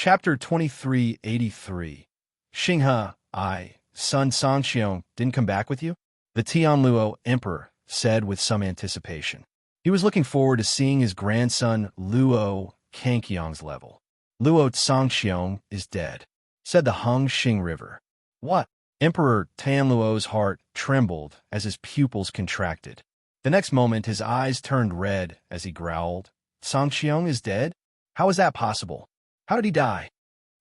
Chapter 2383. Xinxia, son Xianxia, didn't come back with you? The Tian Luo emperor said with some anticipation. He was looking forward to seeing his grandson Luo Kangqiang's level. Luo Xianxia is dead, said the Hongxing River. What? Emperor Tian Luo's heart trembled as his pupils contracted. The next moment his eyes turned red as he growled, Xianxia is dead? How is that possible? How did he die?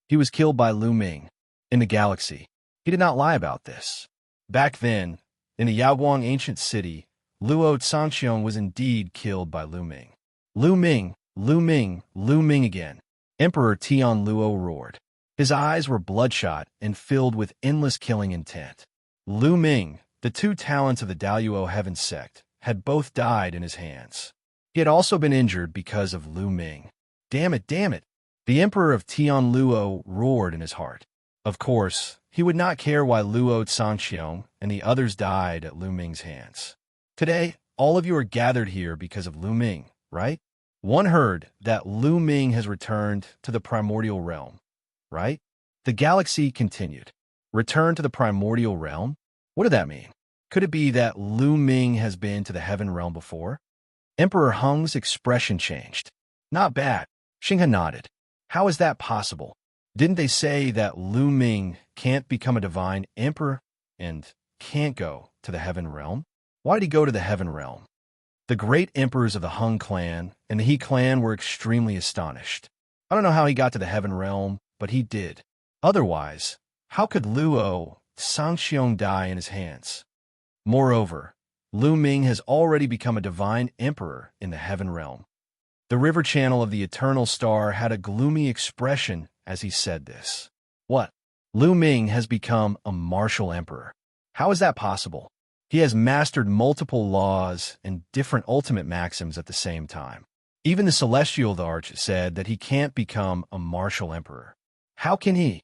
He was killed by Lu Ming in the galaxy. He did not lie about this. Back then, in the Yaoguang ancient city, Luo Xianxia was indeed killed by Lu Ming. Lu Ming, Lu Ming, Lu Ming again. Emperor Tian Luo roared. His eyes were bloodshot and filled with endless killing intent. Lu Ming, the two talents of the Daluo Heaven sect, had both died in his hands. He had also been injured because of Lu Ming. Damn it, damn it! The Emperor of Tian Luo roared in his heart. Of course, he would not care why Luo Xianxia and the others died at Lu Ming's hands. Today, all of you are gathered here because of Lu Ming, right? One heard that Lu Ming has returned to the primordial realm, right? The galaxy continued. Return to the primordial realm? What did that mean? Could it be that Lu Ming has been to the heaven realm before? Emperor Heng's expression changed. Not bad. Xinxia nodded. How is that possible? Didn't they say that Lu Ming can't become a divine emperor and can't go to the heaven realm? Why did he go to the heaven realm? The great emperors of the Heng clan and the He clan were extremely astonished. I don't know how he got to the heaven realm, but he did. Otherwise, how could Luo Xianxia die in his hands? Moreover, Lu Ming has already become a divine emperor in the heaven realm. The river channel of the eternal star had a gloomy expression as he said this. What? Lu Ming has become a martial emperor. How is that possible? He has mastered multiple laws and different ultimate maxims at the same time. Even the celestial arch said that he can't become a martial emperor. How can he?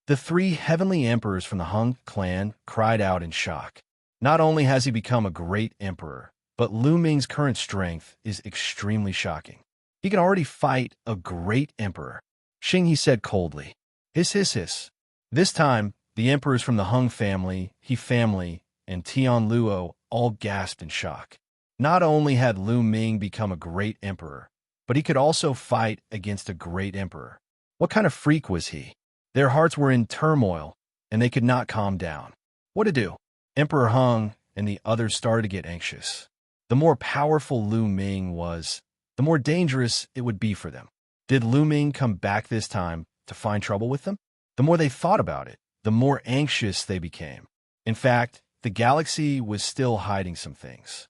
The three heavenly emperors from the Heng clan cried out in shock. Not only has he become a great emperor, but Lu Ming's current strength is extremely shocking. He can already fight a great emperor. Xing, he said coldly. Hiss, hiss, hiss. This time, the emperors from the Heng family, He family, and Tian Luo all gasped in shock. Not only had Lu Ming become a great emperor, but he could also fight against a great emperor. What kind of freak was he? Their hearts were in turmoil, and they could not calm down. What to do? Emperor Heng and the others started to get anxious. The more powerful Lu Ming was, the more dangerous it would be for them. Did Lu Ming come back this time to find trouble with them? The more they thought about it, the more anxious they became. In fact, the galaxy was still hiding some things.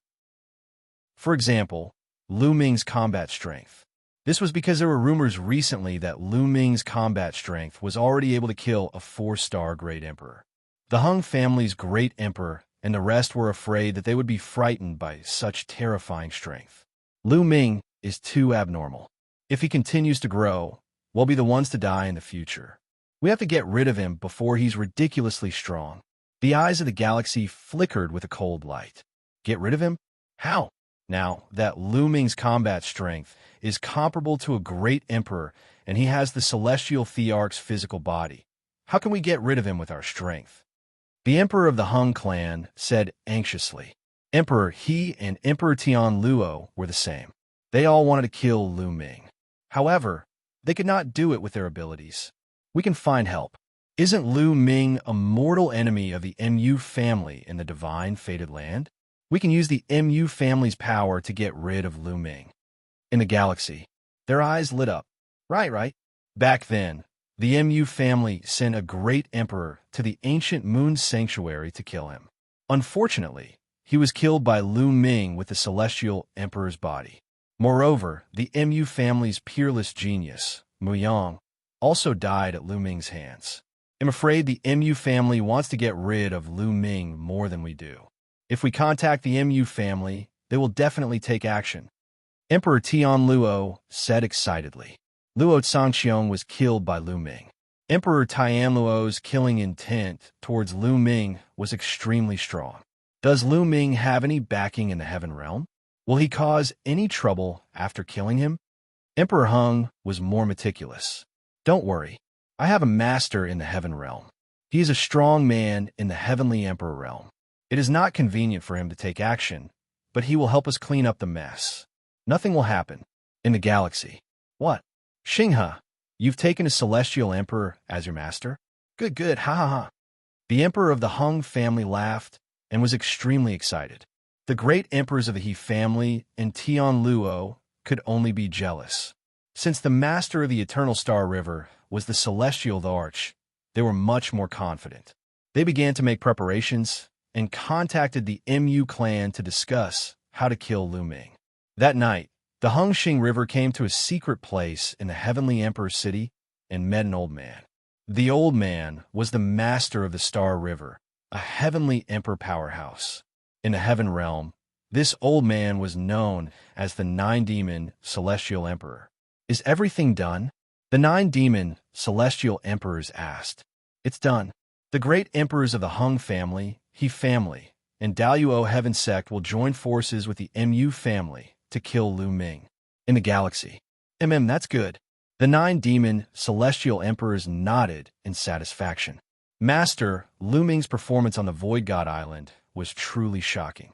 For example, Lu Ming's combat strength. This was because there were rumors recently that Lu Ming's combat strength was already able to kill a 4-star great emperor. The Heng family's great emperor and the rest were afraid that they would be frightened by such terrifying strength. Lu Ming is too abnormal. If he continues to grow, we'll be the ones to die in the future. We have to get rid of him before he's ridiculously strong. The eyes of the galaxy flickered with a cold light. Get rid of him? How? Now that Lu Ming's combat strength is comparable to a great emperor and he has the celestial thearch's physical body, how can we get rid of him with our strength? The emperor of the Heng clan said anxiously. Emperor He and Emperor Tian Luo were the same. They all wanted to kill Lu Ming. However, they could not do it with their abilities. We can find help. Isn't Lu Ming a mortal enemy of the Mu family in the divine fated land? We can use the Mu family's power to get rid of Lu Ming. In the galaxy, their eyes lit up. Right. Back then, the Mu family sent a great emperor to the ancient moon sanctuary to kill him. Unfortunately, he was killed by Lu Ming with the celestial emperor's body. Moreover, the Mu family's peerless genius, Muyang, also died at Lu Ming's hands. I'm afraid the Mu family wants to get rid of Lu Ming more than we do. If we contact the Mu family, they will definitely take action. Emperor Tian Luo said excitedly. Luo Xianxia was killed by Lu Ming. Emperor Tian Luo's killing intent towards Lu Ming was extremely strong. Does Lu Ming have any backing in the heaven realm? Will he cause any trouble after killing him? Emperor Heng was more meticulous. Don't worry. I have a master in the heaven realm. He is a strong man in the heavenly emperor realm. It is not convenient for him to take action, but he will help us clean up the mess. Nothing will happen. In the galaxy. What? Xianxia, you've taken a celestial emperor as your master? Good, good, ha ha ha. The emperor of the Hung family laughed and was extremely excited. The great emperors of the He family and Tian Luo could only be jealous. Since the master of the Eternal Star River was the celestial Arch, they were much more confident. They began to make preparations and contacted the Mu clan to discuss how to kill Lu Ming. That night, the Hengxing River came to a secret place in the Heavenly Emperor's city and met an old man. The old man was the master of the Star River, a Heavenly Emperor powerhouse. In the Heaven Realm, this old man was known as the Nine-Demon Celestial Emperor. Is everything done? The Nine-Demon Celestial Emperors asked. It's done. The great emperors of the Hung family, He family, and Daluo Heaven sect will join forces with the Mu family to kill Lu Ming. In the galaxy. That's good. The Nine-Demon Celestial Emperors nodded in satisfaction. Master Lu Ming's performance on the Void God Island was truly shocking.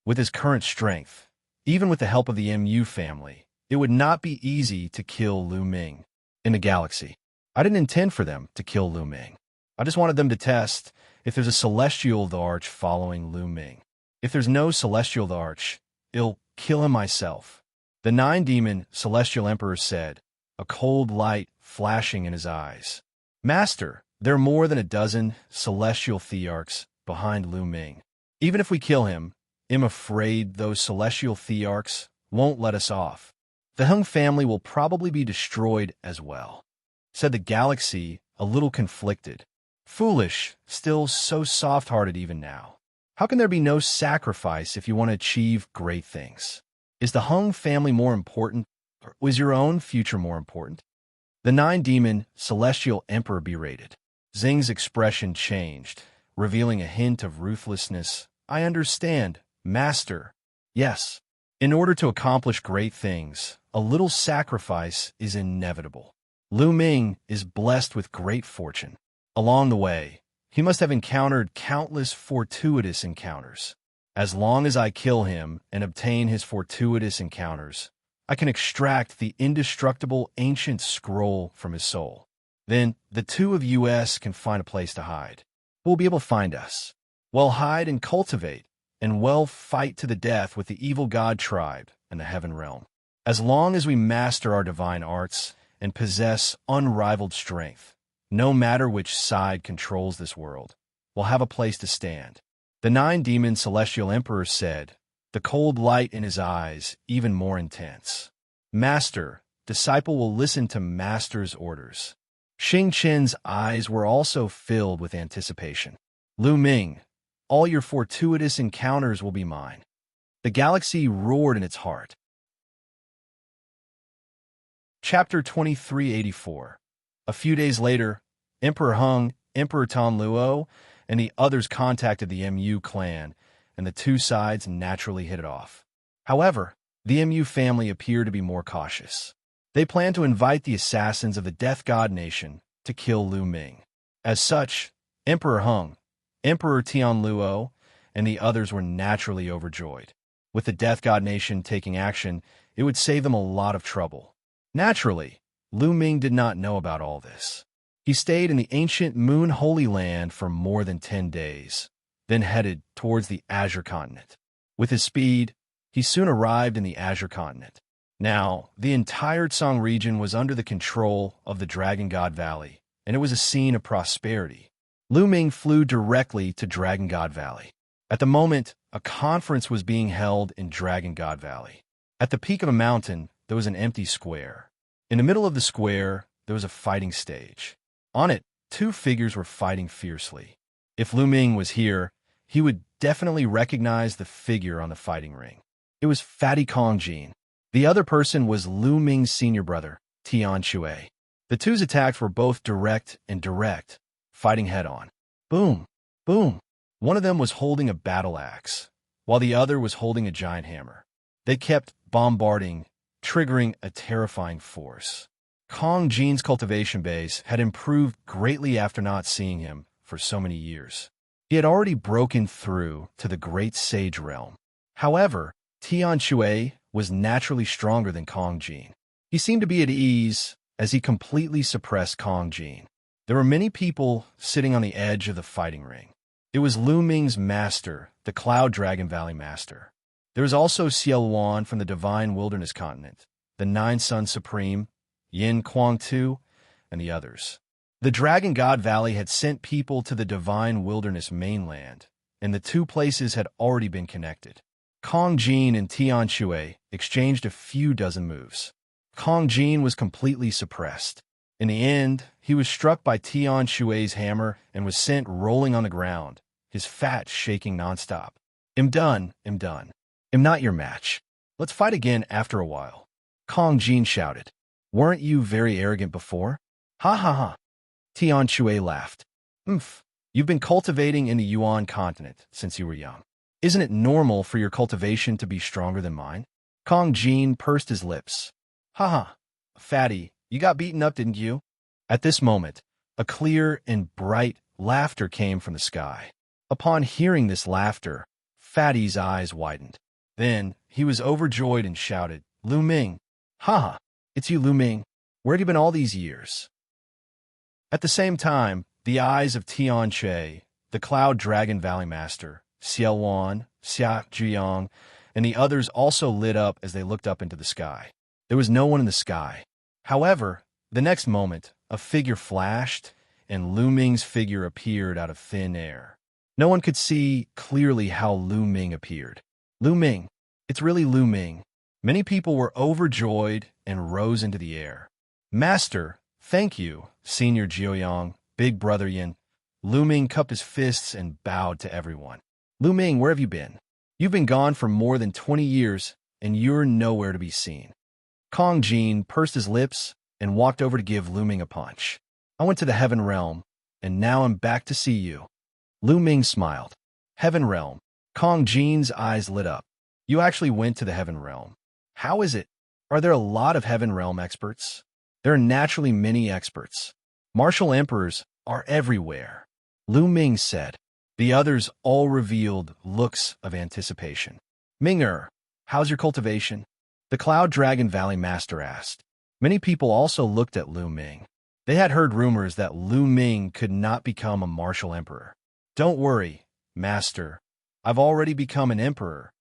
With his current strength, even with the help of the Mu family, it would not be easy to kill Lu Ming. In the galaxy. I didn't intend for them to kill Lu Ming. I just wanted them to test if there's a celestial Arch following Lu Ming. If there's no celestial Arch, I'll kill him myself. The Nine-Demon Celestial Emperor said, a cold light flashing in his eyes. Master, there are more than a dozen celestial thearchs behind Lu Ming. Even if we kill him, I'm afraid those celestial thearchs won't let us off. The Hung family will probably be destroyed as well, said the galaxy, a little conflicted. Foolish, still so soft-hearted even now. How can there be no sacrifice if you want to achieve great things? Is the Hung family more important, or is your own future more important? The Nine-Demon Celestial Emperor berated. Xing's expression changed, revealing a hint of ruthlessness. I understand, Master. Yes. In order to accomplish great things, a little sacrifice is inevitable. Lu Ming is blessed with great fortune. Along the way, he must have encountered countless fortuitous encounters. As long as I kill him and obtain his fortuitous encounters, I can extract the indestructible ancient scroll from his soul. Then the two of us can find a place to hide. Who will be able to find us? We'll hide and cultivate, and we'll fight to the death with the evil god tribe in the heaven realm. As long as we master our divine arts and possess unrivaled strength, no matter which side controls this world, we'll have a place to stand. The Nine-Demon Celestial Emperor said, the cold light in his eyes even more intense. Master, disciple will listen to Master's orders. Xingqian's eyes were also filled with anticipation. Lu Ming, all your fortuitous encounters will be mine. The galaxy roared in its heart. Chapter 2384. A few days later, Emperor Hung, Emperor Tian Luo, and the others contacted the Mu clan, and the two sides naturally hit it off. However, the Mu family appeared to be more cautious. They planned to invite the assassins of the Death God Nation to kill Lu Ming. As such, Emperor Hung, Emperor Tian Luo, and the others were naturally overjoyed. With the Death God Nation taking action, it would save them a lot of trouble. Naturally, Lu Ming did not know about all this. He stayed in the ancient Moon Holy Land for more than 10 days, then headed towards the Azure Continent. With his speed, he soon arrived in the Azure Continent. Now, the entire Tsang region was under the control of the Dragon God Valley, and it was a scene of prosperity. Lu Ming flew directly to Dragon God Valley. At the moment, a conference was being held in Dragon God Valley. At the peak of a mountain, there was an empty square. In the middle of the square, there was a fighting stage. On it, two figures were fighting fiercely. If Lu Ming was here, he would definitely recognize the figure on the fighting ring. It was Fatty Kongjin. The other person was Lu Ming's senior brother, Tian Luo. The two's attacks were both direct, fighting head-on. Boom, boom. One of them was holding a battle axe, while the other was holding a giant hammer. They kept bombarding, triggering a terrifying force. Kong Jin's cultivation base had improved greatly after not seeing him for so many years. He had already broken through to the great sage realm. However, Tian Luo was naturally stronger than Kong Jin. He seemed to be at ease as he completely suppressed Kong Jin. There were many people sitting on the edge of the fighting ring. It was Lu Ming's master, the Cloud Dragon Valley master. There was also Xianxia from the Divine Wilderness Continent, the Nine Sun Supreme, Yin Kuang Tu, and the others. The Dragon God Valley had sent people to the Divine Wilderness mainland, and the two places had already been connected. Kong Jin and Tian Luo exchanged a few dozen moves. Kong Jin was completely suppressed. In the end, he was struck by Tian Luo's hammer and was sent rolling on the ground, his fat shaking nonstop. "I'm done, I'm done. I'm not your match. Let's fight again after a while," Kong Jin shouted. "Weren't you very arrogant before?" "Ha ha ha." Tian Luo laughed. You've been cultivating in the Yuan continent since you were young. Isn't it normal for your cultivation to be stronger than mine?" Kong Jin pursed his lips. "Ha ha. Fatty, you got beaten up, didn't you?" At this moment, a clear and bright laughter came from the sky. Upon hearing this laughter, Fatty's eyes widened. Then he was overjoyed and shouted, "Lu Ming! Ha ha! It's you, Lu Ming! Where have you been all these years?" At the same time, the eyes of Tian Luo, the Cloud Dragon Valley Master, Xiaowan, Xianxia, and the others also lit up as they looked up into the sky. There was no one in the sky. However, the next moment, a figure flashed, and Lu Ming's figure appeared out of thin air. No one could see clearly how Lu Ming appeared. "Lu Ming! It's really Lu Ming!" Many people were overjoyed and rose into the air. "Master, thank you, Senior Jiuyang, Big Brother Yin." Lu Ming cupped his fists and bowed to everyone. "Lu Ming, where have you been? You've been gone for more than 20 years, and you're nowhere to be seen." Kong Jin pursed his lips and walked over to give Lu Ming a punch. "I went to the Heaven Realm, and now I'm back to see you." Lu Ming smiled. "Heaven Realm." Kong Jin's eyes lit up. "You actually went to the Heaven Realm. How is it? Are there a lot of Heaven Realm experts?" "There are naturally many experts. Martial emperors are everywhere," Lu Ming said. The others all revealed looks of anticipation. "Ming, how's your cultivation?" the Cloud Dragon Valley Master asked. Many people also looked at Lu Ming. They had heard rumors that Lu Ming could not become a martial emperor. "Don't worry, Master. I've already become an emperor,"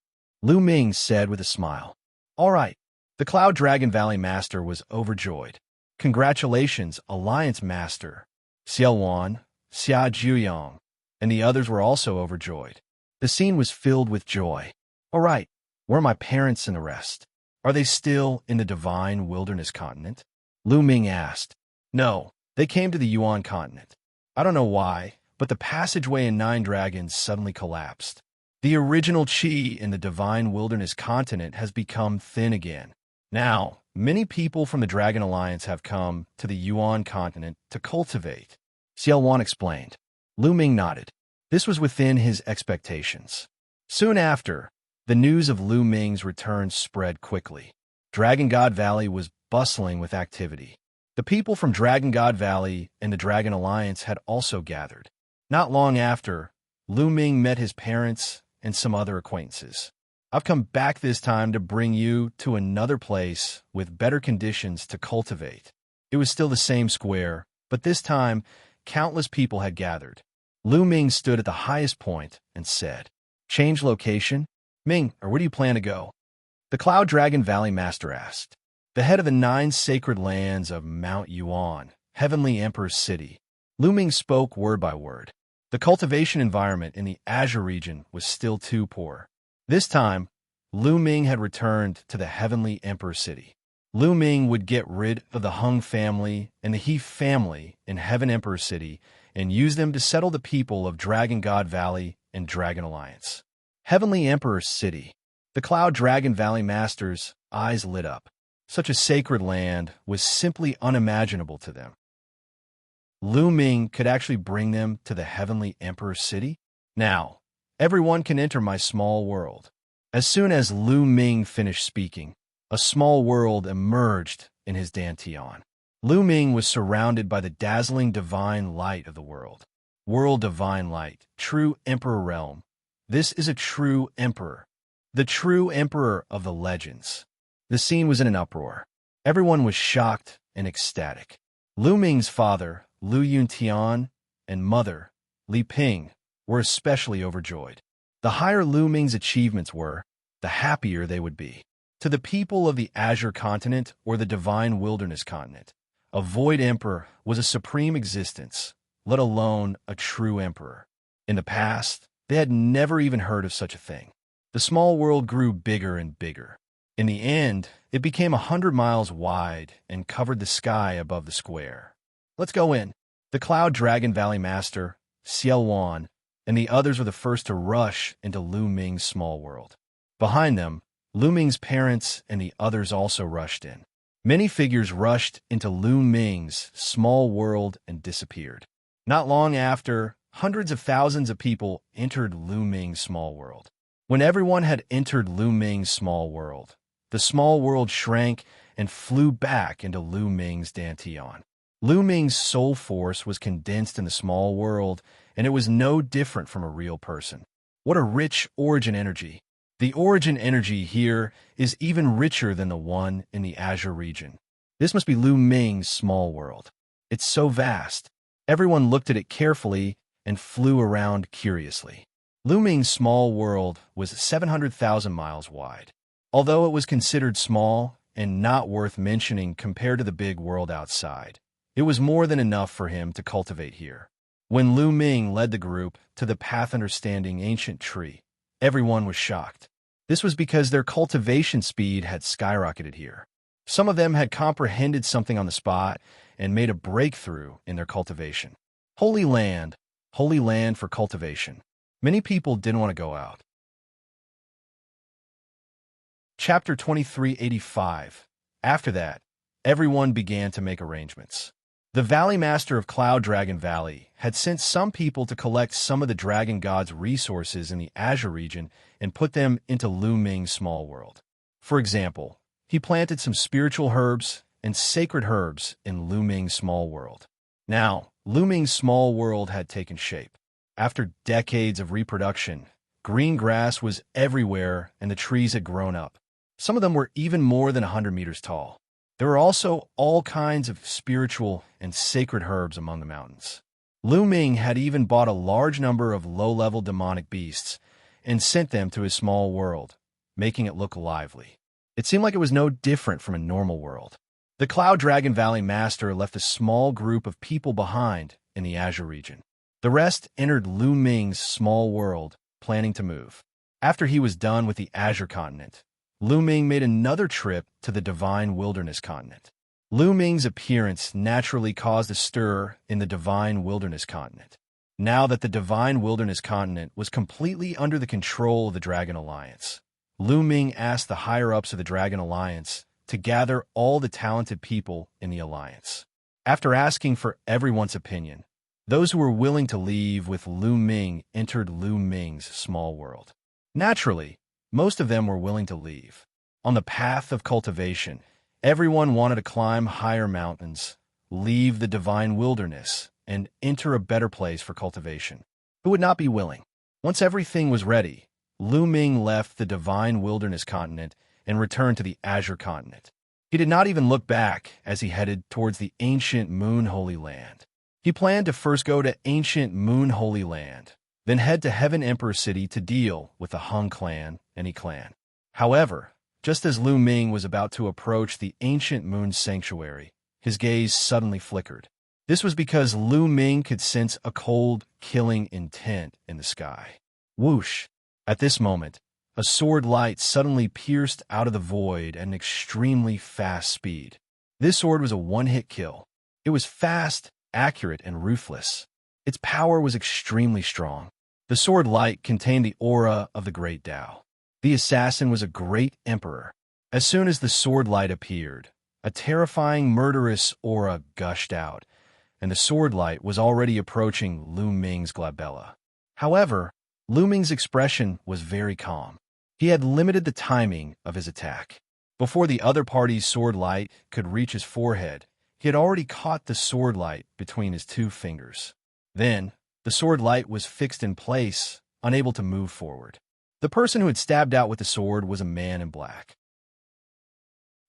Lu Ming said with a smile. "All right." The Cloud Dragon Valley Master was overjoyed. "Congratulations, Alliance Master." Xiaowan, Xianxia, and the others were also overjoyed. The scene was filled with joy. "All right, where are my parents and the rest? Are they still in the Divine Wilderness Continent?" Lu Ming asked. "No, they came to the Yuan continent. I don't know why, but the passageway in Nine Dragons suddenly collapsed. The original Qi in the Divine Wilderness Continent has become thin again. Now, many people from the Dragon Alliance have come to the Yuan continent to cultivate," Xiaowan explained. Lu Ming nodded. This was within his expectations. Soon after, the news of Lu Ming's return spread quickly. Dragon God Valley was bustling with activity. The people from Dragon God Valley and the Dragon Alliance had also gathered. Not long after, Lu Ming met his parents and some other acquaintances. "I've come back this time to bring you to another place with better conditions to cultivate." It was still the same square, but this time, countless people had gathered. Lu Ming stood at the highest point and said, "Change location? Ming, or where do you plan to go?" The Cloud Dragon Valley Master asked. The head of the 9 sacred lands of Mount Yuan, Heavenly Emperor's City, Lu Ming spoke word by word. The cultivation environment in the Azure region was still too poor. This time, Lu Ming had returned to the Heavenly Emperor's City. Lu Ming would get rid of the Hung family and the He family in Heaven Emperor's City and use them to settle the people of Dragon God Valley and Dragon Alliance. Heavenly Emperor's City. The Cloud Dragon Valley Master's eyes lit up. Such a sacred land was simply unimaginable to them. Lu Ming could actually bring them to the Heavenly Emperor's City? "Now, everyone can enter my small world." As soon as Lu Ming finished speaking, a small world emerged in his dantian. Lu Ming was surrounded by the dazzling divine light of the world. World divine light, true emperor realm. This is a true emperor. The true emperor of the legends. The scene was in an uproar. Everyone was shocked and ecstatic. Lu Ming's father, Lu Yuntian, and mother, Li Ping, were especially overjoyed. The higher Lu Ming's achievements were, the happier they would be. To the people of the Azure Continent or the Divine Wilderness Continent, a void emperor was a supreme existence, let alone a true emperor. In the past, they had never even heard of such a thing. The small world grew bigger and bigger. In the end, it became 100 miles wide and covered the sky above the square. Let's go in. The Cloud Dragon Valley Master, Xianxia, and the others were the first to rush into Lu Ming's small world. Behind them, Lu Ming's parents and the others also rushed in. Many figures rushed into Lu Ming's small world and disappeared. Not long after, hundreds of thousands of people entered Lu Ming's small world. When everyone had entered Lu Ming's small world, the small world shrank and flew back into Lu Ming's dantian. Lu Ming's soul force was condensed in the small world, and it was no different from a real person. What a rich origin energy! The origin energy here is even richer than the one in the Azure region. This must be Lu Ming's small world. It's so vast. Everyone looked at it carefully and flew around curiously. Lu Ming's small world was 700,000 miles wide. Although it was considered small and not worth mentioning compared to the big world outside, it was more than enough for him to cultivate here. When Lu Ming led the group to the path understanding ancient tree, everyone was shocked. This was because their cultivation speed had skyrocketed here. Some of them had comprehended something on the spot and made a breakthrough in their cultivation. Holy land for cultivation. Many people didn't want to go out. Chapter 2385. After that, everyone began to make arrangements. The Valley Master of Cloud Dragon Valley had sent some people to collect some of the Dragon God's resources in the Azure region and put them into Lu Ming's small world. For example, he planted some spiritual herbs and sacred herbs in Lu Ming's small world. Now, Lu Ming's small world had taken shape. After decades of reproduction, green grass was everywhere and the trees had grown up. Some of them were even more than 100 meters tall. There were also all kinds of spiritual and sacred herbs among the mountains. Lu Ming had even bought a large number of low-level demonic beasts and sent them to his small world, making it look lively. It seemed like it was no different from a normal world. The Cloud Dragon Valley Master left a small group of people behind in the Azure region. The rest entered Lu Ming's small world, planning to move. After he was done with the Azure continent, Lu Ming made another trip to the Divine Wilderness Continent. Lu Ming's appearance naturally caused a stir in the Divine Wilderness Continent. Now that the Divine Wilderness Continent was completely under the control of the Dragon Alliance, Lu Ming asked the higher-ups of the Dragon Alliance to gather all the talented people in the Alliance. After asking for everyone's opinion, those who were willing to leave with Lu Ming entered Lu Ming's small world. Naturally, most of them were willing to leave. On the path of cultivation, everyone wanted to climb higher mountains, leave the divine wilderness, and enter a better place for cultivation. Who would not be willing? Once everything was ready, Lu Ming left the divine wilderness continent and returned to the Azure continent. He did not even look back as he headed towards the ancient Moon Holy Land. He planned to first go to ancient Moon Holy Land, then head to Heaven Emperor City to deal with the Hung clan and Yi clan. However, just as Lu Ming was about to approach the ancient Moon Sanctuary, his gaze suddenly flickered. This was because Lu Ming could sense a cold, killing intent in the sky. Whoosh! At this moment, a sword light suddenly pierced out of the void at an extremely fast speed. This sword was a one-hit kill. It was fast, accurate, and ruthless. Its power was extremely strong. The sword light contained the aura of the Great Tao. The assassin was a great emperor. As soon as the sword light appeared, a terrifying, murderous aura gushed out, and the sword light was already approaching Lu Ming's glabella. However, Lu Ming's expression was very calm. He had limited the timing of his attack. Before the other party's sword light could reach his forehead, he had already caught the sword light between his two fingers. Then, the sword light was fixed in place, unable to move forward. The person who had stabbed out with the sword was a man in black.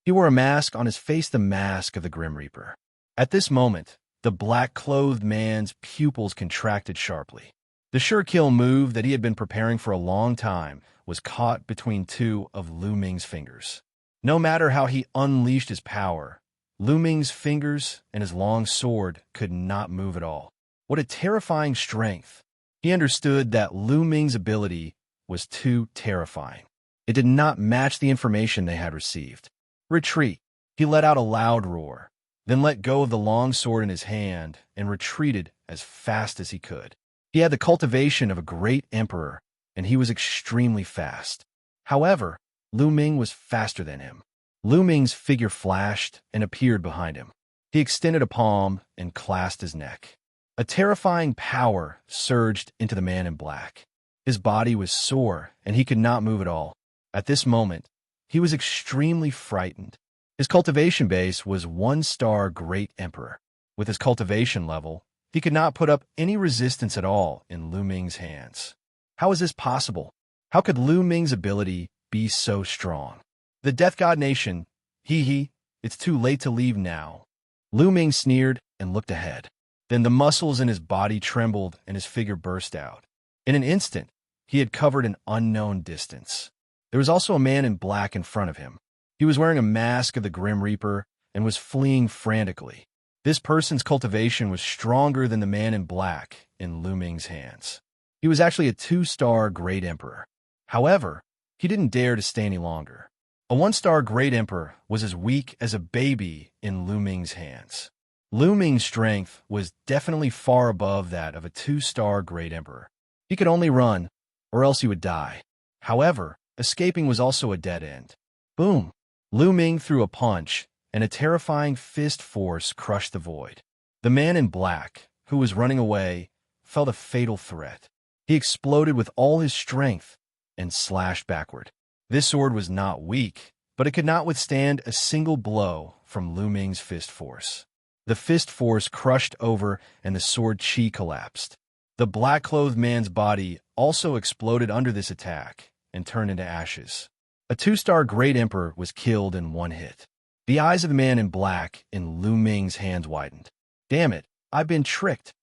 He wore a mask on his face, the mask of the Grim Reaper. At this moment, the black-clothed man's pupils contracted sharply. The sure-kill move that he had been preparing for a long time was caught between two of Lu Ming's fingers. No matter how he unleashed his power, Lu Ming's fingers and his long sword could not move at all. What a terrifying strength! He understood that Lu Ming's ability was too terrifying. It did not match the information they had received. Retreat! He let out a loud roar, then let go of the long sword in his hand and retreated as fast as he could. He had the cultivation of a great emperor, and he was extremely fast. However, Lu Ming was faster than him. Lu Ming's figure flashed and appeared behind him. He extended a palm and clasped his neck. A terrifying power surged into the man in black. His body was sore, and he could not move at all. At this moment, he was extremely frightened. His cultivation base was 1-star Great Emperor. With his cultivation level, he could not put up any resistance at all in Lu Ming's hands. How is this possible? How could Lu Ming's ability be so strong? The Death God Nation, it's too late to leave now. Lu Ming sneered and looked ahead. Then the muscles in his body trembled and his figure burst out. In an instant, he had covered an unknown distance. There was also a man in black in front of him. He was wearing a mask of the Grim Reaper and was fleeing frantically. This person's cultivation was stronger than the man in black in Lu Ming's hands. He was actually a 2-star Great Emperor. However, he didn't dare to stay any longer. A 1-star Great Emperor was as weak as a baby in Lu Ming's hands. Lu Ming's strength was definitely far above that of a 2-star Great Emperor. He could only run, or else he would die. However, escaping was also a dead end. Boom! Lu Ming threw a punch, and a terrifying fist force crushed the void. The man in black, who was running away, felt a fatal threat. He exploded with all his strength and slashed backward. This sword was not weak, but it could not withstand a single blow from Lu Ming's fist force. The fist force crushed over, and the sword chi collapsed. The black-clothed man's body also exploded under this attack and turned into ashes. A 2-star Great Emperor was killed in one hit. The eyes of the man in black in Lu Ming's hands widened. Damn it, I've been tricked.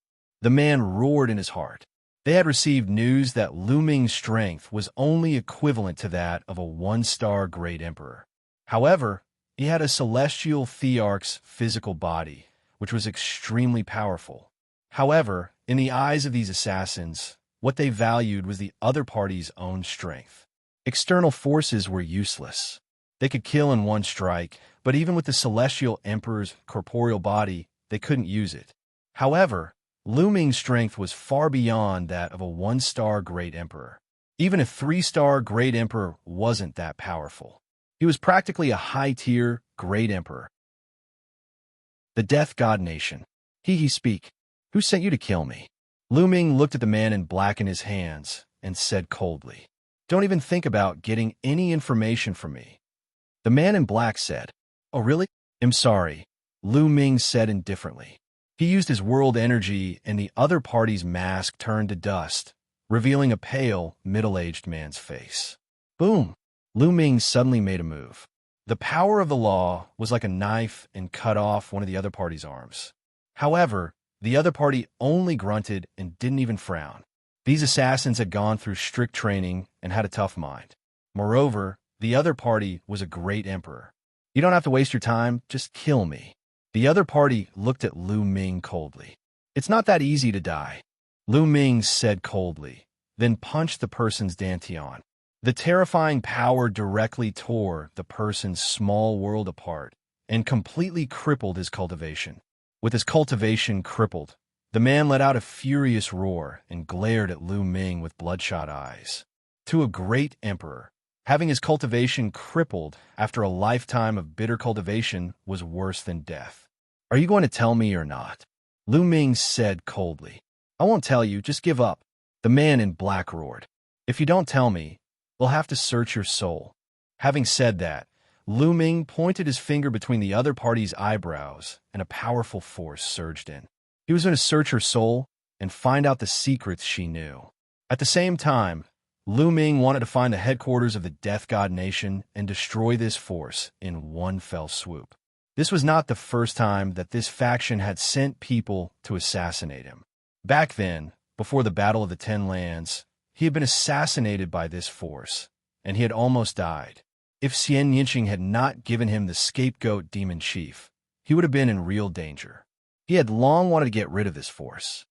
The man roared in his heart. They had received news that Lu Ming's strength was only equivalent to that of a 1-star Great Emperor. However, he had a celestial thearch's physical body, which was extremely powerful. However, in the eyes of these assassins, what they valued was the other party's own strength. External forces were useless. They could kill in one strike, but even with the Celestial Emperor's corporeal body, they couldn't use it. However, Lu Ming's strength was far beyond that of a 1-star Great Emperor. Even a 3-star Great Emperor wasn't that powerful. He was practically a high-tier Great Emperor. The Death God Nation. He speak. Who sent you to kill me? Lu Ming looked at the man in black in his hands and said coldly, Don't even think about getting any information from me. The man in black said, Oh really? I'm sorry, Lu Ming said indifferently. He used his world energy and the other party's mask turned to dust, revealing a pale, middle-aged man's face. Boom! Lu Ming suddenly made a move. The power of the law was like a knife and cut off one of the other party's arms. However, the other party only grunted and didn't even frown. These assassins had gone through strict training and had a tough mind. Moreover, the other party was a great emperor. You don't have to waste your time, just kill me. The other party looked at Lu Ming coldly. It's not that easy to die, Lu Ming said coldly, then punched the person's dantian. The terrifying power directly tore the person's small world apart and completely crippled his cultivation. With his cultivation crippled, the man let out a furious roar and glared at Lu Ming with bloodshot eyes. To a great emperor, having his cultivation crippled after a lifetime of bitter cultivation was worse than death. Are you going to tell me or not? Lu Ming said coldly. I won't tell you, just give up. The man in black roared. If you don't tell me, we'll have to search your soul. Having said that, Lu Ming pointed his finger between the other party's eyebrows, and a powerful force surged in. He was going to search her soul and find out the secrets she knew. At the same time, Lu Ming wanted to find the headquarters of the Death God Nation and destroy this force in one fell swoop. This was not the first time that this faction had sent people to assassinate him. Back then, before the Battle of the Ten Lands, he had been assassinated by this force, and he had almost died. If Xianxia had not given him the scapegoat demon chief, he would have been in real danger. He had long wanted to get rid of this force.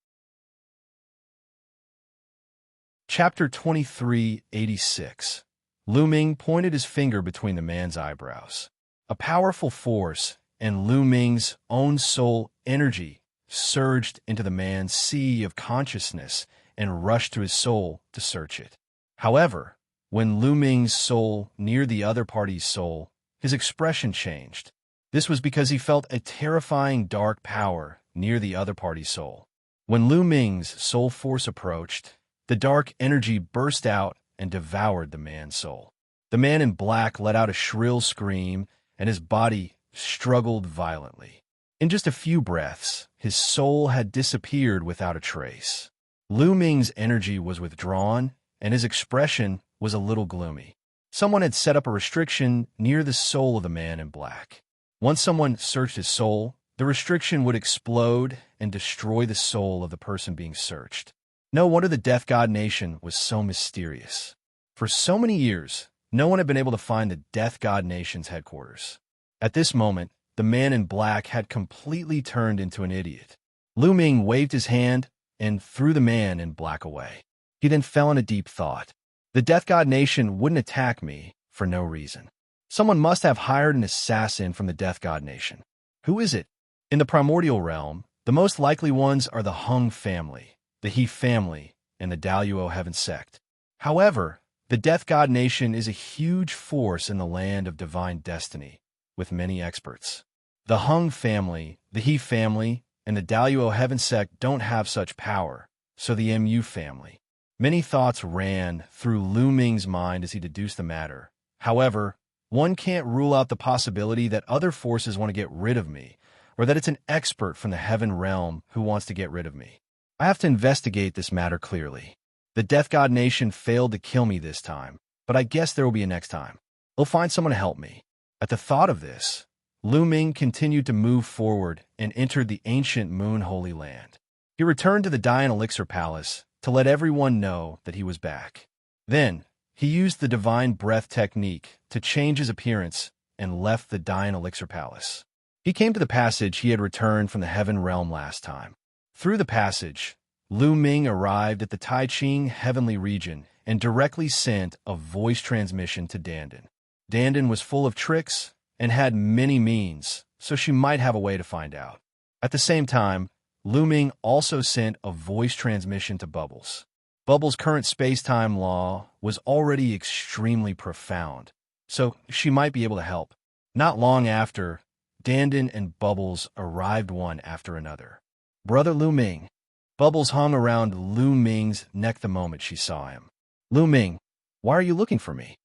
Chapter 2386. Lu Ming pointed his finger between the man's eyebrows. A powerful force and Lu Ming's own soul energy surged into the man's sea of consciousness and rushed to his soul to search it. However, when Lu Ming's soul neared the other party's soul, his expression changed. This was because he felt a terrifying dark power near the other party's soul. When Lu Ming's soul force approached, the dark energy burst out and devoured the man's soul. The man in black let out a shrill scream, and his body struggled violently. In just a few breaths, his soul had disappeared without a trace. Lu Ming's energy was withdrawn, and his expression was a little gloomy. Someone had set up a restriction near the soul of the man in black. Once someone searched his soul, the restriction would explode and destroy the soul of the person being searched. No wonder the Death God Nation was so mysterious. For so many years, no one had been able to find the Death God Nation's headquarters. At this moment, the man in black had completely turned into an idiot. Lu Ming waved his hand and threw the man in black away. He then fell in a deep thought. The Death God Nation wouldn't attack me for no reason. Someone must have hired an assassin from the Death God Nation. Who is it? In the primordial realm, the most likely ones are the Hung family, the He family, and the Luo heaven sect. However, the Death God Nation is a huge force in the land of divine destiny, with many experts. The Hung family, the He family, and the Luo heaven sect don't have such power, so the Mu family. Many thoughts ran through Lu Ming's mind as he deduced the matter. However, one can't rule out the possibility that other forces want to get rid of me, or that it's an expert from the heaven realm who wants to get rid of me. I have to investigate this matter clearly. The Death God Nation failed to kill me this time, but I guess there will be a next time. They'll find someone to help me. At the thought of this, Lu Ming continued to move forward and entered the ancient Moon Holy Land. He returned to the Dian Elixir Palace to let everyone know that he was back. Then, he used the Divine Breath technique to change his appearance and left the Dian Elixir Palace. He came to the passage he had returned from the Heaven Realm last time. Through the passage, Lu Ming arrived at the Taiching Heavenly Region and directly sent a voice transmission to Dandan. Dandan was full of tricks and had many means, so she might have a way to find out. At the same time, Lu Ming also sent a voice transmission to Bubbles. Bubbles' current space-time law was already extremely profound, so she might be able to help. Not long after, Dandan and Bubbles arrived one after another. Brother Lu Ming. Bubbles hung around Lu Ming's neck the moment she saw him. Lu Ming, why are you looking for me?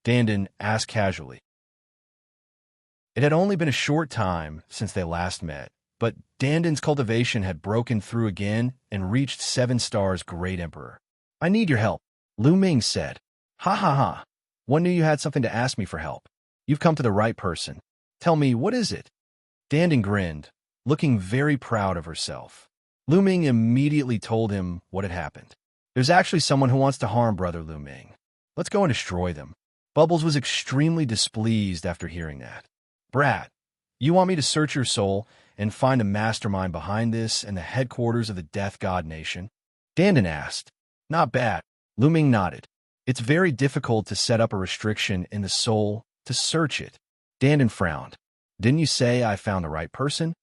Dandan asked casually. It had only been a short time since they last met, but Dandan's cultivation had broken through again and reached 7 stars Great Emperor. I need your help, Lu Ming said. Ha ha ha. One knew you had something to ask me for help. You've come to the right person. Tell me, what is it? Dandan grinned, looking very proud of herself. Lu Ming immediately told him what had happened. There's actually someone who wants to harm Brother Lu Ming. Let's go and destroy them. Bubbles was extremely displeased after hearing that. Brat, you want me to search your soul and find a mastermind behind this and the headquarters of the Death God Nation? Dandan asked. Not bad. Lu Ming nodded. It's very difficult to set up a restriction in the soul to search it. Dandan frowned. Didn't you say I found the right person?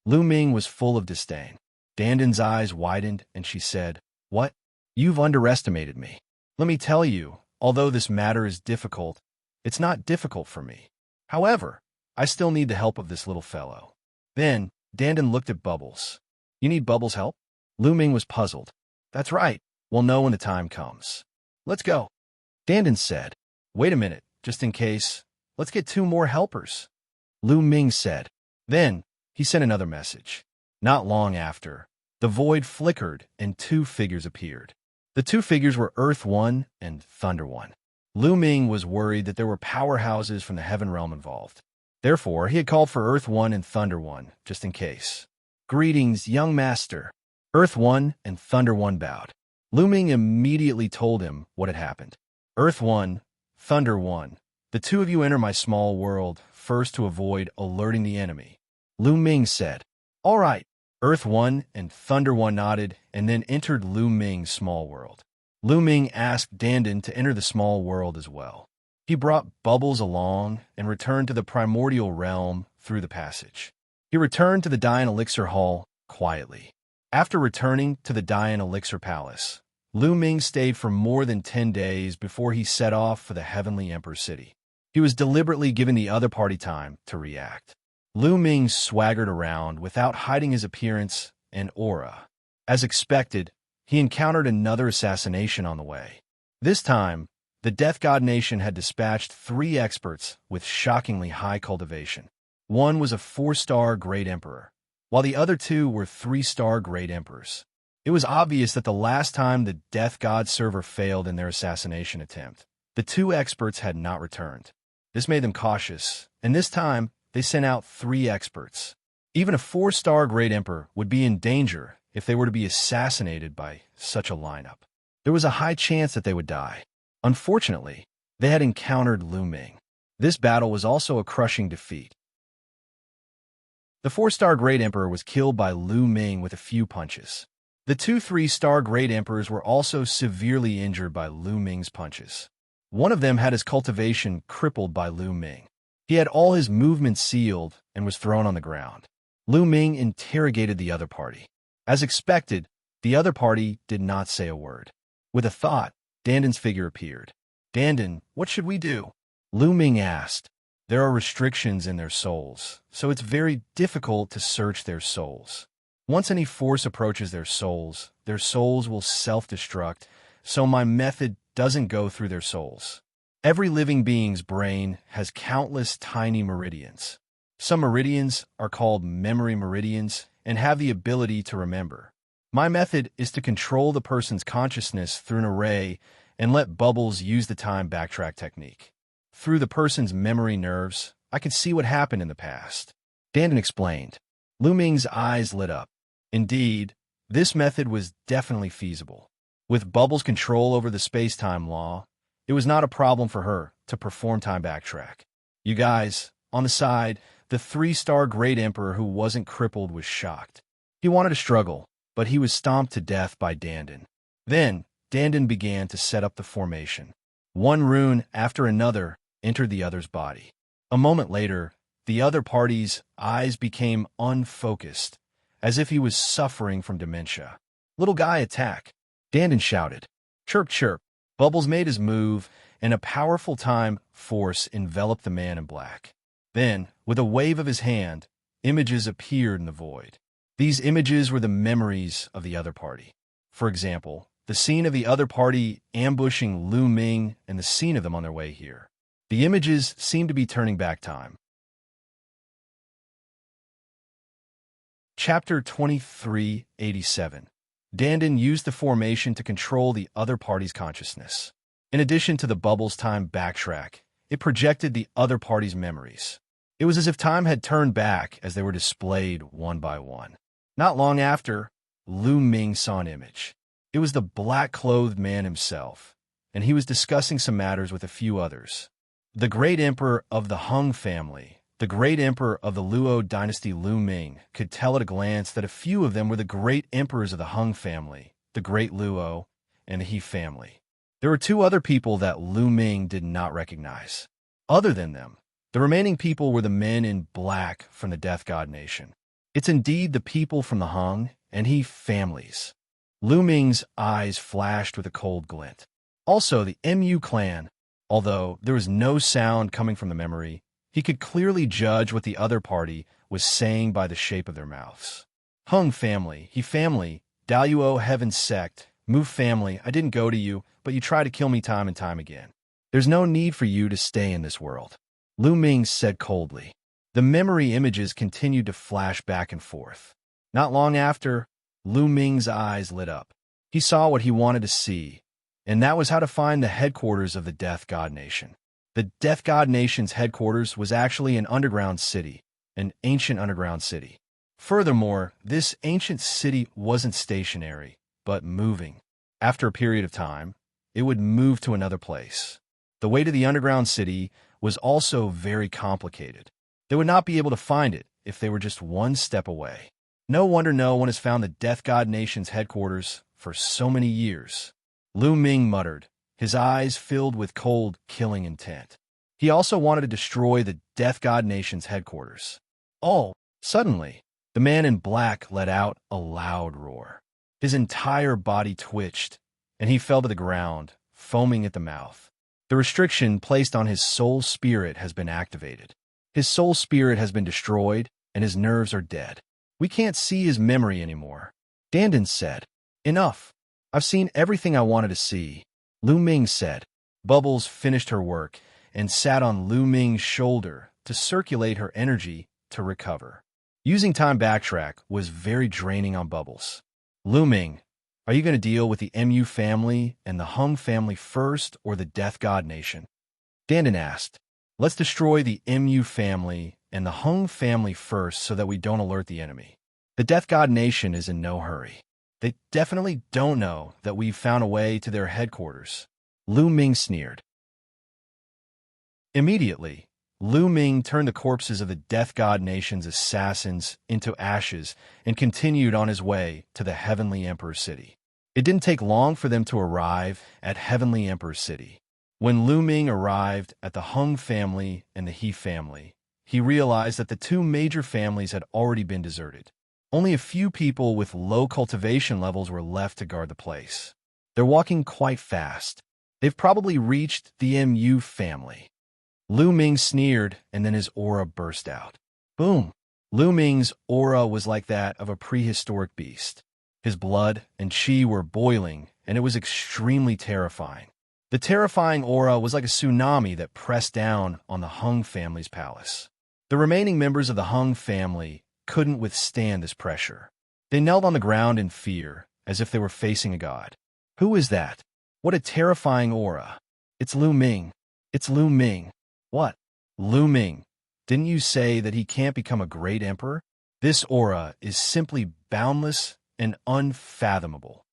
Lu Ming was full of disdain. Dandan's eyes widened and she said, What? You've underestimated me. Let me tell you, although this matter is difficult, it's not difficult for me. However, I still need the help of this little fellow. Then, Dandan looked at Bubbles. You need Bubbles' help? Lu Ming was puzzled. That's right. We'll know when the time comes. Let's go. Dandan said, Wait a minute, just in case. Let's get 2 more helpers, Lu Ming said. Then, he sent another message. Not long after, the void flickered and 2 figures appeared. The 2 figures were Earth One and Thunder One. Lu Ming was worried that there were powerhouses from the Heaven Realm involved. Therefore, he had called for Earth One and Thunder One, just in case. Greetings, young master. Earth One and Thunder One bowed. Lu Ming immediately told him what had happened. Earth One, Thunder One, the 2 of you enter my small world, first to avoid alerting the enemy. Lu Ming said. All right. Earth One and Thunder One nodded and then entered Lu Ming's small world. Lu Ming asked Dandan to enter the small world as well. He brought Bubbles along and returned to the primordial realm through the passage. He returned to the Dian Elixir Hall quietly. After returning to the Dian Elixir Palace, Lu Ming stayed for more than 10 days before he set off for the Heavenly Emperor City. He was deliberately giving the other party time to react. Lu Ming swaggered around without hiding his appearance and aura. As expected, he encountered another assassination on the way. This time, the Death God Nation had dispatched 3 experts with shockingly high cultivation. One was a 4-star Great Emperor, while the other 2 were 3-star Great Emperors. It was obvious that the last time the Death God server failed in their assassination attempt, the 2 experts had not returned. This made them cautious, and this time, they sent out 3 experts. Even a 4-star Great Emperor would be in danger if they were to be assassinated by such a lineup. There was a high chance that they would die. Unfortunately, they had encountered Lu Ming. This battle was also a crushing defeat. The 4-star Great Emperor was killed by Lu Ming with a few punches. The 2 3-star Great Emperors were also severely injured by Lu Ming's punches. One of them had his cultivation crippled by Lu Ming. He had all his movements sealed and was thrown on the ground. Lu Ming interrogated the other party. As expected, the other party did not say a word. With a thought, Dandan's figure appeared. Dandan, what should we do? Lu Ming asked. There are restrictions in their souls, so it's very difficult to search their souls. Once any force approaches their souls will self-destruct, so my method doesn't go through their souls. Every living being's brain has countless tiny meridians. Some meridians are called memory meridians and have the ability to remember. My method is to control the person's consciousness through an array and let Bubbles use the time backtrack technique. Through the person's memory nerves, I can see what happened in the past. Dandan explained. Lu Ming's eyes lit up. Indeed, this method was definitely feasible. With Bubbles' control over the space-time law, it was not a problem for her to perform time backtrack. You guys, on the side, the 3-star Great Emperor who wasn't crippled was shocked. He wanted to struggle, but he was stomped to death by Dandan. Then, Dandan began to set up the formation. One rune after another entered the other's body. A moment later, the other party's eyes became unfocused, as if he was suffering from dementia. Little guy, attack! Dandan shouted. Chirp, chirp. Bubbles made his move, and a powerful time force enveloped the man in black. Then, with a wave of his hand, images appeared in the void. These images were the memories of the other party. For example, the scene of the other party ambushing Lu Ming and the scene of them on their way here. The images seemed to be turning back time. Chapter 2387. Dandan used the formation to control the other party's consciousness. In addition to the Bubbles time backtrack, it projected the other party's memories. It was as if time had turned back as they were displayed one by one. Not long after, Lu Ming saw an image. It was the black-clothed man himself, and he was discussing some matters with a few others. The great emperor of the Hung family, the great emperor of the Luo dynasty Lu Ming, could tell at a glance that a few of them were the great emperors of the Hung family, the great Luo, and the He family. There were 2 other people that Lu Ming did not recognize. Other than them, the remaining people were the men in black from the Death God Nation. It's indeed the people from the Hung and He families. Lu Ming's eyes flashed with a cold glint. Also, the Mu clan, although there was no sound coming from the memory, he could clearly judge what the other party was saying by the shape of their mouths. Hung family, He family, Daluo heaven sect, Mu family, I didn't go to you, but you try to kill me time and time again. There's no need for you to stay in this world. Lu Ming said coldly. The memory images continued to flash back and forth. Not long after, Lu Ming's eyes lit up. He saw what he wanted to see, and that was how to find the headquarters of the Death God Nation. The Death God Nation's headquarters was actually an underground city, an ancient underground city. Furthermore, this ancient city wasn't stationary, but moving. After a period of time, it would move to another place. The way to the underground city was also very complicated. They would not be able to find it if they were just one step away. No wonder no one has found the Death God Nation's headquarters for so many years. Lu Ming muttered, his eyes filled with cold, killing intent. He also wanted to destroy the Death God Nation's headquarters. Oh, suddenly, the man in black let out a loud roar. His entire body twitched, and he fell to the ground, foaming at the mouth. The restriction placed on his soul spirit has been activated. His soul spirit has been destroyed, and his nerves are dead. We can't see his memory anymore. Dandan said, Enough. I've seen everything I wanted to see. Lu Ming said. Bubbles finished her work and sat on Lu Ming's shoulder to circulate her energy to recover. Using time backtrack was very draining on Bubbles. Lu Ming, are you going to deal with the MU family and the Hung family first or the Death God Nation? Dandan asked. Let's destroy the MU family and the Hung family first so that we don't alert the enemy. The Death God Nation is in no hurry. They definitely don't know that we've found a way to their headquarters. Lu Ming sneered. Immediately, Lu Ming turned the corpses of the Death God Nation's assassins into ashes and continued on his way to the Heavenly Emperor City. It didn't take long for them to arrive at Heavenly Emperor City. When Lu Ming arrived at the Hung family and the He family, he realized that the two major families had already been deserted. Only a few people with low cultivation levels were left to guard the place. They're walking quite fast. They've probably reached the MU family. Lu Ming sneered, and then his aura burst out. Boom! Lu Ming's aura was like that of a prehistoric beast. His blood and chi were boiling, and it was extremely terrifying. The terrifying aura was like a tsunami that pressed down on the Hung family's palace. The remaining members of the Hung family couldn't withstand this pressure. They knelt on the ground in fear, as if they were facing a god. Who is that? What a terrifying aura. It's Lu Ming. It's Lu Ming. What? Lu Ming, didn't you say that he can't become a great emperor? This aura is simply boundless and unfathomable.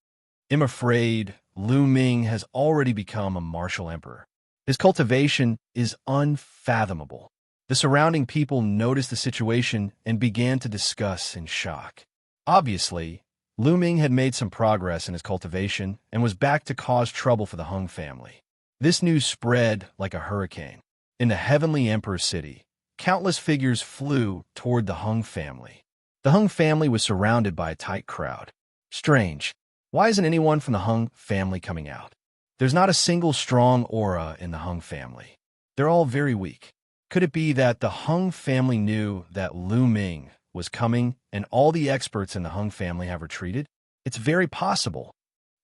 I'm afraid Lu Ming has already become a martial emperor. His cultivation is unfathomable. The surrounding people noticed the situation and began to discuss in shock. Obviously, Lu Ming had made some progress in his cultivation and was back to cause trouble for the Hung family. This news spread like a hurricane. In the Heavenly Emperor City, countless figures flew toward the Hung family. The Hung family was surrounded by a tight crowd. Strange. Why isn't anyone from the Hung family coming out? There's not a single strong aura in the Hung family. They're all very weak. Could it be that the Hung family knew that Lu Ming was coming and all the experts in the Hung family have retreated? It's very possible.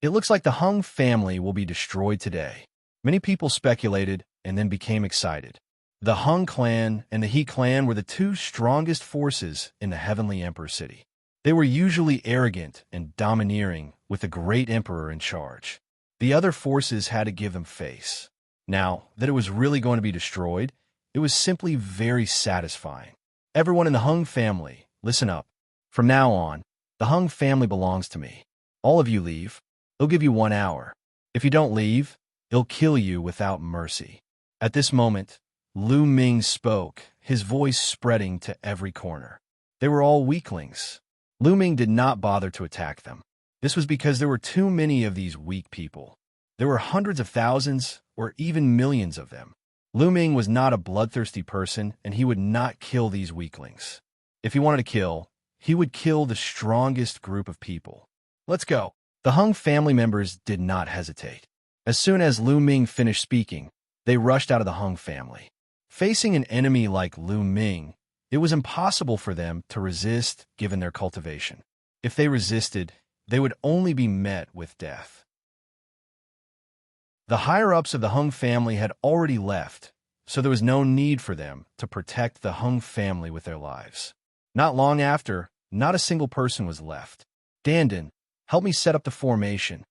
It looks like the Hung family will be destroyed today. Many people speculated and then became excited. The Hung clan and the He clan were the two strongest forces in the Heavenly Emperor City. They were usually arrogant and domineering, with the great emperor in charge. The other forces had to give them face. Now that it was really going to be destroyed, it was simply very satisfying. Everyone in the Hung family, listen up. From now on, the Hung family belongs to me. All of you leave. They'll give you 1 hour. If you don't leave, they'll kill you without mercy. At this moment, Lu Ming spoke, his voice spreading to every corner. They were all weaklings. Lu Ming did not bother to attack them. This was because there were too many of these weak people. There were hundreds of thousands, or even millions of them. Lu Ming was not a bloodthirsty person, and he would not kill these weaklings. If he wanted to kill, he would kill the strongest group of people. Let's go. The Hung family members did not hesitate. As soon as Lu Ming finished speaking, they rushed out of the Hung family. Facing an enemy like Lu Ming, it was impossible for them to resist given their cultivation. If they resisted, they would only be met with death. The higher-ups of the Hung family had already left, so there was no need for them to protect the Hung family with their lives. Not long after, not a single person was left. Dandan, help me set up the formation.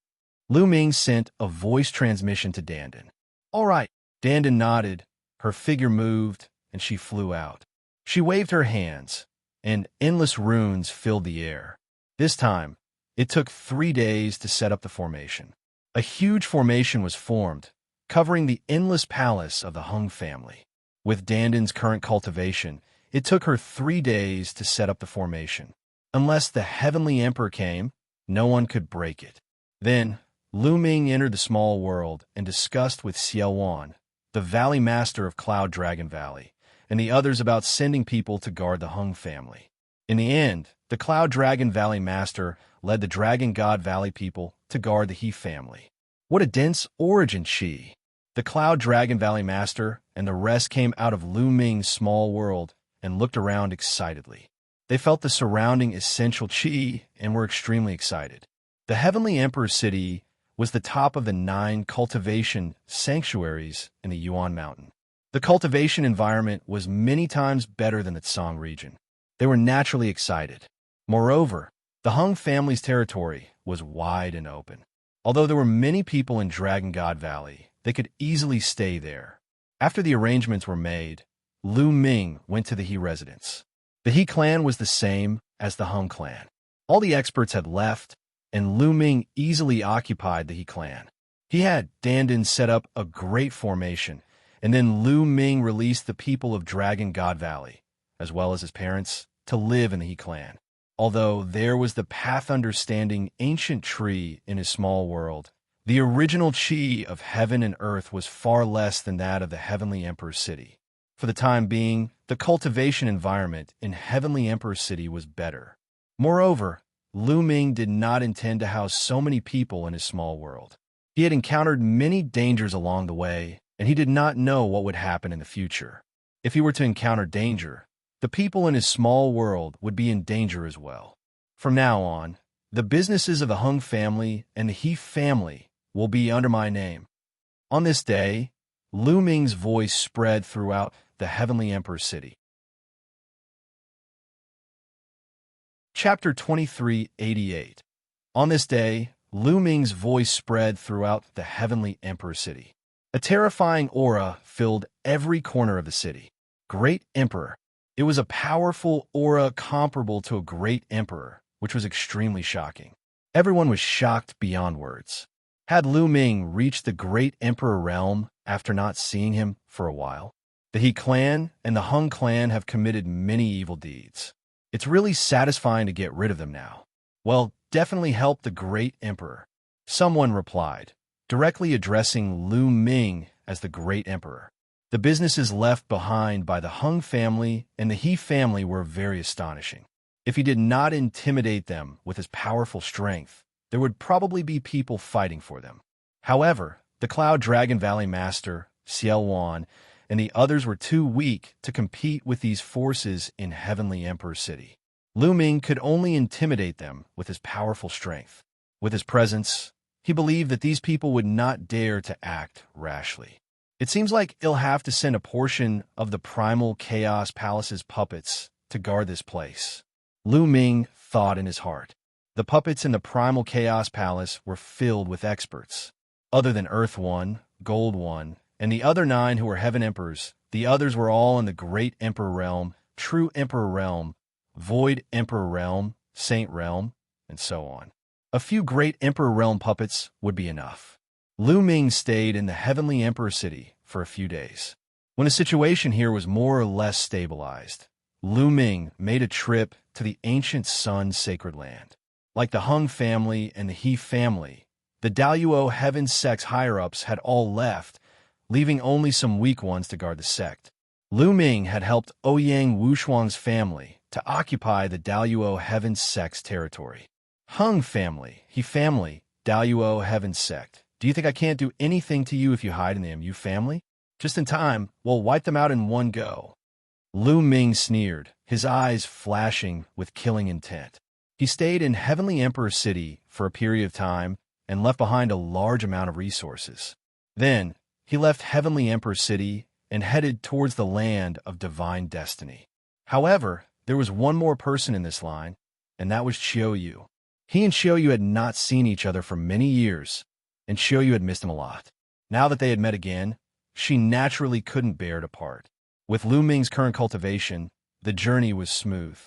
Lu Ming sent a voice transmission to Dandan. All right. Dandan nodded, her figure moved, and she flew out. She waved her hands, and endless runes filled the air. This time, it took 3 days to set up the formation. A huge formation was formed, covering the endless palace of the Hung family. With Dandan's current cultivation, it took her 3 days to set up the formation. Unless the Heavenly Emperor came, no one could break it. Then, Lu Ming entered the small world and discussed with Xiaowan, the Valley Master of Cloud Dragon Valley, and the others about sending people to guard the Hung family. In the end, the Cloud Dragon Valley Master led the Dragon God Valley people to guard the He family. What a dense origin chi! The Cloud Dragon Valley Master and the rest came out of Lu Ming's small world and looked around excitedly. They felt the surrounding essential chi and were extremely excited. The Heavenly Emperor's city was the top of the 9 cultivation sanctuaries in the Yuan Mountain. The cultivation environment was many times better than the Tsang region. They were naturally excited. Moreover, the Hung family's territory was wide and open. Although there were many people in Dragon God Valley, they could easily stay there. After the arrangements were made, Lu Ming went to the He residence. The He clan was the same as the Hung clan. All the experts had left, and Lu Ming easily occupied the He clan. He had Dandan set up a great formation, and then Lu Ming released the people of Dragon God Valley, as well as his parents, to live in the He clan. Although there was the path understanding ancient tree in his small world, the original chi of heaven and earth was far less than that of the Heavenly Emperor's city. For the time being, the cultivation environment in Heavenly Emperor's city was better. Moreover, Lu Ming did not intend to house so many people in his small world. He had encountered many dangers along the way, and he did not know what would happen in the future. If he were to encounter danger, the people in his small world would be in danger as well. From now on, the businesses of the Hung family and the He family will be under my name. On this day, Lu Ming's voice spread throughout the Heavenly Emperor's city. Chapter 2388. On this day, Lu Ming's voice spread throughout the Heavenly Emperor's city. A terrifying aura filled every corner of the city. Great Emperor. It was a powerful aura comparable to a great emperor, which was extremely shocking. Everyone was shocked beyond words. Had Lu Ming reached the great emperor realm after not seeing him for a while? The He clan and the Hung clan have committed many evil deeds. It's really satisfying to get rid of them now. Well, definitely help the great emperor. Someone replied, directly addressing Lu Ming as the great emperor. The businesses left behind by the Hung family and the He family were very astonishing. If he did not intimidate them with his powerful strength, there would probably be people fighting for them. However, the Cloud Dragon Valley Master, Xiaowan, and the others were too weak to compete with these forces in Heavenly Emperor's city. Lu Ming could only intimidate them with his powerful strength. With his presence, he believed that these people would not dare to act rashly. It seems like he'll have to send a portion of the Primal Chaos Palace's puppets to guard this place. Lu Ming thought in his heart. The puppets in the Primal Chaos Palace were filled with experts. Other than Earth One, Gold One, and the other 9 who were Heaven Emperors, the others were all in the Great Emperor Realm, True Emperor Realm, Void Emperor Realm, Saint Realm, and so on. A few Great Emperor Realm puppets would be enough. Lu Ming stayed in the Heavenly Emperor City for a few days. When the situation here was more or less stabilized, Lu Ming made a trip to the ancient Sun Sacred Land. Like the Hung family and the He family, the Daluo Heaven sect's higher-ups had all left, leaving only some weak ones to guard the sect. Lu Ming had helped Ouyang Wushuang's family to occupy the Daluo Heaven sect's territory. Hung family, He family, Daluo Heaven sect. Do you think I can't do anything to you if you hide in the MU family? Just in time, we'll wipe them out in one go. Lu Ming sneered, his eyes flashing with killing intent. He stayed in Heavenly Emperor City for a period of time and left behind a large amount of resources. Then, he left Heavenly Emperor City and headed towards the land of divine destiny. However, there was one more person in this line, and that was Xiaoyu. He and Xiaoyu had not seen each other for many years, and Xiaoyu had missed him a lot. Now that they had met again, she naturally couldn't bear to part. With Lu Ming's current cultivation, the journey was smooth.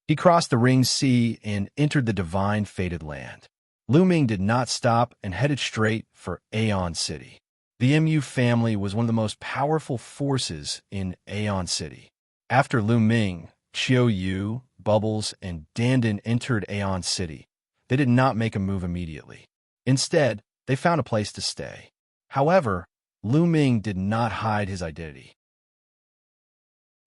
He crossed the Ring Sea and entered the divine fated land. Lu Ming did not stop and headed straight for Aeon City. The Mu family was one of the most powerful forces in Aeon City. After Lu Ming, Xiaoyu, Bubbles, and Dandan entered Aeon City, they did not make a move immediately. Instead, they found a place to stay. However, Lu Ming did not hide his identity.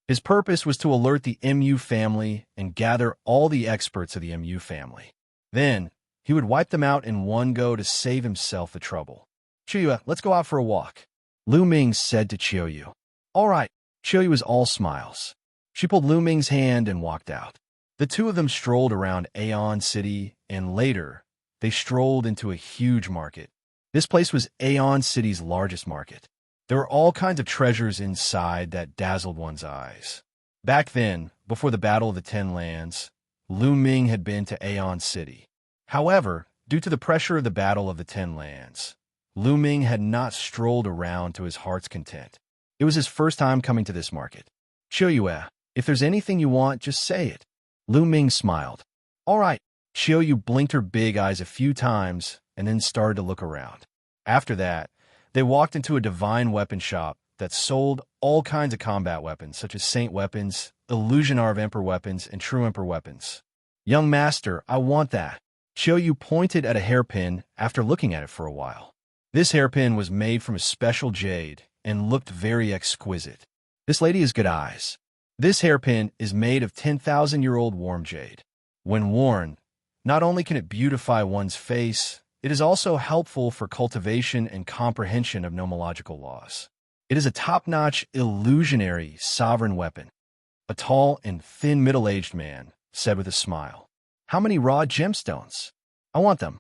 His purpose was to alert the Mu family and gather all the experts of the Mu family. Then, he would wipe them out in one go to save himself the trouble. Xiaoyu, let's go out for a walk, Lu Ming said to Xiaoyu. All right. Xiaoyu was all smiles. She pulled Lu Ming's hand and walked out. The two of them strolled around Aeon City, and later, they strolled into a huge market. This place was Aeon City's largest market. There were all kinds of treasures inside that dazzled one's eyes. Back then, before the Battle of the Ten Lands, Lu Ming had been to Aeon City. However, due to the pressure of the Battle of the Ten Lands, Lu Ming had not strolled around to his heart's content. It was his first time coming to this market. Xiaoyu, if there's anything you want, just say it. Lu Ming smiled. All right. Xiaoyu blinked her big eyes a few times and then started to look around. After that, they walked into a divine weapon shop that sold all kinds of combat weapons, such as saint weapons, illusionar of emperor weapons, and true emperor weapons. Young master, I want that. Xiaoyu pointed at a hairpin after looking at it for a while. This hairpin was made from a special jade and looked very exquisite. This lady has good eyes. This hairpin is made of 10,000-year-old warm jade. When worn, not only can it beautify one's face, it is also helpful for cultivation and comprehension of nomological laws. It is a top-notch illusionary sovereign weapon. A tall and thin middle-aged man said with a smile. How many raw gemstones? I want them.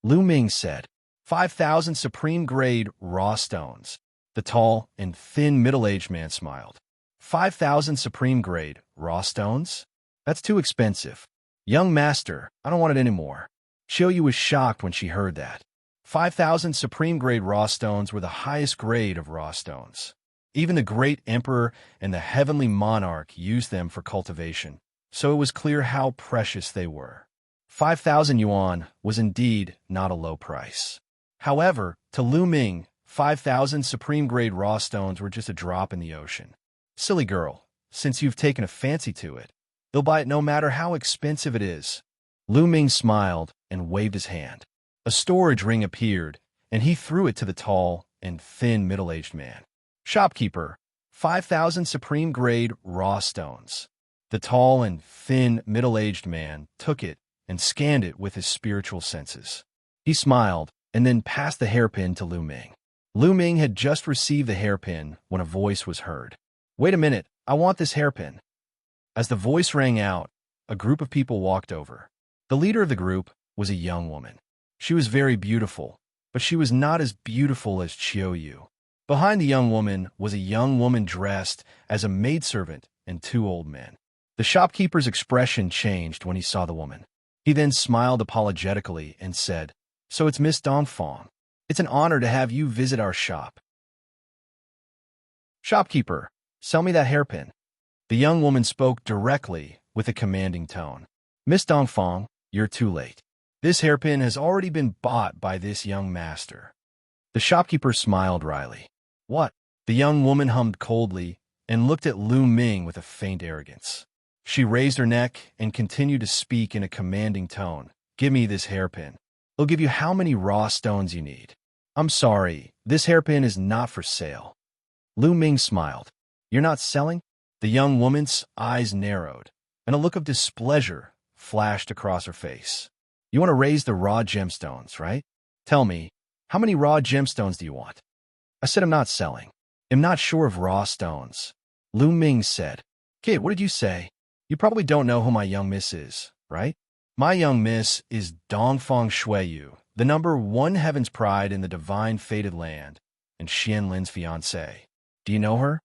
Lu Ming said. 5,000 supreme-grade raw stones. The tall and thin middle-aged man smiled. 5,000 supreme-grade raw stones? That's too expensive. Young master, I don't want it anymore. Xiaoyu was shocked when she heard that. 5,000 supreme-grade raw stones were the highest grade of raw stones. Even the great emperor and the heavenly monarch used them for cultivation, so it was clear how precious they were. 5,000 yuan was indeed not a low price. However, to Lu Ming, 5,000 supreme-grade raw stones were just a drop in the ocean. Silly girl, since you've taken a fancy to it, they'll buy it no matter how expensive it is. Lu Ming smiled and waved his hand. A storage ring appeared, and he threw it to the tall and thin middle-aged man. Shopkeeper, 5,000 supreme-grade raw stones. The tall and thin middle-aged man took it and scanned it with his spiritual senses. He smiled and then passed the hairpin to Lu Ming. Lu Ming had just received the hairpin when a voice was heard. Wait a minute, I want this hairpin. As the voice rang out, a group of people walked over. The leader of the group was a young woman. She was very beautiful, but she was not as beautiful as Xiaoyu. Behind the young woman was a young woman dressed as a maidservant and two old men. The shopkeeper's expression changed when he saw the woman. He then smiled apologetically and said, So it's Miss Dongfang. It's an honor to have you visit our shop. Shopkeeper, sell me that hairpin. The young woman spoke directly with a commanding tone. Miss Dongfang, you're too late. This hairpin has already been bought by this young master. The shopkeeper smiled wryly. What? The young woman hummed coldly and looked at Lu Ming with a faint arrogance. She raised her neck and continued to speak in a commanding tone. Give me this hairpin. I'll give you how many raw stones you need. I'm sorry, this hairpin is not for sale. Lu Ming smiled. You're not selling? The young woman's eyes narrowed, and a look of displeasure flashed across her face. You want to raise the raw gemstones, right? Tell me, how many raw gemstones do you want? I said I'm not selling. I'm not sure of raw stones. Lu Ming said. Kid, what did you say? You probably don't know who my young miss is, right? My young miss is Dongfang Shuiyu, the #1 heaven's pride in the divine fated land, and Xianlin's fiancée. Do you know her?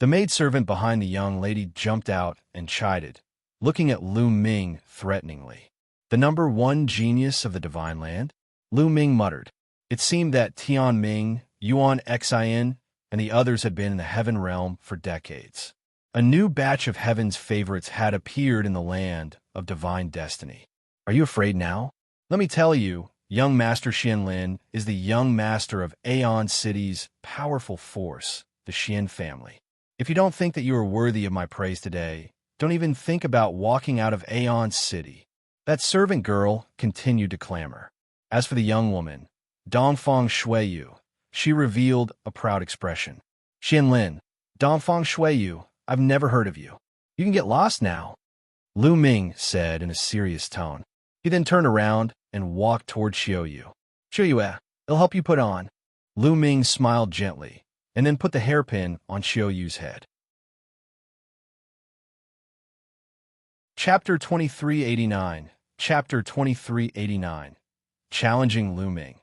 The maidservant behind the young lady jumped out and chided, looking at Lu Ming threateningly. The number one genius of the divine land? Lu Ming muttered. It seemed that Tian Ming, Yuan Xin, and the others had been in the heaven realm for decades. A new batch of heaven's favorites had appeared in the land of divine destiny. Are you afraid now? Let me tell you, young Master Xianlin is the young master of Aeon City's powerful force, the Xian family. If you don't think that you are worthy of my praise today, don't even think about walking out of Aeon City. That servant girl continued to clamor. As for the young woman, Dongfang Shuiyu, she revealed a proud expression. Xianlin, Dongfang Shuiyu, I've never heard of you. You can get lost now, Lu Ming said in a serious tone. He then turned around and walked toward Xiaoyu. Xiaoyu, it'll help you put on. Lu Ming smiled gently and then put the hairpin on Xiaoyu's head. Chapter 2389. Chapter 2389. Challenging Lu Ming.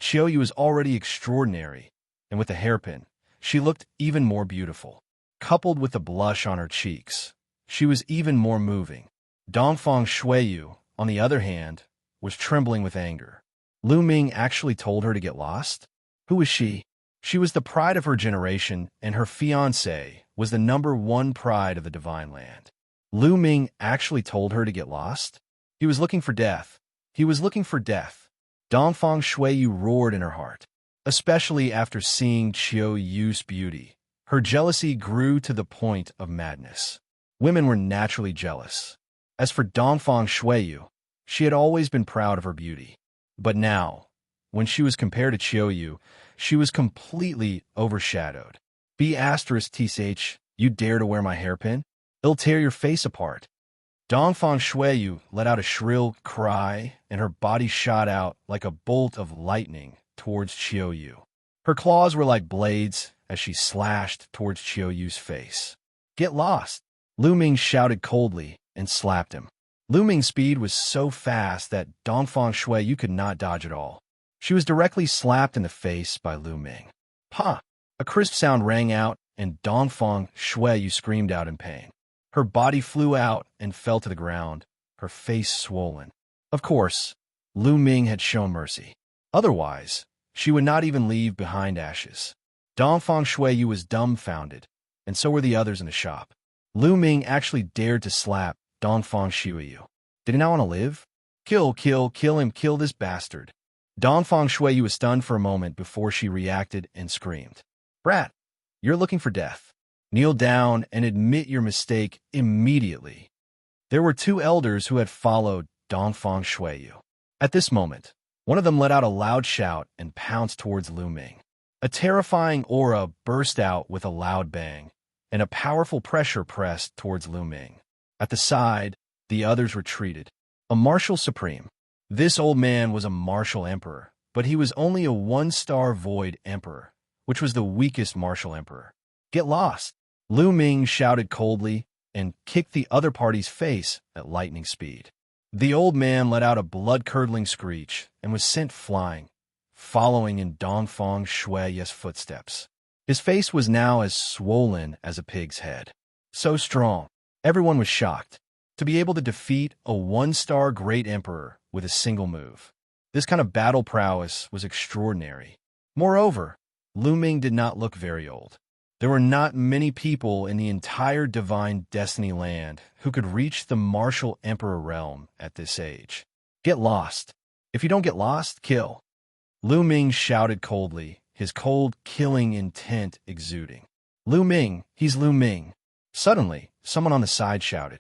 Xiaoyu was already extraordinary, and with the hairpin, she looked even more beautiful. Coupled with the blush on her cheeks, she was even more moving. Dongfang Shuiyu, on the other hand, was trembling with anger. Lu Ming actually told her to get lost? Who was she? She was the pride of her generation, and her fiancé was the number one pride of the divine land. Lu Ming actually told her to get lost? He was looking for death. He was looking for death. Dongfang Shuiyu roared in her heart, especially after seeing Xiaoyu's beauty. Her jealousy grew to the point of madness. Women were naturally jealous. As for Dongfang Shuiyu, she had always been proud of her beauty. But now, when she was compared to Xiaoyu, she was completely overshadowed. B*TSH, you dare to wear my hairpin? It'll tear your face apart. Dongfang Shuiyu let out a shrill cry, and her body shot out like a bolt of lightning towards Xiaoyu. Her claws were like blades as she slashed towards Xiaoyu's face. Get lost! Lu Ming shouted coldly and slapped him. Lu Ming's speed was so fast that Dongfang Shuiyu could not dodge at all. She was directly slapped in the face by Lu Ming. Pa! A crisp sound rang out, and Dongfang Shuiyu screamed out in pain. Her body flew out and fell to the ground, her face swollen. Of course, Lu Ming had shown mercy. Otherwise, she would not even leave behind ashes. Dongfang Shuiyu was dumbfounded, and so were the others in the shop. Lu Ming actually dared to slap Dongfang Shuiyu. Did he not want to live? Kill him, kill this bastard. Dongfang Shuiyu was stunned for a moment before she reacted and screamed. Brat, you're looking for death. Kneel down and admit your mistake immediately. There were two elders who had followed Dongfang Shuiyu. At this moment, one of them let out a loud shout and pounced towards Lu Ming. A terrifying aura burst out with a loud bang, and a powerful pressure pressed towards Lu Ming. At the side, the others retreated. A martial supreme. This old man was a martial emperor, but he was only a one-star void emperor, which was the weakest martial emperor. Get lost! Lu Ming shouted coldly and kicked the other party's face at lightning speed. The old man let out a blood-curdling screech and was sent flying, following in Dongfang Shuiyu's footsteps. His face was now as swollen as a pig's head. So strong, everyone was shocked. To be able to defeat a one-star great emperor with a single move. This kind of battle prowess was extraordinary. Moreover, Lu Ming did not look very old. There were not many people in the entire divine destiny land who could reach the martial emperor realm at this age. Get lost. If you don't get lost, kill. Lu Ming shouted coldly, his cold, killing intent exuding. Lu Ming, he's Lu Ming. Suddenly, someone on the side shouted.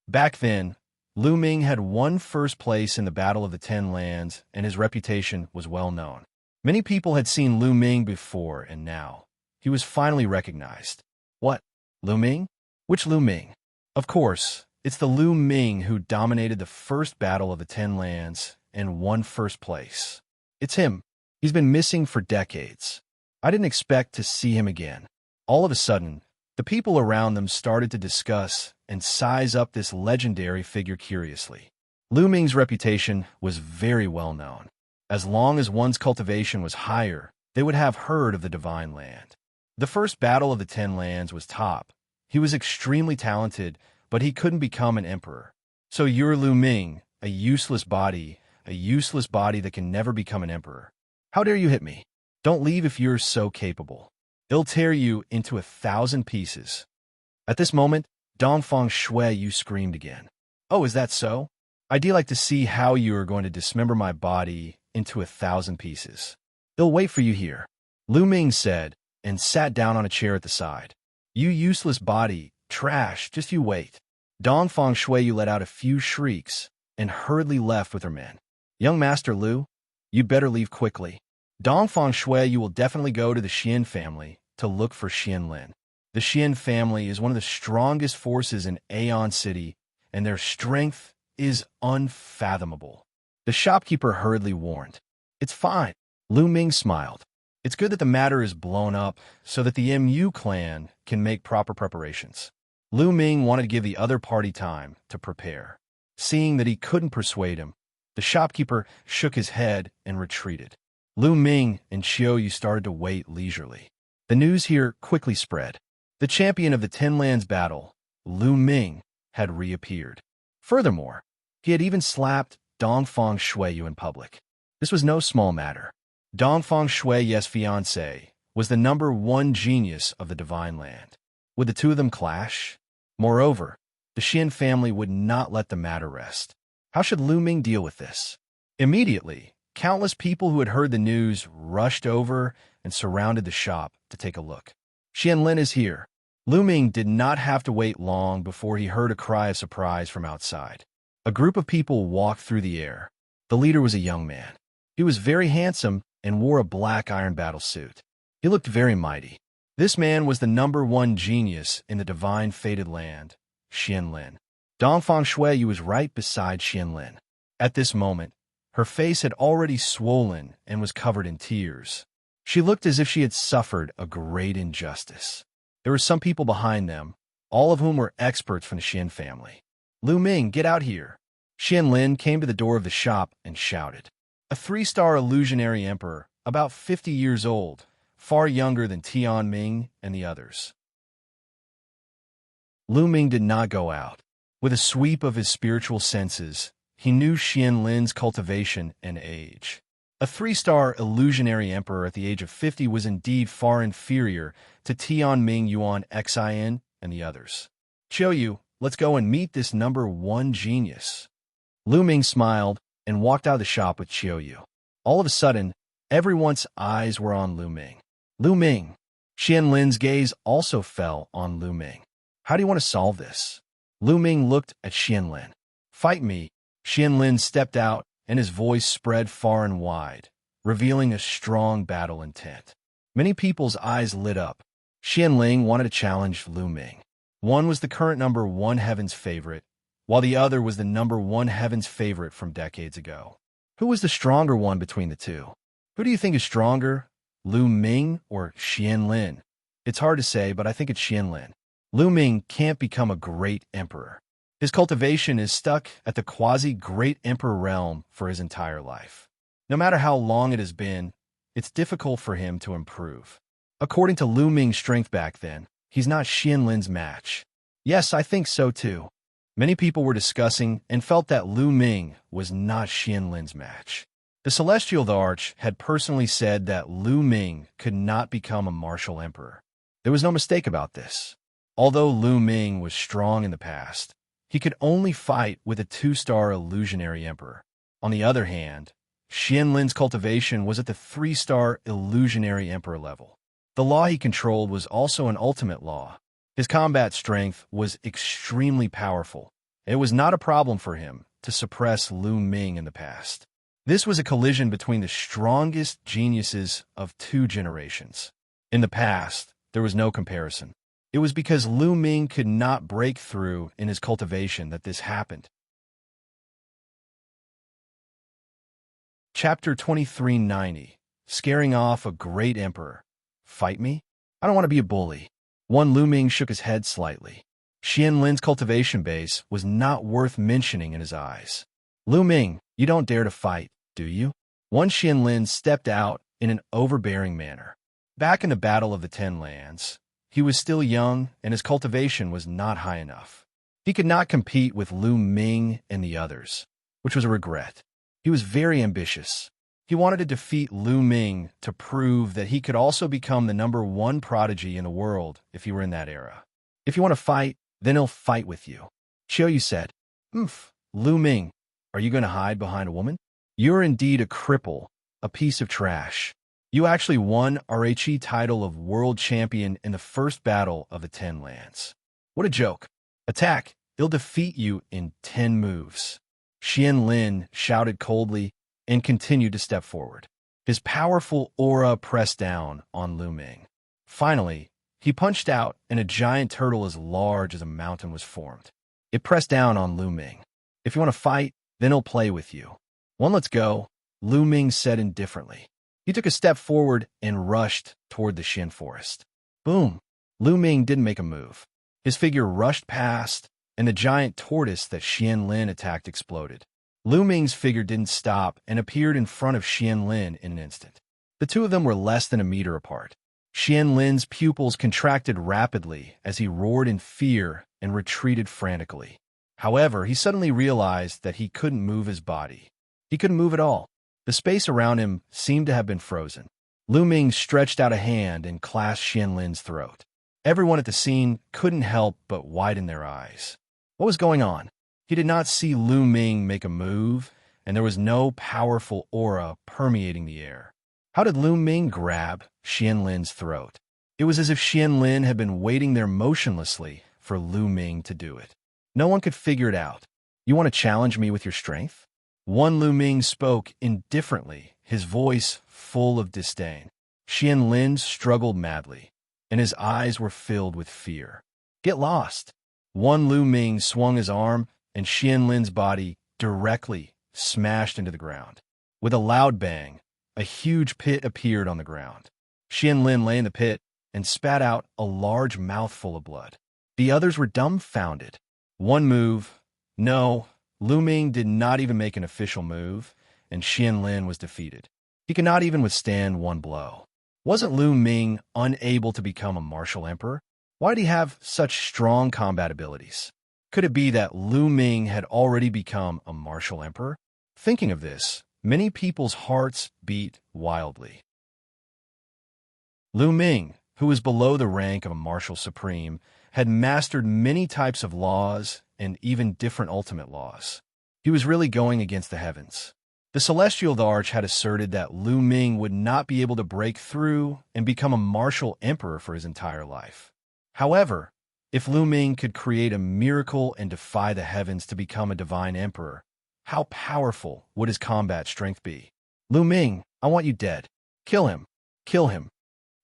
Back then, Lu Ming had won first place in the Battle of the Ten Lands, and his reputation was well known. Many people had seen Lu Ming before, and now he was finally recognized. What? Lu Ming? Which Lu Ming? Of course, it's the Lu Ming who dominated the first Battle of the Ten Lands and won first place. It's him. He's been missing for decades. I didn't expect to see him again. All of a sudden, the people around them started to discuss and size up this legendary figure curiously. Lu Ming's reputation was very well known. As long as one's cultivation was higher, they would have heard of the divine land. The first battle of the Ten Lands was top. He was extremely talented, but he couldn't become an emperor. So you're Lu Ming, a useless body that can never become an emperor. How dare you hit me? Don't leave if you're so capable. It'll tear you into 1,000 pieces. At this moment, Dongfang Shui screamed again. Oh, is that so? I'd like to see how you are going to dismember my body into 1,000 pieces. They'll wait for you here, Lu Ming said, and sat down on a chair at the side. You useless body, trash, just you wait. Dongfang Shui let out a few shrieks and hurriedly left with her men. Young Master Lu, you better leave quickly. Dongfang Shui will definitely go to the Xian family to look for Xianlin. The Xian family is one of the strongest forces in Aeon City, and their strength is unfathomable. The shopkeeper hurriedly warned. It's fine. Lu Ming smiled. It's good that the matter is blown up so that the MU clan can make proper preparations. Lu Ming wanted to give the other party time to prepare. Seeing that he couldn't persuade him, the shopkeeper shook his head and retreated. Lu Ming and Xiaoyu started to wait leisurely. The news here quickly spread. The champion of the Ten Lands battle, Lu Ming, had reappeared. Furthermore, he had even slapped Dongfang Shui in public. This was no small matter. Dongfang Shui's fiancé was the #1 genius of the Divine Land. Would the two of them clash? Moreover, the Xian family would not let the matter rest. How should Lu Ming deal with this? Immediately, countless people who had heard the news rushed over and surrounded the shop to take a look. Xianlin is here. Lu Ming did not have to wait long before he heard a cry of surprise from outside. A group of people walked through the air. The leader was a young man. He was very handsome and wore a black iron battle suit. He looked very mighty. This man was the #1 genius in the divine fated land, Xianlin. Dongfang Shui was right beside Xianlin. At this moment, her face had already swollen and was covered in tears. She looked as if she had suffered a great injustice. There were some people behind them, all of whom were experts from the Xian family. Lu Ming, get out here. Xianlin came to the door of the shop and shouted. A 3-star illusionary emperor, about 50 years old, far younger than Tian Ming and the others. Lu Ming did not go out. With a sweep of his spiritual senses, he knew Xianlin's cultivation and age. A 3-star illusionary emperor at the age of 50 was indeed far inferior to Tian Ming Yuan Xin and the others. Xiaoyu, let's go and meet this #1 genius. Lu Ming smiled and walked out of the shop with Xiaoyu. All of a sudden, everyone's eyes were on Lu Ming. Lu Ming. Xianlin's gaze also fell on Lu Ming. How do you want to solve this? Lu Ming looked at Xianlin. Fight me. Xianlin stepped out and his voice spread far and wide, revealing a strong battle intent. Many people's eyes lit up. Xianlin wanted to challenge Lu Ming. One was the current #1 Heaven's favorite, while the other was the #1 Heaven's favorite from decades ago. Who was the stronger one between the two? Who do you think is stronger, Lu Ming or Xianlin? It's hard to say, but I think it's Xianlin. Lu Ming can't become a great emperor. His cultivation is stuck at the quasi-great emperor realm for his entire life. No matter how long it has been, it's difficult for him to improve. According to Lu Ming's strength back then, he's not Xianlin's match. Yes, I think so too. Many people were discussing and felt that Lu Ming was not Xianlin's match. The Celestial Arch had personally said that Lu Ming could not become a martial emperor. There was no mistake about this. Although Lu Ming was strong in the past, he could only fight with a 2-star illusionary emperor. On the other hand, Xianlin's cultivation was at the 3-star illusionary emperor level. The law he controlled was also an ultimate law. His combat strength was extremely powerful. It was not a problem for him to suppress Lu Ming in the past. This was a collision between the strongest geniuses of 2 generations. In the past, there was no comparison. It was because Lu Ming could not break through in his cultivation that this happened. Chapter 2390, Scaring Off a Great Emperor. Fight me? I don't want to be a bully. One Lu Ming shook his head slightly. Xianlin's cultivation base was not worth mentioning in his eyes. Lu Ming, you don't dare to fight, do you? One Xianlin stepped out in an overbearing manner. Back in the Battle of the Ten Lands, he was still young and his cultivation was not high enough. He could not compete with Lu Ming and the others, which was a regret. He was very ambitious. He wanted to defeat Lu Ming to prove that he could also become the #1 prodigy in the world if he were in that era. If you want to fight, then he'll fight with you. Xiaoyu said, Lu Ming, are you going to hide behind a woman? You're indeed a cripple, a piece of trash. You actually won RHE title of world champion in the first battle of the 10 lands. What a joke. Attack, he'll defeat you in 10 moves. Xianlin shouted coldly and continued to step forward. His powerful aura pressed down on Lu Ming. Finally, he punched out and a giant turtle as large as a mountain was formed. It pressed down on Lu Ming. If you want to fight, then he'll play with you. Let's go, Lu Ming said indifferently. He took a step forward and rushed toward the Xin forest. Boom! Lu Ming didn't make a move. His figure rushed past, and the giant tortoise that Xianlin attacked exploded. Lu Ming's figure didn't stop and appeared in front of Xianlin in an instant. The two of them were less than a meter apart. Xianlin's pupils contracted rapidly as he roared in fear and retreated frantically. However, he suddenly realized that he couldn't move his body. He couldn't move at all. The space around him seemed to have been frozen. Lu Ming stretched out a hand and clasped Xianlin's throat. Everyone at the scene couldn't help but widen their eyes. What was going on? He did not see Lu Ming make a move, and there was no powerful aura permeating the air. How did Lu Ming grab Xianlin's throat? It was as if Xianlin had been waiting there motionlessly for Lu Ming to do it. No one could figure it out. You want to challenge me with your strength? One Lu Ming spoke indifferently, his voice full of disdain. Xianlin struggled madly, and his eyes were filled with fear. Get lost. One Lu Ming swung his arm, and Xianlin's body directly smashed into the ground. With a loud bang, a huge pit appeared on the ground. Xianlin lay in the pit and spat out a large mouthful of blood. The others were dumbfounded. One move. No, Lu Ming did not even make an official move, and Xianlin was defeated. He could not even withstand one blow. Wasn't Lu Ming unable to become a martial emperor? Why did he have such strong combat abilities? Could it be that Lu Ming had already become a martial emperor? Thinking of this, many people's hearts beat wildly. Lu Ming, who was below the rank of a martial supreme, had mastered many types of laws and even different ultimate laws. He was really going against the heavens. The Celestial Arch had asserted that Lu Ming would not be able to break through and become a martial emperor for his entire life. However, if Lu Ming could create a miracle and defy the heavens to become a divine emperor, how powerful would his combat strength be? Lu Ming, I want you dead. Kill him. Kill him.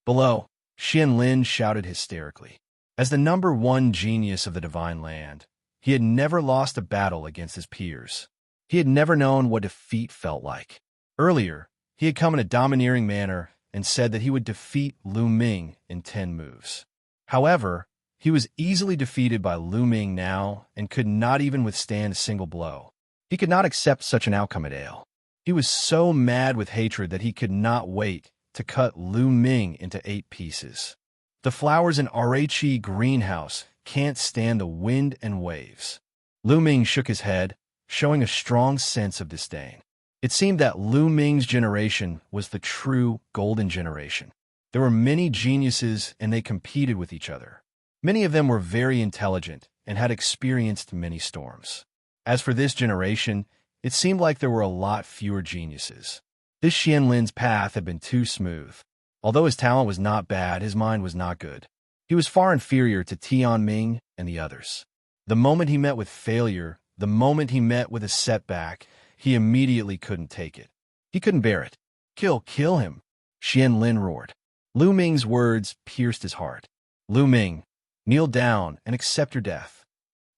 Below, Xianlin shouted hysterically. As the #1 genius of the divine land, he had never lost a battle against his peers. He had never known what defeat felt like. Earlier, he had come in a domineering manner and said that he would defeat Lu Ming in 10 moves. However, he was easily defeated by Lu Ming now and could not even withstand a single blow. He could not accept such an outcome at all. He was so mad with hatred that he could not wait to cut Lu Ming into 8 pieces. The flowers in RHE greenhouse can't stand the wind and waves. Lu Ming shook his head, showing a strong sense of disdain. It seemed that Lu Ming's generation was the true golden generation. There were many geniuses and they competed with each other. Many of them were very intelligent and had experienced many storms. As for this generation, it seemed like there were a lot fewer geniuses. This Xianlin's path had been too smooth. Although his talent was not bad, his mind was not good. He was far inferior to Tian Ming and the others. The moment he met with failure, the moment he met with a setback, he immediately couldn't take it. He couldn't bear it. Kill him, Xianlin roared. Lu Ming's words pierced his heart. Lu Ming, kneel down and accept your death.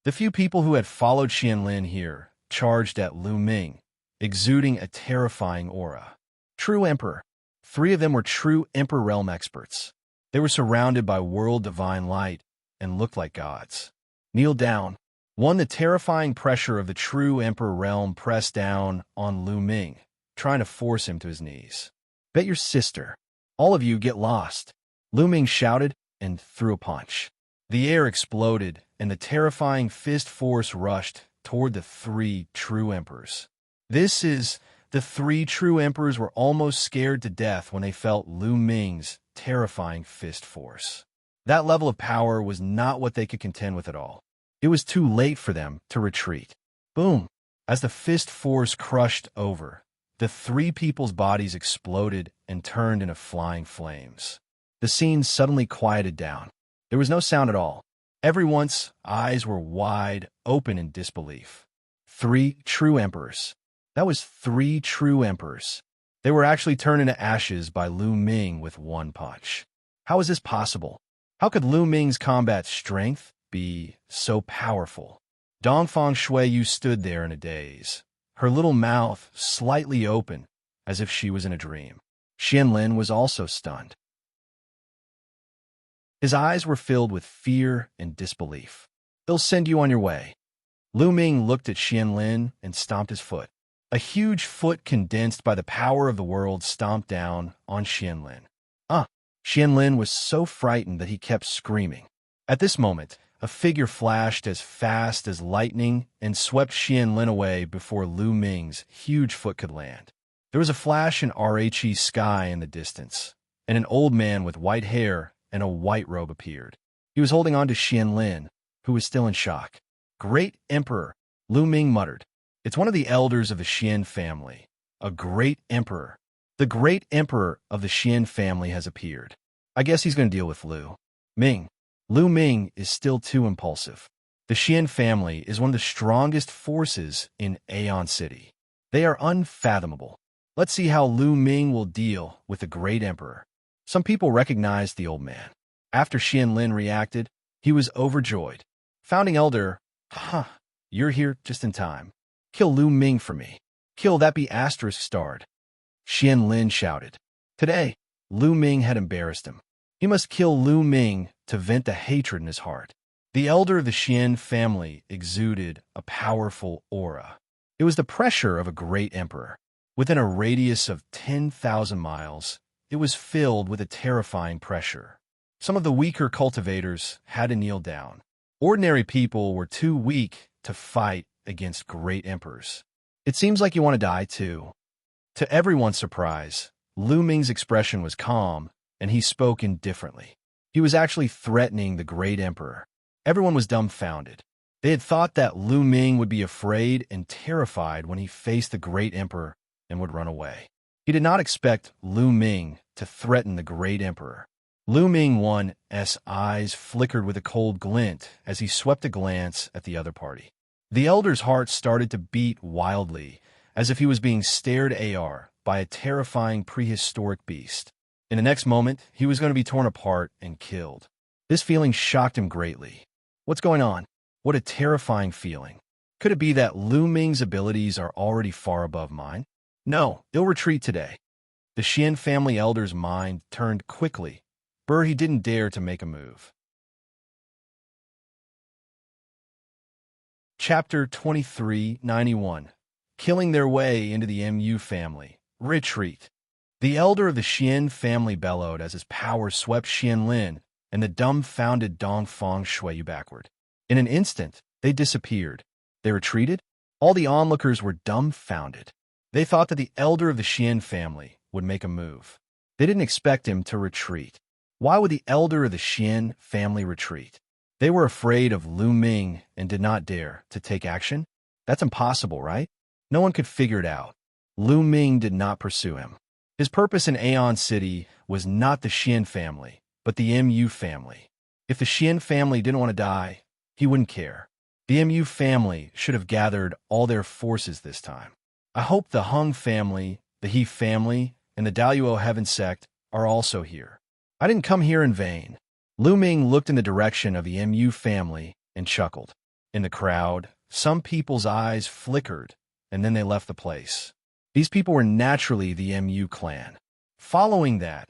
The few people who had followed Xianlin here charged at Lu Ming, exuding a terrifying aura. True Emperor. 3 of them were true Emperor realm experts. They were surrounded by world divine light and looked like gods. Kneel down. The terrifying pressure of the true Emperor realm pressed down on Lu Ming, trying to force him to his knees. Bet your sister. All of you get lost. Lu Ming shouted and threw a punch. The air exploded, and the terrifying fist force rushed toward the three true emperors. The three true emperors were almost scared to death when they felt Lu Ming's terrifying fist force. That level of power was not what they could contend with at all. It was too late for them to retreat. Boom! As the fist force crushed over, the three people's bodies exploded and turned into flying flames. The scene suddenly quieted down. There was no sound at all. Everyone's eyes were wide open in disbelief. Three true emperors. That was three true emperors. They were actually turned into ashes by Lu Ming with one punch. How is this possible? How could Lu Ming's combat strength be so powerful? Dongfang Shuiyu stood there in a daze, her little mouth slightly open, as if she was in a dream. Xianlin was also stunned. His eyes were filled with fear and disbelief. They'll send you on your way. Lu Ming looked at Xianlin and stomped his foot. A huge foot condensed by the power of the world stomped down on Xianlin. Xianlin was so frightened that he kept screaming. At this moment, a figure flashed as fast as lightning and swept Xianlin away before Lu Ming's huge foot could land. There was a flash in RHE sky in the distance, and an old man with white hair and a white robe appeared. He was holding on to Xianlin, who was still in shock. "Great Emperor," Lu Ming muttered. "It's one of the elders of the Xian family. A great emperor. The great emperor of the Xian family has appeared. I guess he's going to deal with Lu Ming." Lu Ming is still too impulsive. The Xian family is one of the strongest forces in Aeon City. They are unfathomable. Let's see how Lu Ming will deal with the great emperor. Some people recognized the old man. After Xianlin reacted, he was overjoyed. "Founding Elder, you're here just in time. Kill Lu Ming for me. Kill that be asterisk starred." Xianlin shouted. Today, Lu Ming had embarrassed him. He must kill Lu Ming to vent the hatred in his heart. The elder of the Xian family exuded a powerful aura. It was the pressure of a great emperor. Within a radius of 10,000 miles, it was filled with a terrifying pressure. Some of the weaker cultivators had to kneel down. Ordinary people were too weak to fight against great emperors. "It seems like you want to die too." To everyone's surprise, Lu Ming's expression was calm, and he spoke indifferently. He was actually threatening the great emperor. Everyone was dumbfounded. They had thought that Lu Ming would be afraid and terrified when he faced the great emperor and would run away. He did not expect Lu Ming to threaten the great emperor. Lu Ming's eyes flickered with a cold glint as he swept a glance at the other party. The elder's heart started to beat wildly, as if he was being stared AR by a terrifying prehistoric beast. In the next moment, he was going to be torn apart and killed. This feeling shocked him greatly. What's going on? What a terrifying feeling. Could it be that Lu Ming's abilities are already far above mine? No, he'll retreat today. The Xian family elder's mind turned quickly, but he didn't dare to make a move. Chapter 2391. Killing their way into the MU family. Retreat. The elder of the Xian family bellowed as his power swept Xianlin and the dumbfounded Dongfang Shuiyu backward. In an instant, they disappeared. They retreated? All the onlookers were dumbfounded. They thought that the elder of the Xian family would make a move. They didn't expect him to retreat. Why would the elder of the Xian family retreat? They were afraid of Lu Ming and did not dare to take action? That's impossible, right? No one could figure it out. Lu Ming did not pursue him. His purpose in Aeon City was not the Xian family, but the MU family. If the Xian family didn't want to die, he wouldn't care. The MU family should have gathered all their forces this time. I hope the Hung family, the He family, and the Daluo Heaven sect are also here. I didn't come here in vain. Lu Ming looked in the direction of the MU family and chuckled. In the crowd, some people's eyes flickered, and then they left the place. These people were naturally the MU clan. Following that,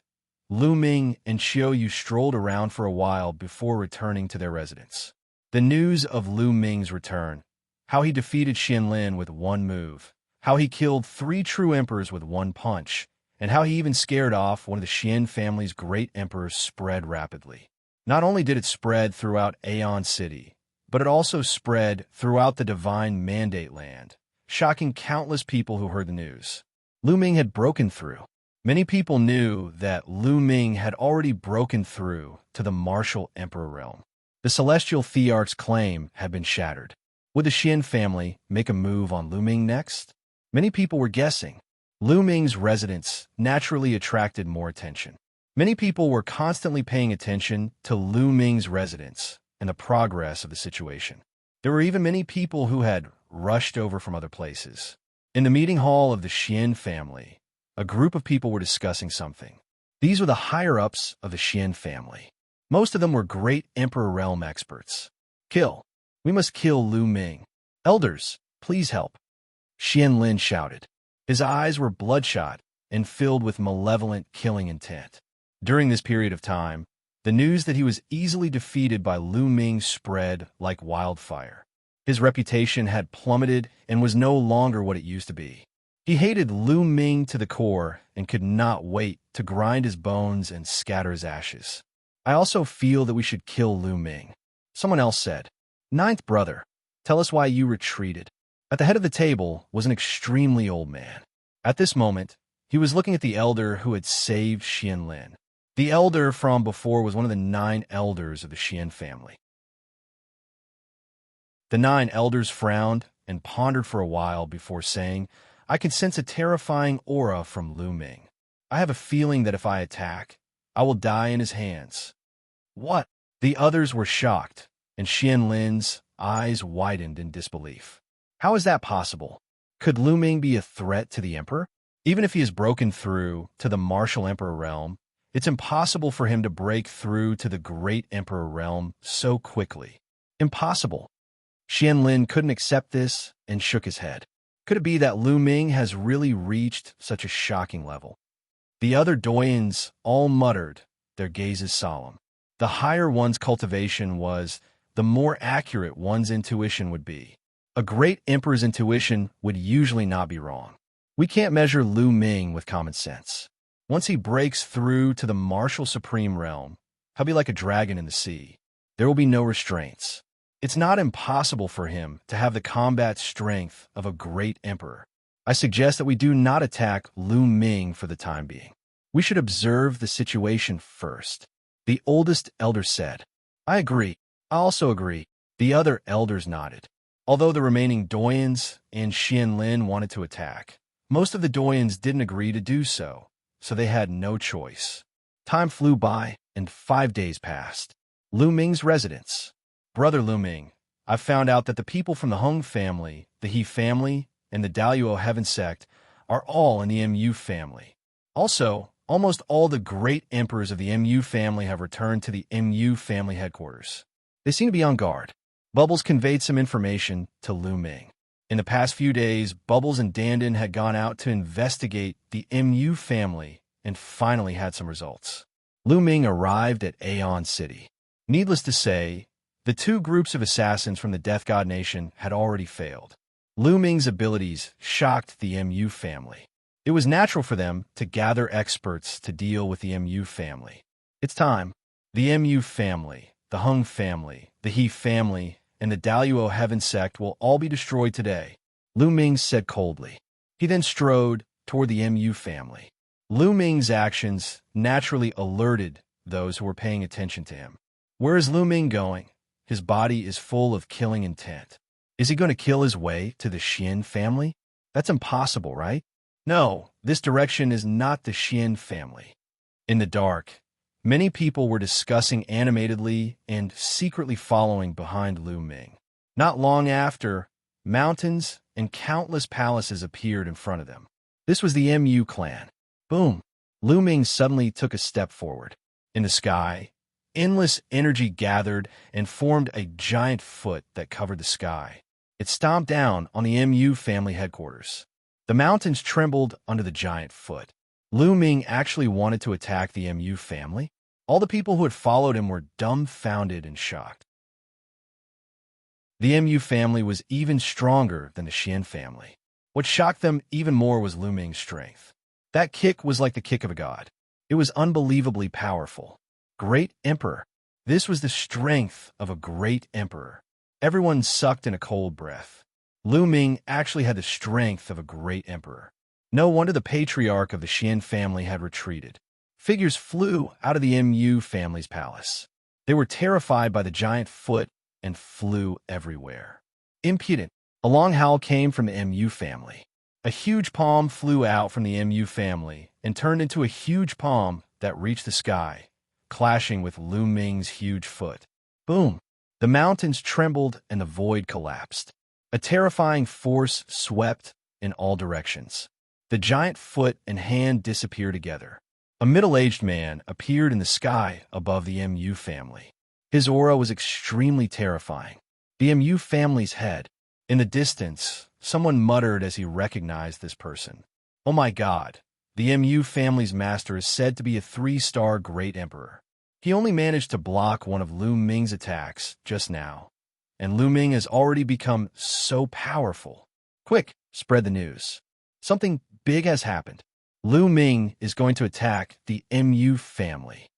Lu Ming and Xiaoyu strolled around for a while before returning to their residence. The news of Lu Ming's return, how he defeated Xianlin with one move, how he killed 3 true emperors with one punch, and how he even scared off one of the Xian family's great emperors spread rapidly. Not only did it spread throughout Aeon City, but it also spread throughout the Divine Mandate Land, shocking countless people who heard the news. Lu Ming had broken through. Many people knew that Lu Ming had already broken through to the martial emperor realm. The celestial thearch's claim had been shattered. Would the Xian family make a move on Lu Ming next? Many people were guessing. Lu Ming's residence naturally attracted more attention. Many people were constantly paying attention to Lu Ming's residence and the progress of the situation. There were even many people who had rushed over from other places. In the meeting hall of the Xian family, a group of people were discussing something. These were the higher-ups of the Xian family. Most of them were great Emperor Realm experts. Kill. We must kill Lu Ming. Elders, please help. Xianlin shouted. His eyes were bloodshot and filled with malevolent killing intent. During this period of time, the news that he was easily defeated by Lu Ming spread like wildfire. His reputation had plummeted and was no longer what it used to be. He hated Lu Ming to the core and could not wait to grind his bones and scatter his ashes. I also feel that we should kill Lu Ming. Someone else said, Ninth brother, tell us why you retreated. At the head of the table was an extremely old man. At this moment, he was looking at the elder who had saved Xianlin. The elder from before was one of the 9 elders of the Xian family. The 9 elders frowned and pondered for a while before saying, I can sense a terrifying aura from Lu Ming. I have a feeling that if I attack, I will die in his hands. What? The others were shocked, and Xianlin's eyes widened in disbelief. How is that possible? Could Lu Ming be a threat to the emperor? Even if he has broken through to the martial emperor realm, it's impossible for him to break through to the great emperor realm so quickly. Impossible. Xianlin couldn't accept this and shook his head. Could it be that Lu Ming has really reached such a shocking level? The other doyens all muttered, their gazes solemn. The higher one's cultivation was, the more accurate one's intuition would be. A great emperor's intuition would usually not be wrong. We can't measure Lu Ming with common sense. Once he breaks through to the martial supreme realm, he'll be like a dragon in the sea. There will be no restraints. It's not impossible for him to have the combat strength of a great emperor. I suggest that we do not attack Lu Ming for the time being. We should observe the situation first. The oldest elder said. I agree. I also agree. The other elders nodded. Although the remaining doyens and Xianlin wanted to attack, most of the doyens didn't agree to do so, so they had no choice. Time flew by, and 5 days passed. Lu Ming's residence. Brother Lu Ming, I've found out that the people from the Hung family, the He family, and the Daluo Heaven sect are all in the Mu family. Also, almost all the great emperors of the Mu family have returned to the Mu family headquarters. They seem to be on guard. Bubbles conveyed some information to Lu Ming. In the past few days, Bubbles and Dandan had gone out to investigate the Mu family and finally had some results. Lu Ming arrived at Aeon City. Needless to say, the 2 groups of assassins from the Death God Nation had already failed. Lu Ming's abilities shocked the Mu family. It was natural for them to gather experts to deal with the Mu family. It's time. The Mu family, the Hung family, the He family, and the Daluo Heaven sect will all be destroyed today, Lu Ming said coldly. He then strode toward the Mu family. Lu Ming's actions naturally alerted those who were paying attention to him. Where is Lu Ming going? His body is full of killing intent. Is he going to kill his way to the Xian family? That's impossible, right? No, this direction is not the Xian family. In the dark, many people were discussing animatedly and secretly following behind Lu Ming. Not long after, mountains and countless palaces appeared in front of them. This was the Mu clan. Boom! Lu Ming suddenly took a step forward. In the sky, endless energy gathered and formed a giant foot that covered the sky. It stomped down on the Mu family headquarters. The mountains trembled under the giant foot. Lu Ming actually wanted to attack the Mu family. All the people who had followed him were dumbfounded and shocked. The Mu family was even stronger than the Xian family. What shocked them even more was Lu Ming's strength. That kick was like the kick of a god. It was unbelievably powerful. Great Emperor. This was the strength of a great emperor. Everyone sucked in a cold breath. Lu Ming actually had the strength of a great emperor. No wonder the patriarch of the Xian family had retreated. Figures flew out of the Mu family's palace. They were terrified by the giant foot and flew everywhere. Impudent. A long howl came from the Mu family. A huge palm flew out from the Mu family and turned into a huge palm that reached the sky, clashing with Lu Ming's huge foot. Boom! The mountains trembled and the void collapsed. A terrifying force swept in all directions. The giant foot and hand disappeared together. A middle-aged man appeared in the sky above the Mu family. His aura was extremely terrifying. The Mu family's head. In the distance, someone muttered as he recognized this person. Oh my God, the Mu family's master is said to be a 3-star great emperor. He only managed to block one of Lu Ming's attacks just now, and Lu Ming has already become so powerful. Quick, spread the news. Something big has happened. Lu Ming is going to attack the Mu family.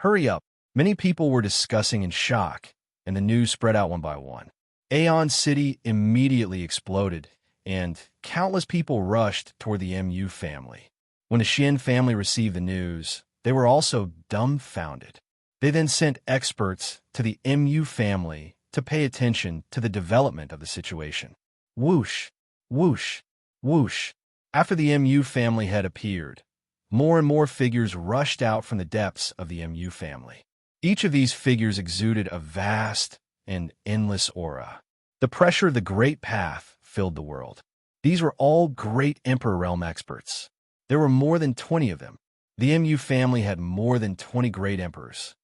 Hurry up. Many people were discussing in shock, and the news spread out one by one. Aeon City immediately exploded, and countless people rushed toward the Mu family. When the Xian family received the news, they were also dumbfounded. They then sent experts to the Mu family to pay attention to the development of the situation. Whoosh, whoosh, whoosh. After the Mu family had appeared, more and more figures rushed out from the depths of the Mu family. Each of these figures exuded a vast and endless aura. The pressure of the Great Path filled the world. These were all great Emperor Realm experts. There were more than 20 of them. The Mu family had more than 20 great emperors.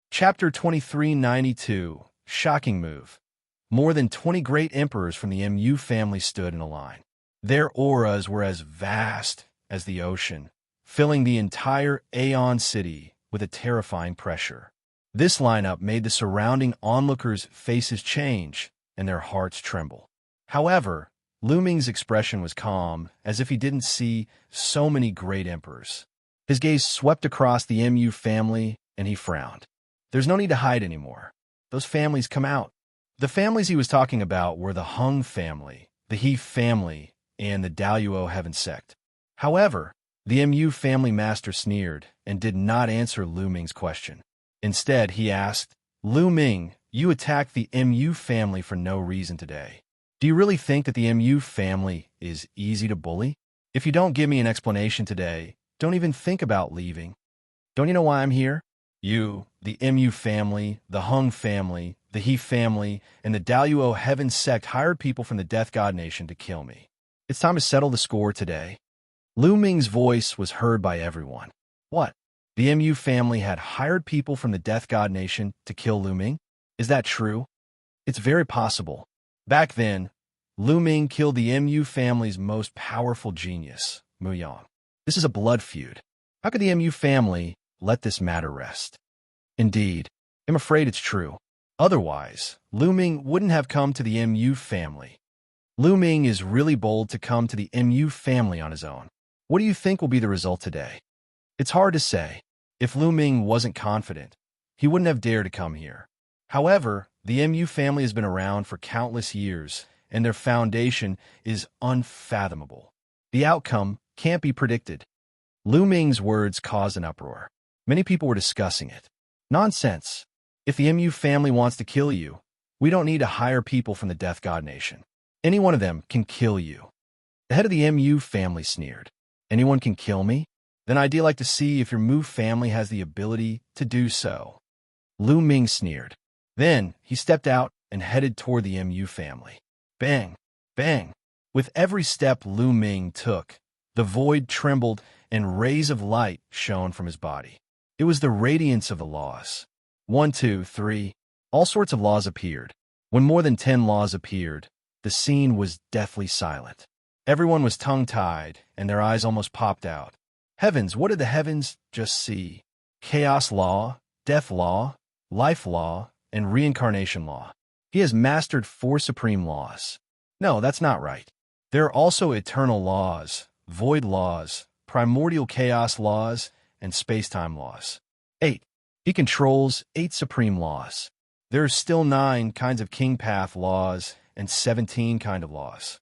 Chapter 2392. Shocking move. More than 20 great emperors from the Mu family stood in a line. Their auras were as vast as the ocean, filling the entire Aeon City with a terrifying pressure. This lineup made the surrounding onlookers' faces change and their hearts tremble. However, Lu Ming's expression was calm, as if he didn't see so many great emperors. His gaze swept across the Mu family, and he frowned. There's no need to hide anymore. Those families come out. The families he was talking about were the Hung family, the He family, and the Luo Heaven sect. However, the Mu family master sneered and did not answer Lu Ming's question. Instead, he asked, Lu Ming, you attacked the Mu family for no reason today. Do you really think that the Mu family is easy to bully? If you don't give me an explanation today, don't even think about leaving. Don't you know why I'm here? You, the Mu family, the Hung family, the He family, and the Luo Heaven sect hired people from the Death God Nation to kill me. It's time to settle the score today. Lu Ming's voice was heard by everyone. What? The Mu family had hired people from the Death God Nation to kill Lu Ming? Is that true? It's very possible. Back then, Lu Ming killed the Mu family's most powerful genius, Mu Yang. This is a blood feud. How could the Mu family let this matter rest? Indeed, I'm afraid it's true. Otherwise, Lu Ming wouldn't have come to the Mu family. Lu Ming is really bold to come to the Mu family on his own. What do you think will be the result today? It's hard to say. If Lu Ming wasn't confident, he wouldn't have dared to come here. However, the Mu family has been around for countless years, and their foundation is unfathomable. The outcome can't be predicted. Lu Ming's words caused an uproar. Many people were discussing it. Nonsense. If the Mu family wants to kill you, we don't need to hire people from the Death God Nation. Any one of them can kill you. The head of the Mu family sneered. Anyone can kill me? Then I'd like to see if your Mu family has the ability to do so. Lu Ming sneered. Then he stepped out and headed toward the Mu family. Bang! Bang! With every step Lu Ming took, the void trembled and rays of light shone from his body. It was the radiance of the laws. 1, 2, 3. All sorts of laws appeared. When more than 10 laws appeared, the scene was deathly silent. Everyone was tongue-tied, and their eyes almost popped out. Heavens, what did the heavens just see? Chaos law, death law, life law, and reincarnation law. He has mastered 4 supreme laws. No, that's not right. There are also eternal laws, void laws, primordial chaos laws, and space-time laws. 8. He controls 8 supreme laws. There are still 9 kinds of king path laws and 17 kind of laws.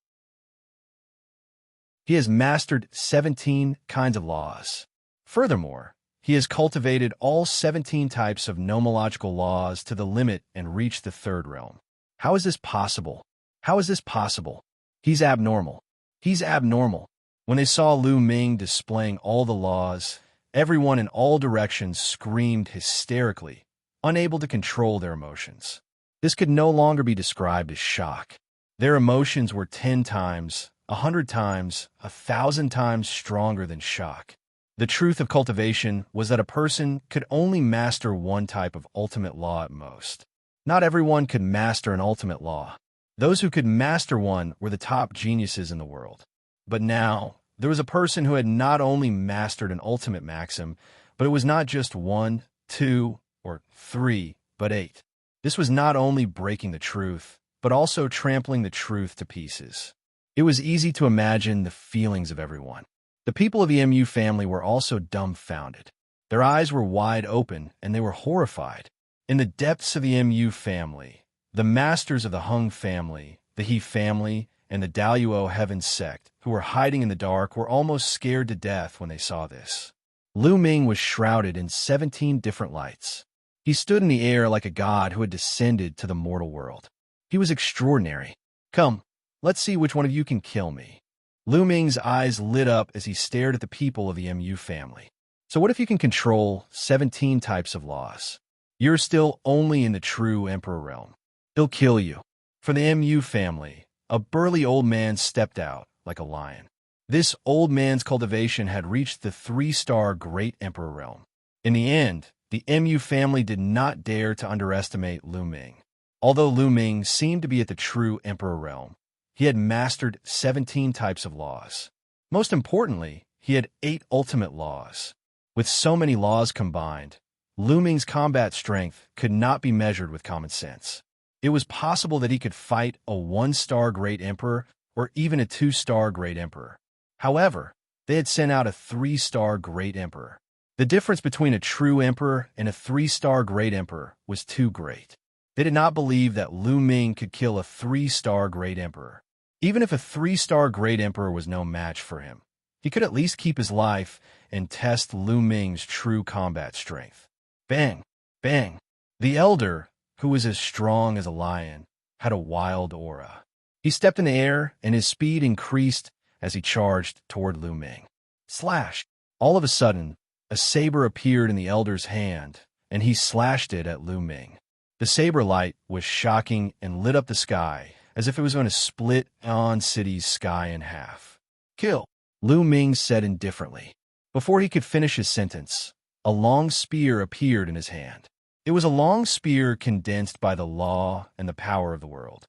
He has mastered 17 kinds of laws. Furthermore, he has cultivated all 17 types of nomological laws to the limit and reached the third realm. How is this possible? How is this possible? He's abnormal. He's abnormal. When they saw Lu Ming displaying all the laws, everyone in all directions screamed hysterically, unable to control their emotions. This could no longer be described as shock. Their emotions were 10 times, 100 times, 1,000 times stronger than shock. The truth of cultivation was that a person could only master one type of ultimate law at most. Not everyone could master an ultimate law. Those who could master one were the top geniuses in the world. But now, there was a person who had not only mastered an ultimate maxim, but it was not just 1, 2, or 3, but 8. This was not only breaking the truth, but also trampling the truth to pieces. It was easy to imagine the feelings of everyone. The people of the Mu family were also dumbfounded. Their eyes were wide open, and they were horrified. In the depths of the Mu family, the masters of the Hung family, the He family, and the Daluo heaven sect, who were hiding in the dark, were almost scared to death when they saw this. Lu Ming was shrouded in 17 different lights. He stood in the air like a god who had descended to the mortal world. He was extraordinary. Come, let's see which one of you can kill me. Lu Ming's eyes lit up as he stared at the people of the Mu family. So what if you can control 17 types of laws? You're still only in the true emperor realm. He'll kill you. For the Mu family, a burly old man stepped out like a lion. This old man's cultivation had reached the 3-star great emperor realm. In the end, the Mu family did not dare to underestimate Lu Ming. Although Lu Ming seemed to be at the true emperor realm, he had mastered 17 types of laws. Most importantly, he had 8 ultimate laws. With so many laws combined, Lu Ming's combat strength could not be measured with common sense. It was possible that he could fight a 1-star great emperor or even a 2-star great emperor. However, they had sent out a 3-star great emperor. The difference between a true emperor and a 3-star great emperor was too great. They did not believe that Lu Ming could kill a 3-star great emperor. Even if a 3-star great emperor was no match for him, he could at least keep his life and test Lu Ming's true combat strength. Bang! Bang! The elder, who was as strong as a lion, had a wild aura. He stepped in the air, and his speed increased as he charged toward Lu Ming. Slash! All of a sudden, a saber appeared in the elder's hand, and he slashed it at Lu Ming. The saber light was shocking and lit up the sky, as if it was going to split An City's sky in half. Kill, Lu Ming said indifferently. Before he could finish his sentence, a long spear appeared in his hand. It was a long spear condensed by the law and the power of the world.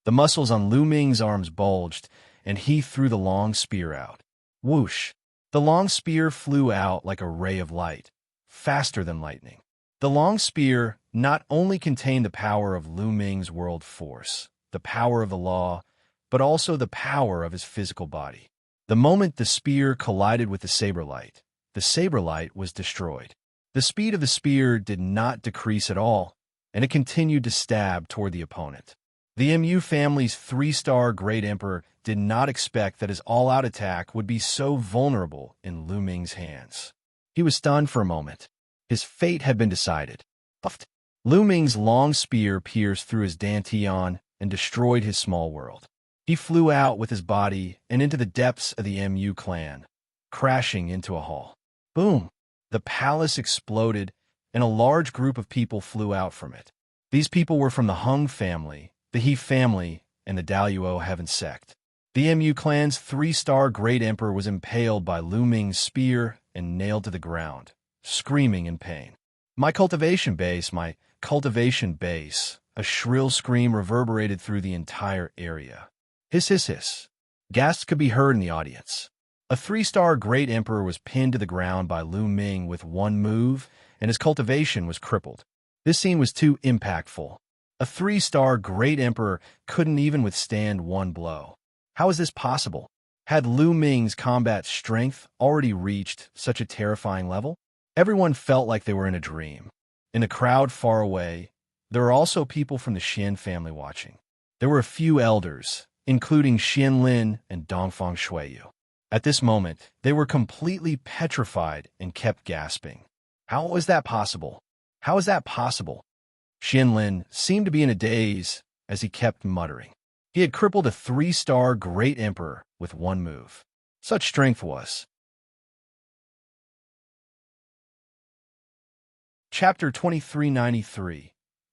The muscles on Lu Ming's arms bulged, and he threw the long spear out. Whoosh! The long spear flew out like a ray of light, faster than lightning. The long spear not only contained the power of Lu Ming's world force, the power of the law, but also the power of his physical body. The moment the spear collided with the saber light was destroyed. The speed of the spear did not decrease at all, and it continued to stab toward the opponent. The Mu family's 3-star great emperor did not expect that his all-out attack would be so vulnerable in Lu Ming's hands. He was stunned for a moment. His fate had been decided. Puffed. Lu Ming's long spear pierced through his dantian and destroyed his small world. He flew out with his body and into the depths of the Mu clan, crashing into a hall. Boom! The palace exploded, and a large group of people flew out from it. These people were from the Hung family, the He family, and the Daluo heaven sect. The Mu clan's 3-star great emperor was impaled by Lu Ming's spear and nailed to the ground, screaming in pain. My cultivation base, a shrill scream reverberated through the entire area. Hiss, hiss, hiss. Gasps could be heard in the audience. A 3-star great emperor was pinned to the ground by Lu Ming with one move, and his cultivation was crippled. This scene was too impactful. A 3-star great emperor couldn't even withstand one blow. How is this possible? Had Lu Ming's combat strength already reached such a terrifying level? Everyone felt like they were in a dream. In the crowd far away, there were also people from the Xian family watching. There were a few elders, including Xianlin and Dongfang Shuiyu. At this moment, they were completely petrified and kept gasping. How was that possible? How is that possible? Xianlin seemed to be in a daze as he kept muttering. He had crippled a 3-star great emperor with one move. Such strength was. Chapter 2393.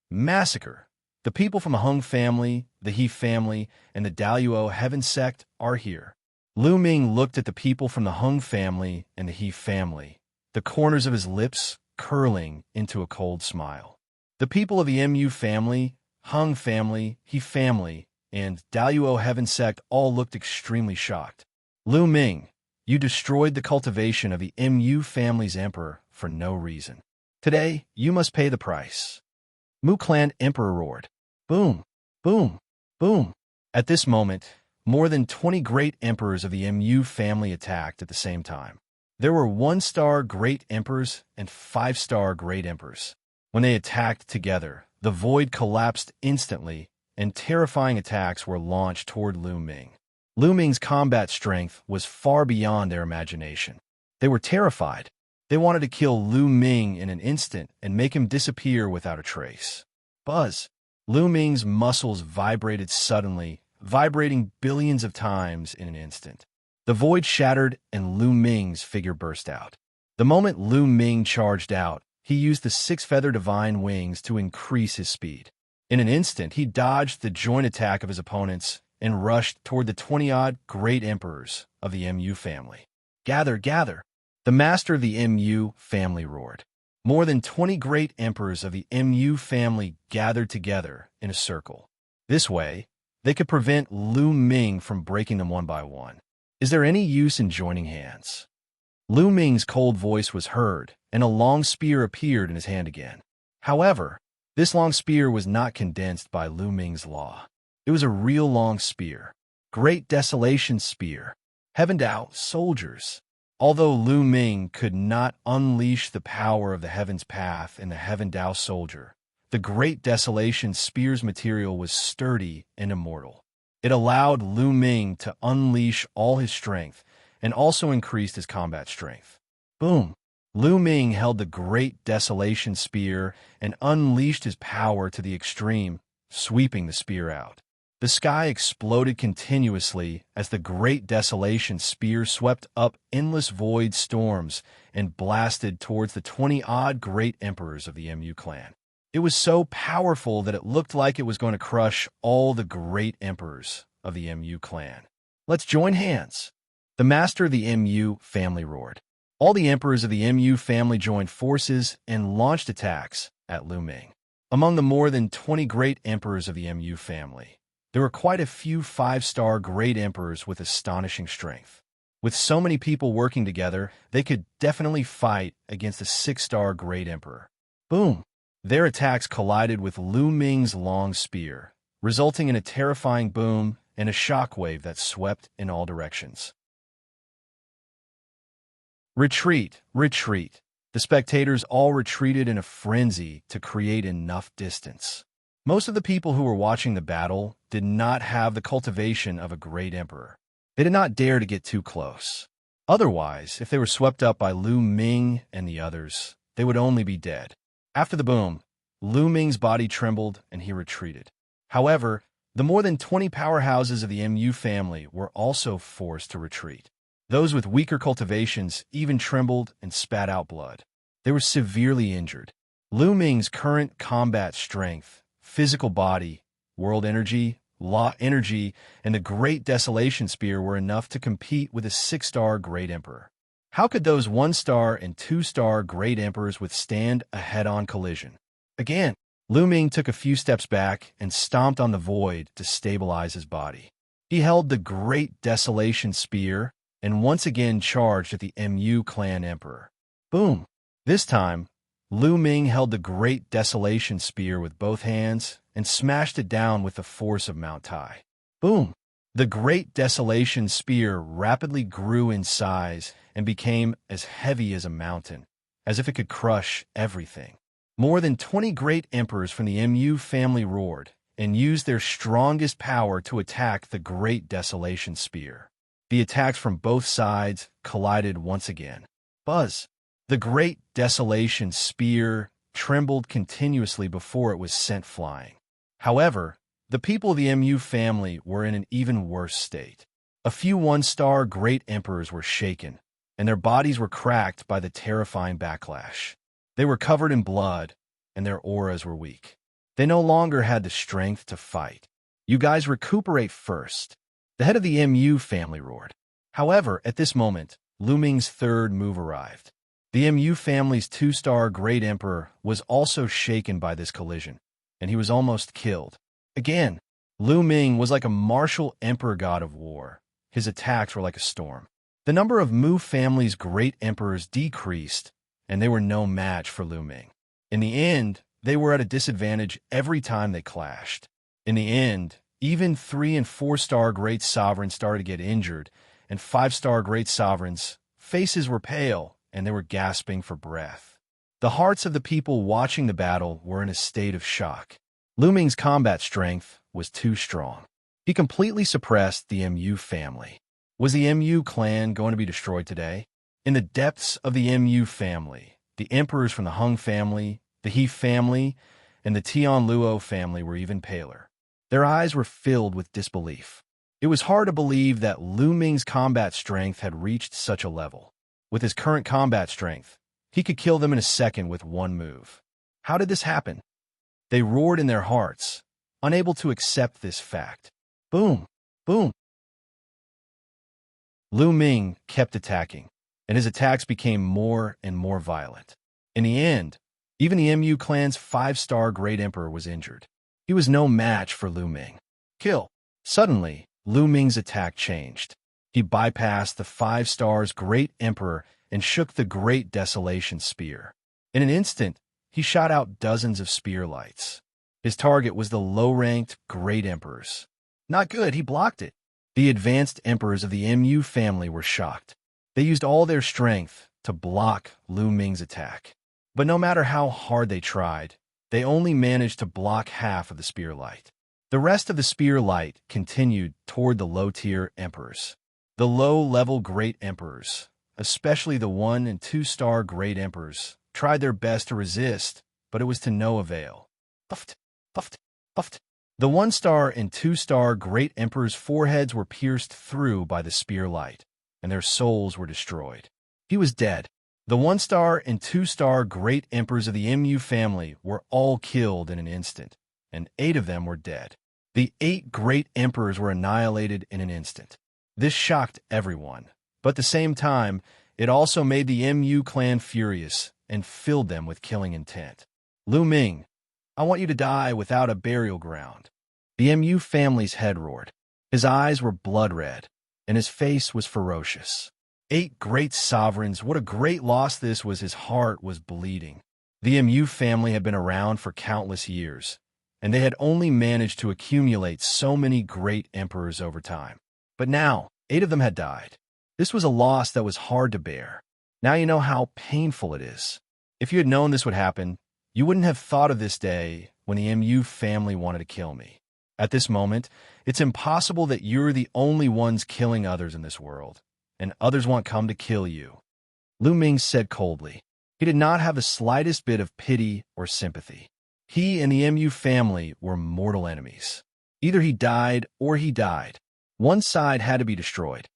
Massacre. The people from the Hung family, the He family, and the Daluo heaven sect are here. Lu Ming looked at the people from the Hung family and the He family, the corners of his lips curling into a cold smile. The people of the Mu family, Hung family, He family, and Daluo heaven sect all looked extremely shocked. Lu Ming, you destroyed the cultivation of the Mu family's emperor for no reason. Today, you must pay the price. Mu clan emperor roared. Boom, boom, boom. At this moment, more than 20 great emperors of the Mu family attacked at the same time. There were 1-star great emperors and 5-star great emperors. When they attacked together, the void collapsed instantly, and terrifying attacks were launched toward Lu Ming. Lu Ming's combat strength was far beyond their imagination. They were terrified. They wanted to kill Lu Ming in an instant and make him disappear without a trace. Buzz! Lu Ming's muscles vibrated suddenly, vibrating billions of times in an instant. The void shattered and Lu Ming's figure burst out. The moment Lu Ming charged out, he used the 6-feather divine wings to increase his speed. In an instant, he dodged the joint attack of his opponents and rushed toward the 20-odd great emperors of the Mu family. Gather, gather! The master of the Mu family roared. More than 20 great emperors of the Mu family gathered together in a circle. This way, they could prevent Lu Ming from breaking them one by one. Is there any use in joining hands? Lu Ming's cold voice was heard, and a long spear appeared in his hand again. However, this long spear was not condensed by Lu Ming's law. It was a real long spear. Great Desolation Spear. Heaven Dao soldiers. Although Lu Ming could not unleash the power of the Heaven's Path in the Heaven Dao soldier, the Great Desolation Spear's material was sturdy and immortal. It allowed Lu Ming to unleash all his strength and also increased his combat strength. Boom! Lu Ming held the Great Desolation Spear and unleashed his power to the extreme, sweeping the spear out. The sky exploded continuously as the Great Desolation Spear swept up endless void storms and blasted towards the 20-odd great emperors of the Mu clan. It was so powerful that it looked like it was going to crush all the great emperors of the Mu clan. Let's join hands! The master of the Mu family roared. All the emperors of the Mu family joined forces and launched attacks at Lu Ming. Among the more than 20 great emperors of the Mu family, there were quite a few 5-star great emperors with astonishing strength. With so many people working together, they could definitely fight against a 6-star great emperor. Boom! Their attacks collided with Lu Ming's long spear, resulting in a terrifying boom and a shockwave that swept in all directions. Retreat! Retreat! The spectators all retreated in a frenzy to create enough distance. Most of the people who were watching the battle did not have the cultivation of a great emperor. They did not dare to get too close. Otherwise, if they were swept up by Lu Ming and the others, they would only be dead. After the boom, Lu Ming's body trembled and he retreated. However, the more than 20 powerhouses of the Mu family were also forced to retreat. Those with weaker cultivations even trembled and spat out blood. They were severely injured. Lu Ming's current combat strength, physical body, world energy, law energy, and the Great Desolation Spear were enough to compete with a 6-star Great Emperor. How could those 1-star and 2-star Great Emperors withstand a head-on collision? Again, Lu Ming took a few steps back and stomped on the void to stabilize his body. He held the Great Desolation Spear and once again charged at the Mu clan emperor. Boom! This time, Lu Ming held the Great Desolation Spear with both hands and smashed it down with the force of Mount Tai. Boom! The great desolation spear rapidly grew in size and became as heavy as a mountain, as if it could crush everything. More than 20 great emperors from the Mu family roared and used their strongest power to attack the great desolation spear. The attacks from both sides collided once again. Buzz! The great desolation spear trembled continuously before it was sent flying. However, the people of the Mu family were in an even worse state. A few one-star great emperors were shaken, and their bodies were cracked by the terrifying backlash. They were covered in blood, and their auras were weak. They no longer had the strength to fight. "You guys recuperate first," the head of the Mu family roared. However, at this moment, Lu Ming's third move arrived. The Mu family's two-star great emperor was also shaken by this collision, and he was almost killed. Again, Lu Ming was like a martial emperor god of war. His attacks were like a storm. The number of Mu family's great emperors decreased, and they were no match for Lu Ming. In the end, they were at a disadvantage every time they clashed. In the end, even 3- and 4-star great sovereigns started to get injured, and 5-star great sovereigns' faces were pale, and they were gasping for breath. The hearts of the people watching the battle were in a state of shock. Lu Ming's combat strength was too strong. He completely suppressed the Mu family. Was the Mu clan going to be destroyed today? In the depths of the Mu family, the emperors from the Hung family, the He family, and the Tian Luo family were even paler. Their eyes were filled with disbelief. It was hard to believe that Lu Ming's combat strength had reached such a level. With his current combat strength, he could kill them in a second with one move. How did this happen? They roared in their hearts, unable to accept this fact. Boom! Boom! Lu Ming kept attacking, and his attacks became more and more violent. In the end, even the Mu clan's 5-star great emperor was injured. He was no match for Lu Ming. Kill! Suddenly, Lu Ming's attack changed. He bypassed the 5-star's great emperor and shook the great desolation spear. In an instant, he shot out dozens of spear lights. His target was the low-ranked great emperors. Not good, he blocked it. The advanced emperors of the Mu family were shocked. They used all their strength to block Lu Ming's attack. But no matter how hard they tried, they only managed to block half of the spear light. The rest of the spear light continued toward the low-tier emperors. The low-level great emperors, especially the 1- and 2-star great emperors, tried their best to resist, but it was to no avail. Puffed, puffed, puffed. The 1-star and 2-star great emperors' foreheads were pierced through by the spear light, and their souls were destroyed. He was dead. The 1-star and 2-star great emperors of the Mu family were all killed in an instant, and 8 of them were dead. The 8 great emperors were annihilated in an instant. This shocked everyone, but at the same time, it also made the Mu clan furious and filled them with killing intent. Lu Ming, I want you to die without a burial ground. The Mu family's head roared. His eyes were blood red, and his face was ferocious. 8 great sovereigns, what a great loss this was. His heart was bleeding. The Mu family had been around for countless years, and they had only managed to accumulate so many great emperors over time. But now, 8 of them had died. This was a loss that was hard to bear. Now you know how painful it is. If you had known this would happen, you wouldn't have thought of this day when the Mu family wanted to kill me. At this moment, it's impossible that you're the only ones killing others in this world, and others won't come to kill you. Lu Ming said coldly. He did not have the slightest bit of pity or sympathy. He and the Mu family were mortal enemies. Either he died or he died. One side had to be destroyed.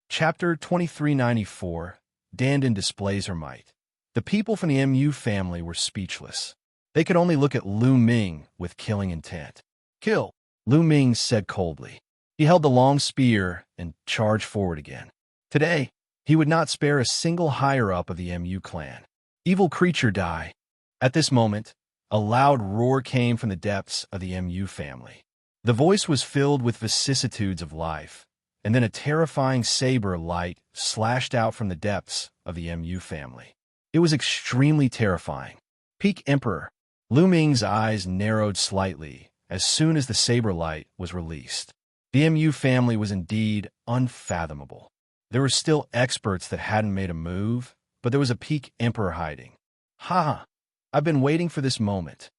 Chapter 2394, Dandan displays her might. The people from the Mu family were speechless. They could only look at Lu Ming with killing intent. Kill, Lu Ming said coldly. He held the long spear and charged forward again. Today, he would not spare a single higher-up of the Mu clan. Evil creature, die. At this moment, a loud roar came from the depths of the Mu family. The voice was filled with vicissitudes of life, and then a terrifying saber light slashed out from the depths of the Mu family. It was extremely terrifying. Peak Emperor. Lu Ming's eyes narrowed slightly as soon as the saber light was released. The MU family was indeed unfathomable. There were still experts that hadn't made a move, but there was a peak Emperor hiding. Ha! I've been waiting for this moment.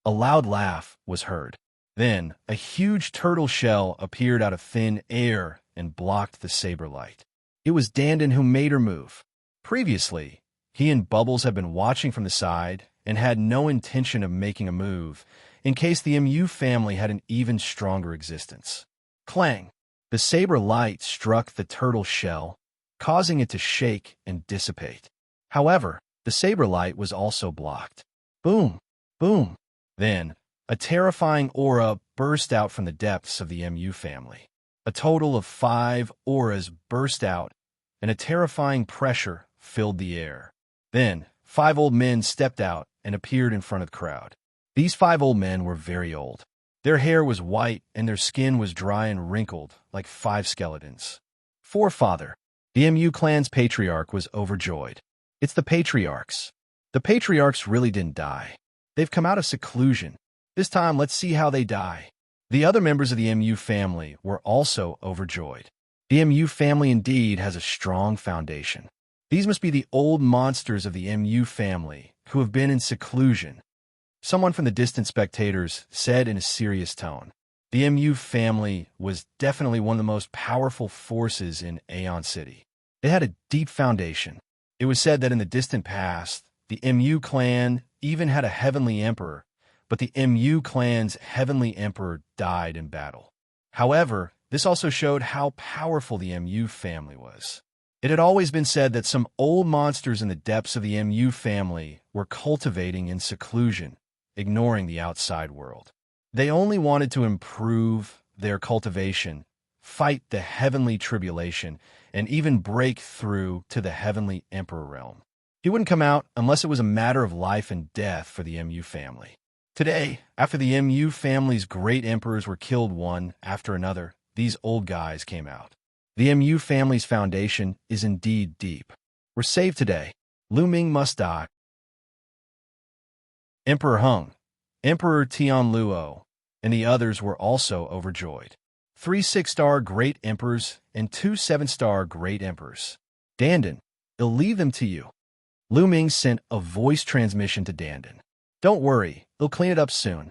A loud laugh was heard. Then, a huge turtle shell appeared out of thin air and blocked the saber light. It was dandan who made her move. Previously, he and Bubbles had been watching from the side and had no intention of making a move in case the MU family had an even stronger existence. Clang! The saber light struck the turtle shell, causing it to shake and dissipate. However, the saber light was also blocked. Boom! Boom! Then, a terrifying aura burst out from the depths of the MU family. A total of 5 auras burst out, and a terrifying pressure filled the air. Then, 5 old men stepped out and appeared in front of the crowd. These 5 old men were very old. Their hair was white and their skin was dry and wrinkled like 5 skeletons. Forefather. The MU clan's patriarch was overjoyed. It's the patriarchs. The patriarchs really didn't die. They've come out of seclusion. This time, let's see how they die. The other members of the MU family were also overjoyed. The MU family indeed has a strong foundation. These must be the old monsters of the MU family who have been in seclusion. Someone from the distant spectators said in a serious tone. The MU family was definitely one of the most powerful forces in Aeon City. It had a deep foundation. It was said that in the distant past, the MU clan even had a heavenly emperor, but the MU clan's heavenly emperor died in battle. However, this also showed how powerful the MU family was. It had always been said that some old monsters in the depths of the MU family were cultivating in seclusion, ignoring the outside world. They only wanted to improve their cultivation, fight the heavenly tribulation, and even break through to the heavenly emperor realm. He wouldn't come out unless it was a matter of life and death for the MU family. Today, after the MU family's great emperors were killed one after another, these old guys came out. The MU family's foundation is indeed deep. We're saved today. Lu Ming must die. Emperor Hung, Emperor Tian Luo, and the others were also overjoyed. 3 6-star great emperors and 2 7-star great emperors. Dandan, I'll leave them to you. Lu Ming sent a voice transmission to Dandan. Don't worry, they'll clean it up soon.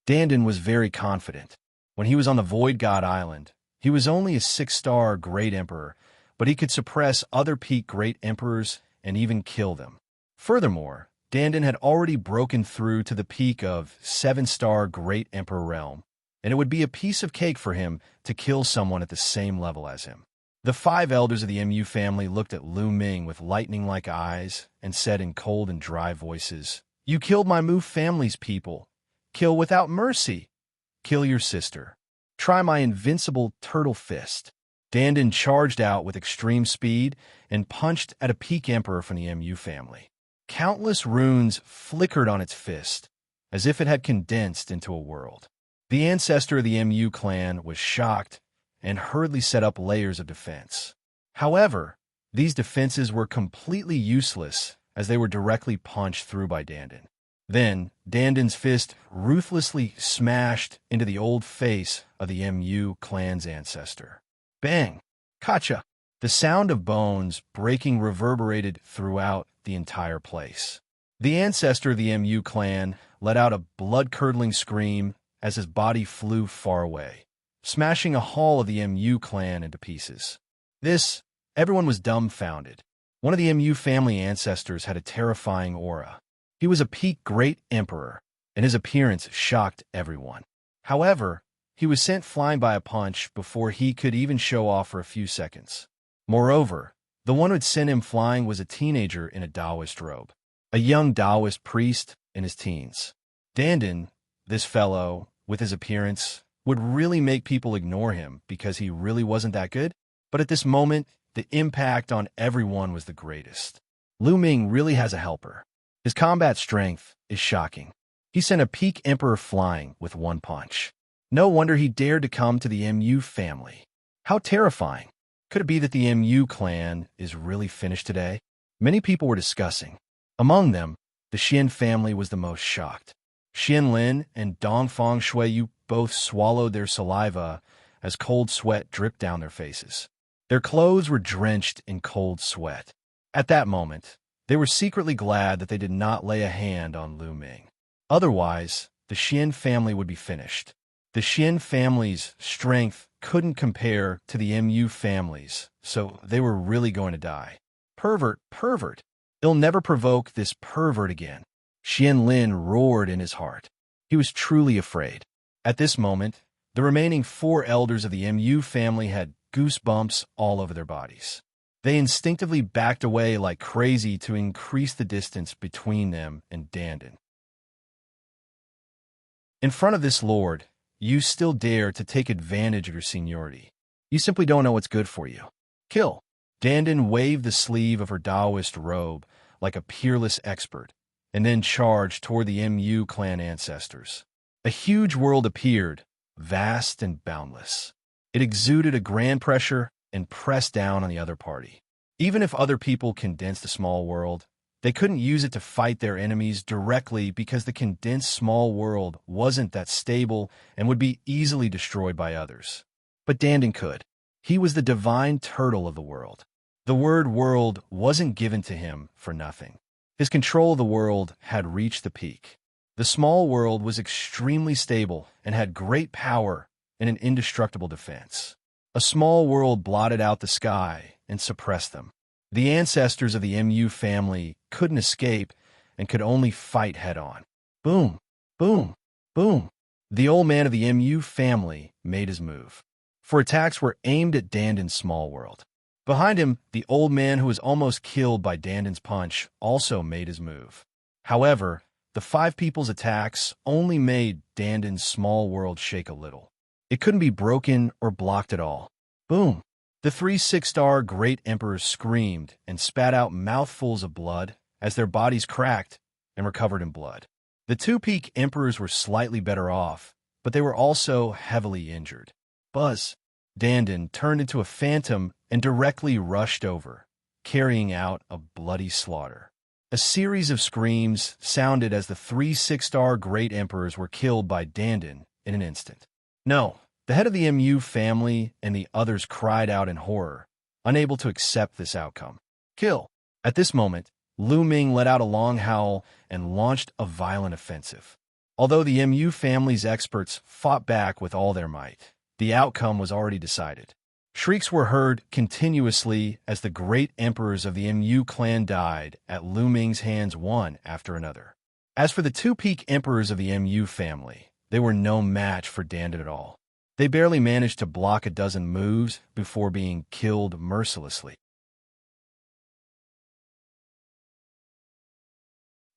Dandan was very confident. When he was on the Void God Island, he was only a 6-star great emperor, but he could suppress other peak great emperors and even kill them. Furthermore, Dandan had already broken through to the peak of 7-star great emperor realm, and it would be a piece of cake for him to kill someone at the same level as him. The 5 elders of the MU family looked at Lu Ming with lightning-like eyes and said in cold and dry voices, "You killed my Mu family's people. Kill without mercy. Kill your sister. Try my invincible turtle fist." Dandan charged out with extreme speed and punched at a peak emperor from the MU family. Countless runes flickered on its fist, as if it had condensed into a world. The ancestor of the MU clan was shocked and hurriedly set up layers of defense. However, these defenses were completely useless as they were directly punched through by Dandan. Then, Dandan's fist ruthlessly smashed into the old face of the MU clan's ancestor. Bang! Kacha! The sound of bones breaking reverberated throughout the entire place. The ancestor of the MU clan let out a blood-curdling scream as his body flew far away, smashing a hall of the MU clan into pieces. Everyone was dumbfounded. One of the MU family ancestors had a terrifying aura. He was a peak great emperor, and his appearance shocked everyone. However, he was sent flying by a punch before he could even show off for a few seconds. Moreover, the one who had sent him flying was a teenager in a Taoist robe, a young Taoist priest in his teens. Dandan, this fellow, with his appearance, would really make people ignore him because he really wasn't that good, but at this moment, the impact on everyone was the greatest. Lu Ming really has a helper. His combat strength is shocking. He sent a peak emperor flying with one punch. No wonder he dared to come to the MU family. How terrifying. Could it be that the MU clan is really finished today? Many people were discussing. Among them, the Xian family was the most shocked. Xianlin and Dongfang Shuiyu both swallowed their saliva as cold sweat dripped down their faces. Their clothes were drenched in cold sweat. At that moment, they were secretly glad that they did not lay a hand on Lu Ming. Otherwise, the Xian family would be finished. The Xian family's strength couldn't compare to the Mu family's, so they were really going to die. Pervert, pervert. They'll never provoke this pervert again. Xianlin roared in his heart. He was truly afraid. At this moment, the remaining 4 elders of the Mu family had goosebumps all over their bodies. They instinctively backed away like crazy to increase the distance between them and dandan. In front of this lord, you still dare to take advantage of your seniority. You simply don't know what's good for you. Kill. Dandan waved the sleeve of her Taoist robe like a peerless expert, and then charged toward the Mu clan ancestors. A huge world appeared, vast and boundless. It exuded a grand pressure and pressed down on the other party. Even if other people condensed a small world, they couldn't use it to fight their enemies directly because the condensed small world wasn't that stable and would be easily destroyed by others. But dandan could. He was the divine turtle of the world. The word world wasn't given to him for nothing. His control of the world had reached the peak. The small world was extremely stable and had great power and an indestructible defense. A small world blotted out the sky and suppressed them. The ancestors of the Mu family couldn't escape and could only fight head-on. Boom, boom, boom. The old man of the Mu family made his move. For attacks were aimed at dandan's small world. Behind him, the old man who was almost killed by dandan's punch also made his move. However, the 5 people's attacks only made dandan's small world shake a little. It couldn't be broken or blocked at all. Boom. The 3 6-star great emperors screamed and spat out mouthfuls of blood as their bodies cracked and were covered in blood. The 2 peak emperors were slightly better off, but they were also heavily injured. Buzz. Dandan turned into a phantom and directly rushed over, carrying out a bloody slaughter. A series of screams sounded as the 3 6-star great emperors were killed by dandan in an instant. No. The head of the Mu family and the others cried out in horror, unable to accept this outcome. Kill. At this moment, Lu Ming let out a long howl and launched a violent offensive. Although the Mu family's experts fought back with all their might, the outcome was already decided. Shrieks were heard continuously as the great emperors of the Mu clan died at Lu Ming's hands one after another. As for the 2 peak emperors of the Mu family, they were no match for dandan at all. They barely managed to block a dozen moves before being killed mercilessly.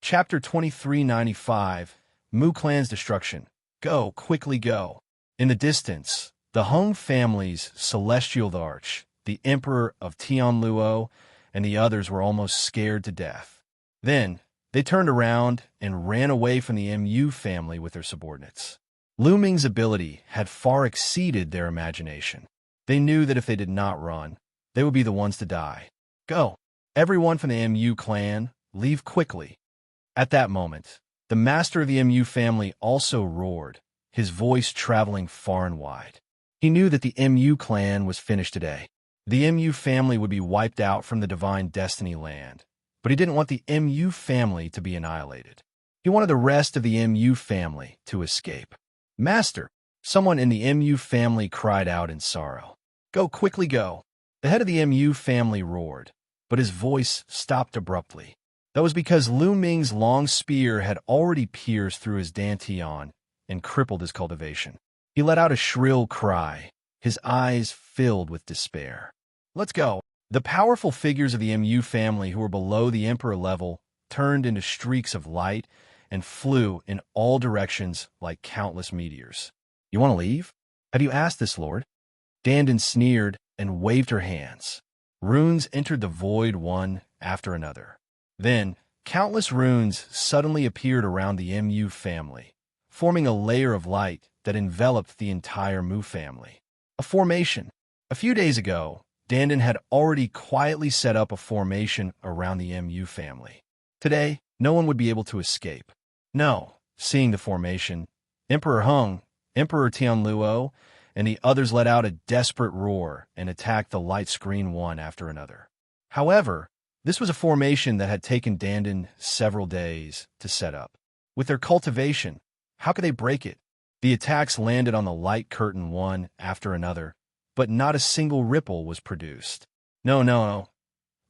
Chapter 2395, Mu Clan's Destruction. Go, quickly go. In the distance, the Hung family's celestial arch, the Emperor of Tian Luo, and the others were almost scared to death. Then, they turned around and ran away from the Mu family with their subordinates. Lu Ming's ability had far exceeded their imagination. They knew that if they did not run, they would be the ones to die. Go! Everyone from the Mu clan, leave quickly. At that moment, the master of the Mu family also roared, his voice traveling far and wide. He knew that the Mu clan was finished today. The Mu family would be wiped out from the divine destiny land, but he didn't want the Mu family to be annihilated. He wanted the rest of the Mu family to escape. Master! Someone in the Mu family cried out in sorrow. Go, quickly go! The head of the Mu family roared, but his voice stopped abruptly. That was because Lu Ming's long spear had already pierced through his dantian and crippled his cultivation. He let out a shrill cry, his eyes filled with despair. Let's go! The powerful figures of the Mu family who were below the emperor level turned into streaks of light and flew in all directions like countless meteors. You want to leave? Have you asked this, Lord? Dandan sneered and waved her hands. Runes entered the void one after another. Then, countless runes suddenly appeared around the Mu family, forming a layer of light that enveloped the entire Mu family. A formation. A few days ago, dandan had already quietly set up a formation around the Mu family. Today, no one would be able to escape. No, seeing the formation, Emperor Hung, Emperor Tian Luo, and the others let out a desperate roar and attacked the light screen one after another. However, this was a formation that had taken Dandan several days to set up. With their cultivation, how could they break it? The attacks landed on the light curtain one after another, but not a single ripple was produced. No.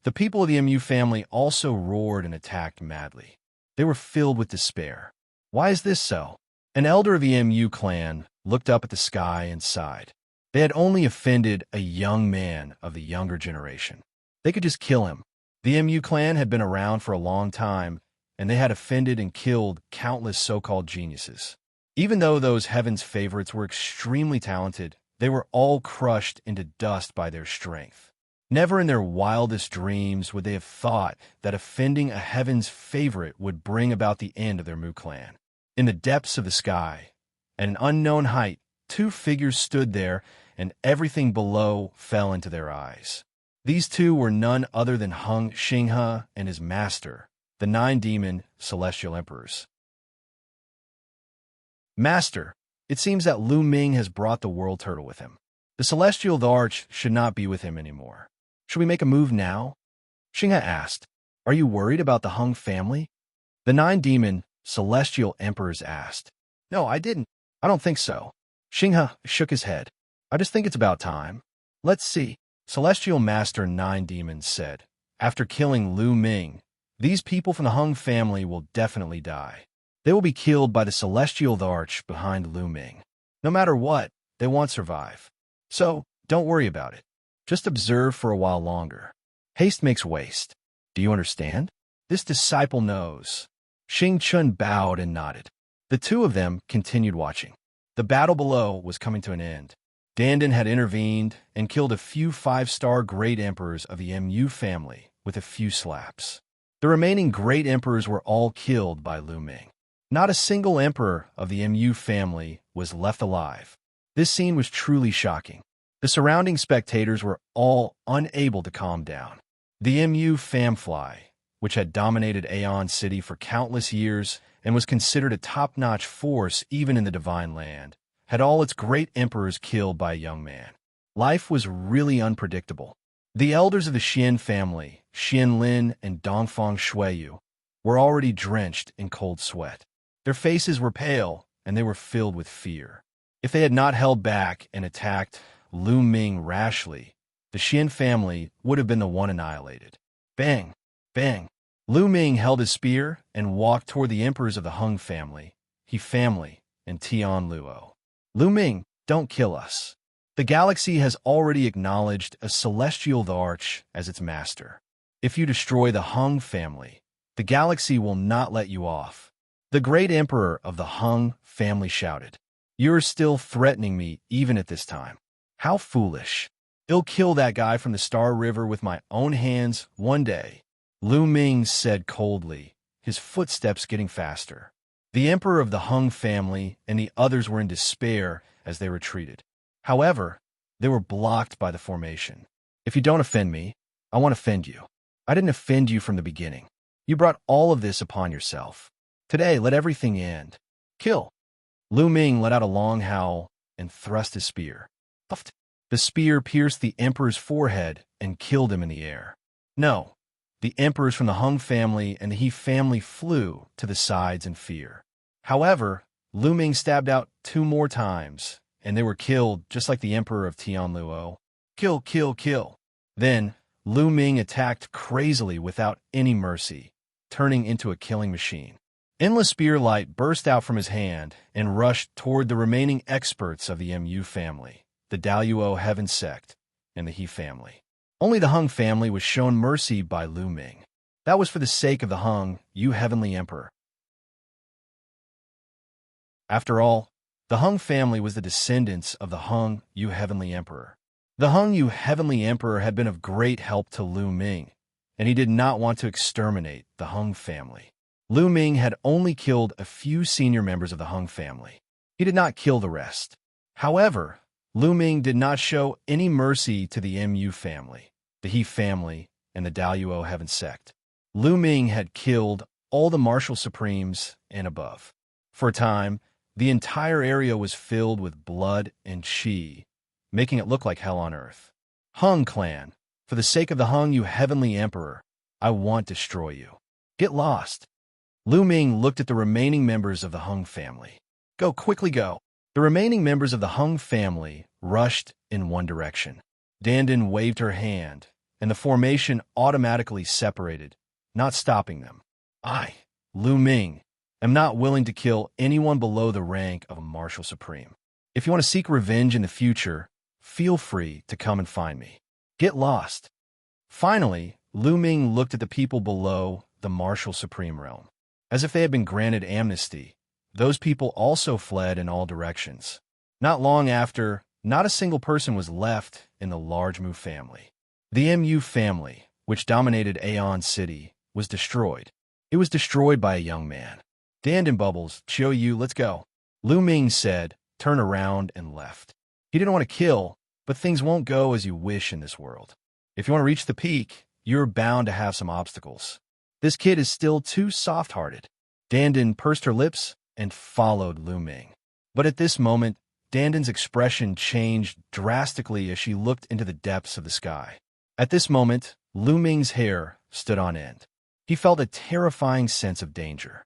The people of the MU family also roared and attacked madly. They were filled with despair. Why is this so? An elder of the MU clan looked up at the sky and sighed. They had only offended a young man of the younger generation. They could just kill him. The MU clan had been around for a long time, and they had offended and killed countless so-called geniuses. Even though those heaven's favorites were extremely talented, they were all crushed into dust by their strength. Never in their wildest dreams would they have thought that offending a heaven's favorite would bring about the end of their Mu clan. In the depths of the sky, at an unknown height, two figures stood there, and everything below fell into their eyes. These two were none other than Xianxia and his master, the 9 demon celestial emperors. Master, it seems that Ming has brought the world turtle with him. The celestial arch should not be with him anymore. Should we make a move now? Xianxia asked. Are you worried about the Hung family? The 9 demon celestial emperors asked. No, I didn't. I don't think so. Xianxia shook his head. I just think it's about time. Let's see. Celestial Master 9 Demons said, after killing Ming, these people from the Hung family will definitely die. They will be killed by the celestial arch behind Ming. No matter what, they won't survive. So, don't worry about it. Just observe for a while longer. Haste makes waste. Do you understand? This disciple knows. Xing bowed and nodded. The two of them continued watching. The battle below was coming to an end. Dandan had intervened and killed a few 5-star great emperors of the MU family with a few slaps. The remaining great emperors were all killed by Ming. Not a single emperor of the MU family was left alive. This scene was truly shocking. The surrounding spectators were all unable to calm down. The MU famfly, which had dominated Aeon City for countless years and was considered a top-notch force even in the Divine Land, had all its great emperors killed by a young man. Life was really unpredictable. The elders of the Xian family, Xianlin and Dongfang Shuiyu, were already drenched in cold sweat. Their faces were pale, and they were filled with fear. If they had not held back and attacked Ming rashly, the Xian family would have been the one annihilated. Bang! Bang! Ming held his spear and walked toward the emperors of the Hung family, He family, and Tian Luo. Ming, don't kill us. The galaxy has already acknowledged a celestial arch as its master. If you destroy the Hung family, the galaxy will not let you off. The great emperor of the Hung family shouted. You're still threatening me even at this time. How foolish. I'll kill that guy from the Star River with my own hands one day. Ming said coldly, his footsteps getting faster. The emperor of the Hung family and the others were in despair as they retreated. However, they were blocked by the formation. If you don't offend me, I won't offend you. I didn't offend you from the beginning. You brought all of this upon yourself. Today, let everything end. Kill. Ming let out a long howl and thrust his spear. Puffed. The spear pierced the emperor's forehead and killed him in the air. No, the emperors from the Hung family and the He family flew to the sides in fear. However, Ming stabbed out 2 more times, and they were killed just like the emperor of Tian Luo. Kill, kill, kill. Then, Ming attacked crazily without any mercy, turning into a killing machine. Endless spear light burst out from his hand and rushed toward the remaining experts of the MU family, the Daluo Heaven Sect, and the He family. Only the Hung family was shown mercy by Ming. That was for the sake of the Hung, you Heavenly Emperor. After all, the Hung family was the descendants of the Hung, you Heavenly Emperor. The Hung, you Heavenly Emperor had been of great help to Ming, and he did not want to exterminate the Hung family. Ming had only killed a few senior members of the Hung family. He did not kill the rest. However, Ming did not show any mercy to the MU family, the He family, and the Daluo Heaven Sect. Lu Ming had killed all the martial supremes and above. For a time, the entire area was filled with blood and qi, making it look like hell on earth. Hung clan, for the sake of the Hung, you heavenly emperor, I want to destroy you. Get lost. Lu Ming looked at the remaining members of the Hung family. Go, quickly go. The remaining members of the Hung family rushed in one direction. Dandan waved her hand, and the formation automatically separated, not stopping them. I, Lu Ming, am not willing to kill anyone below the rank of a martial supreme. If you want to seek revenge in the future, feel free to come and find me. Get lost. Finally, Lu Ming looked at the people below the martial supreme realm. As if they had been granted amnesty, those people also fled in all directions. Not long after, not a single person was left in the large Mu family. The Mu family, which dominated Aeon City, was destroyed. It was destroyed by a young man. Dandan Bubbles, Chiu Yu, let's go. Lu Ming said, turn around and left. He didn't want to kill, but things won't go as you wish in this world. If you want to reach the peak, you're bound to have some obstacles. This kid is still too soft-hearted. Dandan pursed her lips and followed Lu Ming. But at this moment, Dandan's expression changed drastically as she looked into the depths of the sky. At this moment, Lu Ming's hair stood on end. He felt a terrifying sense of danger.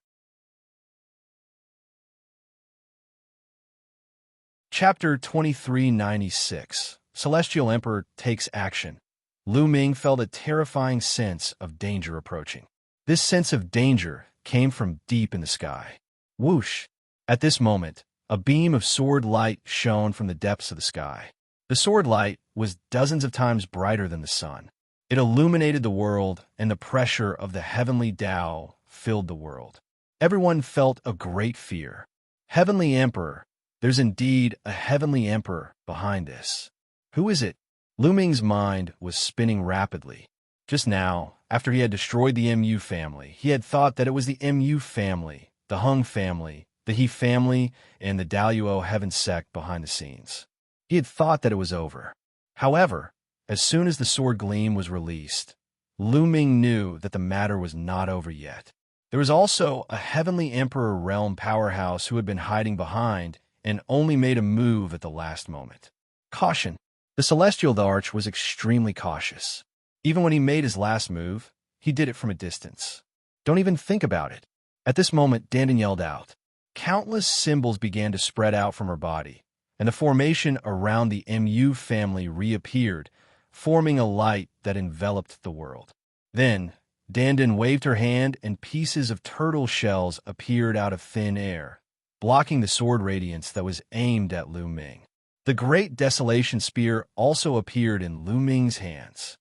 Chapter 2396. Celestial Emperor takes action. Lu Ming felt a terrifying sense of danger approaching. This sense of danger came from deep in the sky. Whoosh! At this moment, a beam of sword light shone from the depths of the sky. The sword light was dozens of times brighter than the sun. It illuminated the world, and the pressure of the heavenly Tao filled the world. Everyone felt a great fear. Heavenly Emperor, there's indeed a heavenly emperor behind this. Who is it? Lu Ming's mind was spinning rapidly. Just now, after he had destroyed the Mu family, he had thought that it was the Mu family, the Hung family, the He family, and the Daluo heaven sect behind the scenes. He had thought that it was over. However, as soon as the sword gleam was released, Lu Ming knew that the matter was not over yet. There was also a heavenly emperor realm powerhouse who had been hiding behind and only made a move at the last moment. Caution. The Celestial Arch was extremely cautious. Even when he made his last move, he did it from a distance. Don't even think about it. At this moment, Dandan yelled out. Countless symbols began to spread out from her body, and the formation around the Mu family reappeared, forming a light that enveloped the world. Then, Dandan waved her hand and pieces of turtle shells appeared out of thin air, blocking the sword radiance that was aimed at Lu Ming. The Great Desolation Spear also appeared in Lu Ming's hands.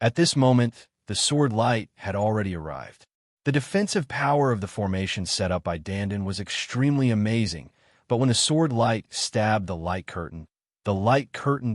At this moment, the sword light had already arrived. The defensive power of the formation set up by Dandan was extremely amazing, but when the sword light stabbed the light curtain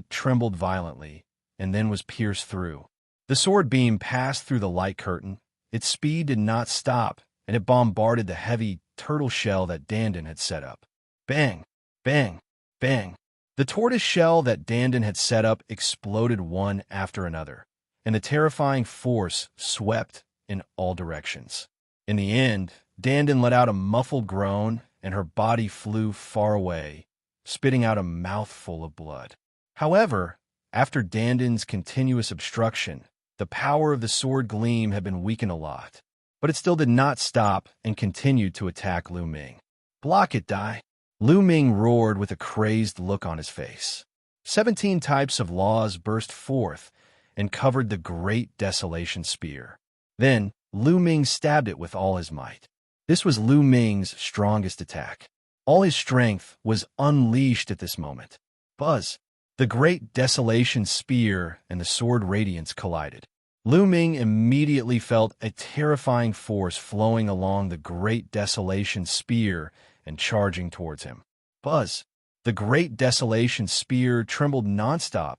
trembled violently and then was pierced through. The sword beam passed through the light curtain. Its speed did not stop, and it bombarded the heavy turtle shell that Dandan had set up. Bang! Bang! Bang! The tortoise shell that Dandan had set up exploded one after another, and the terrifying force swept in all directions. In the end, Dandan let out a muffled groan, and her body flew far away, spitting out a mouthful of blood. However, after Dandan's continuous obstruction, the power of the sword gleam had been weakened a lot, but it still did not stop and continued to attack Lu Ming. Block it, die! Lu Ming roared with a crazed look on his face. 17 types of laws burst forth and covered the Great Desolation Spear. Then, Lu Ming stabbed it with all his might. This was Lu Ming's strongest attack. All his strength was unleashed at this moment. Buzz! The Great Desolation Spear and the sword radiance collided. Lu Ming immediately felt a terrifying force flowing along the Great Desolation Spear and charging towards him. Buzz! The Great Desolation Spear trembled nonstop,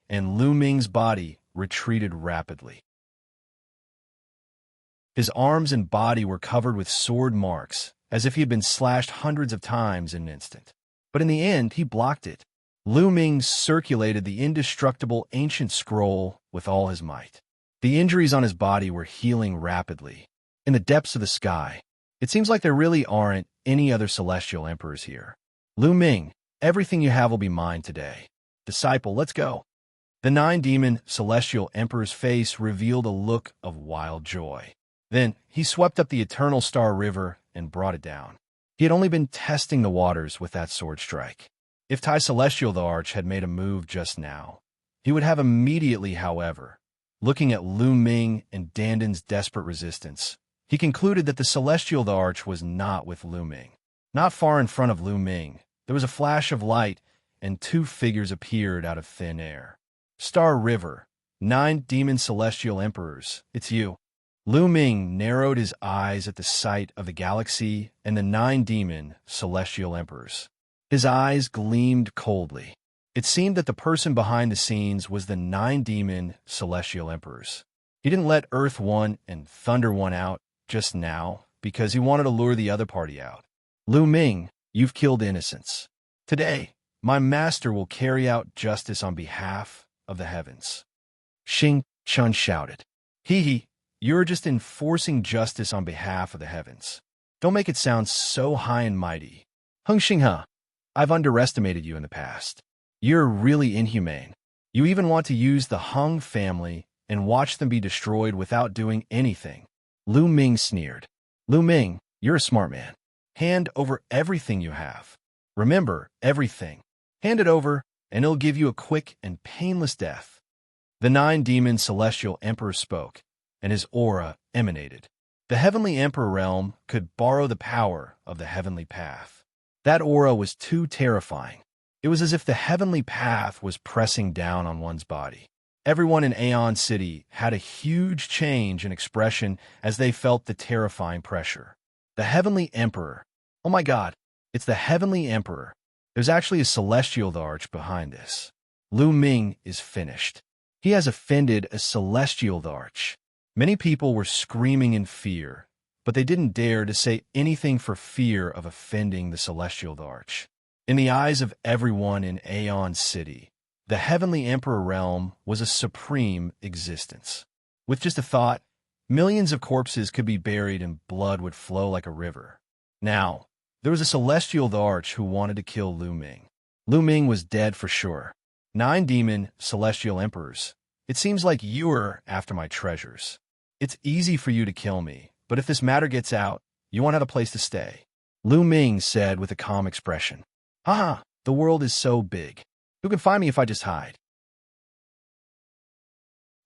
and Lu Ming's body retreated rapidly. His arms and body were covered with sword marks, as if he had been slashed hundreds of times in an instant. But in the end, he blocked it. Lu Ming circulated the indestructible ancient scroll with all his might. The injuries on his body were healing rapidly. In the depths of the sky, it seems like there really aren't any other celestial emperors here. Lu Ming, everything you have will be mine today. Disciple, let's go. The nine-demon celestial emperor's face revealed a look of wild joy. Then he swept up the eternal star river and brought it down. He had only been testing the waters with that sword strike. If Tai Celestial the Arch had made a move just now, he would have immediately, however. Looking at Lu Ming and Dandan's desperate resistance, he concluded that the Celestial the Arch was not with Lu Ming. Not far in front of Lu Ming, there was a flash of light, and two figures appeared out of thin air. Star River, 9 demon celestial emperors, it's you. Lu Ming narrowed his eyes at the sight of the galaxy and the 9 demon celestial emperors. His eyes gleamed coldly. It seemed that the person behind the scenes was the 9 demon celestial emperors. He didn't let Earth 1 and Thunder 1 out just now because he wanted to lure the other party out. Lu Ming, you've killed innocents. Today, my master will carry out justice on behalf of the heavens. Xianxia shouted. Hee, you're just enforcing justice on behalf of the heavens. Don't make it sound so high and mighty. Xianxia, I've underestimated you in the past. You're really inhumane. You even want to use the Hung family and watch them be destroyed without doing anything. Lu Ming sneered. Lu Ming, you're a smart man. Hand over everything you have. Remember, everything. Hand it over, and it'll give you a quick and painless death. The 9 demon celestial emperor spoke, and his aura emanated. The heavenly emperor realm could borrow the power of the heavenly path. That aura was too terrifying. It was as if the heavenly path was pressing down on one's body. Everyone in Aeon City had a huge change in expression as they felt the terrifying pressure. The heavenly emperor. Oh my God, it's the heavenly emperor. There's actually a celestial the Arch behind this. Lu Ming is finished. He has offended a celestial the Arch. Many people were screaming in fear, but they didn't dare to say anything for fear of offending the celestial the Arch. In the eyes of everyone in Aeon City, the heavenly emperor realm was a supreme existence. With just a thought, millions of corpses could be buried and blood would flow like a river. Now, there was a celestial the Arch who wanted to kill Lu Ming. Lu Ming was dead for sure. 9 demon celestial emperors. It seems like you're after my treasures. It's easy for you to kill me, but if this matter gets out, you won't have a place to stay. Lu Ming said with a calm expression. Haha, the world is so big. Who can find me if I just hide?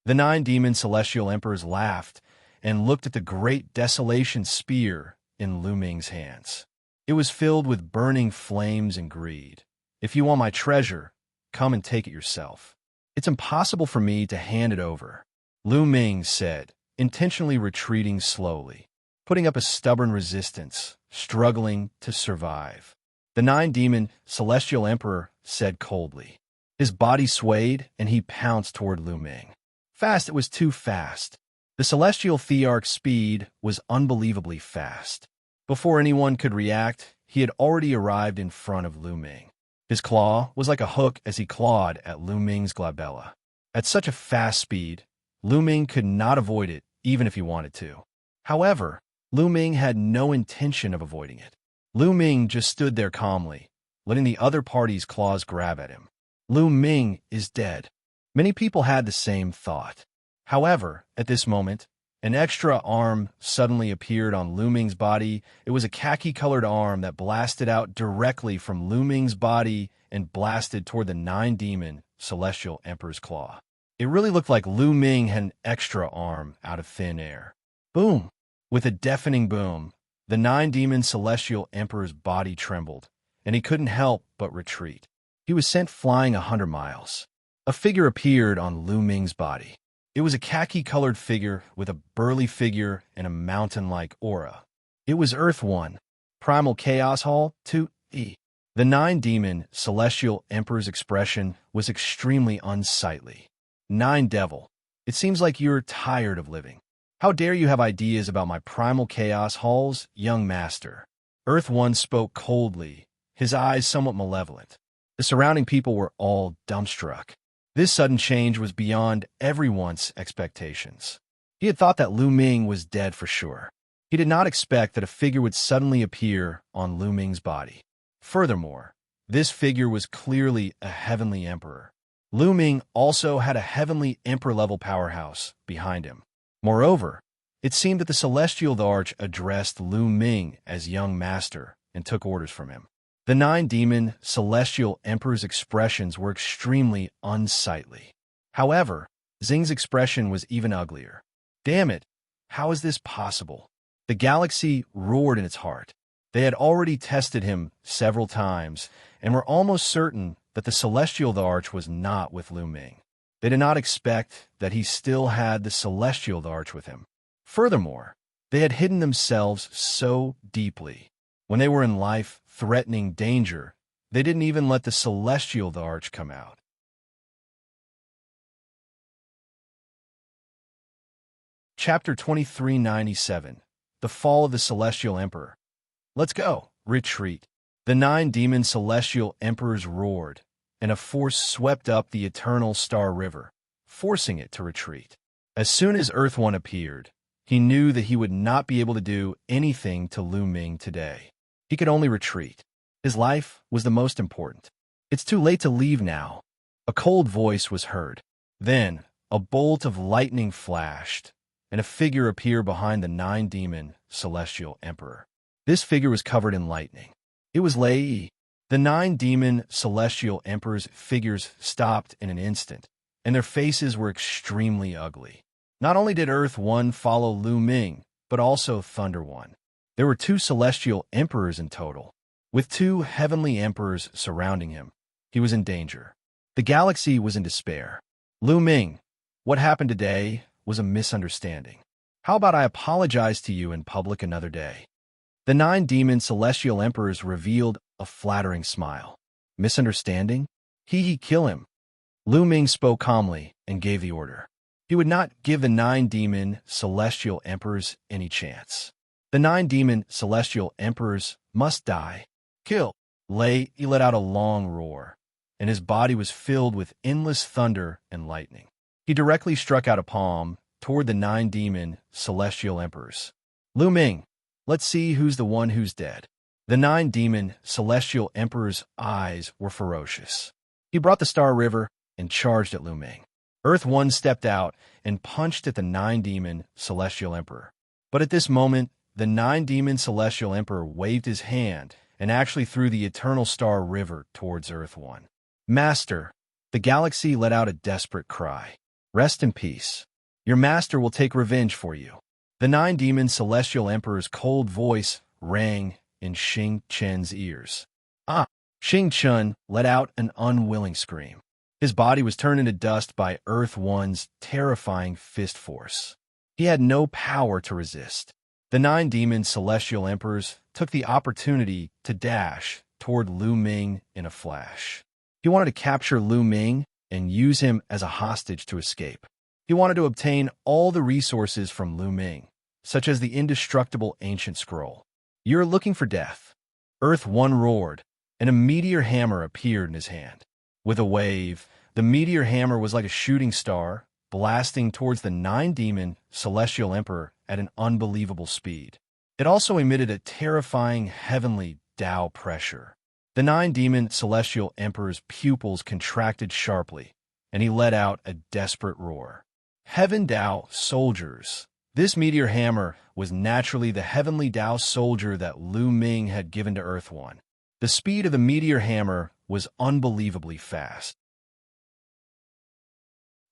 The 9 demon celestial emperors laughed and looked at the great desolation spear in Lu Ming's hands. It was filled with burning flames and greed. If you want my treasure, come and take it yourself. It's impossible for me to hand it over, Lu Ming said, intentionally retreating slowly, putting up a stubborn resistance, struggling to survive. The 9 demon celestial emperor said coldly. His body swayed, and he pounced toward Lu Ming. Fast, it was too fast. The celestial thearch's speed was unbelievably fast. Before anyone could react, he had already arrived in front of Lu Ming. His claw was like a hook as he clawed at Lu Ming's glabella. At such a fast speed, Lu Ming could not avoid it, even if he wanted to. However, Lu Ming had no intention of avoiding it. Lu Ming just stood there calmly, letting the other party's claws grab at him. Lu Ming is dead. Many people had the same thought. However, at this moment, an extra arm suddenly appeared on Lu Ming's body. It was a khaki-colored arm that blasted out directly from Lu Ming's body and blasted toward the 9 demon celestial emperor's claw. It really looked like Lu Ming had an extra arm out of thin air. Boom! With a deafening boom, the 9 demon celestial emperor's body trembled, and he couldn't help but retreat. He was sent flying 100 miles. A figure appeared on Lu Ming's body. It was a khaki-colored figure with a burly figure and a mountain-like aura. It was Earth 1, Primal Chaos Hall 2E. The 9 demon celestial emperor's expression was extremely unsightly. 9 devil, it seems like you're tired of living. How dare you have ideas about my Primal Chaos Halls, young master? Earth 1 spoke coldly, his eyes somewhat malevolent. The surrounding people were all dumbstruck. This sudden change was beyond everyone's expectations. He had thought that Lu Ming was dead for sure. He did not expect that a figure would suddenly appear on Lu Ming's body. Furthermore, this figure was clearly a heavenly emperor. Lu Ming also had a heavenly emperor-level powerhouse behind him. Moreover, it seemed that the Celestial Arch addressed Lu Ming as young master and took orders from him. The 9-demon Celestial Emperor's expressions were extremely unsightly. However, Xing's expression was even uglier. Damn it, how is this possible? The galaxy roared in its heart. They had already tested him several times and were almost certain that the Celestial Arch was not with Lu Ming. They did not expect that he still had the Celestial Arch with him. Furthermore, they had hidden themselves so deeply. When they were in life-threatening danger, they didn't even let the Celestial Arch come out. Chapter 2397. The Fall of the Celestial Emperor. Let's go. Retreat. The 9-demon Celestial Emperors roared, and a force swept up the eternal Star River, forcing it to retreat. As soon as Earth One appeared, he knew that he would not be able to do anything to Lu Ming today. He could only retreat. His life was the most important. It's too late to leave now. A cold voice was heard. Then, a bolt of lightning flashed, and a figure appeared behind the 9-demon Celestial Emperor. This figure was covered in lightning. It was Lei. The 9-demon Celestial Emperor's figures stopped in an instant, and their faces were extremely ugly. Not only did Earth One follow Lu Ming, but also Thunder One. There were 2 Celestial Emperors in total. With 2 heavenly emperors surrounding him, he was in danger. The galaxy was in despair. Lu Ming, what happened today was a misunderstanding. How about I apologize to you in public another day? The 9-demon Celestial Emperors revealed a flattering smile. Misunderstanding? He kill him. Lu Ming spoke calmly and gave the order. He would not give the 9-demon Celestial Emperors any chance. The 9-demon Celestial Emperors must die. Kill. Lei let out a long roar, and his body was filled with endless thunder and lightning. He directly struck out a palm toward the 9-demon Celestial Emperors. Lu Ming, let's see who's the one who's dead. The 9-demon Celestial Emperor's eyes were ferocious. He brought the Star River and charged at Lu Ming. Earth One stepped out and punched at the 9-demon Celestial Emperor. But at this moment, the 9-demon Celestial Emperor waved his hand and actually threw the Eternal Star River towards Earth One. Master, the galaxy let out a desperate cry. Rest in peace. Your master will take revenge for you. The 9-demon Celestial Emperor's cold voice rang in Xianxia's ears. Ah! Xianxia let out an unwilling scream. His body was turned into dust by Earth One's terrifying fist force. He had no power to resist. The 9-demon Celestial Emperors took the opportunity to dash toward Lu Ming in a flash. He wanted to capture Lu Ming and use him as a hostage to escape. He wanted to obtain all the resources from Lu Ming, such as the indestructible ancient scroll. You're looking for death. Earth One roared, and a meteor hammer appeared in his hand. With a wave, the meteor hammer was like a shooting star, blasting towards the 9-demon Celestial Emperor at an unbelievable speed. It also emitted a terrifying heavenly Tao pressure. The 9-demon Celestial Emperor's pupils contracted sharply, and he let out a desperate roar. Heaven Tao soldiers. This meteor hammer was naturally the heavenly Tao soldier that Lu Ming had given to Earth One. The speed of the meteor hammer was unbelievably fast.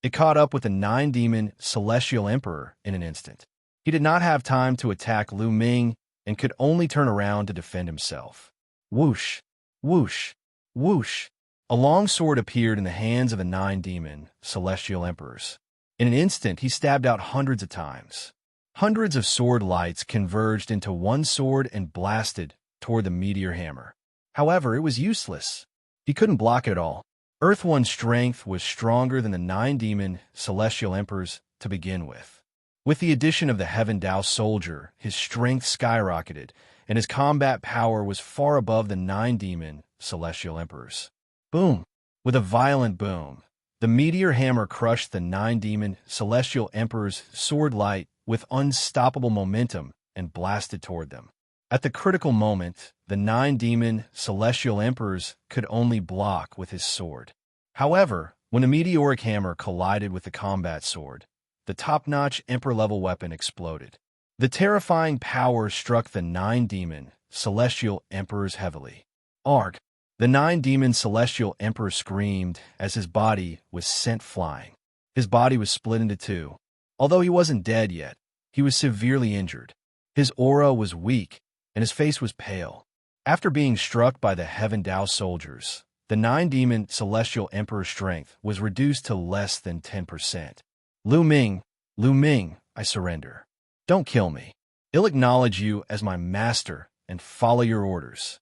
It caught up with the 9-demon Celestial Emperor in an instant. He did not have time to attack Lu Ming and could only turn around to defend himself. Whoosh, whoosh, whoosh. A long sword appeared in the hands of the 9-demon Celestial Emperors. In an instant, he stabbed out hundreds of times. Hundreds of sword lights converged into one sword and blasted toward the meteor hammer. However, it was useless. He couldn't block it at all. Earth One's strength was stronger than the 9-demon Celestial Emperors to begin with. With the addition of the Heaven Tao soldier, his strength skyrocketed, and his combat power was far above the 9-demon Celestial Emperors. Boom! With a violent boom, The meteor hammer crushed the nine-demon celestial emperor's sword light with unstoppable momentum and blasted toward them. At the critical moment, the nine-demon celestial emperors could only block with his sword. However, when the meteoric hammer collided with the combat sword, the top-notch emperor-level weapon exploded. The terrifying power struck the nine-demon celestial emperors heavily. Arg! The nine-demon celestial emperor screamed as his body was sent flying. His body was split into two. Although he wasn't dead yet, he was severely injured. His aura was weak, and his face was pale. After being struck by the Heaven Dao soldiers, the nine-demon celestial emperor's strength was reduced to less than 10%. Lu Ming, I surrender. Don't kill me. I'll acknowledge you as my master and follow your orders.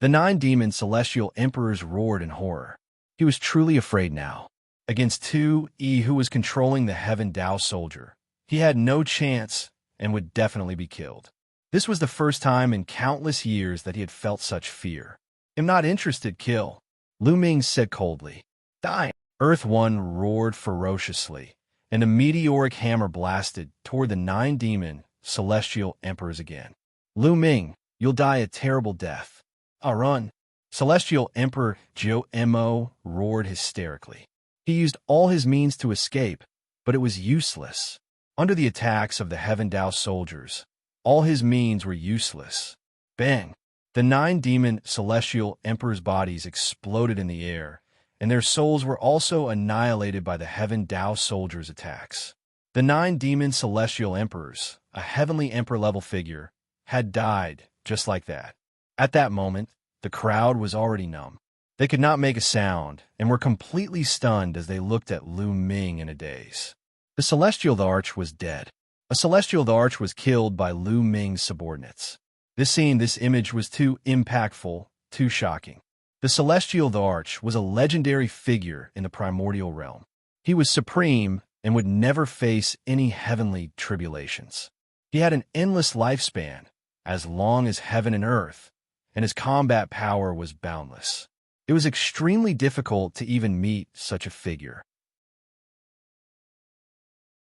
The nine-demon celestial emperors roared in horror. He was truly afraid now. Against Tu Yi, who was controlling the Heaven Dao soldier, he had no chance and would definitely be killed. This was the first time in countless years that he had felt such fear. I'm not interested, kill. Lu Ming said coldly. Die! Earth One roared ferociously, and a meteoric hammer blasted toward the nine-demon celestial emperors again. Lu Ming, you'll die a terrible death. I'll run. Celestial Emperor Jiu Mo roared hysterically. He used all his means to escape, but it was useless. Under the attacks of the Heaven Dao soldiers, all his means were useless. Bang! The nine-demon celestial emperors' bodies exploded in the air, and their souls were also annihilated by the Heaven Dao soldiers' attacks. The nine-demon celestial emperors, a heavenly emperor-level figure, had died just like that. At that moment, the crowd was already numb. They could not make a sound and were completely stunned as they looked at Lu Ming in a daze. The Celestial Arch was dead. A Celestial Arch was killed by Lu Ming's subordinates. This image was too impactful, too shocking. The Celestial Arch was a legendary figure in the primordial realm. He was supreme and would never face any heavenly tribulations. He had an endless lifespan, as long as heaven and earth, and his combat power was boundless. It was extremely difficult to even meet such a figure.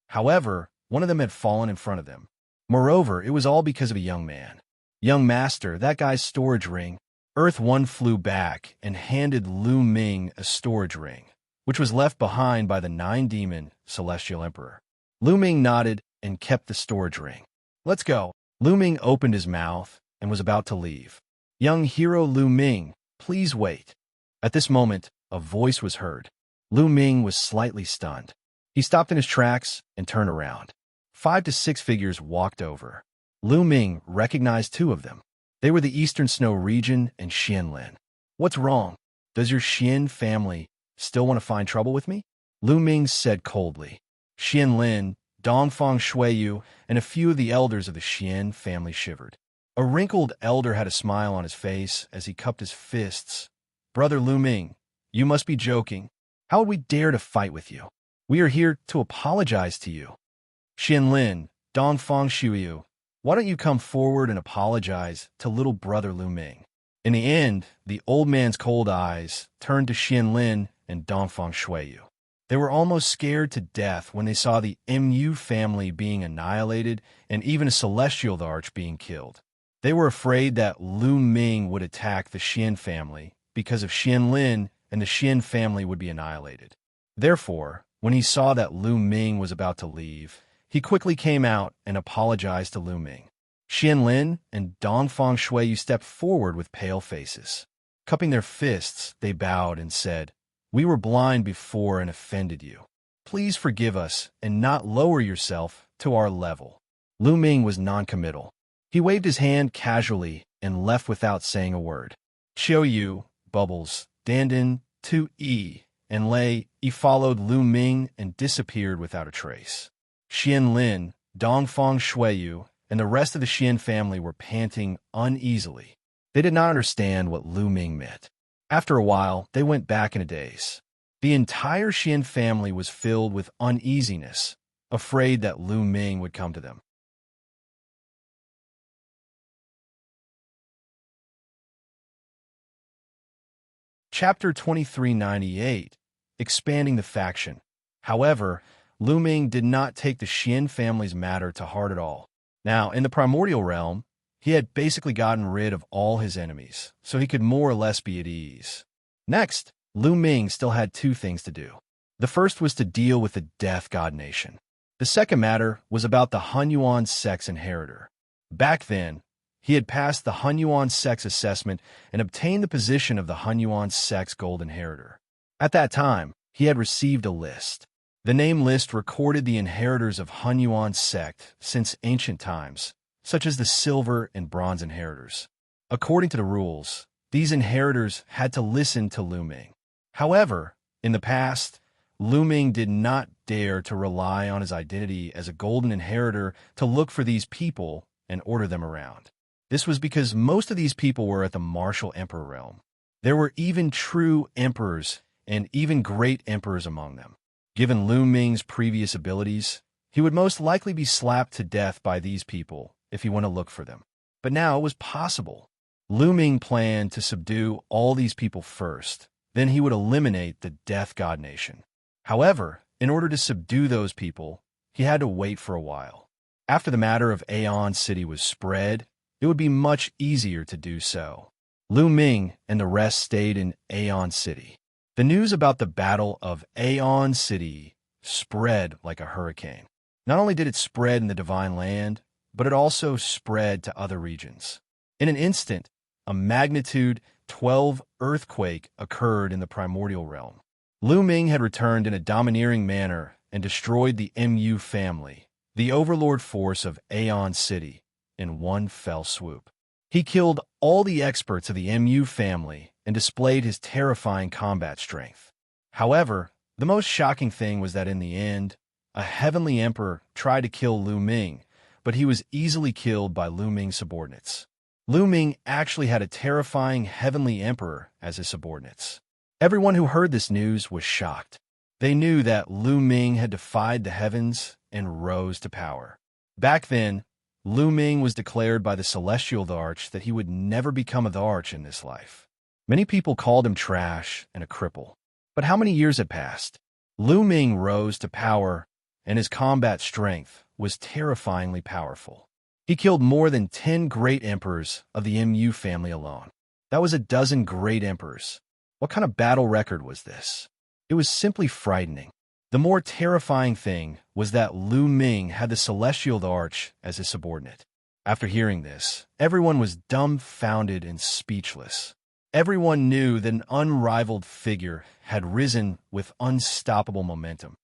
However, one of them had fallen in front of them. Moreover, it was all because of a young man. Young master, that guy's storage ring. Earth One flew back and handed Lu Ming a storage ring, which was left behind by the nine-demon celestial emperor. Lu Ming nodded and kept the storage ring. Let's go. Lu Ming opened his mouth and was about to leave. Young hero Lu Ming, please wait. At this moment, a voice was heard. Lu Ming was slightly stunned. He stopped in his tracks and turned around. 5 to 6 figures walked over. Lu Ming recognized 2 of them. They were the Eastern Snow region and Xianlin. What's wrong? Does your Xian family still want to find trouble with me? Lu Ming said coldly. Xianlin, Dongfang Shuiyu, and a few of the elders of the Xian family shivered. A wrinkled elder had a smile on his face as he cupped his fists. Brother Lu Ming, you must be joking. How would we dare to fight with you? We are here to apologize to you. Xianlin, Dongfang Shuiyu, why don't you come forward and apologize to little brother Lu Ming? In the end, the old man's cold eyes turned to Xianlin and Dongfang Shuiyu. They were almost scared to death when they saw the Mu family being annihilated and even a celestial arch being killed. They were afraid that Lu Ming would attack the Xian family because of Xianlin, and the Xian family would be annihilated. Therefore, when he saw that Lu Ming was about to leave, he quickly came out and apologized to Lu Ming. Xianlin and Dongfang Shuiyu stepped forward with pale faces. Cupping their fists, they bowed and said, "We were blind before and offended you. Please forgive us and not lower yourself to our level." Lu Ming was noncommittal. He waved his hand casually and left without saying a word. Xiao Yu, Bubbles, dandan, Tu Yi, and Lei Yi followed Lu Ming and disappeared without a trace. Xianlin, Dongfang Shuiyu, and the rest of the Xian family were panting uneasily. They did not understand what Lu Ming meant. After a while, they went back in a daze. The entire Xian family was filled with uneasiness, afraid that Lu Ming would come to them. Chapter 2398, expanding the faction. However, Lu Ming did not take the Xian family's matter to heart at all. Now, in the primordial realm, he had basically gotten rid of all his enemies, so he could more or less be at ease. Next, Lu Ming still had two things to do. The first was to deal with the Death God Nation. The second matter was about the Hunyuan sex inheritor. Back then, he had passed the Hunyuan sex assessment and obtained the position of the Hunyuan sex gold inheritor. At that time, he had received a list. The name list recorded the inheritors of Hunyuan sect since ancient times, such as the silver and bronze inheritors. According to the rules, these inheritors had to listen to Lu Ming. However, in the past, Lu Ming did not dare to rely on his identity as a golden inheritor to look for these people and order them around. This was because most of these people were at the martial emperor realm. There were even true emperors and even great emperors among them. Given Lu Ming's previous abilities, he would most likely be slapped to death by these people if he went to look for them. But now it was possible. Lu Ming planned to subdue all these people first, then he would eliminate the Death God Nation. However, in order to subdue those people, he had to wait for a while. After the matter of Aeon City was spread, it would be much easier to do so. Lu Ming and the rest stayed in Aeon City. The news about the Battle of Aeon City spread like a hurricane. Not only did it spread in the Divine Land, but it also spread to other regions. In an instant, a magnitude 12 earthquake occurred in the primordial realm. Lu Ming had returned in a domineering manner and destroyed the Mu family, the overlord force of Aeon City, in one fell swoop. He killed all the experts of the Mu family and displayed his terrifying combat strength. However, the most shocking thing was that in the end, a heavenly emperor tried to kill Lu Ming, but he was easily killed by Lu Ming's subordinates. Lu Ming actually had a terrifying heavenly emperor as his subordinates. Everyone who heard this news was shocked. They knew that Lu Ming had defied the heavens and rose to power. Back then, Lu Ming was declared by the Celestial Arch that he would never become a Arch in this life. Many people called him trash and a cripple. But how many years had passed? Lu Ming rose to power, and his combat strength was terrifyingly powerful. He killed more than 10 great emperors of the Mu family alone. That was a dozen great emperors. What kind of battle record was this? It was simply frightening. The more terrifying thing was that Lu Ming had the Celestial Arch as his subordinate. After hearing this, everyone was dumbfounded and speechless. Everyone knew that an unrivaled figure had risen with unstoppable momentum.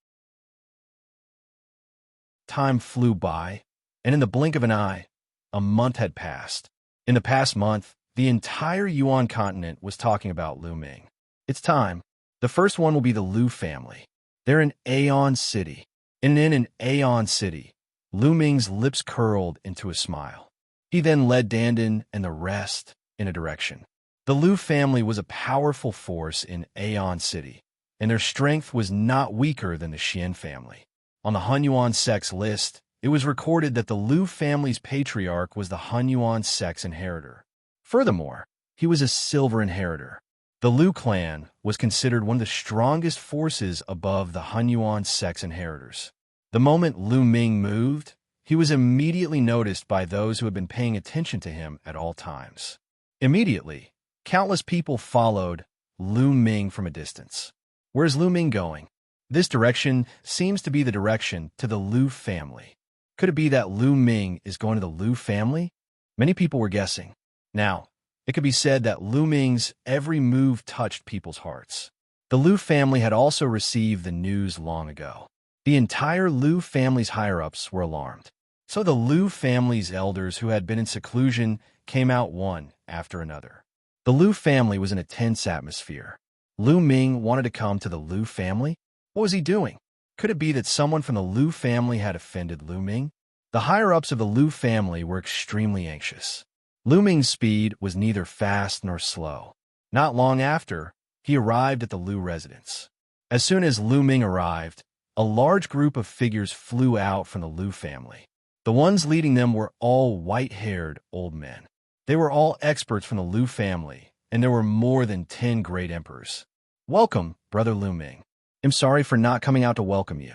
Time flew by, and in the blink of an eye, a month had passed. In the past month, the entire Yuan continent was talking about Lu Ming. It's time. The first one will be the Lu family. They're in Aeon City. And in Aeon City, Lu Ming's lips curled into a smile. He then led Dandan and the rest in a direction. The Lu family was a powerful force in Aeon City, and their strength was not weaker than the Xian family. On the Hunyuan sex list, it was recorded that the Lu family's patriarch was the Hunyuan sex inheritor. Furthermore, he was a silver inheritor. The Lu clan was considered one of the strongest forces above the Hunyuan sex inheritors. The moment Lu Ming moved, he was immediately noticed by those who had been paying attention to him at all times. Immediately, countless people followed Lu Ming from a distance. Where's Lu Ming going? This direction seems to be the direction to the Lu family. Could it be that Lu Ming is going to the Lu family? Many people were guessing. Now, it could be said that Lu Ming's every move touched people's hearts. The Lu family had also received the news long ago. The entire Lu family's higher-ups were alarmed. So the Lu family's elders who had been in seclusion came out one after another. The Lu family was in a tense atmosphere. Lu Ming wanted to come to the Lu family? What was he doing? Could it be that someone from the Lu family had offended Lu Ming? The higher-ups of the Lu family were extremely anxious. Lu Ming's speed was neither fast nor slow. Not long after, he arrived at the Lu residence. As soon as Lu Ming arrived, a large group of figures flew out from the Lu family. The ones leading them were all white-haired old men. They were all experts from the Lu family, and there were more than 10 great emperors. Welcome, Brother Lu Ming. I'm sorry for not coming out to welcome you.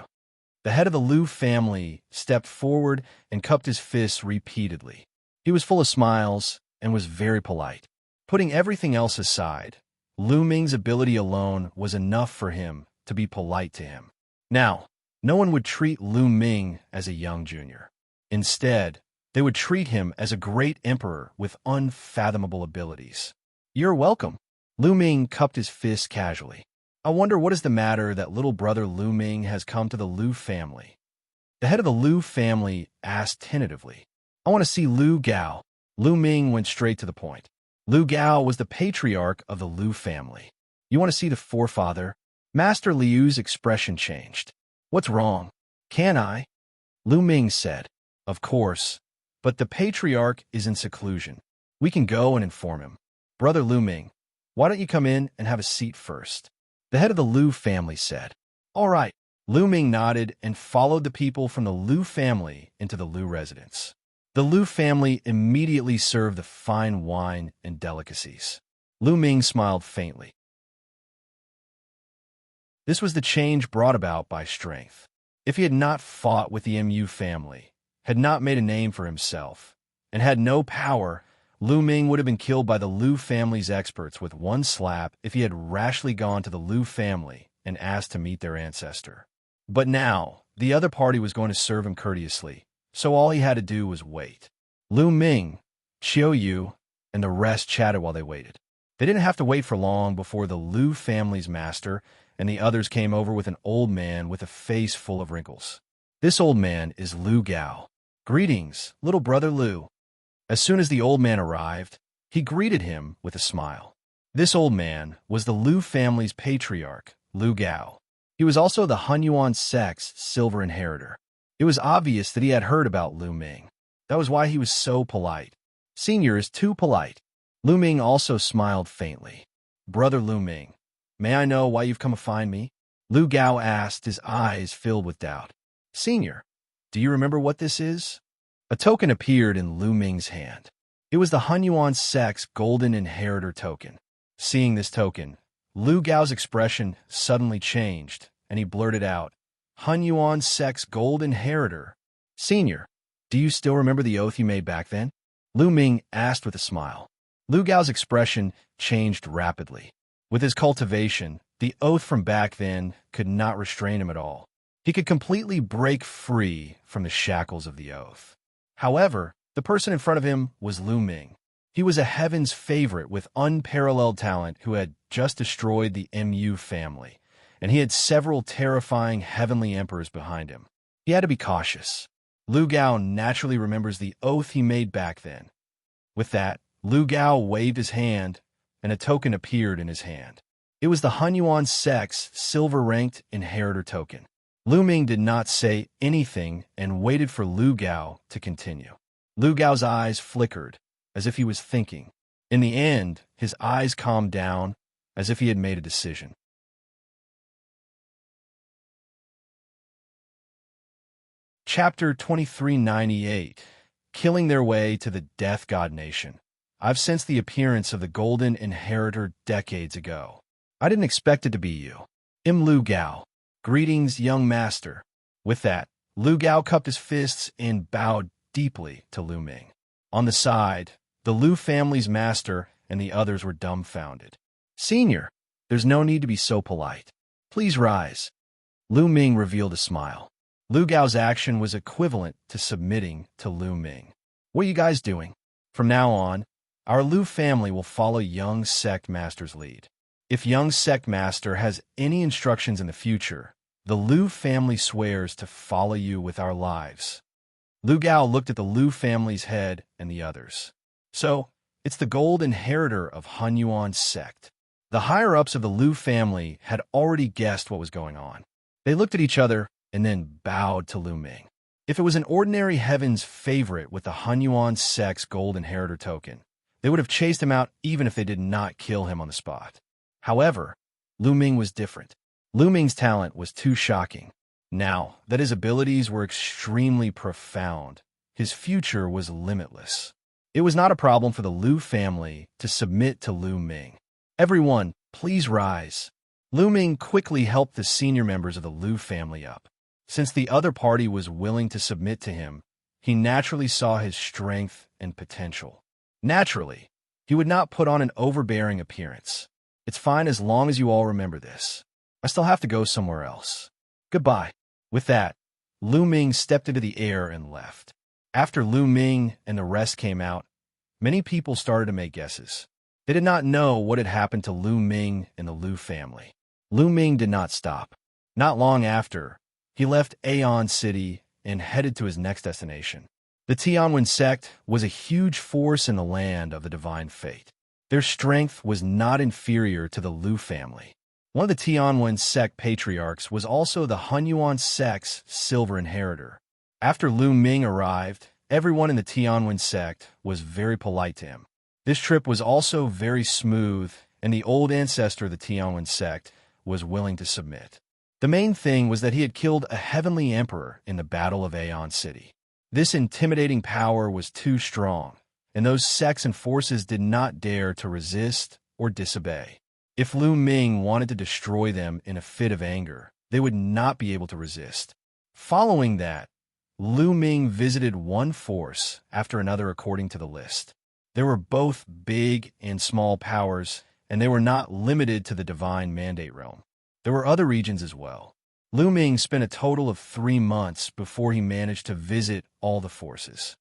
The head of the Lu family stepped forward and cupped his fists repeatedly. He was full of smiles and was very polite. Putting everything else aside, Lu Ming's ability alone was enough for him to be polite to him. Now, no one would treat Lu Ming as a young junior. Instead, they would treat him as a great emperor with unfathomable abilities. You're welcome. Lu Ming cupped his fist casually. I wonder what is the matter that little brother Lu Ming has come to the Lu family. The head of the Lu family asked tentatively. I want to see Lu Gao. Lu Ming went straight to the point. Lu Gao was the patriarch of the Lu family. You want to see the forefather? Master Liu's expression changed. What's wrong? Can I? Lu Ming said. Of course, but the patriarch is in seclusion. We can go and inform him. Brother Lu Ming, why don't you come in and have a seat first? The head of the Lu family said. All right. Lu Ming nodded and followed the people from the Lu family into the Lu residence. The Lu family immediately served the fine wine and delicacies. Lu Ming smiled faintly. This was the change brought about by strength. If he had not fought with the Mu family, had not made a name for himself, and had no power, Lu Ming would have been killed by the Lu family's experts with one slap if he had rashly gone to the Lu family and asked to meet their ancestor. But now, the other party was going to serve him courteously, so all he had to do was wait. Lu Ming, Qiu Yu, and the rest chatted while they waited. They didn't have to wait for long before the Lu family's master and the others came over with an old man with a face full of wrinkles. This old man is Lu Gao. Greetings, little brother Lu. As soon as the old man arrived, he greeted him with a smile. This old man was the Lu family's patriarch, Lu Gao. He was also the Hunyuan sect's silver inheritor. It was obvious that he had heard about Lu Ming. That was why he was so polite. Senior is too polite. Lu Ming also smiled faintly. Brother Lu Ming, may I know why you've come to find me? Lu Gao asked, his eyes filled with doubt. Senior, do you remember what this is? A token appeared in Lu Ming's hand. It was the Hunyuan sect's golden inheritor token. Seeing this token, Lu Gao's expression suddenly changed, and he blurted out, Hunyuan sect's gold inheritor. Senior, do you still remember the oath you made back then? Lu Ming asked with a smile. Lu Gao's expression changed rapidly. With his cultivation, the oath from back then could not restrain him at all. He could completely break free from the shackles of the oath. However, the person in front of him was Lu Ming. He was a heaven's favorite with unparalleled talent who had just destroyed the Mu family, and he had several terrifying heavenly emperors behind him. He had to be cautious. Lu Gao naturally remembers the oath he made back then. With that, Lu Gao waved his hand, and a token appeared in his hand. It was the Hunyuan sect's silver-ranked inheritor token. Lu Ming did not say anything and waited for Lu Gao to continue. Lu Gao's eyes flickered, as if he was thinking. In the end, his eyes calmed down, as if he had made a decision. Chapter 2398, Killing Their Way to the Death God Nation. I've sensed the appearance of the Golden Inheritor decades ago. I didn't expect it to be you. Lu Gao. Greetings, young master. With that, Lu Gao cupped his fists and bowed deeply to Lu Ming. On the side, the Lu family's master and the others were dumbfounded. Senior, there's no need to be so polite. Please rise. Lu Ming revealed a smile. Lu Gao's action was equivalent to submitting to Lu Ming. What are you guys doing? From now on, our Lu family will follow young sect master's lead. If young sect master has any instructions in the future, the Lu family swears to follow you with our lives. Lu Gao looked at the Lu family's head and the others. So, it's the gold inheritor of Hunyuan sect. The higher-ups of the Lu family had already guessed what was going on. They looked at each other and then bowed to Lu Ming. If it was an ordinary heaven's favorite with the Hunyuan sect's gold inheritor token, they would have chased him out even if they did not kill him on the spot. However, Lu Ming was different. Lu Ming's talent was too shocking. Now that his abilities were extremely profound, his future was limitless. It was not a problem for the Lu family to submit to Lu Ming. Everyone, please rise. Lu Ming quickly helped the senior members of the Lu family up. Since the other party was willing to submit to him, he naturally saw his strength and potential. Naturally, he would not put on an overbearing appearance. It's fine as long as you all remember this. I still have to go somewhere else. Goodbye. With that, Lu Ming stepped into the air and left. After Lu Ming and the rest came out, many people started to make guesses. They did not know what had happened to Lu Ming and the Lu family. Lu Ming did not stop. Not long after, he left Aeon City and headed to his next destination. The Tianwen sect was a huge force in the land of the divine fate. Their strength was not inferior to the Lu family. One of the Tianwen sect patriarchs was also the Hunyuan sect's silver inheritor. After Lu Ming arrived, everyone in the Tianwen sect was very polite to him. This trip was also very smooth, and the old ancestor of the Tianwen sect was willing to submit. The main thing was that he had killed a heavenly emperor in the Battle of Aeon City. This intimidating power was too strong, and those sects and forces did not dare to resist or disobey. If Lu Ming wanted to destroy them in a fit of anger, they would not be able to resist. Following that, Lu Ming visited one force after another according to the list. There were both big and small powers, and they were not limited to the divine mandate realm. There were other regions as well. Lu Ming spent a total of 3 months before he managed to visit all the forces.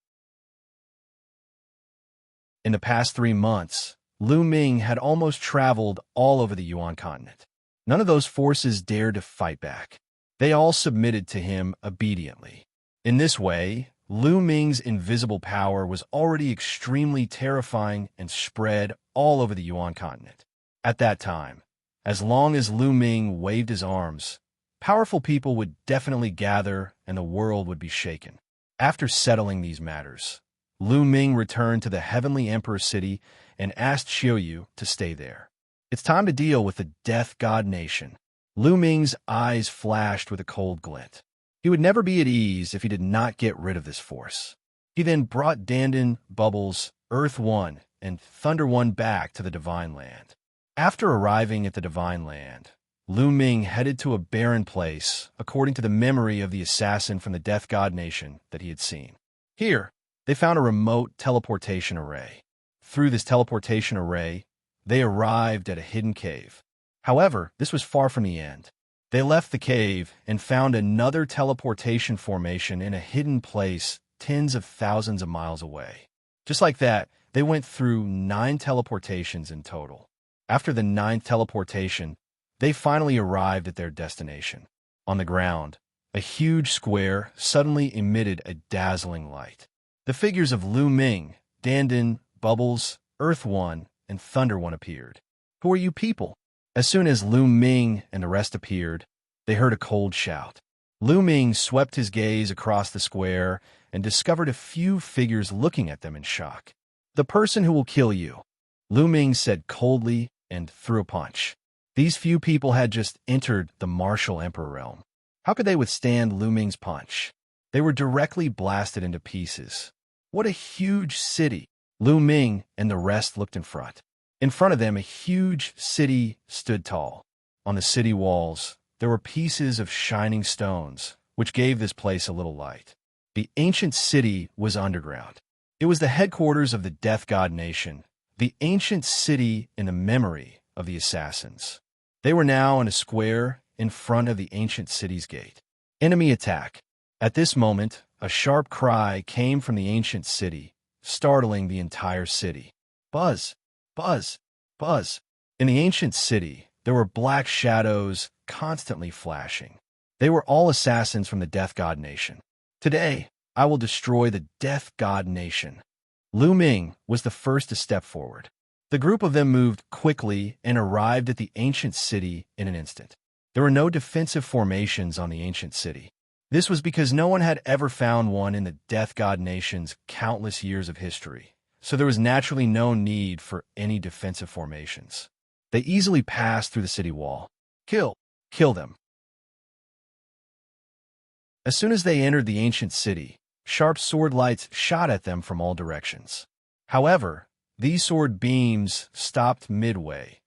In the past 3 months, Lu Ming had almost traveled all over the Yuan continent. None of those forces dared to fight back. They all submitted to him obediently. In this way, Lu Ming's invisible power was already extremely terrifying and spread all over the Yuan continent. At that time, as long as Lu Ming waved his arms, powerful people would definitely gather and the world would be shaken. After settling these matters, Lu Ming returned to the Heavenly Emperor City and asked Xianxia to stay there. It's time to deal with the Death God Nation. Lu Ming's eyes flashed with a cold glint. He would never be at ease if he did not get rid of this force. He then brought Dandan, Bubbles, Earth One, and Thunder One back to the Divine Land. After arriving at the Divine Land, Lu Ming headed to a barren place, according to the memory of the assassin from the Death God Nation that he had seen. Here, they found a remote teleportation array. Through this teleportation array, they arrived at a hidden cave. However, this was far from the end. They left the cave and found another teleportation formation in a hidden place tens of thousands of miles away. Just like that, they went through 9 teleportations in total. After the 9th teleportation, they finally arrived at their destination. On the ground, a huge square suddenly emitted a dazzling light. The figures of Lu Ming, Dandan, Bubbles, Earth One, and Thunder One appeared. Who are you people? As soon as Lu Ming and the rest appeared, they heard a cold shout. Lu Ming swept his gaze across the square and discovered a few figures looking at them in shock. The person who will kill you, Lu Ming said coldly and threw a punch. These few people had just entered the martial emperor realm. How could they withstand Lu Ming's punch? They were directly blasted into pieces. What a huge city! Lu Ming and the rest looked in front. In front of them, a huge city stood tall. On the city walls, there were pieces of shining stones, which gave this place a little light. The ancient city was underground. It was the headquarters of the Death God Nation, the ancient city in the memory of the assassins. They were now in a square in front of the ancient city's gate. Enemy attack. At this moment, a sharp cry came from the ancient city, startling the entire city. Buzz! Buzz! Buzz! In the ancient city, there were black shadows constantly flashing. They were all assassins from the Death God Nation. Today, I will destroy the Death God Nation. Lu Ming was the first to step forward. The group of them moved quickly and arrived at the ancient city in an instant. There were no defensive formations on the ancient city. This was because no one had ever found one in the Death God Nation's countless years of history, so there was naturally no need for any defensive formations. They easily passed through the city wall. Kill them. As soon as they entered the ancient city, sharp sword lights shot at them from all directions. However, these sword beams stopped midway,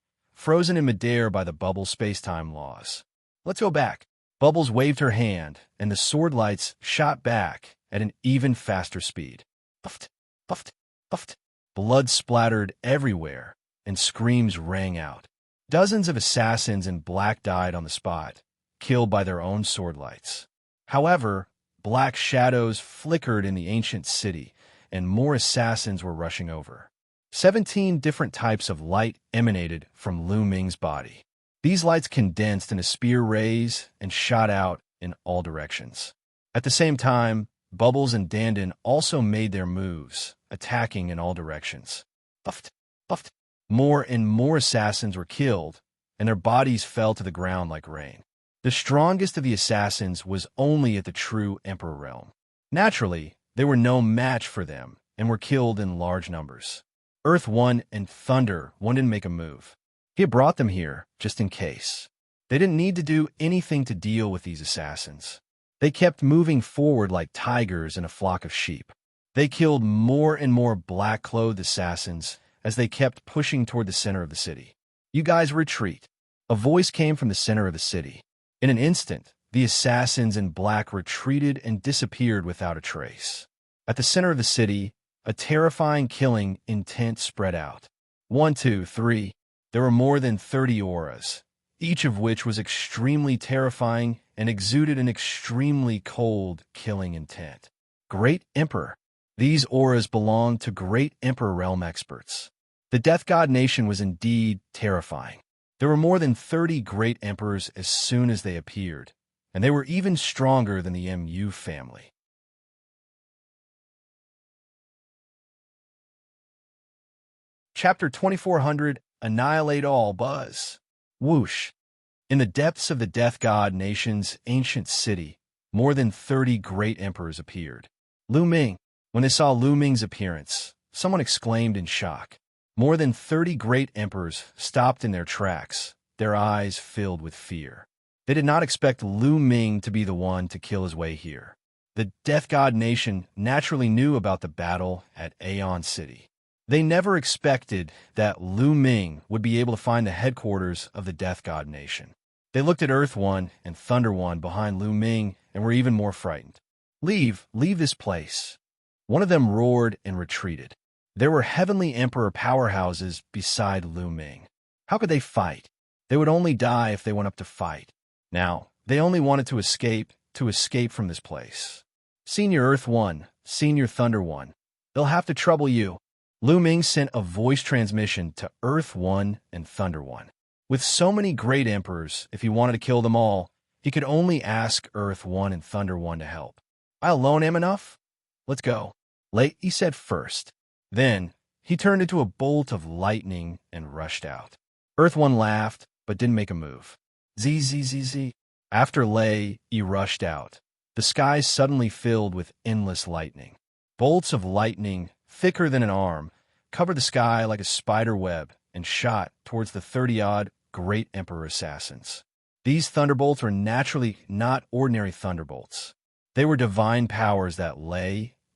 frozen in midair by the bubble space-time laws. Let's go back. Bubbles waved her hand, and the sword lights shot back at an even faster speed. Puffed, puffed, puffed. Blood splattered everywhere, and screams rang out. Dozens of assassins in black died on the spot, killed by their own sword lights. However, black shadows flickered in the ancient city, and more assassins were rushing over. 17 different types of light emanated from Lu Ming's body. These lights condensed into spear rays and shot out in all directions. At the same time, Bubbles and Dandan also made their moves, attacking in all directions. Puffed, puffed. More and more assassins were killed, and their bodies fell to the ground like rain. The strongest of the assassins was only at the true Emperor realm. Naturally, they were no match for them and were killed in large numbers. Earth One and Thunder One didn't make a move. He had brought them here just in case. They didn't need to do anything to deal with these assassins. They kept moving forward like tigers in a flock of sheep. They killed more and more black-clothed assassins as they kept pushing toward the center of the city. "You guys retreat." A voice came from the center of the city. In an instant, the assassins in black retreated and disappeared without a trace. At the center of the city, a terrifying killing intent spread out. 1, 2, 3. There were more than 30 auras, each of which was extremely terrifying and exuded an extremely cold, killing intent. Great Emperor. These auras belonged to Great Emperor realm experts. The Death God Nation was indeed terrifying. There were more than 30 Great Emperors as soon as they appeared, and they were even stronger than the MU family. Chapter 2400, Annihilate All Buzz. Whoosh. In the depths of the Death God Nation's ancient city, more than 30 Great Emperors appeared. Lu Ming. When they saw Lu Ming's appearance, someone exclaimed in shock. More than 30 Great Emperors stopped in their tracks, their eyes filled with fear. They did not expect Lu Ming to be the one to kill his way here. The Death God Nation naturally knew about the battle at Aeon City. They never expected that Lu Ming would be able to find the headquarters of the Death God Nation. They looked at Earth One and Thunder One behind Lu Ming and were even more frightened. Leave this place." One of them roared and retreated. There were Heavenly Emperor powerhouses beside Lu Ming. How could they fight? They would only die if they went up to fight. Now, they only wanted to escape from this place. "Senior Earth One, Senior Thunder One, they'll have to trouble you." Lu Ming sent a voice transmission to Earth One and Thunder One. With so many Great Emperors, if he wanted to kill them all, he could only ask Earth One and Thunder One to help. "I alone am enough? Let's go," he said first. Then, he turned into a bolt of lightning and rushed out. Earth One laughed, but didn't make a move. Z. After he rushed out. The skies suddenly filled with endless lightning. Bolts of lightning, thicker than an arm, covered the sky like a spider web and shot towards the 30-odd Great Emperor assassins. These thunderbolts were naturally not ordinary thunderbolts. They were divine powers that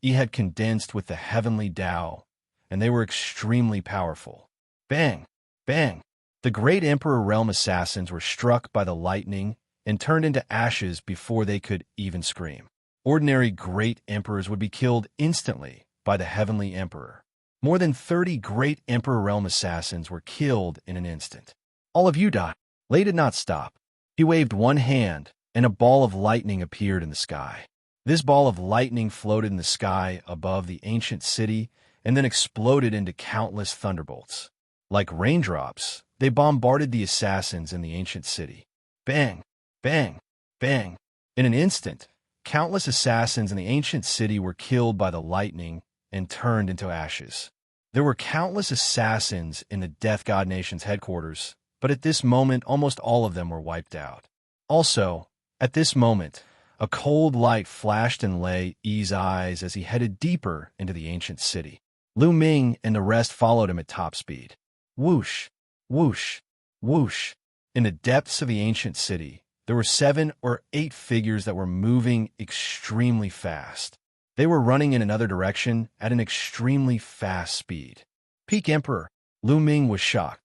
he had condensed with the heavenly Tao, and they were extremely powerful. Bang! Bang! The Great Emperor realm assassins were struck by the lightning and turned into ashes before they could even scream. Ordinary Great Emperors would be killed instantly by the Heavenly Emperor. More than 30 Great Emperor realm assassins were killed in an instant. "All of you die." Lei did not stop. He waved one hand, and a ball of lightning appeared in the sky. This ball of lightning floated in the sky above the ancient city and then exploded into countless thunderbolts. Like raindrops, they bombarded the assassins in the ancient city. Bang! Bang! Bang! In an instant, countless assassins in the ancient city were killed by the lightning and turned into ashes. There were countless assassins in the Death God Nation's headquarters, but at this moment almost all of them were wiped out. Also, at this moment, a cold light flashed in Lei's eyes as he headed deeper into the ancient city. Lu Ming and the rest followed him at top speed. Whoosh! Whoosh! Whoosh! In the depths of the ancient city, there were 7 or 8 figures that were moving extremely fast. They were running in another direction at an extremely fast speed. Peak Emperor. Lu Ming was shocked.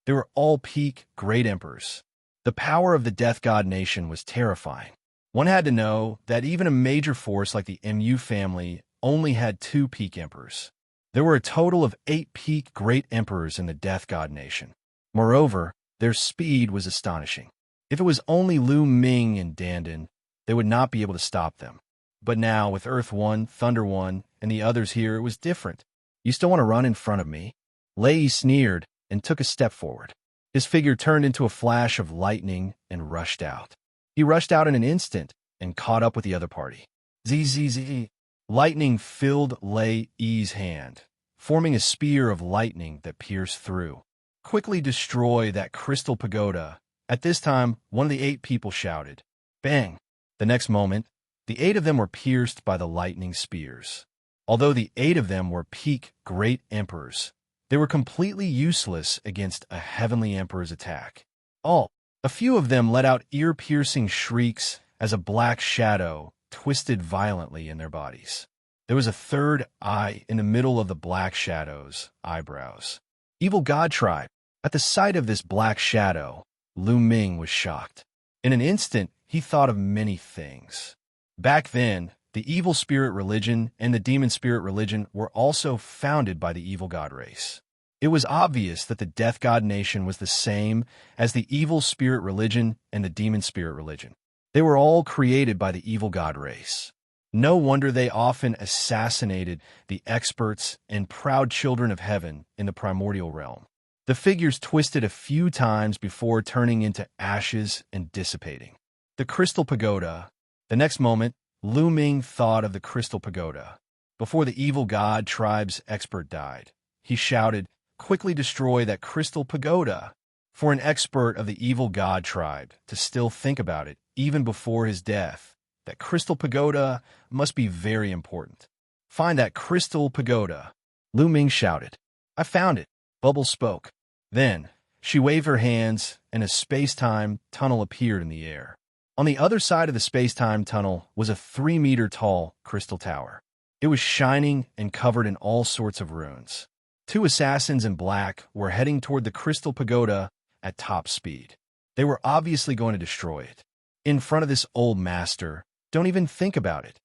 They were all peak great emperors. The power of the Death God nation was terrifying. One had to know that even a major force like the Mu family only had 2 peak emperors. There were a total of 8 peak great emperors in the Death God nation. Moreover, their speed was astonishing. If it was only Ming and dandan, they would not be able to stop them. But now, with Earth 1, Thunder 1, and the others here, it was different. You still want to run in front of me? Lei sneered and took a step forward. His figure turned into a flash of lightning and rushed out. He rushed out in an instant and caught up with the other party. Zzz. Lightning filled Lei's hand, forming a spear of lightning that pierced through. Quickly destroy that crystal pagoda. At this time, one of the 8 people shouted. Bang! The next moment, the 8 of them were pierced by the lightning spears. Although the 8 of them were peak great emperors, they were completely useless against a heavenly emperor's attack. A few of them let out ear-piercing shrieks as a black shadow twisted violently in their bodies. There was a third eye in the middle of the black shadow's eyebrows. Evil God tribe. At the sight of this black shadow, Ming was shocked. In an instant, he thought of many things. Back then, the evil spirit religion and the demon spirit religion were also founded by the evil god race. It was obvious that the Death God nation was the same as the evil spirit religion and the demon spirit religion. They were all created by the evil god race. No wonder they often assassinated the experts and proud children of heaven in the primordial realm. The figures twisted a few times before turning into ashes and dissipating. The crystal pagoda. The next moment, Ming thought of the crystal pagoda. Before the evil god tribe's expert died, he shouted, quickly destroy that crystal pagoda. For an expert of the evil god tribe to still think about it, even before his death, that crystal pagoda must be very important. Find that crystal pagoda. Ming shouted. I found it. Bubbles spoke. Then, she waved her hands, and a space-time tunnel appeared in the air. On the other side of the space-time tunnel was a 3-meter-tall crystal tower. It was shining and covered in all sorts of runes. 2 assassins in black were heading toward the crystal pagoda at top speed. They were obviously going to destroy it. In front of this old master, don't even think about it.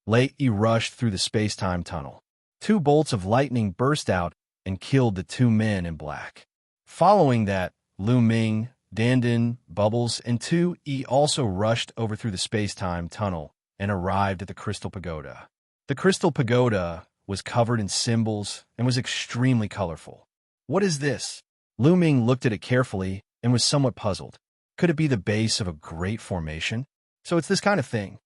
Lei rushed through the space-time tunnel. 2 bolts of lightning burst out and killed the 2 men in black. Following that, Ming, dandan, Bubbles, and 2E also rushed over through the space-time tunnel and arrived at the crystal pagoda. The crystal pagoda was covered in symbols and was extremely colorful. What is this? Ming looked at it carefully and was somewhat puzzled. Could it be the base of a great formation? So it's this kind of thing.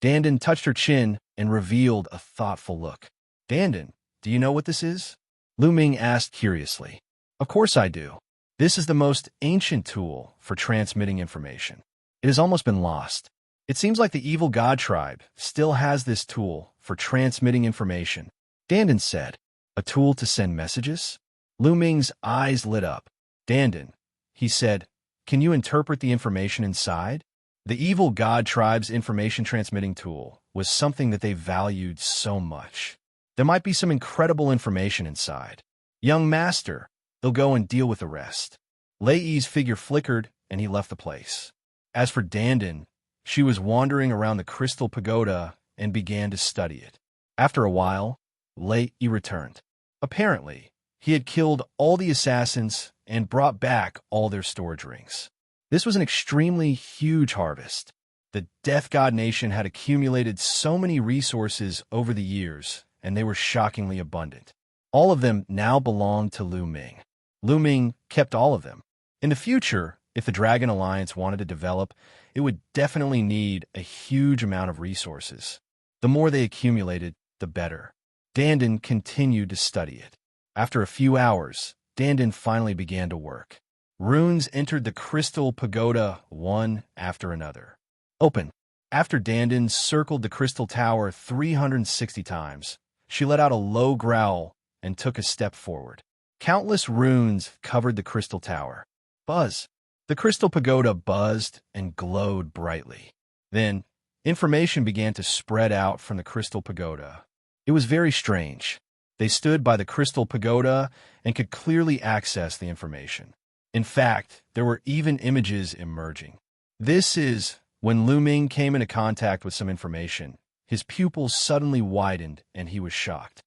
Dandan touched her chin and revealed a thoughtful look. Dandan, do you know what this is? Ming asked curiously. Of course I do. This is the most ancient tool for transmitting information. It has almost been lost. It seems like the evil god tribe still has this tool for transmitting information. Dandan said, a tool to send messages? Ming's eyes lit up. Dandan, he said, can you interpret the information inside? The evil god tribe's information transmitting tool was something that they valued so much. There might be some incredible information inside. Young master, they'll go and deal with the rest. Lei's figure flickered and he left the place. As for dandan, she was wandering around the crystal pagoda and began to study it. After a while, Lei returned. Apparently, he had killed all the assassins and brought back all their storage rings. This was an extremely huge harvest. The Death God Nation had accumulated so many resources over the years, and they were shockingly abundant. All of them now belonged to Ming. Ming kept all of them. In the future, if the Dragon Alliance wanted to develop, it would definitely need a huge amount of resources. The more they accumulated, the better. Dandan continued to study it. After a few hours, Dandan finally began to work. Runes entered the crystal pagoda one after another. Open. After Dandan circled the crystal tower 360 times, she let out a low growl and took a step forward. Countless runes covered the crystal tower. Buzz. The crystal pagoda buzzed and glowed brightly. Then, information began to spread out from the crystal pagoda. It was very strange. They stood by the crystal pagoda and could clearly access the information. In fact, there were even images emerging. This is when Lu Ming came into contact with some information. His pupils suddenly widened and he was shocked.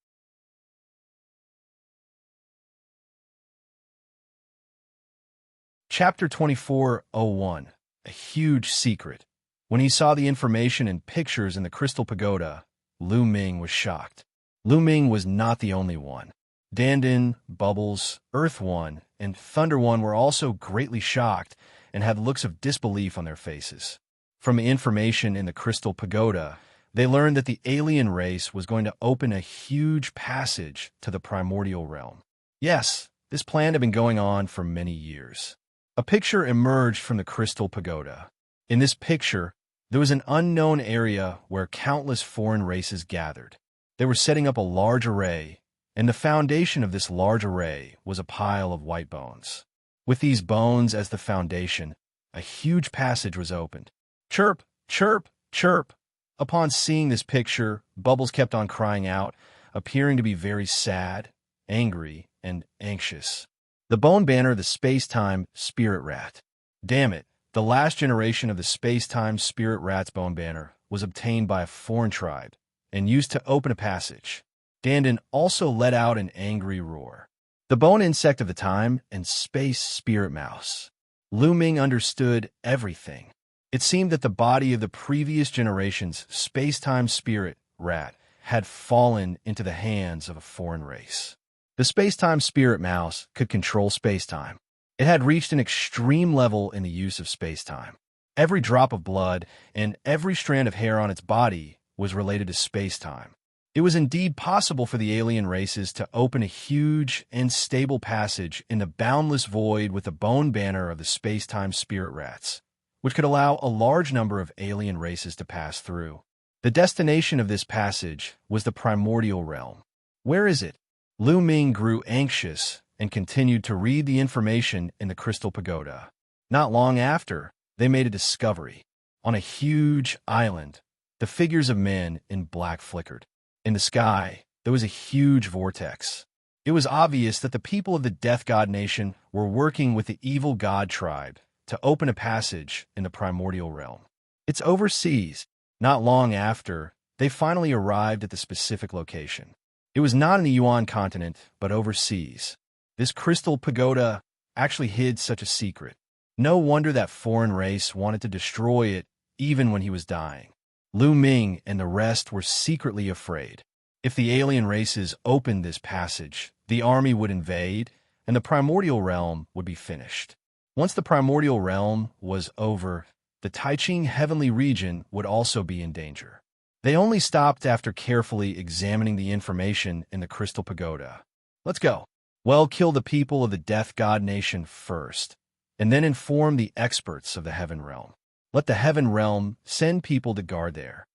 Chapter 24:01. A huge secret. When he saw the information and pictures in the crystal pagoda, Lu Ming was shocked. Lu Ming was not the only one. Dandan, Bubbles, Earth One, and Thunder One were also greatly shocked and had looks of disbelief on their faces. From the information in the crystal pagoda, they learned that the alien race was going to open a huge passage to the primordial realm. Yes, this plan had been going on for many years. A picture emerged from the crystal pagoda. In this picture, there was an unknown area where countless foreign races gathered. They were setting up a large array, and the foundation of this large array was a pile of white bones. With these bones as the foundation, a huge passage was opened. Chirp, chirp, chirp. Upon seeing this picture, Bubbles kept on crying out, appearing to be very sad, angry, and anxious. The bone banner, the space-time spirit rat. Damn it, the last generation of the space-time spirit rat's bone banner was obtained by a foreign tribe and used to open a passage. Dandan also let out an angry roar. The bone insect of the time and space spirit mouse. Lu Ming understood everything. It seemed that the body of the previous generation's space-time spirit rat had fallen into the hands of a foreign race. The space-time spirit mouse could control space-time. It had reached an extreme level in the use of space-time. Every drop of blood and every strand of hair on its body was related to space-time. It was indeed possible for the alien races to open a huge and stable passage in the boundless void with the bone banner of the space-time spirit rats, which could allow a large number of alien races to pass through. The destination of this passage was the primordial realm. Where is it? Lu Ming grew anxious and continued to read the information in the crystal pagoda. Not long after, they made a discovery. On a huge island, the figures of men in black flickered. In the sky, there was a huge vortex. It was obvious that the people of the Death God Nation were working with the evil God tribe to open a passage in the primordial realm. It's overseas. Not long after, they finally arrived at the specific location. It was not in the Yuan continent, but overseas. This crystal pagoda actually hid such a secret. No wonder that foreign race wanted to destroy it even when he was dying. Lu Ming and the rest were secretly afraid. If the alien races opened this passage, the army would invade, and the primordial realm would be finished. Once the primordial realm was over, the Taiqing heavenly region would also be in danger. They only stopped after carefully examining the information in the crystal pagoda. Let's go. Well, kill the people of the Death God Nation first, and then inform the experts of the Heaven Realm. Let the Heaven Realm send people to guard there.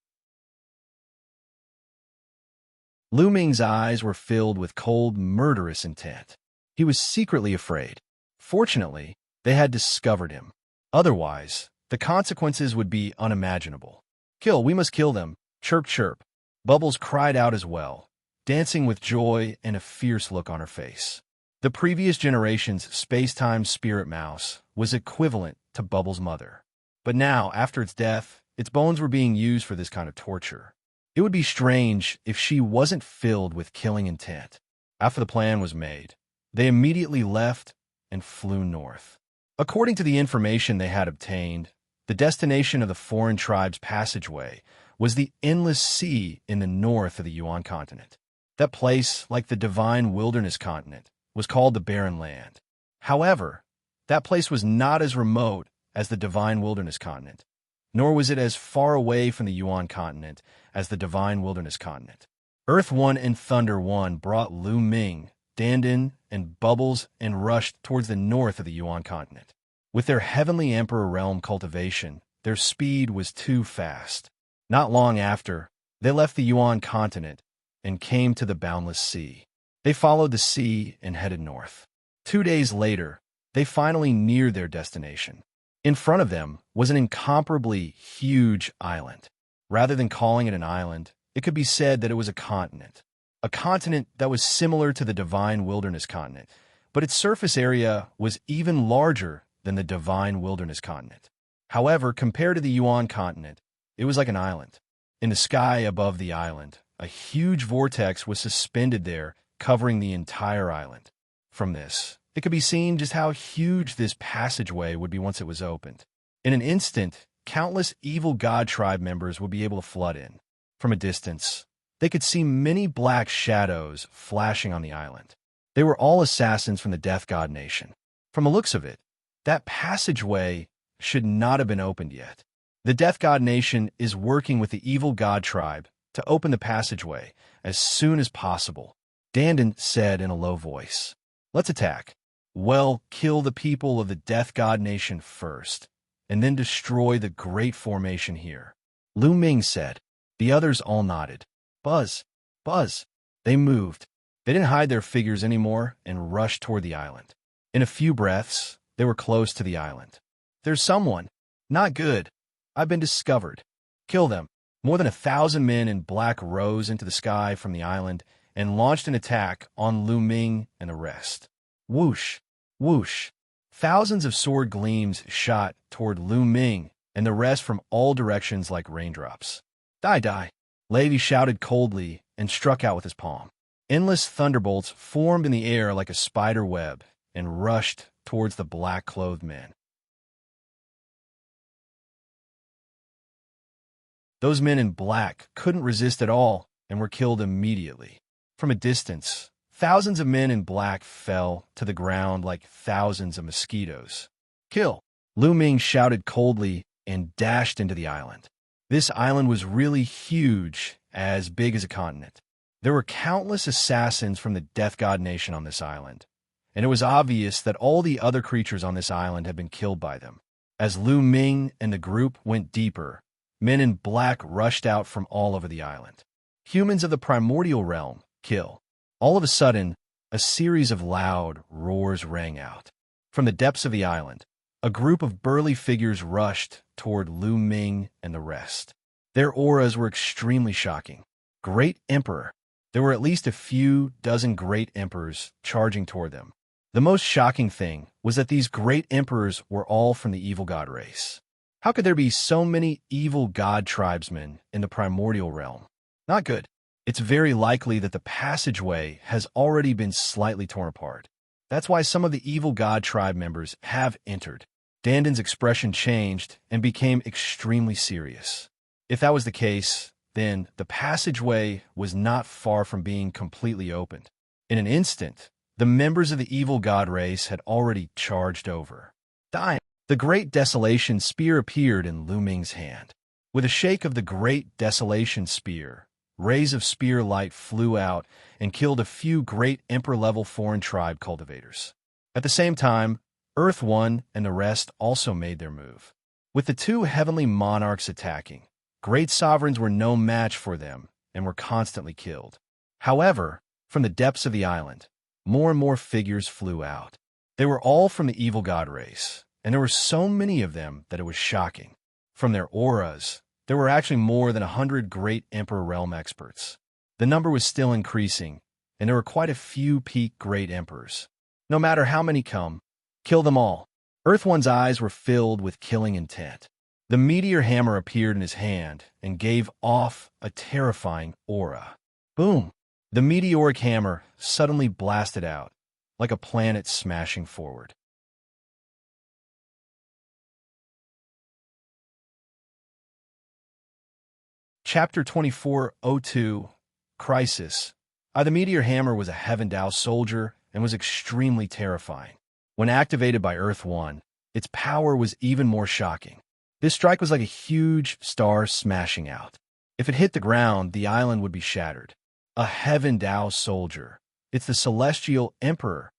Lu Ming's eyes were filled with cold, murderous intent. He was secretly afraid. Fortunately, they had discovered him. Otherwise, the consequences would be unimaginable. Kill, we must kill them. Chirp, chirp. Bubbles cried out as well, dancing with joy and a fierce look on her face. The previous generation's space-time spirit mouse was equivalent to Bubbles' mother. But now, after its death, its bones were being used for this kind of torture. It would be strange if she wasn't filled with killing intent. After the plan was made, they immediately left and flew north. According to the information they had obtained, the destination of the foreign tribe's passageway was the endless sea in the north of the Yuan continent. That place, like the divine wilderness continent, was called the Barren Land. However, that place was not as remote as the divine wilderness continent, nor was it as far away from the Yuan continent as the divine wilderness continent. Earth One and Thunder One brought Lu Ming, Dandan, and Bubbles and rushed towards the north of the Yuan continent. With their heavenly emperor realm cultivation, their speed was too fast. Not long after, they left the Yuan continent and came to the boundless sea. They followed the sea and headed north. 2 days later, they finally neared their destination. In front of them was an incomparably huge island. Rather than calling it an island, it could be said that it was a continent. a continent that was similar to the Divine Wilderness continent, but its surface area was even larger than the Divine Wilderness continent. However, compared to the Yuan continent, it was like an island. In the sky above the island, a huge vortex was suspended there, covering the entire island. From this, it could be seen just how huge this passageway would be once it was opened. In an instant, countless evil god tribe members would be able to flood in. From a distance, they could see many black shadows flashing on the island. They were all assassins from the Death God Nation. From the looks of it, that passageway should not have been opened yet. The Death God Nation is working with the evil god tribe to open the passageway as soon as possible. Dandan said in a low voice, "Let's attack. Well, kill the people of the Death God Nation first, and then destroy the great formation here." Ming said. The others all nodded. Buzz, buzz. They moved. They didn't hide their figures anymore and rushed toward the island. In a few breaths, they were close to the island. "There's someone. Not good. I've been discovered. Kill them." More than 1,000 men in black rose into the sky from the island and launched an attack on Ming and the rest. Whoosh, whoosh. Thousands of sword gleams shot toward Ming and the rest from all directions like raindrops. "Die, die." Levi shouted coldly and struck out with his palm. Endless thunderbolts formed in the air like a spider web and rushed towards the black-clothed men. Those men in black couldn't resist at all and were killed immediately. From a distance, thousands of men in black fell to the ground like thousands of mosquitoes. "Kill!" Ming shouted coldly and dashed into the island. This island was really huge, as big as a continent. There were countless assassins from the Death God Nation on this island, and it was obvious that all the other creatures on this island had been killed by them. As Ming and the group went deeper, men in black rushed out from all over the island. Humans of the primordial realm, kill. All of a sudden, a series of loud roars rang out. From the depths of the island, a group of burly figures rushed toward Ming and the rest. Their auras were extremely shocking. Great Emperor. There were at least a few dozen great emperors charging toward them. The most shocking thing was that these great emperors were all from the evil god race. How could there be so many evil god tribesmen in the primordial realm? Not good. It's very likely that the passageway has already been slightly torn apart. That's why some of the evil god tribe members have entered. Dandan's expression changed and became extremely serious. If that was the case, then the passageway was not far from being completely opened. In an instant, the members of the evil god race had already charged over. Dying. The Great Desolation Spear appeared in Ming's hand. With a shake of the Great Desolation Spear, rays of spear light flew out and killed a few great Emperor-level foreign tribe cultivators. At the same time, Earth One and the rest also made their move. With the two heavenly monarchs attacking, great sovereigns were no match for them and were constantly killed. However, from the depths of the island, more and more figures flew out. They were all from the evil god race, and there were so many of them that it was shocking. From their auras, there were actually more than 100 great Emperor realm experts. The number was still increasing, and there were quite a few peak great emperors. No matter how many come, kill them all. Earth One's eyes were filled with killing intent. The meteor hammer appeared in his hand and gave off a terrifying aura. Boom! The meteoric hammer suddenly blasted out, like a planet smashing forward. Chapter 2402, Crisis. The meteor hammer was a Heaven Dao soldier and was extremely terrifying. When activated by Earth One, its power was even more shocking. This strike was like a huge star smashing out. If it hit the ground, the island would be shattered. A Heaven Dao soldier. It's the Celestial Emperor.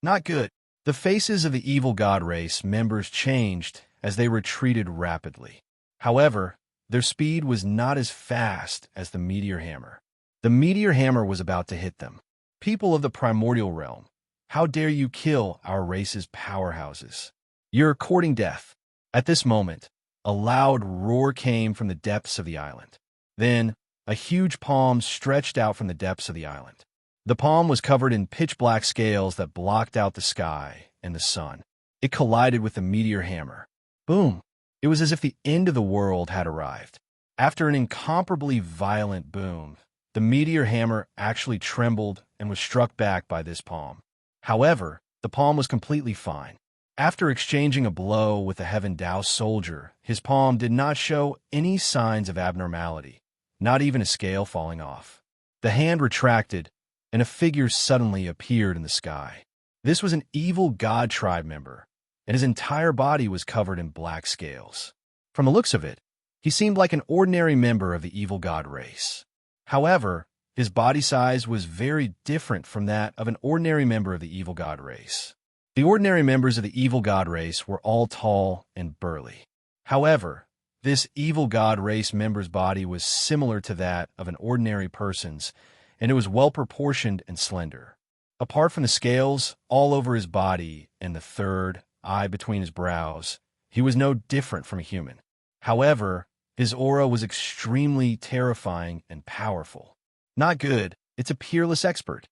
Not good. The faces of the evil god race members changed as they retreated rapidly. However, their speed was not as fast as the meteor hammer. The meteor hammer was about to hit them. People of the primordial realm, how dare you kill our race's powerhouses? You're courting death. At this moment, a loud roar came from the depths of the island. Then, A huge palm stretched out from the depths of the island. The palm was covered in pitch-black scales that blocked out the sky and the sun. It collided with the meteor hammer. Boom! It was as if the end of the world had arrived. After an incomparably violent boom, the meteor hammer actually trembled and was struck back by this palm. However, the palm was completely fine. After exchanging a blow with a Heaven Dao soldier, his palm did not show any signs of abnormality, not even a scale falling off. The hand retracted, and a figure suddenly appeared in the sky. This was an evil god tribe member, and his entire body was covered in black scales. From the looks of it, he seemed like an ordinary member of the evil god race. However, his body size was very different from that of an ordinary member of the evil god race. The ordinary members of the evil god race were all tall and burly. However, this evil god race member's body was similar to that of an ordinary person's, and it was well-proportioned and slender. Apart from the scales all over his body and the third eye between his brows, he was no different from a human. However, his aura was extremely terrifying and powerful. Not good, it's a peerless expert.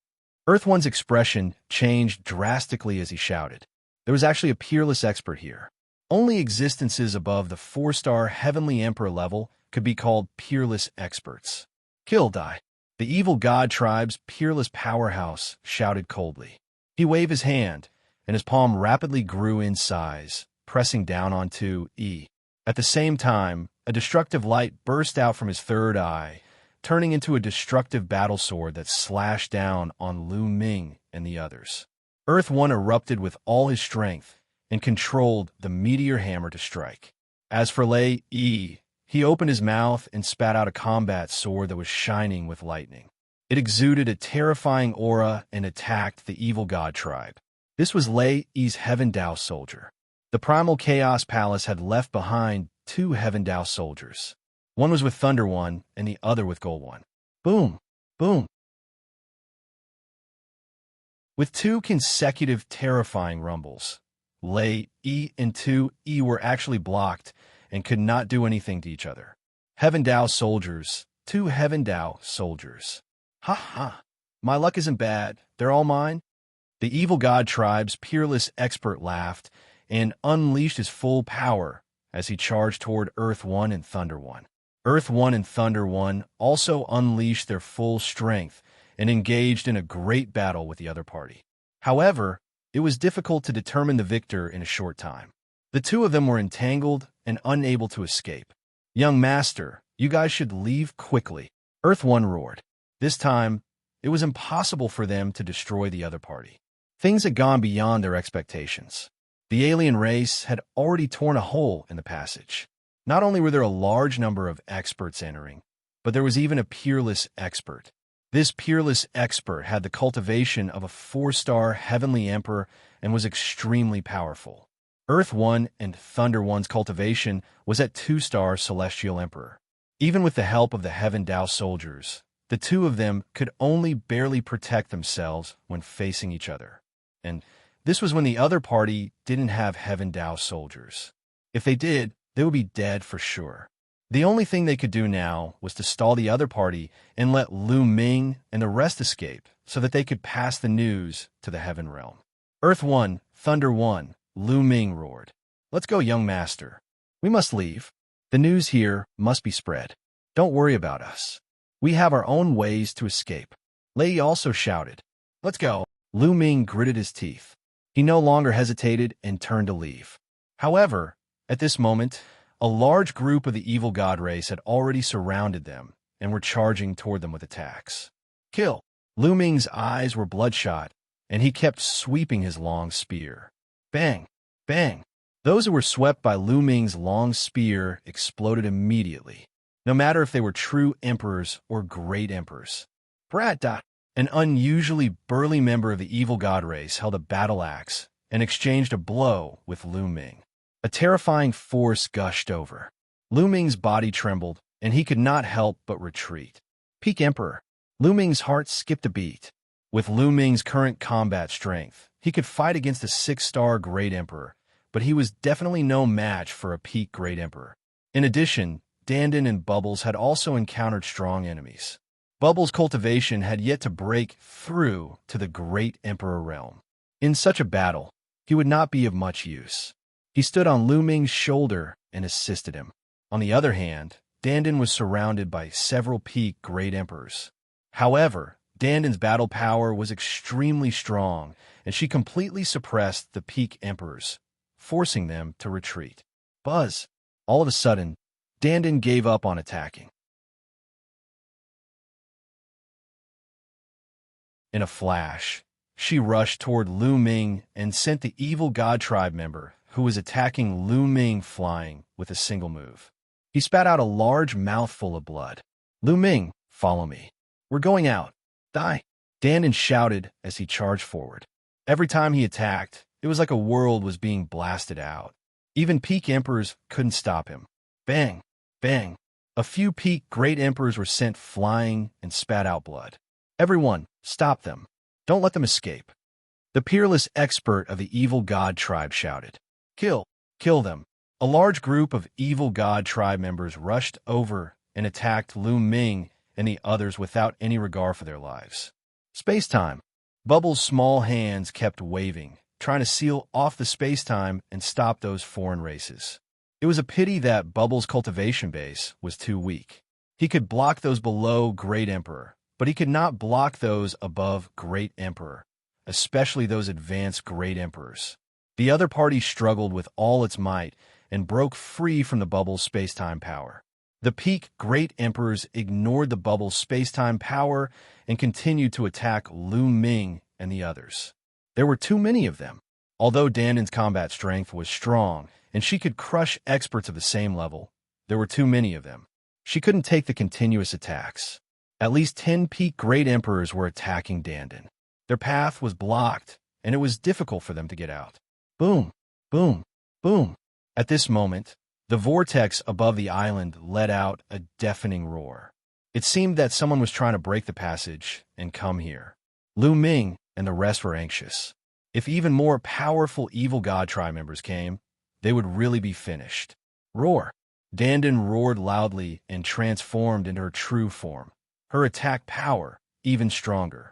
Earth One's expression changed drastically as he shouted. There was actually a peerless expert here. Only existences above the 4-star Heavenly Emperor level could be called peerless experts. Kill die. The evil god tribe's peerless powerhouse shouted coldly. He waved his hand, and his palm rapidly grew in size, pressing down onto E. At the same time, a destructive light burst out from his third eye, turning into a destructive battle sword that slashed down on Ming and the others. Earth One erupted with all his strength and controlled the meteor hammer to strike. As for Lei Yi, he opened his mouth and spat out a combat sword that was shining with lightning. It exuded a terrifying aura and attacked the evil god tribe. This was Lei Yi's Heaven Dao soldier. The Primal Chaos Palace had left behind 2 Heaven Dao soldiers. One was with Thunder One, and the other with Gold One. Boom! Boom! With 2 consecutive terrifying rumbles, Lei Yi and 2E were actually blocked and could not do anything to each other. Heaven Dao soldiers, 2 Heaven Dao soldiers. Ha ha! My luck isn't bad, they're all mine. The evil god tribe's peerless expert laughed and unleashed his full power as he charged toward Earth One and Thunder One. Earth One and Thunder One also unleashed their full strength and engaged in a great battle with the other party. However, it was difficult to determine the victor in a short time. The 2 of them were entangled and unable to escape. Young master, you guys should leave quickly, Earth One roared. This time, it was impossible for them to destroy the other party. Things had gone beyond their expectations. The alien race had already torn a hole in the passage. Not only were there a large number of experts entering, but there was even a peerless expert. This peerless expert had the cultivation of a 4-star Heavenly Emperor and was extremely powerful. Earth One and Thunder One's cultivation was at 2-star Celestial Emperor. Even with the help of the Heaven Dao soldiers, the 2 of them could only barely protect themselves when facing each other. And this was when the other party didn't have Heaven Dao soldiers. If they did, they would be dead for sure. The only thing they could do now was to stall the other party and let Ming and the rest escape so that they could pass the news to the Heaven Realm. Earth One, Thunder One, Ming roared. Let's go, young master. We must leave. The news here must be spread. Don't worry about us. We have our own ways to escape. Lei also shouted. Let's go. Ming gritted his teeth. He no longer hesitated and turned to leave. However, at this moment, a large group of the evil god race had already surrounded them and were charging toward them with attacks. Kill! Ming's eyes were bloodshot, and he kept sweeping his long spear. Bang! Bang! Those who were swept by Ming's long spear exploded immediately, no matter if they were true emperors or great emperors. Brat! An unusually burly member of the evil god race held a battle axe and exchanged a blow with Ming. A terrifying force gushed over. Ming's body trembled, and he could not help but retreat. Peak Emperor. Ming's heart skipped a beat. With Ming's current combat strength, he could fight against a 6-star Great Emperor, but he was definitely no match for a peak Great Emperor. In addition, Dandan and Bubbles had also encountered strong enemies. Bubbles' cultivation had yet to break through to the Great Emperor realm. In such a battle, he would not be of much use. He stood on Lu Ming's shoulder and assisted him. On the other hand, Dandan was surrounded by several peak Great Emperors. However, Dandan's battle power was extremely strong, and she completely suppressed the peak Emperors, forcing them to retreat. Buzz! All of a sudden, Dandan gave up on attacking. In a flash, she rushed toward Lu Ming and sent the evil god tribe member who was attacking Lu Ming flying with a single move. He spat out a large mouthful of blood. Lu Ming, follow me. We're going out. Die. Dandan shouted as he charged forward. Every time he attacked, it was like a world was being blasted out. Even peak emperors couldn't stop him. Bang, bang. A few peak great emperors were sent flying and spat out blood. Everyone, stop them. Don't let them escape. The peerless expert of the evil god tribe shouted. Kill them. A large group of evil god tribe members rushed over and attacked Lu Ming and the others without any regard for their lives. Space-time. Bubbles' small hands kept waving, trying to seal off the space-time and stop those foreign races. It was a pity that Bubbles' cultivation base was too weak. He could block those below Great Emperor, but he could not block those above Great Emperor, especially those advanced Great Emperors. The other party struggled with all its might and broke free from the Bubble's space-time power. The peak Great Emperors ignored the Bubble's space-time power and continued to attack Lu Ming and the others. There were too many of them. Although Dandan's combat strength was strong and she could crush experts of the same level, there were too many of them. She couldn't take the continuous attacks. At least 10 peak Great Emperors were attacking Dandan. Their path was blocked, and it was difficult for them to get out. Boom, boom, boom. At this moment, the vortex above the island let out a deafening roar. It seemed that someone was trying to break the passage and come here. Lu Ming and the rest were anxious. If even more powerful evil god tribe members came, they would really be finished. Roar! Dandan roared loudly and transformed into her true form. Her attack power even stronger.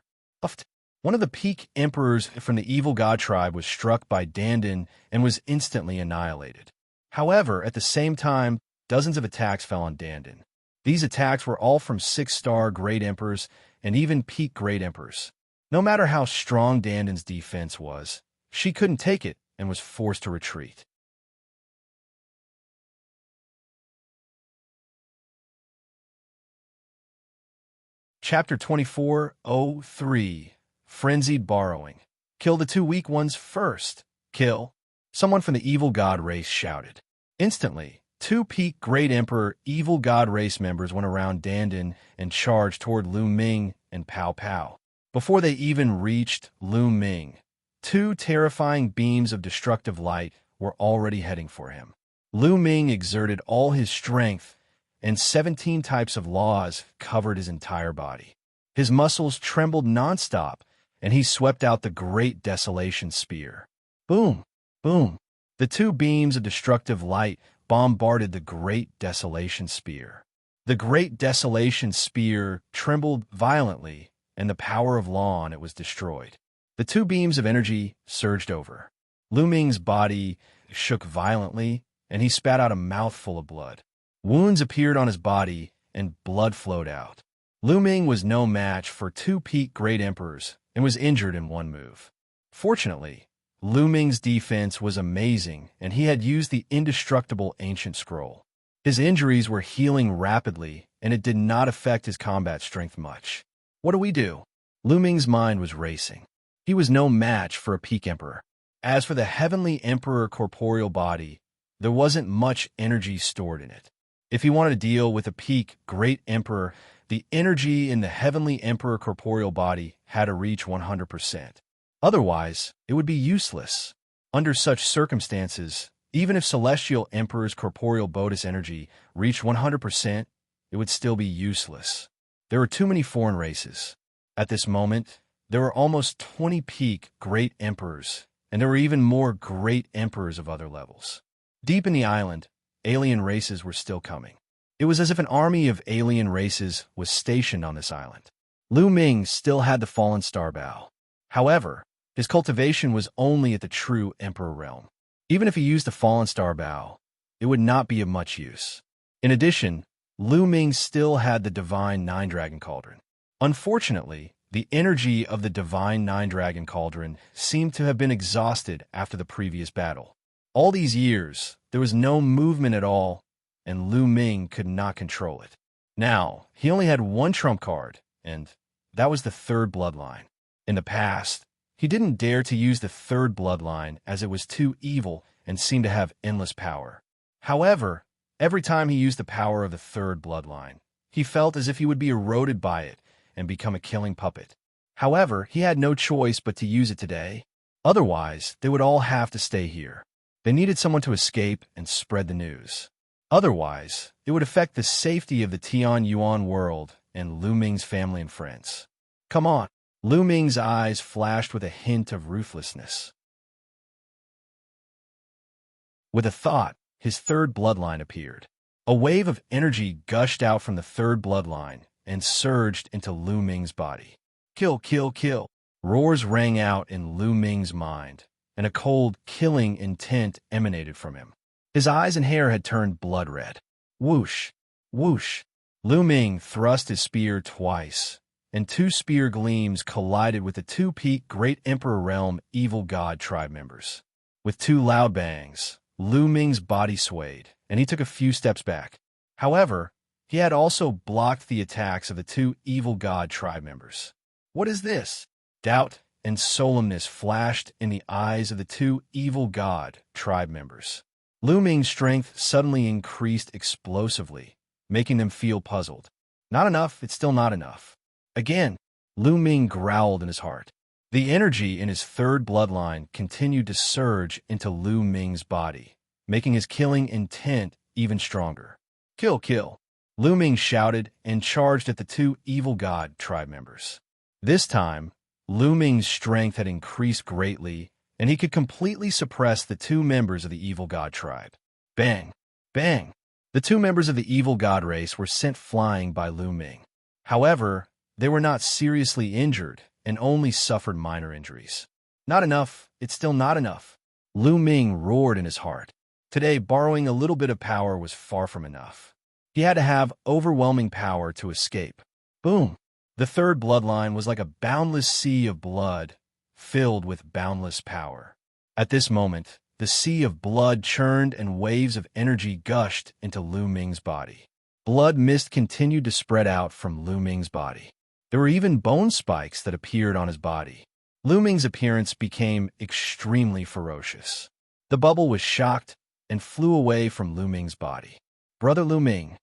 One of the peak emperors from the evil god tribe was struck by Dandan and was instantly annihilated. However, at the same time, dozens of attacks fell on Dandan. These attacks were all from 6-star Great Emperors and even peak Great Emperors. No matter how strong Dandan's defense was, she couldn't take it and was forced to retreat. Chapter 24:03 Frenzied Borrowing. Kill the 2 weak ones first. Kill. Someone from the evil god race shouted. Instantly, 2 peak Great Emperor evil god race members went around Dandan and charged toward Lu Ming and Pow Pow. Before they even reached Lu Ming, 2 terrifying beams of destructive light were already heading for him. Lu Ming exerted all his strength, and 17 types of laws covered his entire body. His muscles trembled nonstop, and he swept out the Great Desolation Spear. Boom! Boom! The 2 beams of destructive light bombarded the Great Desolation Spear. The Great Desolation Spear trembled violently, and the power of law on it was destroyed. The 2 beams of energy surged over. Lu Ming's body shook violently, and he spat out a mouthful of blood. Wounds appeared on his body, and blood flowed out. Lu Ming was no match for 2 peak Great Emperors and was injured in one move. Fortunately, Lu Ming's defense was amazing, and he had used the indestructible ancient scroll. His injuries were healing rapidly, and it did not affect his combat strength much. What do we do? Lu Ming's mind was racing. He was no match for a peak emperor. As for the heavenly emperor corporeal body, there wasn't much energy stored in it. If he wanted to deal with a peak Great Emperor, the energy in the heavenly emperor corporeal body had to reach 100%. Otherwise, it would be useless. Under such circumstances, even if celestial emperor's corporeal bodis energy reached 100%, it would still be useless. There were too many foreign races. At this moment, there were almost 20 peak Great Emperors, and there were even more Great Emperors of other levels. Deep in the island, alien races were still coming. It was as if an army of alien races was stationed on this island. Lu Ming still had the fallen star bow. However, his cultivation was only at the true emperor realm. Even if he used the fallen star bow, it would not be of much use. In addition, Lu Ming still had the divine Nine-Dragon Cauldron. Unfortunately, the energy of the divine Nine-Dragon Cauldron seemed to have been exhausted after the previous battle. All these years, there was no movement at all, and Lu Ming could not control it. Now, he only had one trump card, and that was the third bloodline. In the past, he didn't dare to use the third bloodline as it was too evil and seemed to have endless power. However, every time he used the power of the third bloodline, he felt as if he would be eroded by it and become a killing puppet. However, he had no choice but to use it today. Otherwise, they would all have to stay here. They needed someone to escape and spread the news. Otherwise, it would affect the safety of the Tian Yuan world and Lu Ming's family and friends. Come on. Lu Ming's eyes flashed with a hint of ruthlessness. With a thought, his third bloodline appeared. A wave of energy gushed out from the third bloodline and surged into Lu Ming's body. Kill, kill, kill. Roars rang out in Lu Ming's mind, and a cold, killing intent emanated from him. His eyes and hair had turned blood red. Whoosh, whoosh. Lu Ming thrust his spear twice, and two spear gleams collided with the two-peak Great Emperor Realm Evil God tribe members. With two loud bangs, Lu Ming's body swayed, and he took a few steps back. However, he had also blocked the attacks of the two Evil God tribe members. What is this? Doubt and solemnness flashed in the eyes of the two Evil God tribe members. Lu Ming's strength suddenly increased explosively, making them feel puzzled. Not enough, it's still not enough. Again, Lu Ming growled in his heart. The energy in his third bloodline continued to surge into Lu Ming's body, making his killing intent even stronger. Kill, kill. Lu Ming shouted and charged at the two Evil God tribe members. This time, Lu Ming's strength had increased greatly, and he could completely suppress the two members of the Evil God tribe. Bang! Bang! The two members of the Evil God race were sent flying by Lu Ming. However, they were not seriously injured and only suffered minor injuries. Not enough, it's still not enough. Lu Ming roared in his heart. Today, borrowing a little bit of power was far from enough. He had to have overwhelming power to escape. Boom! The third bloodline was like a boundless sea of blood, filled with boundless power. At this moment, the sea of blood churned and waves of energy gushed into Lu Ming's body. Blood mist continued to spread out from Lu Ming's body. There were even bone spikes that appeared on his body. Lu Ming's appearance became extremely ferocious. The bubble was shocked and flew away from Lu Ming's body. Brother Lu Ming.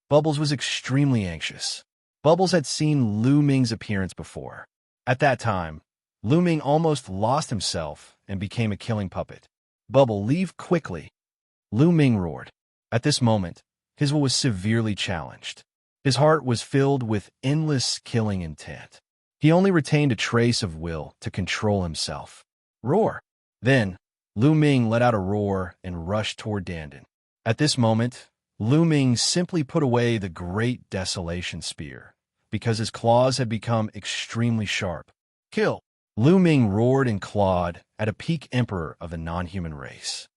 Bubbles was extremely anxious. Bubbles had seen Lu Ming's appearance before. At that time, Lu Ming almost lost himself and became a killing puppet. Bubble, leave quickly. Lu Ming roared. At this moment, his will was severely challenged. His heart was filled with endless killing intent. He only retained a trace of will to control himself. Roar! Then, Lu Ming let out a roar and rushed toward Dandan. At this moment, Lu Ming simply put away the Great Desolation Spear, because his claws had become extremely sharp. Kill! Lu Ming roared and clawed at a peak emperor of the non-human race.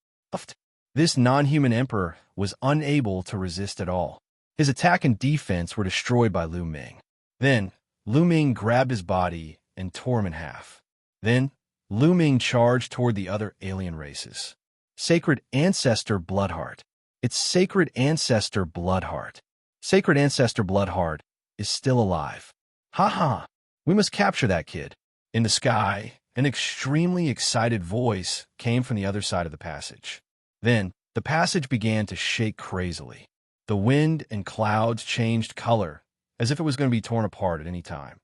This non-human emperor was unable to resist at all. His attack and defense were destroyed by Lu Ming. Then, Lu Ming grabbed his body and tore him in half. Then, Lu Ming charged toward the other alien races. Sacred Ancestor Bloodheart. It's Sacred Ancestor Bloodheart. Sacred Ancestor Bloodheart is still alive. Ha ha! We must capture that kid. In the sky, an extremely excited voice came from the other side of the passage. Then, the passage began to shake crazily. The wind and clouds changed color, as if it was going to be torn apart at any time.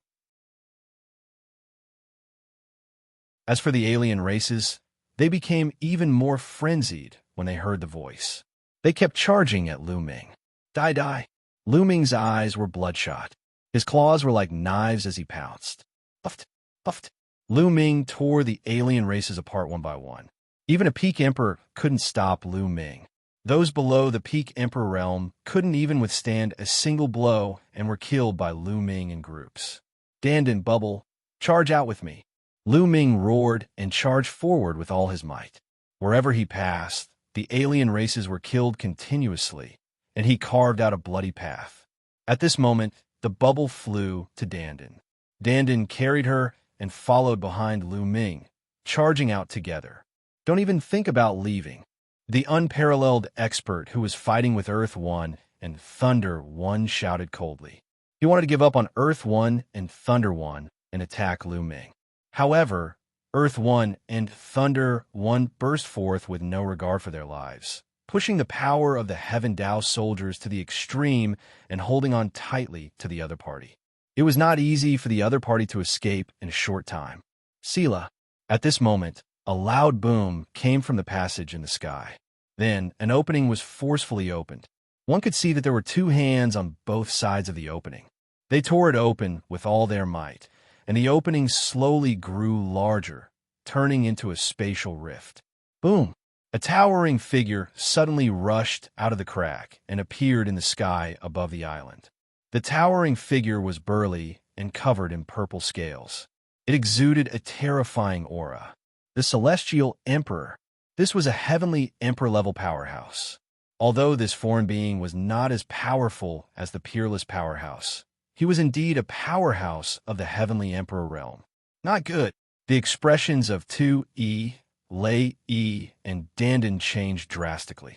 As for the alien races, they became even more frenzied when they heard the voice. They kept charging at Lu Ming. Die, die. Lu Ming's eyes were bloodshot. His claws were like knives as he pounced. Puffed, puffed. Lu Ming tore the alien races apart one by one. Even a peak emperor couldn't stop Lu Ming. Those below the peak Emperor realm couldn't even withstand a single blow and were killed by Lu Ming in groups. Dandan, bubble, charge out with me. Lu Ming roared and charged forward with all his might. Wherever he passed, the alien races were killed continuously, and he carved out a bloody path. At this moment, the bubble flew to Dandan. Dandan carried her and followed behind Lu Ming, charging out together. Don't even think about leaving. The unparalleled expert who was fighting with Earth 1 and Thunder 1 shouted coldly. He wanted to give up on Earth 1 and Thunder 1 and attack Lu Ming. However, Earth 1 and Thunder 1 burst forth with no regard for their lives, pushing the power of the Heaven Dao soldiers to the extreme and holding on tightly to the other party. It was not easy for the other party to escape in a short time. Sela. At this moment, a loud boom came from the passage in the sky. Then, an opening was forcefully opened. One could see that there were two hands on both sides of the opening. They tore it open with all their might, and the opening slowly grew larger, turning into a spatial rift. Boom! A towering figure suddenly rushed out of the crack and appeared in the sky above the island. The towering figure was burly and covered in purple scales. It exuded a terrifying aura. The Celestial Emperor. This was a heavenly Emperor-level powerhouse. Although this foreign being was not as powerful as the peerless powerhouse, he was indeed a powerhouse of the heavenly Emperor realm. Not good. The expressions of 2E, Lei E, and Dandan changed drastically.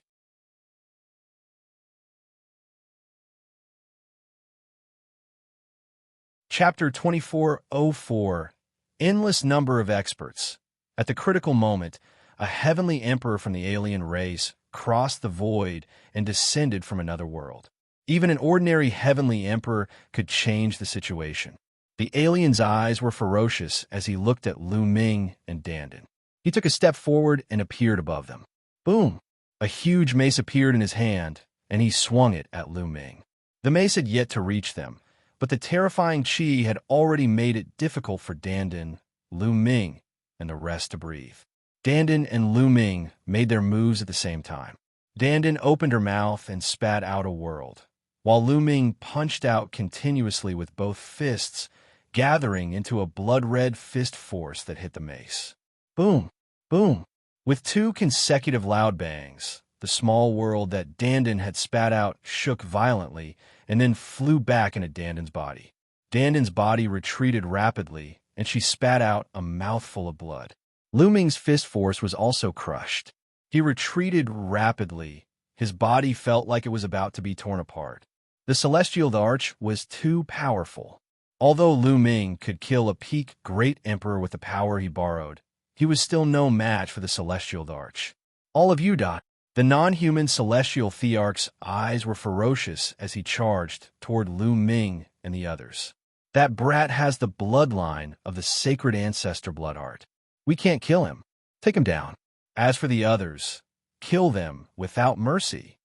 Chapter 2404. Endless number of experts. At the critical moment, a heavenly emperor from the alien race crossed the void and descended from another world. Even an ordinary heavenly emperor could change the situation. The alien's eyes were ferocious as he looked at Lu Ming and Dandan. He took a step forward and appeared above them. Boom! A huge mace appeared in his hand, and he swung it at Lu Ming. The mace had yet to reach them, but the terrifying chi had already made it difficult for Dandan, Lu Ming, and the rest to breathe. Dandan and Lu Ming made their moves at the same time. Dandan opened her mouth and spat out a world, while Lu Ming punched out continuously with both fists, gathering into a blood-red fist force that hit the mace. Boom! Boom! With two consecutive loud bangs, the small world that Dandan had spat out shook violently and then flew back into Dandan's body. Dandan's body retreated rapidly, and she spat out a mouthful of blood. Lu Ming's fist force was also crushed. He retreated rapidly. His body felt like it was about to be torn apart. The Celestial Arch was too powerful. Although Lu Ming could kill a peak Great Emperor with the power he borrowed, he was still no match for the Celestial Arch. All of you, the non-human Celestial Thearch's eyes were ferocious as he charged toward Lu Ming and the others. That brat has the bloodline of the sacred ancestor blood art. We can't kill him. Take him down. As for the others, kill them without mercy.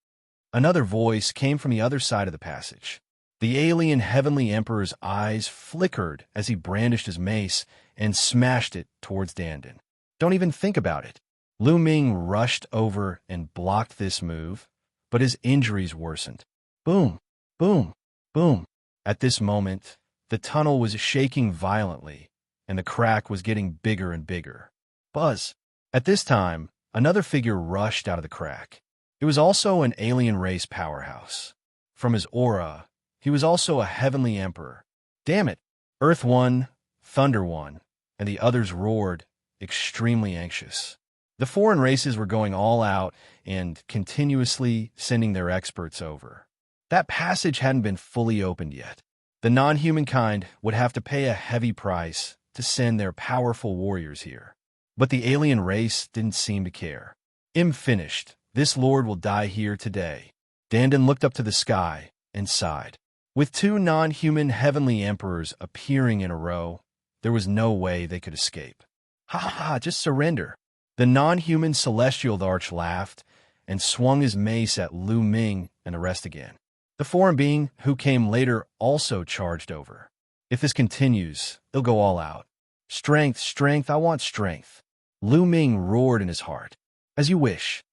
Another voice came from the other side of the passage. The alien heavenly emperor's eyes flickered as he brandished his mace and smashed it towards Dandan. Don't even think about it. Lu Ming rushed over and blocked this move, but his injuries worsened. Boom, boom, boom. At this moment, the tunnel was shaking violently, and the crack was getting bigger and bigger. Buzz. At this time, another figure rushed out of the crack. It was also an alien race powerhouse. From his aura, he was also a heavenly emperor. Damn it! Earth 1, Thunder 1, and the others roared, extremely anxious. The foreign races were going all out and continuously sending their experts over. That passage hadn't been fully opened yet. The non-human kind would have to pay a heavy price to send their powerful warriors here. But the alien race didn't seem to care. Finished. This lord will die here today. Dandan looked up to the sky and sighed. With two non-human heavenly emperors appearing in a row, there was no way they could escape. Ha ha ha, just surrender. The non-human Celestial Arch laughed and swung his mace at Lu Ming and the rest again. The foreign being, who came later, also charged over. If this continues, they'll go all out. Strength, strength, I want strength. Lu Ming roared in his heart. As you wish.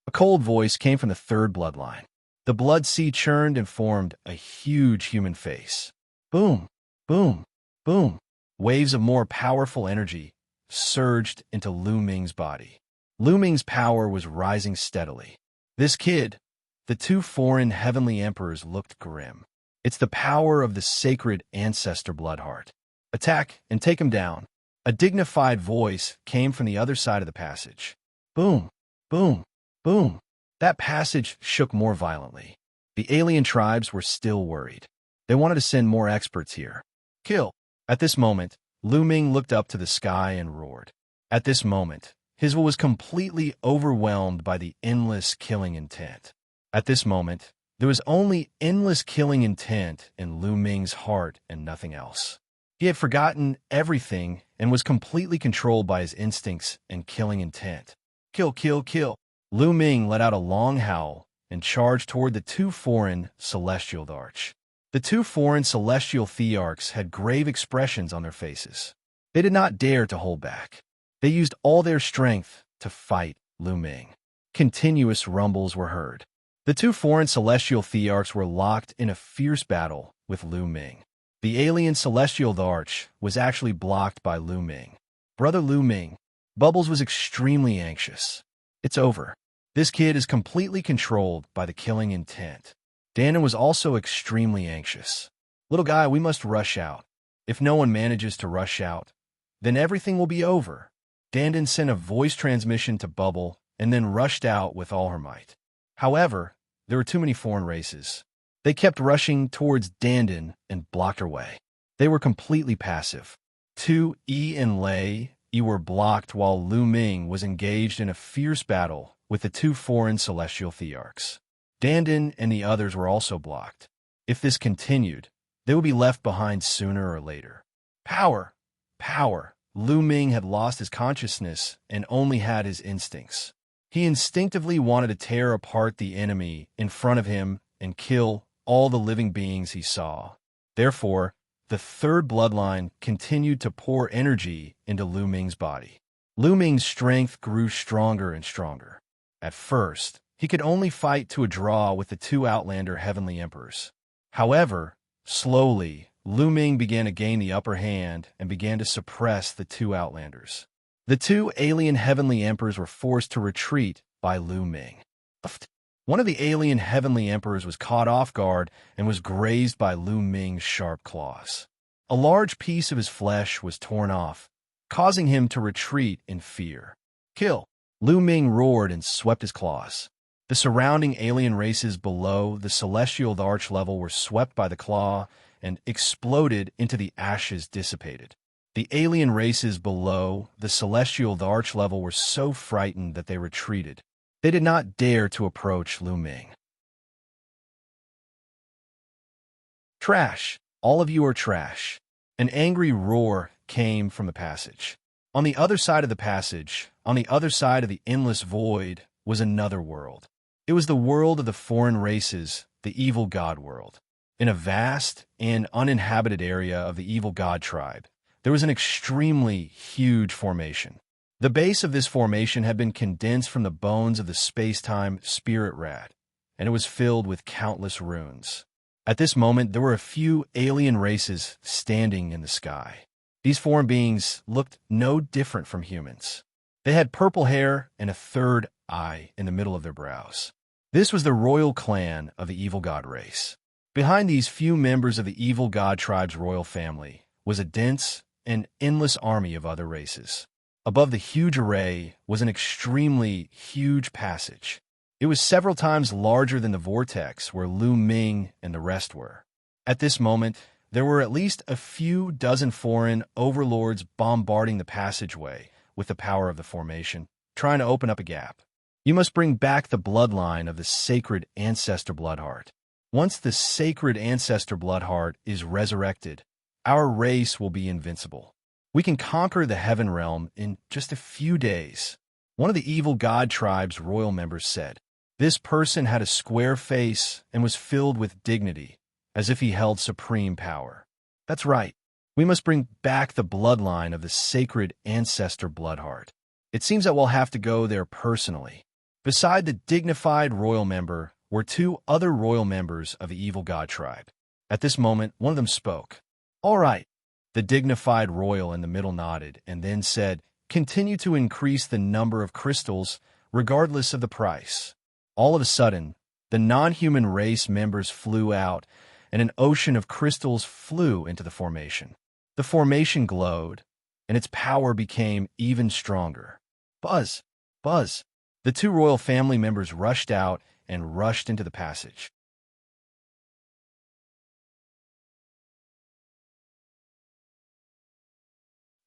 A cold voice came from the third bloodline. The blood sea churned and formed a huge human face. Boom, boom, boom. Waves of more powerful energy surged into Lu Ming's body. Lu Ming's power was rising steadily. This kid, the two foreign heavenly emperors, looked grim. It's the power of the sacred ancestor Bloodheart. Attack and take him down. A dignified voice came from the other side of the passage. Boom, boom, boom. That passage shook more violently. The alien tribes were still worried. They wanted to send more experts here. Kill. At this moment, Lu Ming looked up to the sky and roared. At this moment, his will was completely overwhelmed by the endless killing intent. At this moment, there was only endless killing intent in Lu Ming's heart and nothing else. He had forgotten everything and was completely controlled by his instincts and killing intent. Kill, kill, kill. Lu Ming let out a long howl and charged toward the two foreign celestial arch. The two foreign celestial thearchs had grave expressions on their faces. They did not dare to hold back. They used all their strength to fight Lu Ming. Continuous rumbles were heard. The two foreign celestial thearchs were locked in a fierce battle with Lu Ming. The alien celestial arch was actually blocked by Lu Ming. Brother Lu Ming, Bubbles was extremely anxious. It's over. This kid is completely controlled by the killing intent. Dandan was also extremely anxious. Little guy, we must rush out. If no one manages to rush out, then everything will be over. Dandan sent a voice transmission to Bubble and then rushed out with all her might. However, there were too many foreign races. They kept rushing towards Dandan and blocked her way. They were completely passive. Tu Yi and Lei were blocked while Lu Ming was engaged in a fierce battle with the two foreign celestial thearchs. Dandan and the others were also blocked. If this continued, they would be left behind sooner or later. Power! Power! Lu Ming had lost his consciousness and only had his instincts. He instinctively wanted to tear apart the enemy in front of him and kill all the living beings he saw. Therefore, the third bloodline continued to pour energy into Lu Ming's body. Lu Ming's strength grew stronger and stronger. At first, he could only fight to a draw with the two Outlander heavenly emperors. However, slowly, Lu Ming began to gain the upper hand and began to suppress the two Outlanders. The two alien heavenly emperors were forced to retreat by Lu Ming. One of the alien heavenly emperors was caught off guard and was grazed by Lu Ming's sharp claws. A large piece of his flesh was torn off, causing him to retreat in fear. Kill! Lu Ming roared and swept his claws. The surrounding alien races below the celestial arch level were swept by the claw and exploded into the ashes dissipated. The alien races below the celestial arch level were so frightened that they retreated. They did not dare to approach Lu Ming. Trash! All of you are trash. An angry roar came from the passage. On the other side of the passage, on the other side of the endless void, was another world. It was the world of the foreign races, the evil god world. In a vast and uninhabited area of the evil god tribe, there was an extremely huge formation. The base of this formation had been condensed from the bones of the space-time spirit rat, and it was filled with countless runes. At this moment, there were a few alien races standing in the sky. These foreign beings looked no different from humans. They had purple hair and a third eye in the middle of their brows. This was the royal clan of the evil god race. Behind these few members of the evil god tribe's royal family was a dense and endless army of other races. Above the huge array was an extremely huge passage. It was several times larger than the vortex where Lu Ming and the rest were. At this moment, there were at least a few dozen foreign overlords bombarding the passageway with the power of the formation, trying to open up a gap. You must bring back the bloodline of the sacred ancestor Bloodheart. Once the sacred ancestor Bloodheart is resurrected, our race will be invincible. We can conquer the heaven realm in just a few days. One of the evil god tribe's royal members said. This person had a square face and was filled with dignity, as if he held supreme power. That's right. We must bring back the bloodline of the sacred ancestor Bloodheart. It seems that we'll have to go there personally. Beside the dignified royal member were two other royal members of the evil god tribe. At this moment, one of them spoke. "All right." The dignified royal in the middle nodded and then said, "Continue to increase the number of crystals regardless of the price." All of a sudden, the non-human race members flew out, and an ocean of crystals flew into the formation. The formation glowed, and its power became even stronger. Buzz! Buzz! The two royal family members rushed out and rushed into the passage.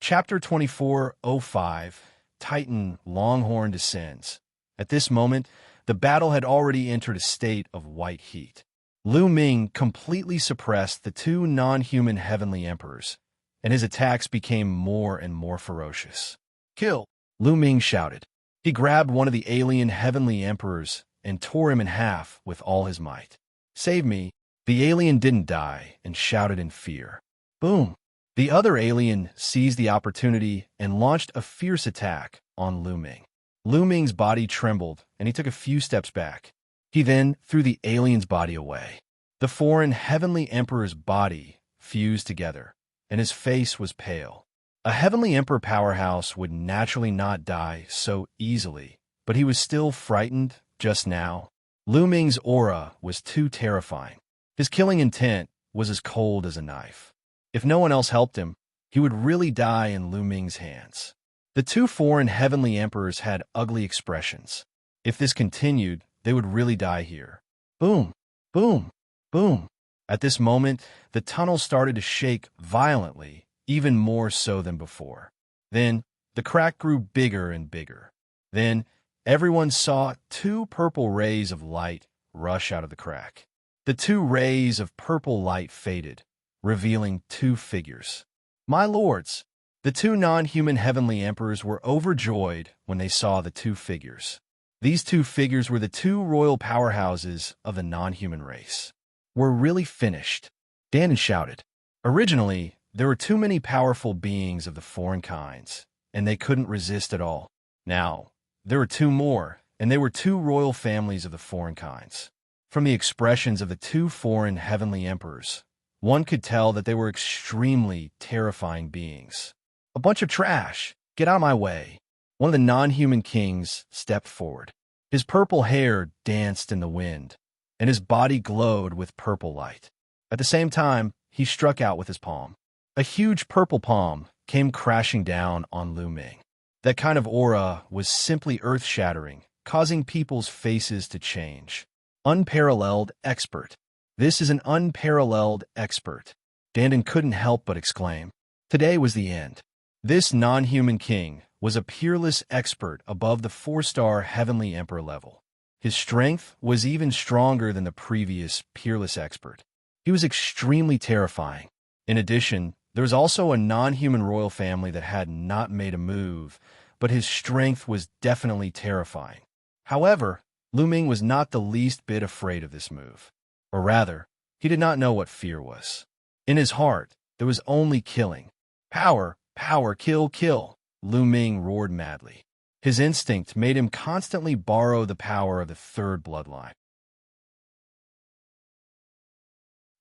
Chapter 24:05 Titan Longhorn descends. At this moment, the battle had already entered a state of white heat. Ming completely suppressed the two non-human heavenly emperors, and his attacks became more and more ferocious. "Kill!" Ming shouted. He grabbed one of the alien heavenly emperors and tore him in half with all his might. "Save me!" The alien didn't die and shouted in fear. Boom! The other alien seized the opportunity and launched a fierce attack on Ming. Ming's body trembled, and he took a few steps back. He then threw the alien's body away. The foreign heavenly emperor's body fused together, and his face was pale. A heavenly emperor powerhouse would naturally not die so easily, but he was still frightened just now. Ming's aura was too terrifying. His killing intent was as cold as a knife. If no one else helped him, he would really die in Ming's hands. The two foreign heavenly emperors had ugly expressions. If this continued, they would really die here. Boom! Boom! Boom! At this moment, the tunnel started to shake violently, even more so than before. Then, the crack grew bigger and bigger. Then, everyone saw two purple rays of light rush out of the crack. The two rays of purple light faded, revealing two figures. My lords! The two non-human heavenly emperors were overjoyed when they saw the two figures. These two figures were the two royal powerhouses of the non-human race. "We're really finished," dandan shouted. Originally, there were too many powerful beings of the foreign kinds, and they couldn't resist at all. Now, there were two more, and they were two royal families of the foreign kinds. From the expressions of the two foreign heavenly emperors, one could tell that they were extremely terrifying beings. "A bunch of trash! Get out of my way!" One of the non-human kings stepped forward. His purple hair danced in the wind, and his body glowed with purple light. At the same time, he struck out with his palm. A huge purple palm came crashing down on Ming. That kind of aura was simply earth-shattering, causing people's faces to change. Unparalleled expert. This is an unparalleled expert. Dandan couldn't help but exclaim. Today was the end. This non-human king was a peerless expert above the 4-star heavenly emperor level. His strength was even stronger than the previous peerless expert. He was extremely terrifying. In addition, there was also a non-human royal family that had not made a move, but his strength was definitely terrifying. However, Ming was not the least bit afraid of this move. Or rather, he did not know what fear was. In his heart, there was only killing. "Power, power, kill, kill," Ming roared madly. His instinct made him constantly borrow the power of the third bloodline.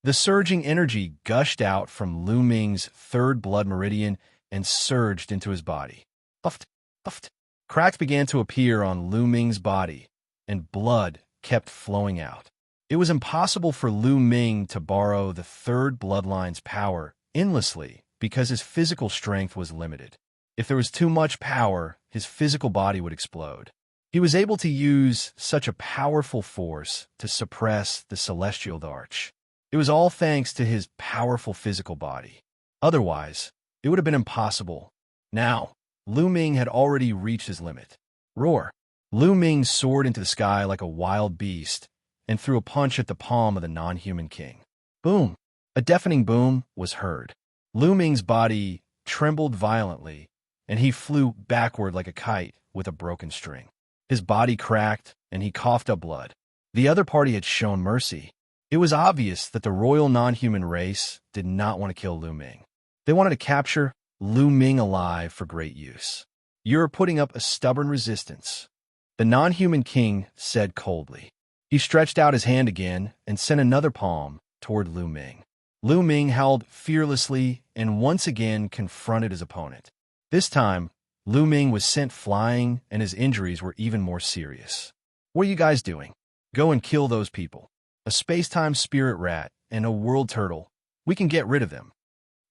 The surging energy gushed out from Ming's third blood meridian and surged into his body. Puffed, puffed. Cracks began to appear on Ming's body, and blood kept flowing out. It was impossible for Ming to borrow the third bloodline's power endlessly because his physical strength was limited. If there was too much power, his physical body would explode. He was able to use such a powerful force to suppress the celestial arch. It was all thanks to his powerful physical body. Otherwise, it would have been impossible. Now, Ming had already reached his limit. Roar! Ming soared into the sky like a wild beast and threw a punch at the palm of the non-human king. Boom! A deafening boom was heard. Ming's body trembled violently, and he flew backward like a kite with a broken string. His body cracked, and he coughed up blood. The other party had shown mercy. It was obvious that the royal non-human race did not want to kill Ming. They wanted to capture Ming alive for great use. "You're putting up a stubborn resistance," The non-human king said coldly. He stretched out his hand again and sent another palm toward Lu Ming. Lu Ming howled fearlessly and once again confronted his opponent. This time, Lu Ming was sent flying and his injuries were even more serious. What are you guys doing? Go and kill those people. A space-time spirit rat and a world turtle. We can get rid of them.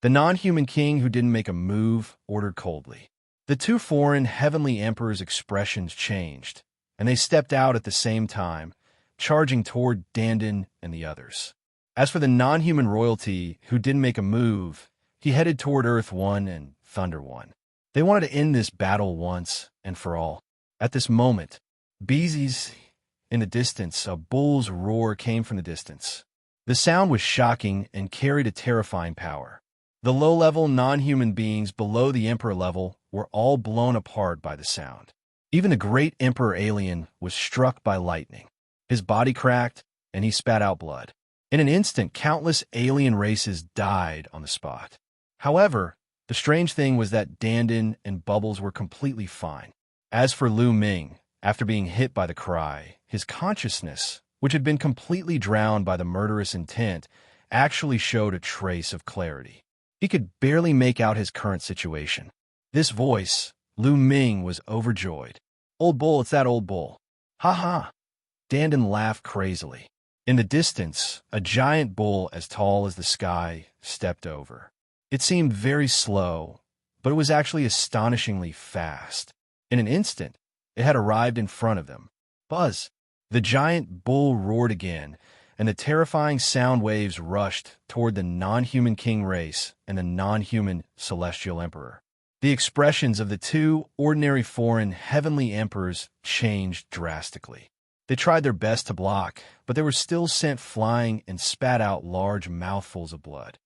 The non-human king who didn't make a move ordered coldly. The two foreign heavenly emperors' expressions changed, and they stepped out at the same time, charging toward Dandan and the others. As for the non-human royalty who didn't make a move, he headed toward Earth 1 and Thunder 1. They wanted to end this battle once and for all. At this moment, Beezy's in the distance, a bull's roar came from the distance. The sound was shocking and carried a terrifying power. The low-level non-human beings below the Emperor level were all blown apart by the sound. Even the great Emperor alien was struck by lightning. His body cracked, and he spat out blood. In an instant, countless alien races died on the spot. However, the strange thing was that Dandan and Bubbles were completely fine. As for Lu Ming, after being hit by the cry, his consciousness, which had been completely drowned by the murderous intent, actually showed a trace of clarity. He could barely make out his current situation. This voice, Lu Ming was overjoyed. "Old bull, it's that old bull." "Ha ha." Dandan laughed crazily. In the distance, a giant bull as tall as the sky stepped over. It seemed very slow, but it was actually astonishingly fast. In an instant, it had arrived in front of them. Buzz! The giant bull roared again, and the terrifying sound waves rushed toward the non-human king race and the non-human celestial emperor. The expressions of the two ordinary foreign heavenly emperors changed drastically. They tried their best to block, but they were still sent flying and spat out large mouthfuls of blood.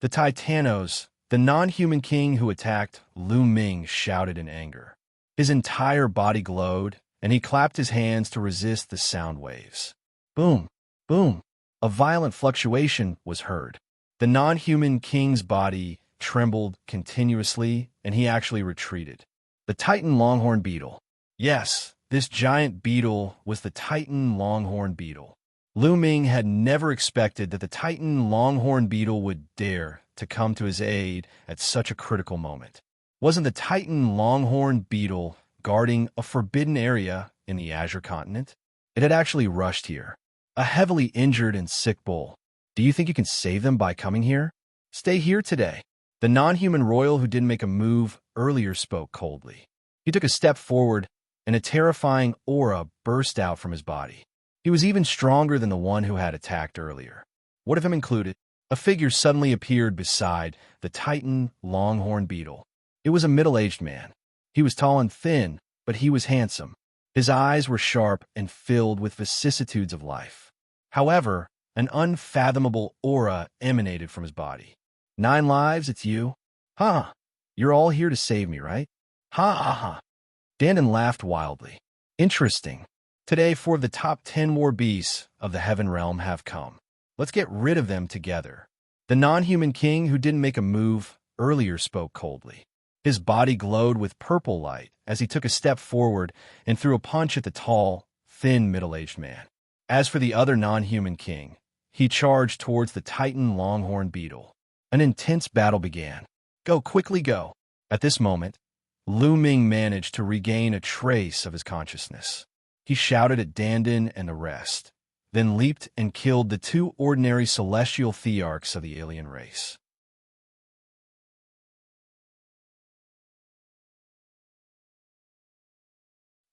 The Titanos, the non-human king who attacked Lu Ming, shouted in anger. His entire body glowed, and he clapped his hands to resist the sound waves. Boom, boom. A violent fluctuation was heard. The non-human king's body trembled continuously, and he actually retreated. The Titan Longhorn beetle. Yes, this giant beetle was the Titan Longhorn beetle. Lu Ming had never expected that the Titan Longhorn beetle would dare to come to his aid at such a critical moment. Wasn't the Titan Longhorn beetle guarding a forbidden area in the Azure continent? It had actually rushed here. A heavily injured and sick bull. Do you think you can save them by coming here? Stay here today. The non-human royal who didn't make a move earlier spoke coldly. He took a step forward, and a terrifying aura burst out from his body. He was even stronger than the one who had attacked earlier. One of them included, a figure suddenly appeared beside the Titan Longhorn beetle. It was a middle-aged man. He was tall and thin, but he was handsome. His eyes were sharp and filled with vicissitudes of life. However, an unfathomable aura emanated from his body. 9 lives, it's you? Ha! You're all here to save me, right? Ha ha ha. Dandan laughed wildly. Interesting. Today, 4 of the top 10 more beasts of the Heaven Realm have come. Let's get rid of them together. The non-human king who didn't make a move earlier spoke coldly. His body glowed with purple light as he took a step forward and threw a punch at the tall, thin, middle-aged man. As for the other non-human king, he charged towards the Titan Longhorn beetle. An intense battle began. Go, quickly go. At this moment, Lu Ming managed to regain a trace of his consciousness. He shouted at Dandan and the rest, then leaped and killed the 2 ordinary celestial thearchs of the alien race.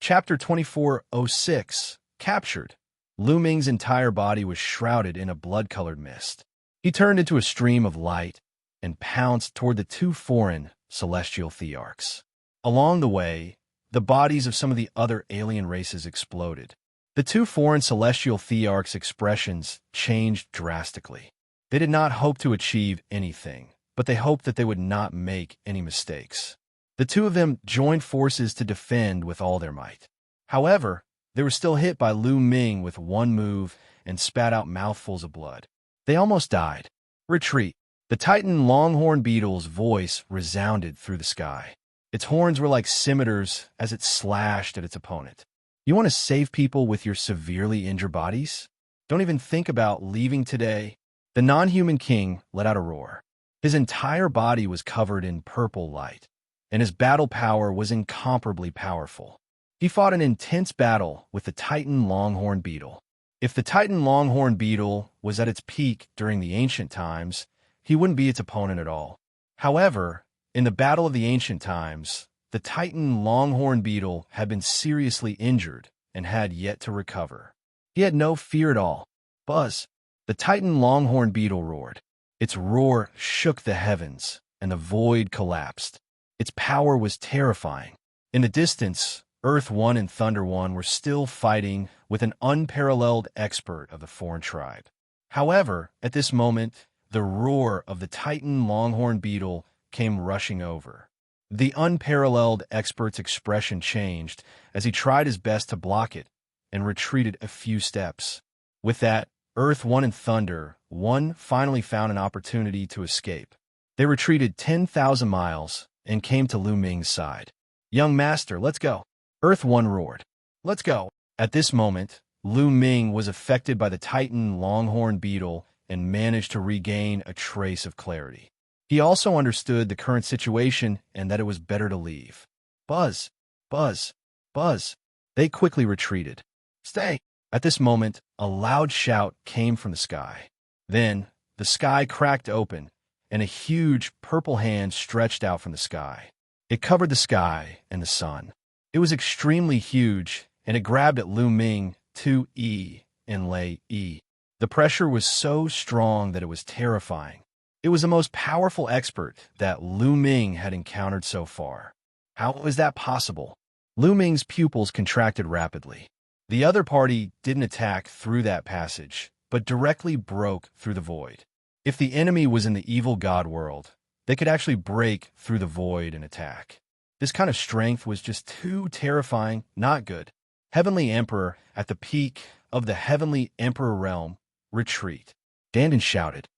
Chapter 2406, Captured. Lu Ming's entire body was shrouded in a blood-colored mist. He turned into a stream of light and pounced toward the 2 foreign celestial thearchs. Along the way, the bodies of some of the other alien races exploded. The 2 foreign celestial thearchs' expressions changed drastically. They did not hope to achieve anything, but they hoped that they would not make any mistakes. The 2 of them joined forces to defend with all their might. However, they were still hit by Lu Ming with one move and spat out mouthfuls of blood. They almost died. Retreat. The Titan Longhorn beetle's voice resounded through the sky. Its horns were like scimitars as it slashed at its opponent. You want to save people with your severely injured bodies? Don't even think about leaving today. The non-human king let out a roar. His entire body was covered in purple light, and his battle power was incomparably powerful. He fought an intense battle with the Titan Longhorn beetle. If the Titan Longhorn beetle was at its peak during the ancient times, he wouldn't be its opponent at all. However, in the battle of the ancient times, the Titan Longhorn beetle had been seriously injured and had yet to recover. He had no fear at all. Buzz! The Titan Longhorn beetle roared. Its roar shook the heavens, and the void collapsed. Its power was terrifying. In the distance, Earth One and Thunder One were still fighting with an unparalleled expert of the foreign tribe. However, at this moment, the roar of the Titan Longhorn beetle came rushing over. The unparalleled expert's expression changed as he tried his best to block it and retreated a few steps. With that, Earth One and Thunder One finally found an opportunity to escape. They retreated 10,000 miles and came to Lu Ming's side. "Young master, let's go!" Earth One roared. "Let's go!" At this moment, Lu Ming was affected by the Titan Longhorn beetle and managed to regain a trace of clarity. He also understood the current situation and that it was better to leave. Buzz! Buzz! Buzz! They quickly retreated. "Stay!" At this moment, a loud shout came from the sky. Then, the sky cracked open, and a huge purple hand stretched out from the sky. It covered the sky and the sun. It was extremely huge, and it grabbed at Lu Ming, 2E, and lay E. The pressure was so strong that it was terrifying. It was the most powerful expert that Lu Ming had encountered so far. How was that possible? Lu Ming's pupils contracted rapidly. The other party didn't attack through that passage, but directly broke through the void. If the enemy was in the evil god world, they could actually break through the void and attack. This kind of strength was just too terrifying, not good. Heavenly Emperor, at the peak of the Heavenly Emperor realm, retreat. Dandan shouted.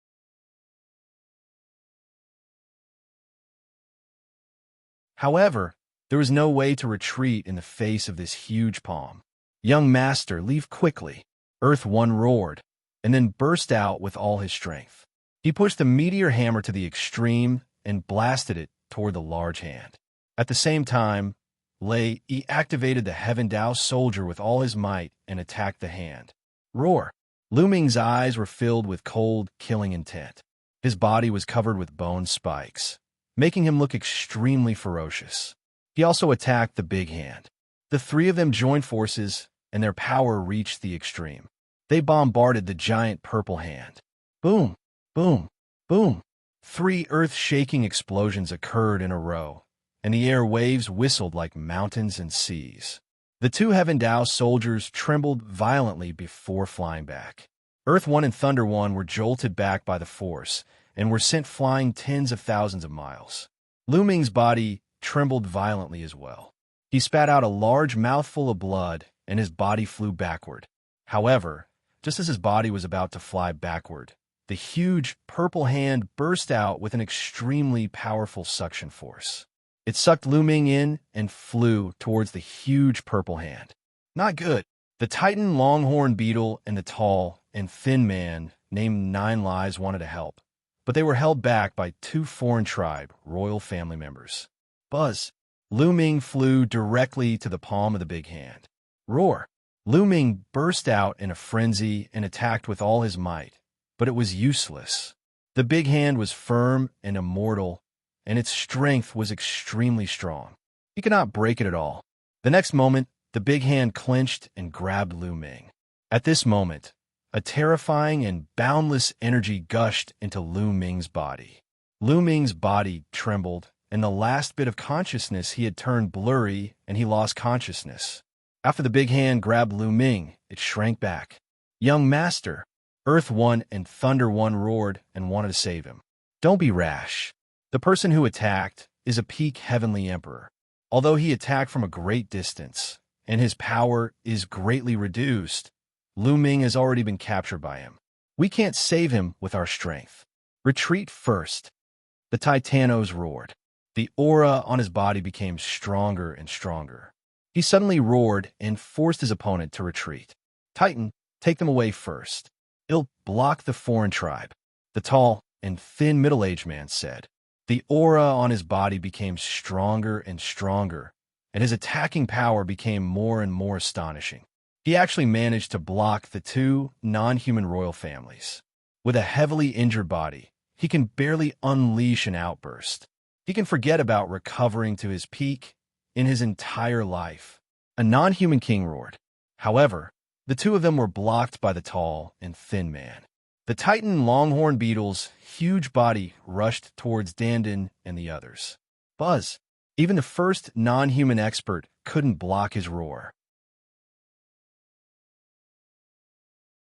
However, there was no way to retreat in the face of this huge palm. "Young master, leave quickly!" Earth One roared, and then burst out with all his strength. He pushed the meteor hammer to the extreme and blasted it toward the large hand. At the same time, Lei activated the Heaven Dao soldier with all his might and attacked the hand. Roar! Lu Ming's eyes were filled with cold, killing intent. His body was covered with bone spikes, making him look extremely ferocious. He also attacked the big hand. The three of them joined forces, and their power reached the extreme. They bombarded the giant purple hand. Boom! Boom! Boom! 3 earth-shaking explosions occurred in a row, and the air waves whistled like mountains and seas. The 2 Heaven Dao soldiers trembled violently before flying back. Earth One and Thunder One were jolted back by the force and were sent flying tens of thousands of miles. Lu Ming's body trembled violently as well. He spat out a large mouthful of blood, and his body flew backward. However, just as his body was about to fly backward, the huge purple hand burst out with an extremely powerful suction force. It sucked Lu Ming in and flew towards the huge purple hand. Not good. The Titan Longhorn beetle and the tall and thin man named Nine Lives wanted to help, but they were held back by 2 foreign tribe royal family members. Buzz! Lu Ming flew directly to the palm of the big hand. Roar! Lu Ming burst out in a frenzy and attacked with all his might, but it was useless. The big hand was firm and immortal, and its strength was extremely strong. He could not break it at all. The next moment, the big hand clenched and grabbed Lu Ming. At this moment, a terrifying and boundless energy gushed into Lu Ming's body. Lu Ming's body trembled, and the last bit of consciousness he had turned blurry, and he lost consciousness. After the big hand grabbed Lu Ming, it shrank back. "Young master!" Earth One and Thunder One roared and wanted to save him. "Don't be rash. The person who attacked is a peak Heavenly Emperor. Although he attacked from a great distance, and his power is greatly reduced, Lu Ming has already been captured by him. We can't save him with our strength. Retreat first." The Titanos roared. The aura on his body became stronger and stronger. He suddenly roared and forced his opponent to retreat. Titan, take them away first. It'll block the foreign tribe, the tall and thin middle-aged man said. The aura on his body became stronger and stronger, and his attacking power became more and more astonishing. He actually managed to block the two non-human royal families. With a heavily injured body, he can barely unleash an outburst. He can forget about recovering to his peak in his entire life. A non-human king roared. However, the two of them were blocked by the tall and thin man. The Titan Longhorn beetle's huge body rushed towards Dandan and the others. Buzz, even the first non-human expert, couldn't block his roar.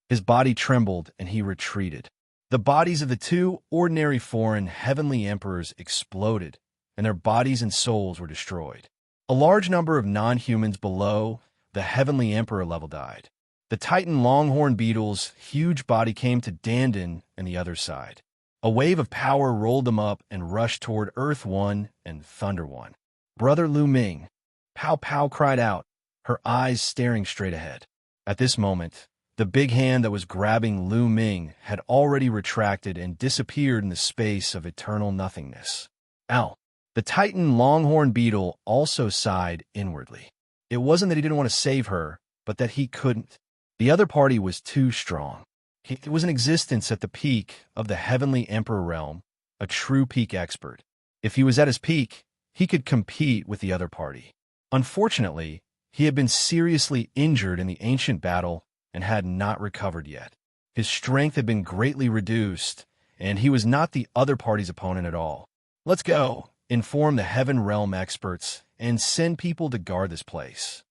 His body trembled and he retreated. The bodies of the two ordinary foreign heavenly emperors exploded, and their bodies and souls were destroyed. A large number of non-humans below the heavenly emperor level died. The Titan Longhorn beetle's huge body came to Dandan and the other side. A wave of power rolled them up and rushed toward Earth One and Thunder One. Brother Lu Ming, Pow Pow cried out, her eyes staring straight ahead. At this moment, the big hand that was grabbing Lu Ming had already retracted and disappeared in the space of eternal nothingness. Ow! The Titan Longhorn beetle also sighed inwardly. It wasn't that he didn't want to save her, but that he couldn't. The other party was too strong. It was an existence at the peak of the heavenly emperor realm, a true peak expert. If he was at his peak, he could compete with the other party. Unfortunately, he had been seriously injured in the ancient battle and had not recovered yet. His strength had been greatly reduced, and he was not the other party's opponent at all. Let's go, inform the Heaven Realm experts, and send people to guard this place.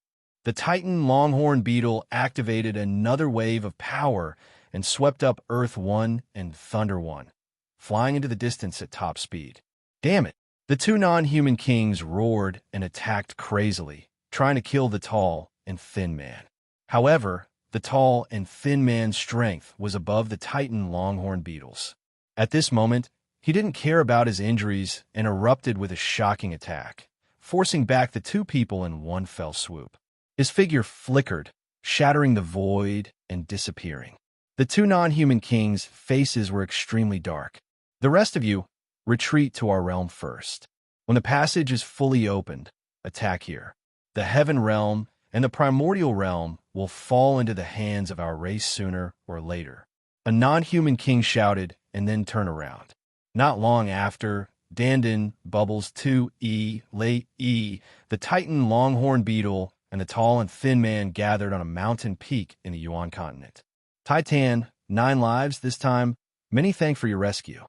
The Titan Longhorn beetle activated another wave of power and swept up Earth One and Thunder One, flying into the distance at top speed. Damn it! The two non-human kings roared and attacked crazily, trying to kill the tall and thin man. However, the tall and thin man's strength was above the Titan Longhorn beetle's. At this moment, he didn't care about his injuries and erupted with a shocking attack, forcing back the two people in one fell swoop. His figure flickered, shattering the void and disappearing. The two non-human kings' faces were extremely dark. The rest of you, retreat to our realm first. When the passage is fully opened, attack here. The Heaven Realm and the Primordial Realm will fall into the hands of our race sooner or later. A non-human king shouted and then turned around. Not long after, Dandan, Bubbles 2E, Late E, the Titan Longhorn beetle, and the tall and thin man gathered on a mountain peak in the Yuan continent. Titan, 9 lives this time. Many thanks for your rescue.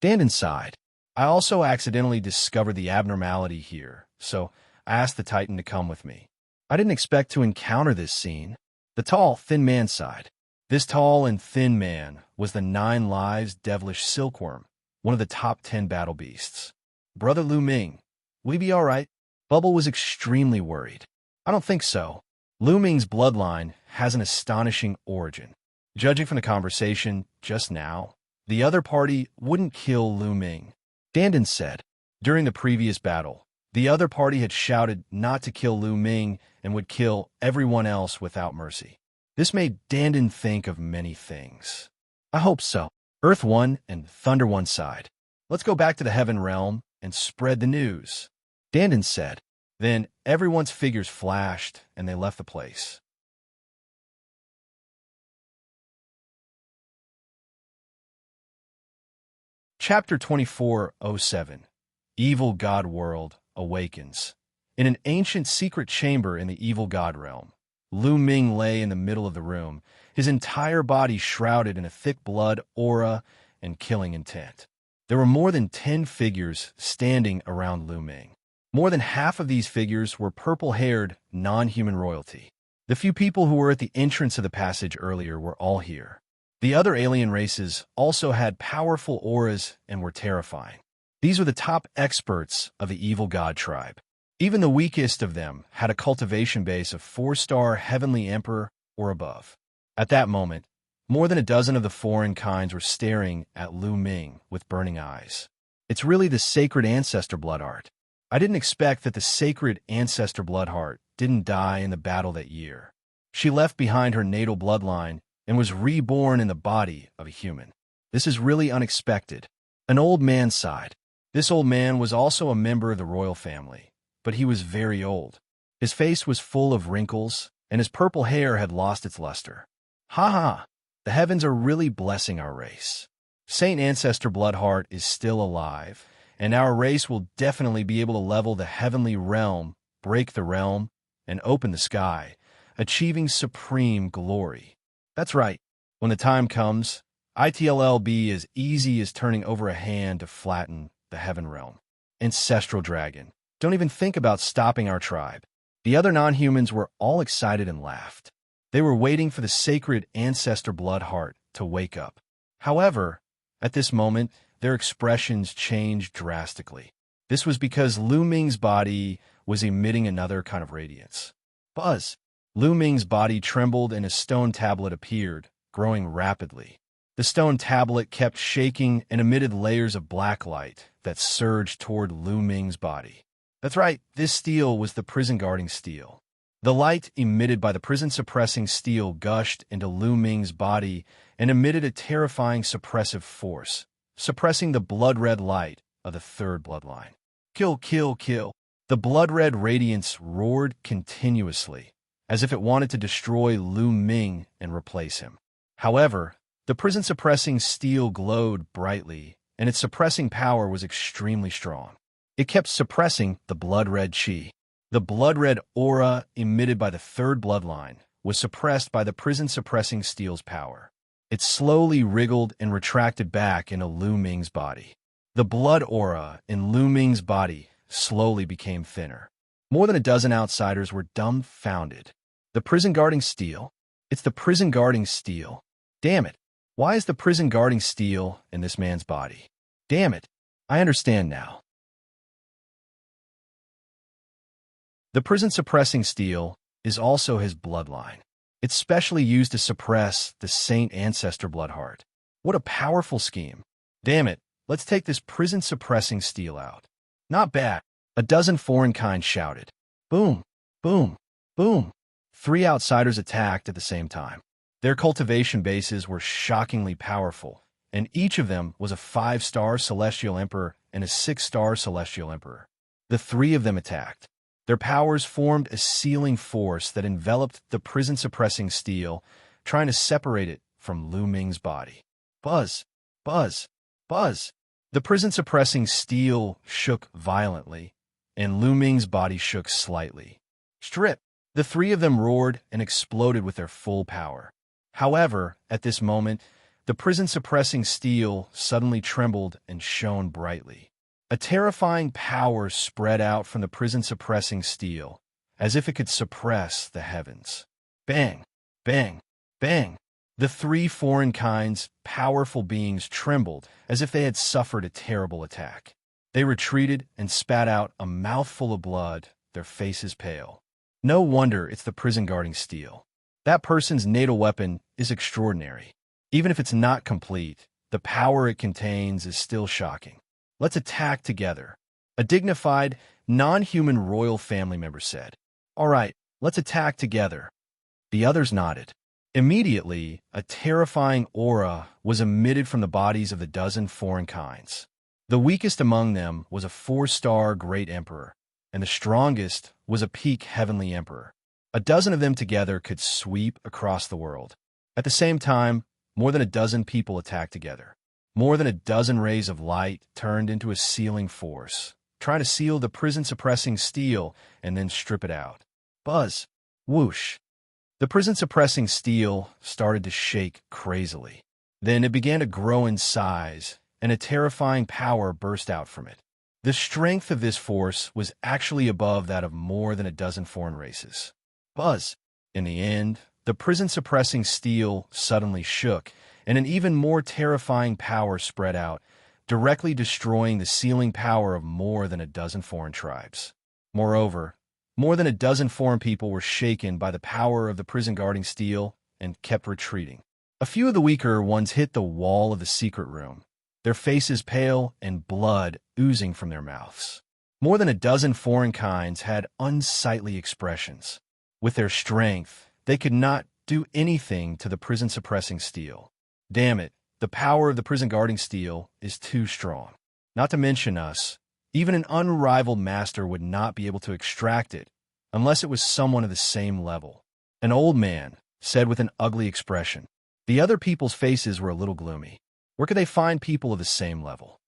Dandan sighed. I also accidentally discovered the abnormality here, so I asked the Titan to come with me. I didn't expect to encounter this scene. The tall, thin man sighed. This tall and thin man was the 9 lives devilish silkworm, one of the top 10 battle beasts. Brother Lu Ming, will you be all right? Bubble was extremely worried. I don't think so. Lu Ming's bloodline has an astonishing origin. Judging from the conversation just now, the other party wouldn't kill Lu Ming. Dandan said, during the previous battle, the other party had shouted not to kill Lu Ming and would kill everyone else without mercy. This made Dandan think of many things. I hope so. Earth One and Thunder One sighed. Let's go back to the Heaven Realm and spread the news. Dandan said. Then everyone's figures flashed and they left the place. Chapter 2407 Evil God World Awakens. In an ancient secret chamber in the Evil God Realm, Lu Ming lay in the middle of the room, his entire body shrouded in a thick blood aura and killing intent. There were more than 10 figures standing around Lu Ming. More than half of these figures were purple-haired, non-human royalty. The few people who were at the entrance of the passage earlier were all here. The other alien races also had powerful auras and were terrifying. These were the top experts of the evil god tribe. Even the weakest of them had a cultivation base of 4-star heavenly emperor or above. At that moment, more than a dozen of the foreign kinds were staring at Lu Ming with burning eyes. It's really the sacred ancestor blood heart. I didn't expect that the sacred ancestor blood heart didn't die in the battle that year. She left behind her natal bloodline and was reborn in the body of a human. This is really unexpected. An old man sighed. This old man was also a member of the royal family, but he was very old. His face was full of wrinkles, and his purple hair had lost its luster. Ha ha! The heavens are really blessing our race. Saint Ancestor Bloodheart is still alive, and our race will definitely be able to level the heavenly realm, break the realm, and open the sky, achieving supreme glory. That's right. When the time comes, it'll be as easy as turning over a hand to flatten the heaven realm. Ancestral Dragon, don't even think about stopping our tribe. The other non-humans were all excited and laughed. They were waiting for the sacred Ancestor Bloodheart to wake up. However, at this moment, their expressions changed drastically. This was because Lu Ming's body was emitting another kind of radiance. Buzz! Lu Ming's body trembled and a stone tablet appeared, growing rapidly. The stone tablet kept shaking and emitted layers of black light that surged toward Lu Ming's body. That's right, this steel was the prison-guarding steel. The light emitted by the prison-suppressing steel gushed into Lu Ming's body and emitted a terrifying suppressive force, suppressing the blood-red light of the third bloodline. Kill, kill, kill. The blood-red radiance roared continuously, as if it wanted to destroy Lu Ming and replace him. However, the prison-suppressing steel glowed brightly, and its suppressing power was extremely strong. It kept suppressing the blood-red chi. The blood-red aura emitted by the third bloodline was suppressed by the prison-suppressing steel's power. It slowly wriggled and retracted back into Lu Ming's body. The blood aura in Lu Ming's body slowly became thinner. More than a dozen outsiders were dumbfounded. The prison-guarding steel? It's the prison-guarding steel. Damn it. Why is the prison-guarding steel in this man's body? Damn it. I understand now. The prison-suppressing steel is also his bloodline. It's specially used to suppress the Saint Ancestor Bloodheart. What a powerful scheme. Damn it, let's take this prison-suppressing steel out. Not bad. A dozen foreign kinds shouted. Boom, boom, boom. 3 outsiders attacked at the same time. Their cultivation bases were shockingly powerful, and each of them was a 5-star Celestial Emperor and a 6-star Celestial Emperor. The 3 of them attacked. Their powers formed a sealing force that enveloped the prison-suppressing steel, trying to separate it from Lu Ming's body. Buzz, buzz, buzz. The prison-suppressing steel shook violently, and Lu Ming's body shook slightly. Strip! The 3 of them roared and exploded with their full power. However, at this moment, the prison-suppressing steel suddenly trembled and shone brightly. A terrifying power spread out from the prison-suppressing steel, as if it could suppress the heavens. Bang! Bang! Bang! The 3 foreign kinds, powerful beings, trembled as if they had suffered a terrible attack. They retreated and spat out a mouthful of blood, their faces pale. No wonder it's the prison-guarding steel. That person's natal weapon is extraordinary. Even if it's not complete, the power it contains is still shocking. Let's attack together. A dignified, non-human royal family member said. All right, let's attack together. The others nodded. Immediately, a terrifying aura was emitted from the bodies of the dozen foreign kinds. The weakest among them was a 4-star Great Emperor, and the strongest was a peak Heavenly Emperor. A dozen of them together could sweep across the world. At the same time, more than a dozen people attacked together. More than a dozen rays of light turned into a sealing force, trying to seal the prison-suppressing steel and then strip it out. Buzz! Whoosh! The prison-suppressing steel started to shake crazily. Then it began to grow in size, and a terrifying power burst out from it. The strength of this force was actually above that of more than a dozen foreign races. Buzz! In the end, the prison-suppressing steel suddenly shook, and an even more terrifying power spread out, directly destroying the sealing power of more than a dozen foreign tribes. Moreover, more than a dozen foreign people were shaken by the power of the prison-guarding steel and kept retreating. A few of the weaker ones hit the wall of the secret room, their faces pale and blood oozing from their mouths. More than a dozen foreign kinds had unsightly expressions. With their strength, they could not do anything to the prison-suppressing steel. Damn it, the power of the prison-guarding steel is too strong. Not to mention us, even an unrivaled master would not be able to extract it unless it was someone of the same level. An old man said with an ugly expression. The other people's faces were a little gloomy. Where could they find people of the same level?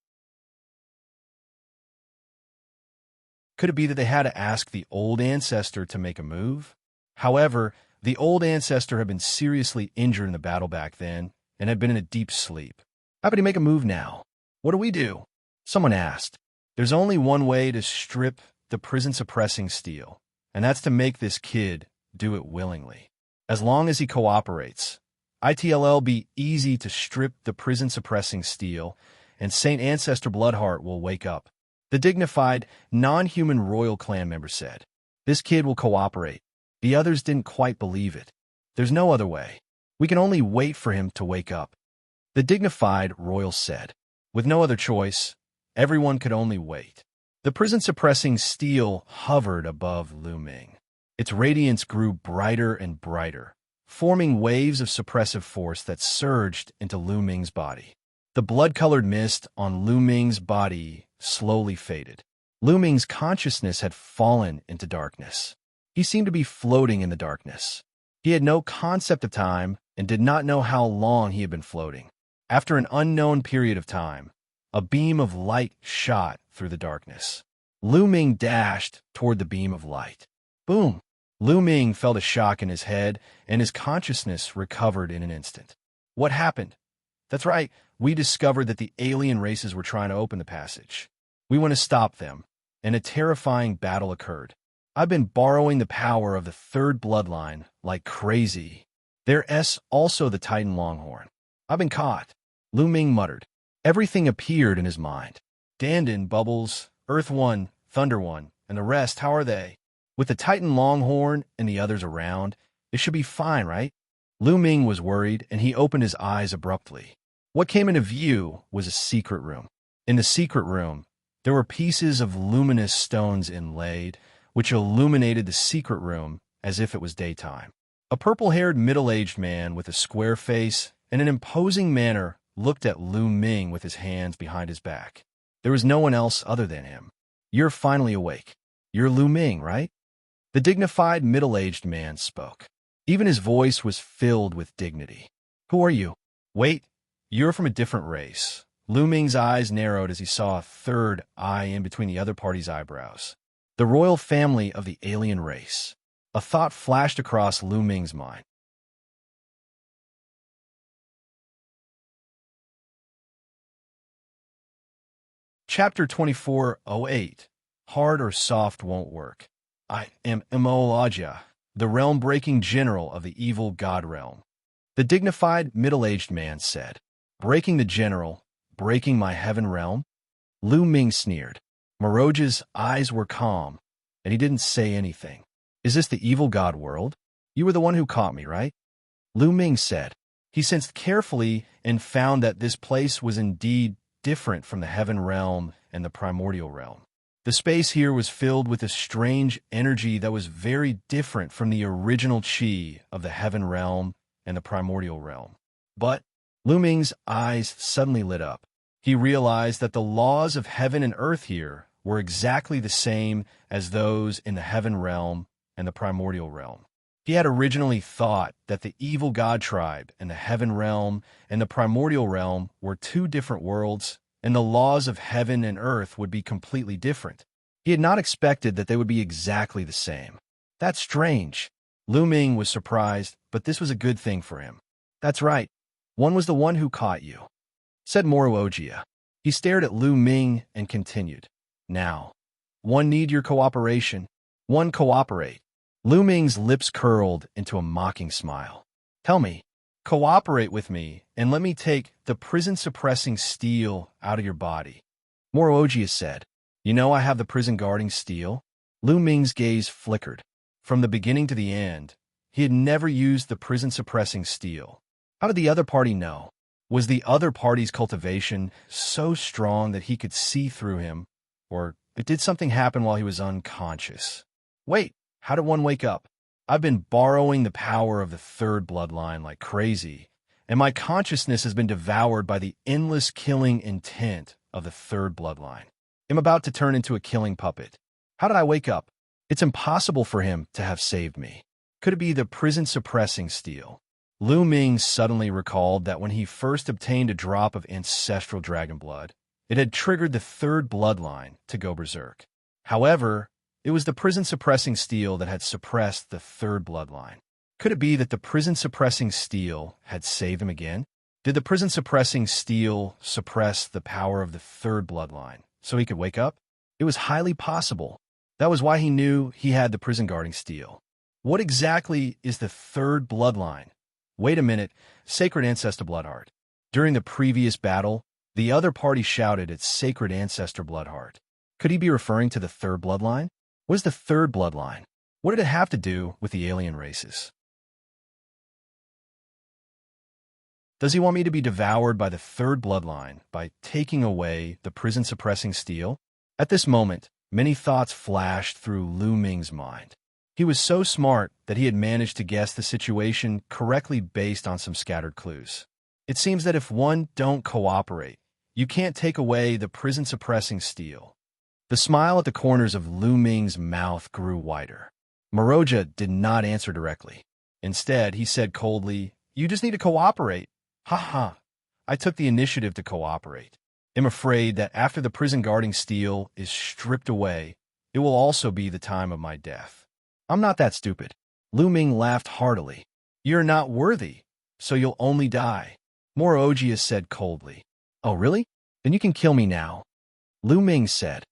Could it be that they had to ask the old ancestor to make a move? However, the old ancestor had been seriously injured in the battle back then and had been in a deep sleep. How could he make a move now? What do we do? Someone asked. There's only one way to strip the prison-suppressing steel, and that's to make this kid do it willingly. As long as he cooperates, it'll be easy to strip the prison-suppressing steel, and Saint Ancestor Bloodheart will wake up. The dignified, non-human royal clan member said. This kid will cooperate. The others didn't quite believe it. There's no other way. We can only wait for him to wake up. The dignified royal said. With no other choice, everyone could only wait. The prison-suppressing steel hovered above Lu Ming. Its radiance grew brighter and brighter, forming waves of suppressive force that surged into Lu Ming's body. The blood-colored mist on Lu Ming's body slowly faded. Lu Ming's consciousness had fallen into darkness. He seemed to be floating in the darkness. He had no concept of time and did not know how long he had been floating. After an unknown period of time, a beam of light shot through the darkness. Lu Ming dashed toward the beam of light. Boom! Lu Ming felt a shock in his head, and his consciousness recovered in an instant. What happened? That's right, we discovered that the alien races were trying to open the passage. We want to stop them, and a terrifying battle occurred. I've been borrowing the power of the third bloodline like crazy. There's also the Titan Longhorn. I've been caught. Lu Ming muttered. Everything appeared in his mind. Dandan, Bubbles, Earth One, Thunder One, and the rest, how are they? With the Titan Longhorn and the others around, it should be fine, right? Lu Ming was worried, and he opened his eyes abruptly. What came into view was a secret room. In the secret room, there were pieces of luminous stones inlaid, which illuminated the secret room as if it was daytime. A purple-haired middle-aged man with a square face and an imposing manner looked at Lu Ming with his hands behind his back. There was no one else other than him. You're finally awake. You're Lu Ming, right? The dignified middle-aged man spoke. Even his voice was filled with dignity. Who are you? Wait, you're from a different race. Lu Ming's eyes narrowed as he saw a third eye in between the other party's eyebrows. The royal family of the alien race. A thought flashed across Lu Ming's mind. Chapter 2408. Hard or soft won't work. I am Xianxia, the realm-breaking general of the evil god realm. The dignified, middle-aged man said. Breaking the general, breaking my heaven realm? Lu Ming sneered. Moroja's eyes were calm, and he didn't say anything. Is this the evil god world? You were the one who caught me, right? Lu Ming said. He sensed carefully and found that this place was indeed different from the heaven realm and the primordial realm. The space here was filled with a strange energy that was very different from the original chi of the heaven realm and the primordial realm. But Lu Ming's eyes suddenly lit up. He realized that the laws of heaven and earth here were exactly the same as those in the heaven realm and the primordial realm. He had originally thought that the evil god tribe and the heaven realm and the primordial realm were two different worlds, and the laws of heaven and earth would be completely different. He had not expected that they would be exactly the same. That's strange. Lu Ming was surprised, but this was a good thing for him. That's right. One was the one who caught you, said Moroja. He stared at Lu Ming and continued. Now, one need your cooperation. One cooperate. Lu Ming's lips curled into a mocking smile. Tell me, cooperate with me and let me take the prison-suppressing steel out of your body. Moroja said, You know I have the prison-guarding steel? Lu Ming's gaze flickered. From the beginning to the end, he had never used the prison-suppressing steel. How did the other party know? Was the other party's cultivation so strong that he could see through him, or did something happen while he was unconscious? Wait, how did one wake up? I've been borrowing the power of the third bloodline like crazy, and my consciousness has been devoured by the endless killing intent of the third bloodline. I'm about to turn into a killing puppet. How did I wake up? It's impossible for him to have saved me. Could it be the prison-suppressing steel? Lu Ming suddenly recalled that when he first obtained a drop of ancestral dragon blood, it had triggered the third bloodline to go berserk. However, it was the prison-suppressing steel that had suppressed the third bloodline. Could it be that the prison-suppressing steel had saved him again? Did the prison-suppressing steel suppress the power of the third bloodline so he could wake up? It was highly possible. That was why he knew he had the prison-guarding steel. What exactly is the third bloodline? Wait a minute, Sacred Ancestor Bloodheart. During the previous battle, the other party shouted its Sacred Ancestor Bloodheart. Could he be referring to the third bloodline? What is the third bloodline? What did it have to do with the alien races? Does he want me to be devoured by the third bloodline by taking away the prison-suppressing steel? At this moment, many thoughts flashed through Lu Ming's mind. He was so smart that he had managed to guess the situation correctly based on some scattered clues. It seems that if one don't cooperate, you can't take away the prison-suppressing steel. The smile at the corners of Lu Ming's mouth grew wider. Moroja did not answer directly. Instead, he said coldly, "You just need to cooperate." "Ha ha. I took the initiative to cooperate. I'm afraid that after the prison-guarding steel is stripped away, it will also be the time of my death. I'm not that stupid." Lu Ming laughed heartily. "You're not worthy, so you'll only die," Moroja said coldly. "Oh, really? Then you can kill me now," Lu Ming said.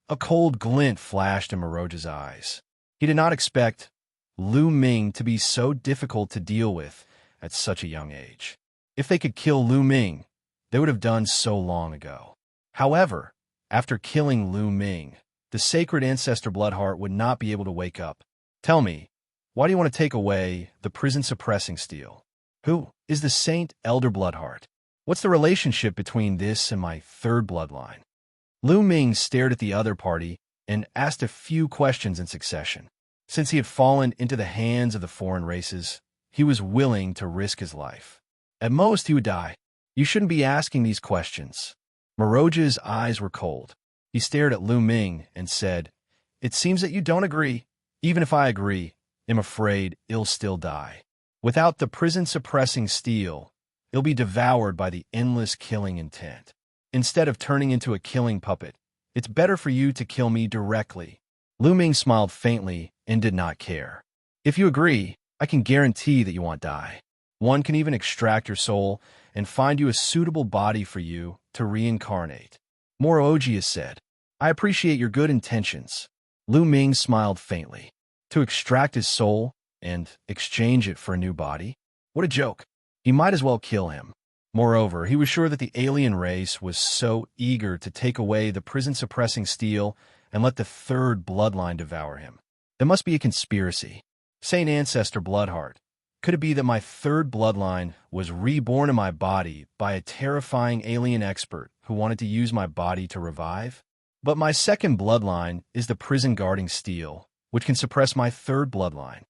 A cold glint flashed in Moroja's eyes. He did not expect Lu Ming to be so difficult to deal with at such a young age. If they could kill Lu Ming, they would have done so long ago. However, after killing Lu Ming, the Sacred Ancestor Bloodheart would not be able to wake up. "Tell me, why do you want to take away the prison-suppressing steel? Who is the Saint Elder Bloodheart? What's the relationship between this and my third bloodline?" Lu Ming stared at the other party and asked a few questions in succession. Since he had fallen into the hands of the foreign races, he was willing to risk his life. At most, he would die. "You shouldn't be asking these questions." Moroja's eyes were cold. He stared at Lu Ming and said, "It seems that you don't agree. Even if I agree, I'm afraid I'll still die. Without the prison-suppressing steel, it'll be devoured by the endless killing intent. Instead of turning into a killing puppet, it's better for you to kill me directly." Lu Ming smiled faintly and did not care. "If you agree, I can guarantee that you won't die. One can even extract your soul and find you a suitable body for you to reincarnate," Moroja said. "I appreciate your good intentions." Lu Ming smiled faintly. To extract his soul and exchange it for a new body? What a joke. He might as well kill him. Moreover, he was sure that the alien race was so eager to take away the prison-suppressing steel and let the third bloodline devour him. There must be a conspiracy. Saint Ancestor Bloodheart, could it be that my third bloodline was reborn in my body by a terrifying alien expert who wanted to use my body to revive? But my second bloodline is the prison-guarding steel, which can suppress my third bloodline.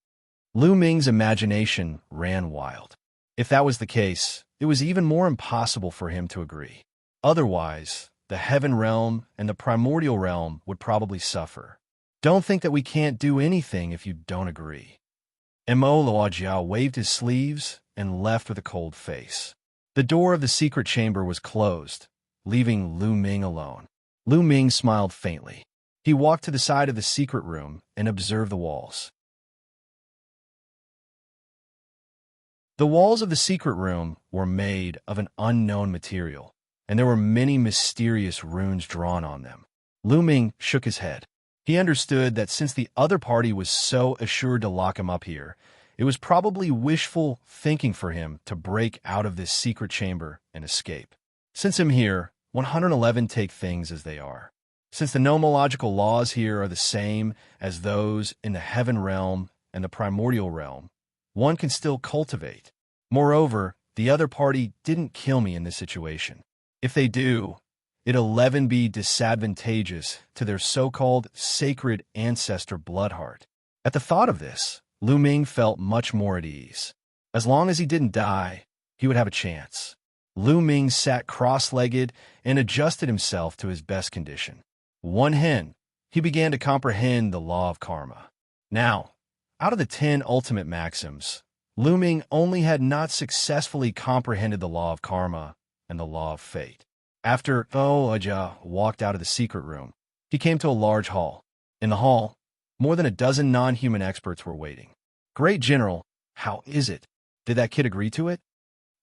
Lu Ming's imagination ran wild. If that was the case, it was even more impossible for him to agree. Otherwise, the heaven realm and the primordial realm would probably suffer. Don't think that we can't do anything if you don't agree. Immortal Ballad waved his sleeves and left with a cold face. The door of the secret chamber was closed, leaving Lu Ming alone. Lu Ming smiled faintly. He walked to the side of the secret room and observed the walls. The walls of the secret room were made of an unknown material, and there were many mysterious runes drawn on them. Lu Ming shook his head. He understood that since the other party was so assured to lock him up here, it was probably wishful thinking for him to break out of this secret chamber and escape. Since I'm here, 111 take things as they are. Since the nomological laws here are the same as those in the heaven realm and the primordial realm, one can still cultivate. Moreover, the other party didn't kill me in this situation. If they do, it'll 11 be disadvantageous to their so-called sacred ancestor Bloodheart. At the thought of this, Lu Ming felt much more at ease. As long as he didn't die, he would have a chance. Lu Ming sat cross-legged and adjusted himself to his best condition. One hen, he began to comprehend the law of karma. Now, out of the 10 ultimate maxims, Lu Ming only had not successfully comprehended the law of karma and the law of fate. After Aja walked out of the secret room, he came to a large hall. In the hall, more than a dozen non-human experts were waiting. "Great General, how is it? Did that kid agree to it?"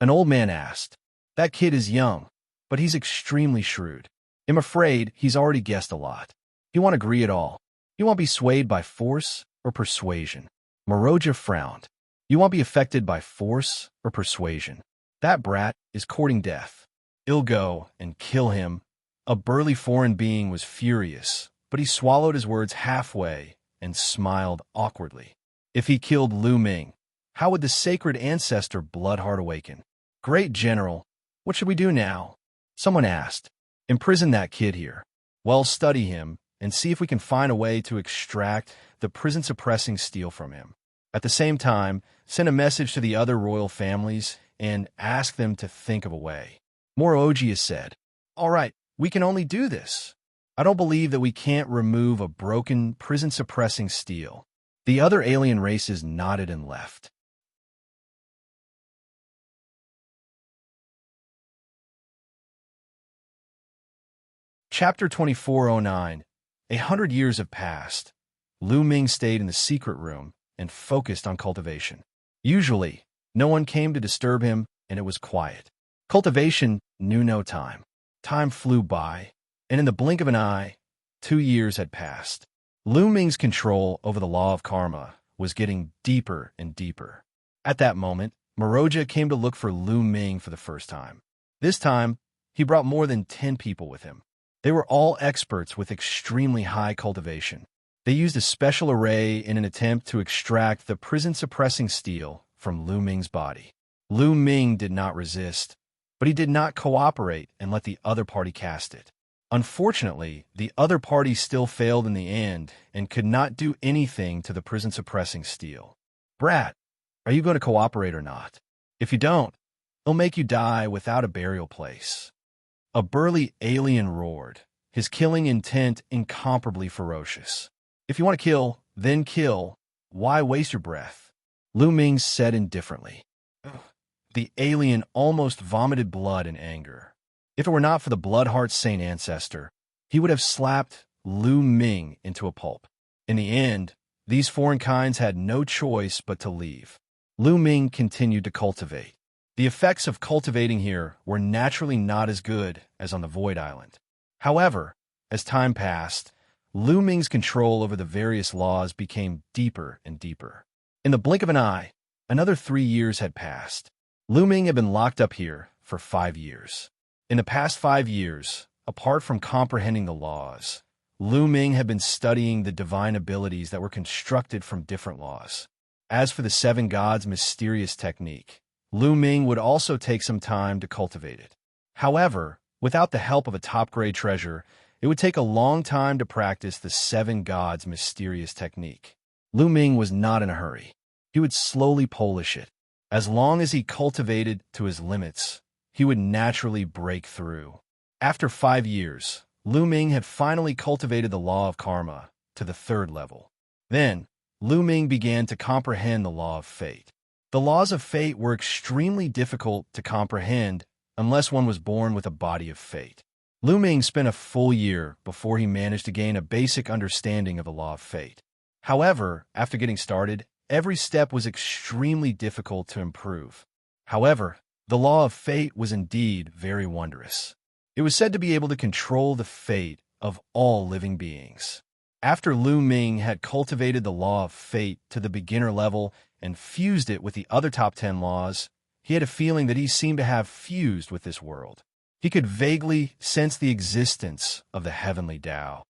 An old man asked. "That kid is young, but he's extremely shrewd. I'm afraid he's already guessed a lot. He won't agree at all. He won't be swayed by force or persuasion." Moroja frowned. "You won't be affected by force or persuasion. That brat is courting death. I'll go and kill him." A burly foreign being was furious, but he swallowed his words halfway and smiled awkwardly. If he killed Lu Ming, how would the sacred ancestor Bloodheart awaken? "Great General, what should we do now?" someone asked. "Imprison that kid here. Well, study him and see if we can find a way to extract the prison-suppressing steel from him. At the same time, send a message to the other royal families and ask them to think of a way." Moroja said, "All right, we can only do this. I don't believe that we can't remove a broken prison-suppressing steel." The other alien races nodded and left. Chapter 2409. 100 years have passed. Lu Ming stayed in the secret room and focused on cultivation. Usually, no one came to disturb him, and it was quiet. Cultivation knew no time. Time flew by, and in the blink of an eye, 2 years had passed. Lu Ming's control over the law of karma was getting deeper and deeper. At that moment, Moroja came to look for Lu Ming for the first time. This time, he brought more than 10 people with him. They were all experts with extremely high cultivation. They used a special array in an attempt to extract the prison-suppressing steel from Lu Ming's body. Lu Ming did not resist, but he did not cooperate and let the other party cast it. Unfortunately, the other party still failed in the end and could not do anything to the prison-suppressing steel. "Brat, are you going to cooperate or not? If you don't, it'll make you die without a burial place." A burly alien roared, his killing intent incomparably ferocious. "If you want to kill, then kill. Why waste your breath?" Lu Ming said indifferently. The alien almost vomited blood in anger. If it were not for the Bloodheart Saint ancestor, he would have slapped Lu Ming into a pulp. In the end, these foreign kinds had no choice but to leave. Lu Ming continued to cultivate. The effects of cultivating here were naturally not as good as on the Void Island. However, as time passed, Lu Ming's control over the various laws became deeper and deeper. In the blink of an eye, another 3 years had passed. Lu Ming had been locked up here for 5 years. In the past 5 years, apart from comprehending the laws, Lu Ming had been studying the divine abilities that were constructed from different laws. As for the 7 gods' mysterious technique, Lu Ming would also take some time to cultivate it. However, without the help of a top-grade treasure, it would take a long time to practice the 7 gods' mysterious technique. Lu Ming was not in a hurry. He would slowly polish it. As long as he cultivated to his limits, he would naturally break through. After 5 years, Lu Ming had finally cultivated the law of karma to the 3rd level. Then, Lu Ming began to comprehend the law of fate. The laws of fate were extremely difficult to comprehend unless one was born with a body of fate. Lu Ming spent a full year before he managed to gain a basic understanding of the law of fate. However, after getting started, every step was extremely difficult to improve. However, the law of fate was indeed very wondrous. It was said to be able to control the fate of all living beings. After Lu Ming had cultivated the law of fate to the beginner level and fused it with the other top 10 laws, he had a feeling that he seemed to have fused with this world. He could vaguely sense the existence of the heavenly Tao.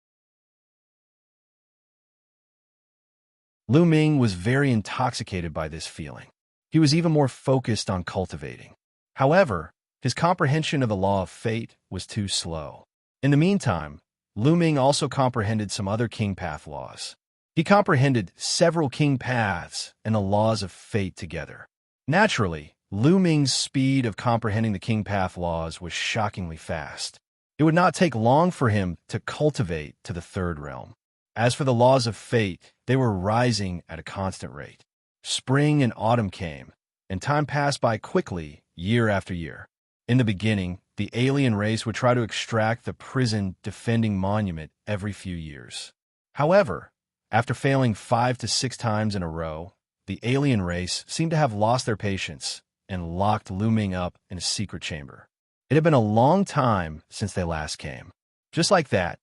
Lu Ming was very intoxicated by this feeling. He was even more focused on cultivating. However, his comprehension of the law of fate was too slow. In the meantime, Ming also comprehended some other king path laws. He comprehended several king paths and the laws of fate together. Naturally, Ming's speed of comprehending the king path laws was shockingly fast. It would not take long for him to cultivate to the third realm. As for the laws of fate, they were rising at a constant rate. Spring and autumn came, and time passed by quickly, year after year. In the beginning, the alien race would try to extract the prison defending monument every few years. However, after failing 5 to 6 times in a row, the alien race seemed to have lost their patience and locked Ming up in a secret chamber. It had been a long time since they last came. Just like that,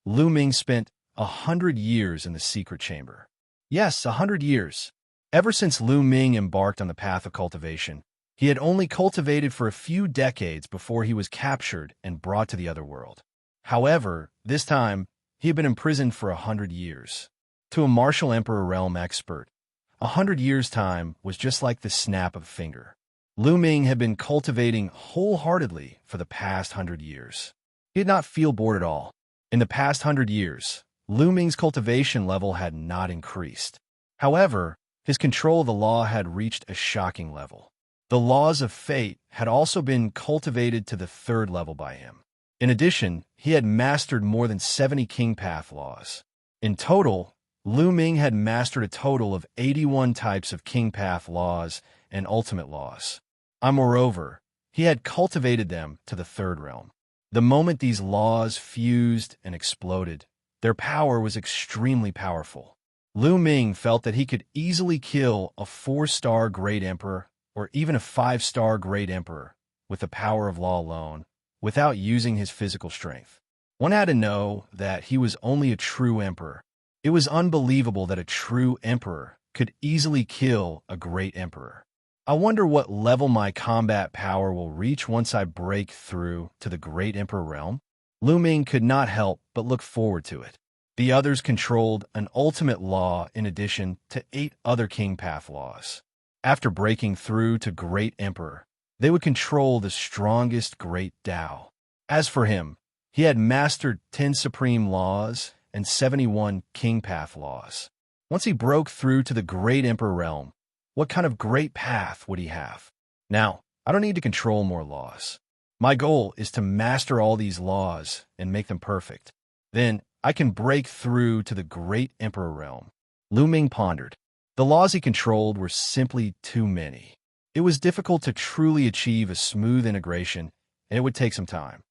Ming spent 100 years in the secret chamber. Yes, 100 years. Ever since Ming embarked on the path of cultivation, he had only cultivated for a few decades before he was captured and brought to the other world. However, this time, he had been imprisoned for 100 years. To a martial emperor realm expert, 100 years' time was just like the snap of a finger. Ming had been cultivating wholeheartedly for the past 100 years. He did not feel bored at all. In the past 100 years, Ming's cultivation level had not increased. However, his control of the law had reached a shocking level. The laws of fate had also been cultivated to the third level by him. In addition, he had mastered more than 70 king path laws. In total, Ming had mastered a total of 81 types of king path laws and ultimate laws. And moreover, he had cultivated them to the third realm. The moment these laws fused and exploded, their power was extremely powerful. Ming felt that he could easily kill a 4-star great emperor or even a 5-star great emperor with the power of law alone, without using his physical strength. One had to know that he was only a true emperor. It was unbelievable that a true emperor could easily kill a great emperor. I wonder what level my combat power will reach once I break through to the great emperor realm. Ming could not help but look forward to it. The others controlled an ultimate law in addition to 8 other king path laws. After breaking through to great emperor, they would control the strongest great Tao. As for him, he had mastered 10 supreme laws and 71 king path laws. Once he broke through to the great emperor realm, what kind of great path would he have? Now, I don't need to control more laws. My goal is to master all these laws and make them perfect. Then, I can break through to the great emperor realm. Ming pondered. The laws he controlled were simply too many. It was difficult to truly achieve a smooth integration, and it would take some time.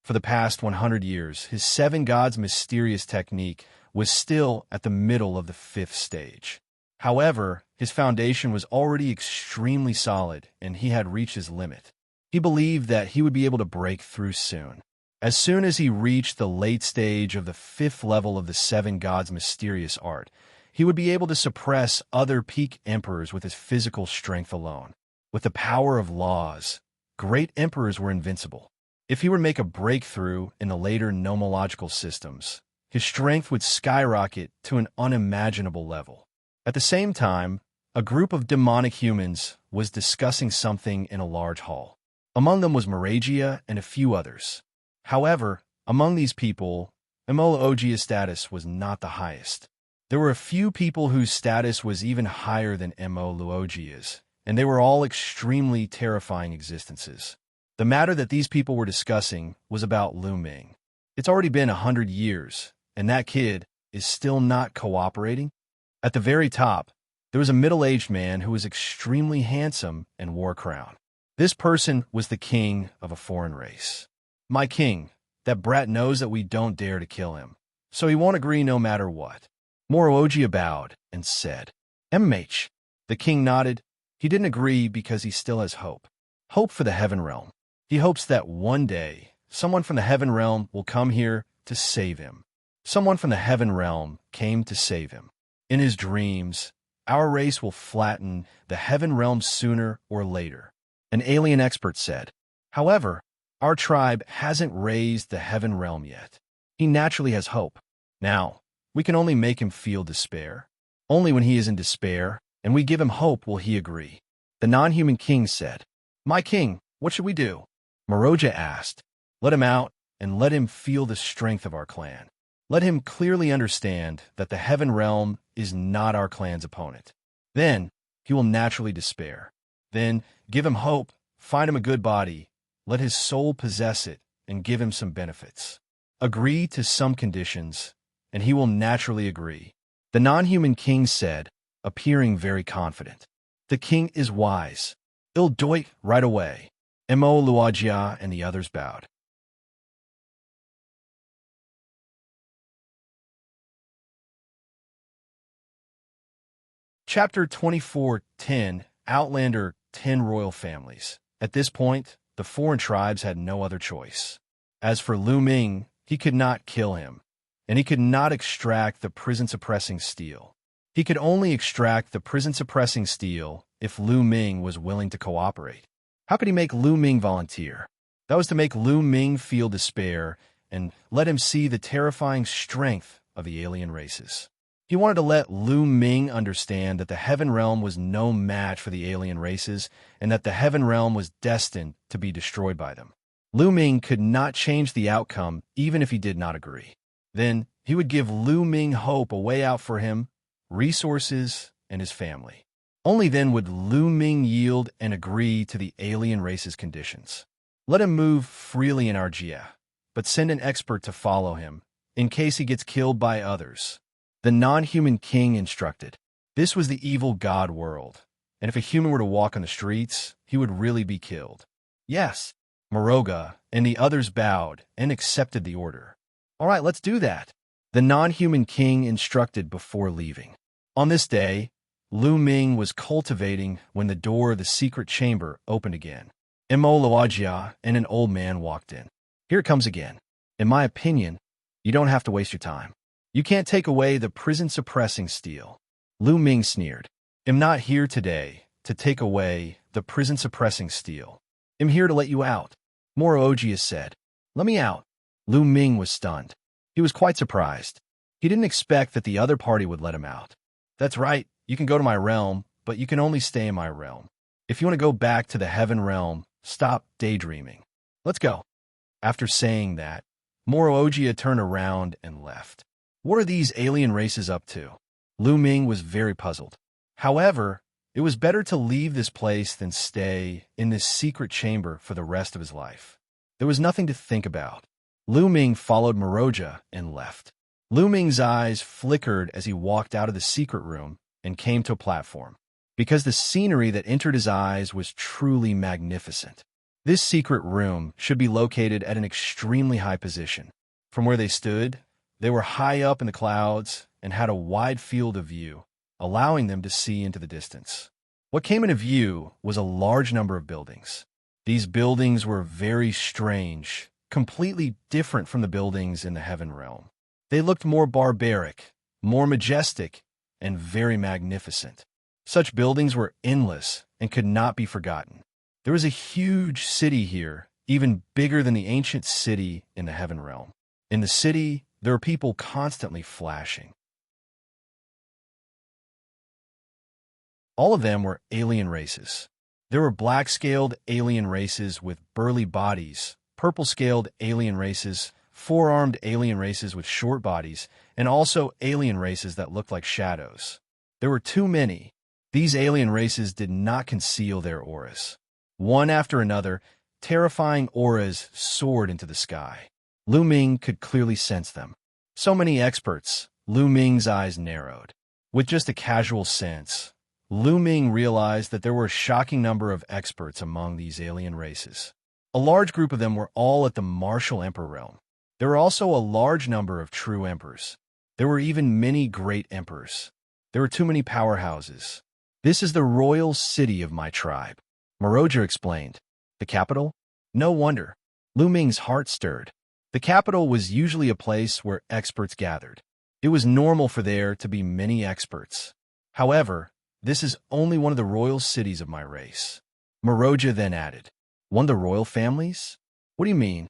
For the past 100 years, his 7 gods mysterious technique was still at the middle of the 5th stage. However, his foundation was already extremely solid, and he had reached his limit. He believed that he would be able to break through soon. As soon as he reached the late stage of the 5th level of the 7 gods mysterious art, he would be able to suppress other peak emperors with his physical strength alone. With the power of laws, great emperors were invincible. If he were to make a breakthrough in the later nomological systems, his strength would skyrocket to an unimaginable level. At the same time, a group of demonic humans was discussing something in a large hall. Among them was Miragia and a few others. However, among these people, Immortal's status was not the highest. There were a few people whose status was even higher than Immortal's, and they were all extremely terrifying existences. The matter that these people were discussing was about Ming. It's already been 100 years, and that kid is still not cooperating. At the very top, there was a middle-aged man who was extremely handsome and wore a crown. This person was the king of a foreign race. My king, that brat knows that we don't dare to kill him, so he won't agree no matter what. Morogia bowed and said, MH. The king nodded. He didn't agree because he still has hope. Hope for the heaven realm. He hopes that one day, someone from the heaven realm will come here to save him. Someone from the heaven realm came to save him. In his dreams, our race will flatten the heaven realm sooner or later, an alien expert said. However, our tribe hasn't raised the heaven realm yet. He naturally has hope. Now, we can only make him feel despair. Only when he is in despair and we give him hope, will he agree? The non-human king said, My king, what should we do? Moroja asked, Let him out, and let him feel the strength of our clan. Let him clearly understand that the heaven realm is not our clan's opponent. Then he will naturally despair. Then give him hope, find him a good body, let his soul possess it, and give him some benefits. Agree to some conditions, and he will naturally agree. The non-human king said, appearing very confident. The king is wise. He'll do it right away. Mo Luojia and the others bowed. Chapter 24:10 Outlander 10 Royal Families. At this point, the foreign tribes had no other choice. As for Lu Ming, he could not kill him, and he could not extract the prison-suppressing steel. He could only extract the prison-suppressing steel if Lu Ming was willing to cooperate. How could he make Lu Ming volunteer? That was to make Lu Ming feel despair and let him see the terrifying strength of the alien races. He wanted to let Lu Ming understand that the Heaven Realm was no match for the alien races and that the Heaven Realm was destined to be destroyed by them. Lu Ming could not change the outcome even if he did not agree. Then he would give Lu Ming hope, a way out for him, resources, and his family. Only then would Lu Ming yield and agree to the alien race's conditions. Let him move freely in Argia, but send an expert to follow him, in case he gets killed by others. The non-human king instructed. This was the evil god world, and if a human were to walk on the streets, he would really be killed. Yes, Moroga and the others bowed and accepted the order. All right, let's do that. The non-human king instructed before leaving. On this day, Lu Ming was cultivating when the door of the secret chamber opened again. Mo Luojia and an old man walked in. Here it comes again. In my opinion, you don't have to waste your time. You can't take away the prison-suppressing steel. Lu Ming sneered. I'm not here today to take away the prison-suppressing steel. I'm here to let you out. Moroja said. Let me out. Lu Ming was stunned. He was quite surprised. He didn't expect that the other party would let him out. That's right, you can go to my realm, but you can only stay in my realm. If you want to go back to the Heaven Realm, stop daydreaming. Let's go. After saying that, Moroja turned around and left. What are these alien races up to? Lu Ming was very puzzled. However, it was better to leave this place than stay in this secret chamber for the rest of his life. There was nothing to think about. Lu Ming followed Moroja and left. Lu Ming's eyes flickered as he walked out of the secret room and came to a platform, because the scenery that entered his eyes was truly magnificent. This secret room should be located at an extremely high position. From where they stood, they were high up in the clouds and had a wide field of view, allowing them to see into the distance. What came into view was a large number of buildings. These buildings were very strange, completely different from the buildings in the Heaven Realm. They looked more barbaric, more majestic, and very magnificent. Such buildings were endless and could not be forgotten. There was a huge city here, even bigger than the ancient city in the Heaven Realm. In the city, there were people constantly flashing. All of them were alien races. There were black-scaled alien races with burly bodies, purple-scaled alien races, four-armed alien races with short bodies, and also alien races that looked like shadows. There were too many. These alien races did not conceal their auras. One after another, terrifying auras soared into the sky. Lu Ming could clearly sense them. So many experts, Lu Ming's eyes narrowed. With just a casual sense, Lu Ming realized that there were a shocking number of experts among these alien races. A large group of them were all at the martial emperor realm. There were also a large number of true emperors. There were even many great emperors. There were too many powerhouses. This is the royal city of my tribe, Moroja explained. The capital? No wonder. Lu Ming's heart stirred. The capital was usually a place where experts gathered. It was normal for there to be many experts. However, this is only one of the royal cities of my race. Moroja then added, One of the royal families? What do you mean?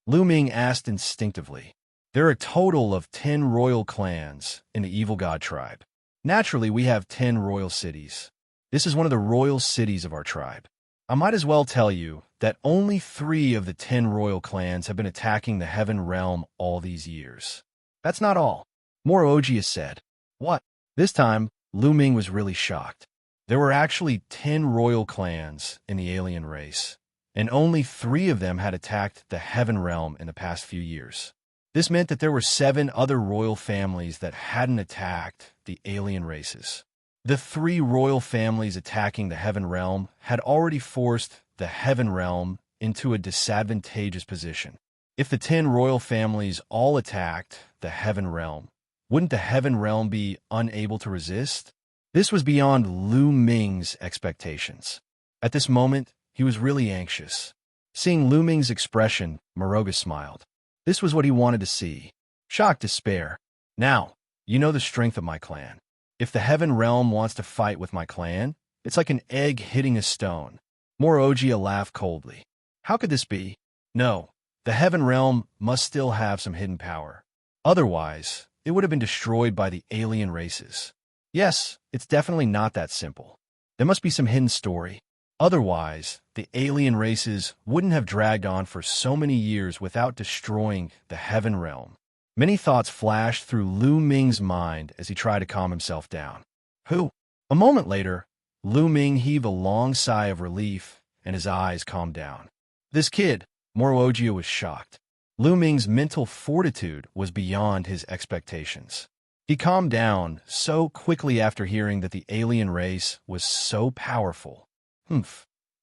Lu Ming asked instinctively. There are a total of 10 royal clans in the evil god tribe. Naturally, we have 10 royal cities. This is one of the royal cities of our tribe. I might as well tell you that only 3 of the 10 royal clans have been attacking the Heaven Realm all these years. That's not all. Morogia said. What? This time, Lu Ming was really shocked. There were actually 10 royal clans in the alien race, and only 3 of them had attacked the Heaven Realm in the past few years. This meant that there were 7 other royal families that hadn't attacked the alien races. The 3 royal families attacking the Heaven Realm had already forced the Heaven Realm into a disadvantageous position. If the 10 royal families all attacked the Heaven Realm, wouldn't the Heaven Realm be unable to resist? This was beyond Lu Ming's expectations. At this moment, he was really anxious. Seeing Lu Ming's expression, Moroga smiled. This was what he wanted to see. Shocked despair. Now, you know the strength of my clan. If the Heaven Realm wants to fight with my clan, it's like an egg hitting a stone. Morogia laughed coldly. How could this be? No, the Heaven Realm must still have some hidden power. Otherwise, it would have been destroyed by the alien races. Yes, it's definitely not that simple. There must be some hidden story. Otherwise, the alien races wouldn't have dragged on for so many years without destroying the Heaven Realm. Many thoughts flashed through Lu Ming's mind as he tried to calm himself down. Who? A moment later, Lu Ming heaved a long sigh of relief and his eyes calmed down. This kid, Morogia was shocked. Lu Ming's mental fortitude was beyond his expectations. He calmed down so quickly after hearing that the alien race was so powerful.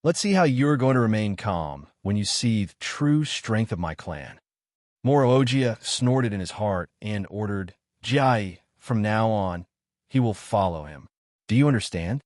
Let's see how you're going to remain calm when you see the true strength of my clan. Morogia snorted in his heart and ordered, Jai, from now on, he will follow him. Do you understand?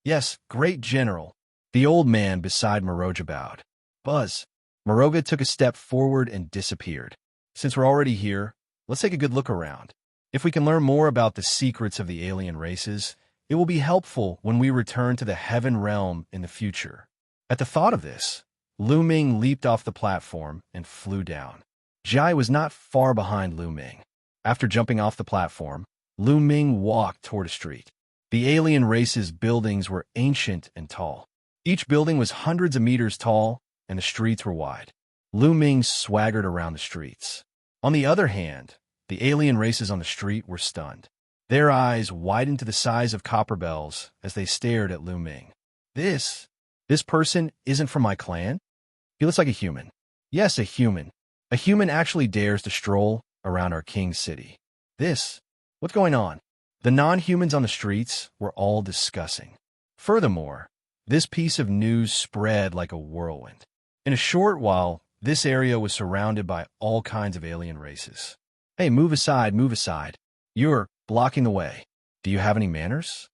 Yes, great general. The old man beside Moroga bowed. Buzz. Moroga took a step forward and disappeared. Since we're already here, let's take a good look around. If we can learn more about the secrets of the alien races, it will be helpful when we return to the Heaven Realm in the future. At the thought of this, Lu Ming leaped off the platform and flew down. Jai was not far behind Lu Ming. After jumping off the platform, Lu Ming walked toward a street. The alien race's buildings were ancient and tall. Each building was hundreds of meters tall, and the streets were wide. Lu Ming swaggered around the streets. On the other hand, the alien races on the street were stunned. Their eyes widened to the size of copper bells as they stared at Lu Ming. This person isn't from my clan? He looks like a human. Yes, a human. A human actually dares to stroll around our king's city. What's going on? The non-humans on the streets were all discussing. Furthermore, this piece of news spread like a whirlwind. In a short while, this area was surrounded by all kinds of alien races. Hey, move aside, move aside. You're blocking the way. Do you have any manners?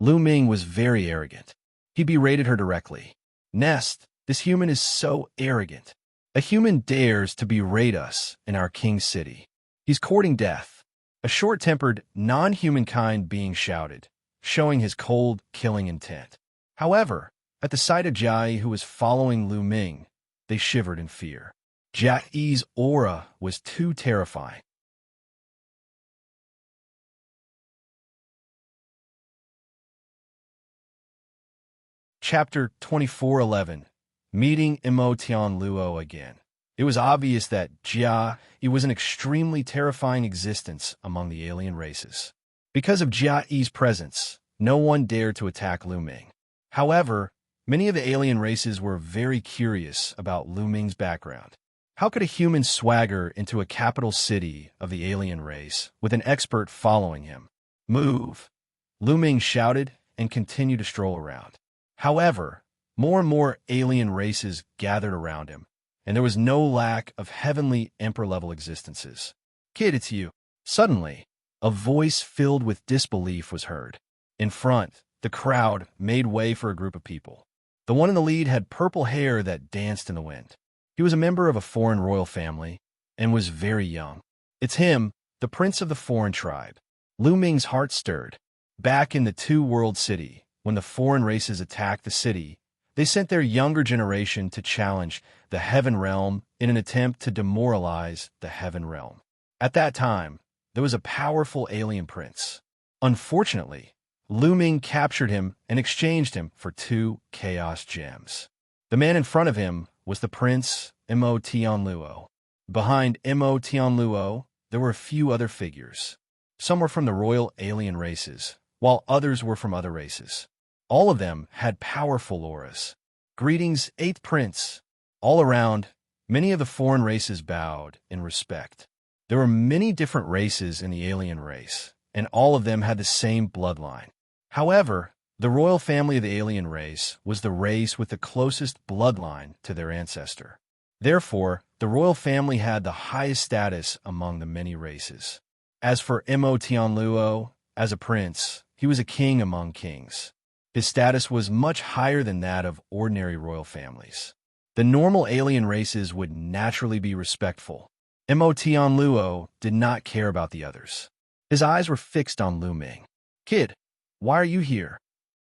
Lu Ming was very arrogant. He berated her directly. Nest, this human is so arrogant. A human dares to berate us in our king's city. He's courting death. A short-tempered, non-humankind being shouted, showing his cold, killing intent. However, at the sight of Jai, who was following Lu Ming, they shivered in fear. Jai's aura was too terrifying. Chapter 24:11. Meeting Tian Luo again. It was obvious that Jia was an extremely terrifying existence among the alien races. Because of Jia's presence, no one dared to attack Lu Ming. However, many of the alien races were very curious about Lu Ming's background. How could a human swagger into a capital city of the alien race with an expert following him? Move! Lu Ming shouted and continued to stroll around. However, more and more alien races gathered around him, and there was no lack of heavenly emperor-level existences. Kid, it's you. Suddenly, a voice filled with disbelief was heard. In front, the crowd made way for a group of people. The one in the lead had purple hair that danced in the wind. He was a member of a foreign royal family and was very young. It's him, the prince of the foreign tribe. Lu Ming's heart stirred. Back in the two-world city, when the foreign races attacked the city, they sent their younger generation to challenge the Heaven Realm in an attempt to demoralize the Heaven Realm. At that time, there was a powerful alien prince. Unfortunately, Lu Ming captured him and exchanged him for 2 chaos gems. The man in front of him was the prince Mo Tian Luo. Behind Mo Tian Luo, there were a few other figures. Some were from the royal alien races, while others were from other races. All of them had powerful auras. Greetings, 8th Prince. All around, many of the foreign races bowed in respect. There were many different races in the alien race, and all of them had the same bloodline. However, the royal family of the alien race was the race with the closest bloodline to their ancestor. Therefore, the royal family had the highest status among the many races. As for Mo Tian Luo, as a prince, he was a king among kings. His status was much higher than that of ordinary royal families. The normal alien races would naturally be respectful. Mo Tian Luo did not care about the others. His eyes were fixed on Lu Ming. "Kid, why are you here?"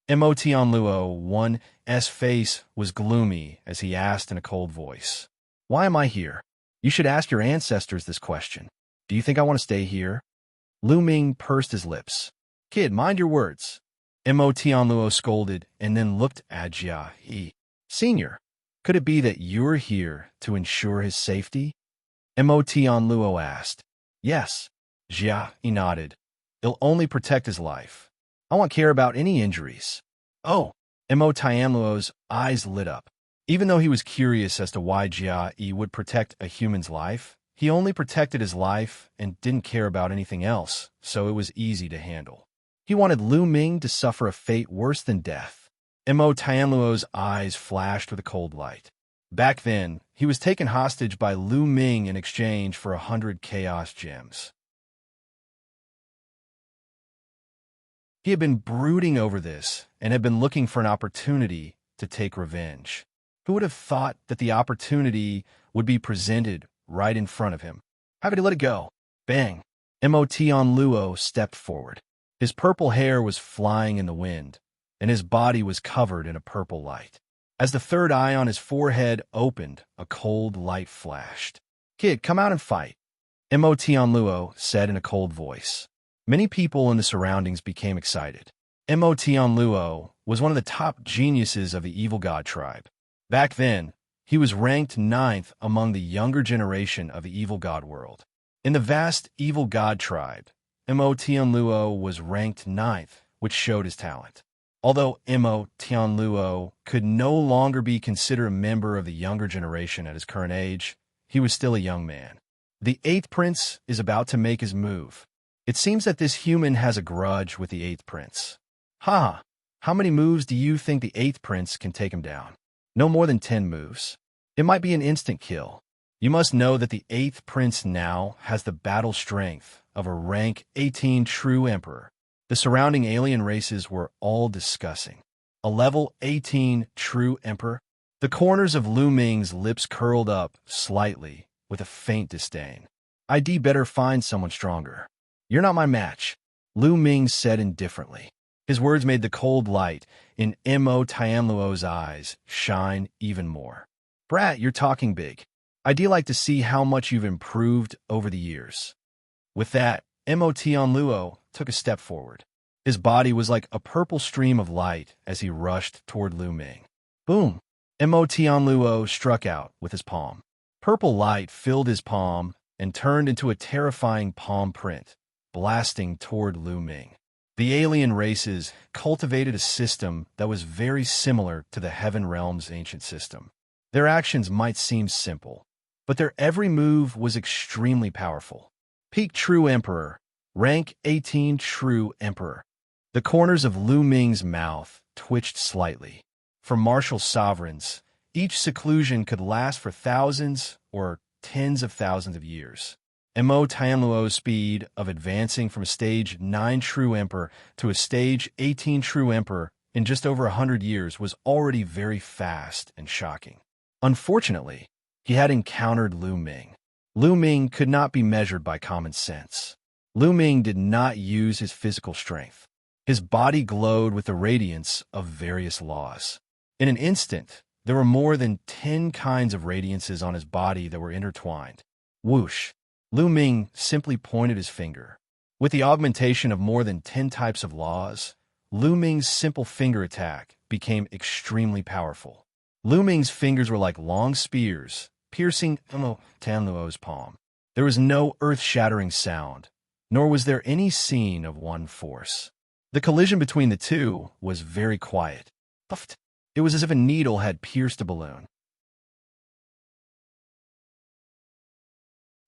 Mo Tian Luo's face was gloomy as he asked in a cold voice. "Why am I here? You should ask your ancestors this question. Do you think I want to stay here?" Lu Ming pursed his lips. "Kid, mind your words." Mo Tian Luo scolded and then looked at Jia. "Senior, could it be that you're here to ensure his safety?" Mo Tian Luo asked. "Yes." Jia nodded. "It'll only protect his life. I won't care about any injuries." "Oh." Mo Tian Luo's eyes lit up. Even though he was curious as to why Jia would protect a human's life, he only protected his life and didn't care about anything else, so it was easy to handle. He wanted Lu Ming to suffer a fate worse than death. Mo Tian Luo's eyes flashed with a cold light. Back then, he was taken hostage by Lu Ming in exchange for 100 chaos gems. He had been brooding over this and had been looking for an opportunity to take revenge. Who would have thought that the opportunity would be presented right in front of him? How could he let it go? Bang! Mo Tian Luo stepped forward. His purple hair was flying in the wind, and his body was covered in a purple light. As the third eye on his forehead opened, a cold light flashed. "Kid, come out and fight," Mo Tian Luo said in a cold voice. Many people in the surroundings became excited. Mo Tian Luo was one of the top geniuses of the evil god tribe. Back then, he was ranked 9th among the younger generation of the evil god world. In the vast evil god tribe, Mo Tian Luo was ranked 9th, which showed his talent. Although Mo Tian Luo could no longer be considered a member of the younger generation at his current age, he was still a young man. The 8th Prince is about to make his move. It seems that this human has a grudge with the 8th Prince. Ha! How many moves do you think the 8th Prince can take him down? No more than 10 moves. It might be an instant kill. You must know that the 8th Prince now has the battle strength of a rank 18 true emperor. The surrounding alien races were all discussing. A level 18 true emperor? The corners of Lu Ming's lips curled up slightly with a faint disdain. "I'd better find someone stronger." "You're not my match," Lu Ming said indifferently. His words made the cold light in Mo Tian Luo's eyes shine even more. "Brat, you're talking big. I'd like to see how much you've improved over the years." With that, Mo Tian Luo took a step forward. His body was like a purple stream of light as he rushed toward Lu Ming. Boom! Mo Tian Luo struck out with his palm. Purple light filled his palm and turned into a terrifying palm print, blasting toward Lu Ming. The alien races cultivated a system that was very similar to the Heaven Realm's ancient system. Their actions might seem simple, but their every move was extremely powerful. Peak True Emperor, rank 18 True Emperor. The corners of Lu Ming's mouth twitched slightly. For martial sovereigns, each seclusion could last for thousands or tens of thousands of years. Mo Tian Luo's speed of advancing from stage 9 True Emperor to a stage 18 True Emperor in just over 100 years was already very fast and shocking. Unfortunately, he had encountered Lu Ming. Lu Ming could not be measured by common sense. Lu Ming did not use his physical strength. His body glowed with the radiance of various laws. In an instant, there were more than 10 kinds of radiances on his body that were intertwined. Whoosh! Lu Ming simply pointed his finger. With the augmentation of more than 10 types of laws, Lu Ming's simple finger attack became extremely powerful. Lu Ming's fingers were like long spears, piercing Tian Luo's palm. There was no earth-shattering sound, nor was there any scene of one force. The collision between the two was very quiet. It was as if a needle had pierced a balloon.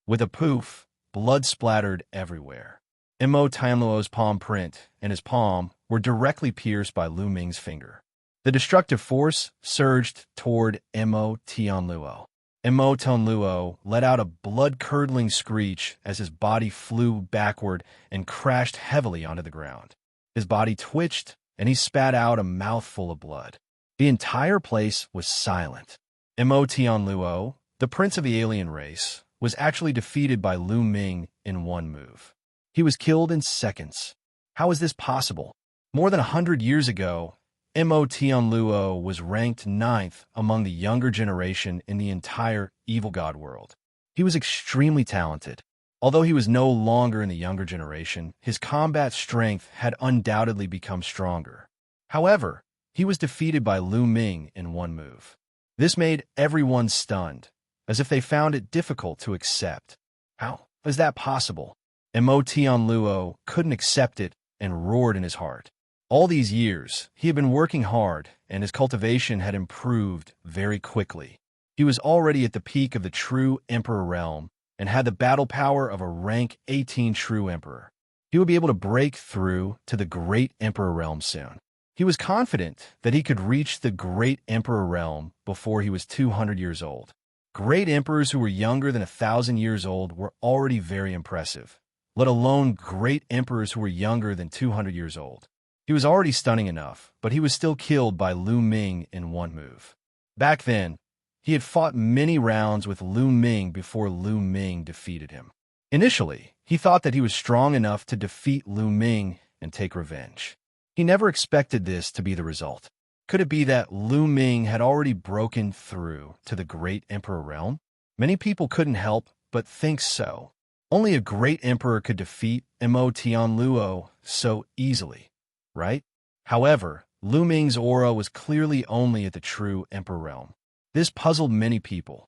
With a poof, blood splattered everywhere. Tian Luo's palm print and his palm were directly pierced by Lu Ming's finger. The destructive force surged toward Tian Luo. Tian Luo let out a blood-curdling screech as his body flew backward and crashed heavily onto the ground. His body twitched, and he spat out a mouthful of blood. The entire place was silent. Tian Luo, the prince of the alien race, was actually defeated by Lu Ming in one move. He was killed in seconds. How is this possible? More than 100 years ago, Tian Luo was ranked 9th among the younger generation in the entire Evil God world. He was extremely talented. Although he was no longer in the younger generation, his combat strength had undoubtedly become stronger. However, he was defeated by Lu Ming in one move. This made everyone stunned, as if they found it difficult to accept. How is that possible? Tian Luo couldn't accept it and roared in his heart. All these years, he had been working hard, and his cultivation had improved very quickly. He was already at the peak of the true Emperor realm and had the battle power of a rank 18 true Emperor. He would be able to break through to the Great Emperor realm soon. He was confident that he could reach the Great Emperor realm before he was 200 years old. Great emperors who were younger than 1,000 years old were already very impressive, let alone great emperors who were younger than 200 years old. He was already stunning enough, but he was still killed by Lu Ming in one move. Back then, he had fought many rounds with Lu Ming before Lu Ming defeated him. Initially, he thought that he was strong enough to defeat Lu Ming and take revenge. He never expected this to be the result. Could it be that Lu Ming had already broken through to the Great Emperor realm? Many people couldn't help but think so. Only a great emperor could defeat Tian Luo so easily, right? However, Lu Ming's aura was clearly only at the true Emperor realm. This puzzled many people.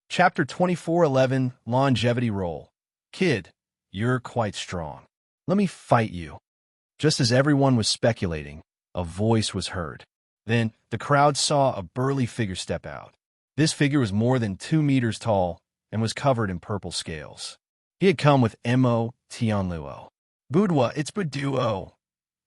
Chapter 24:11 Longevity Roll. Kid, you're quite strong. Let me fight you. Just as everyone was speculating, a voice was heard. Then, the crowd saw a burly figure step out. This figure was more than 2 meters tall and was covered in purple scales. He had come with Tian Luo. Budwa, it's Buduo.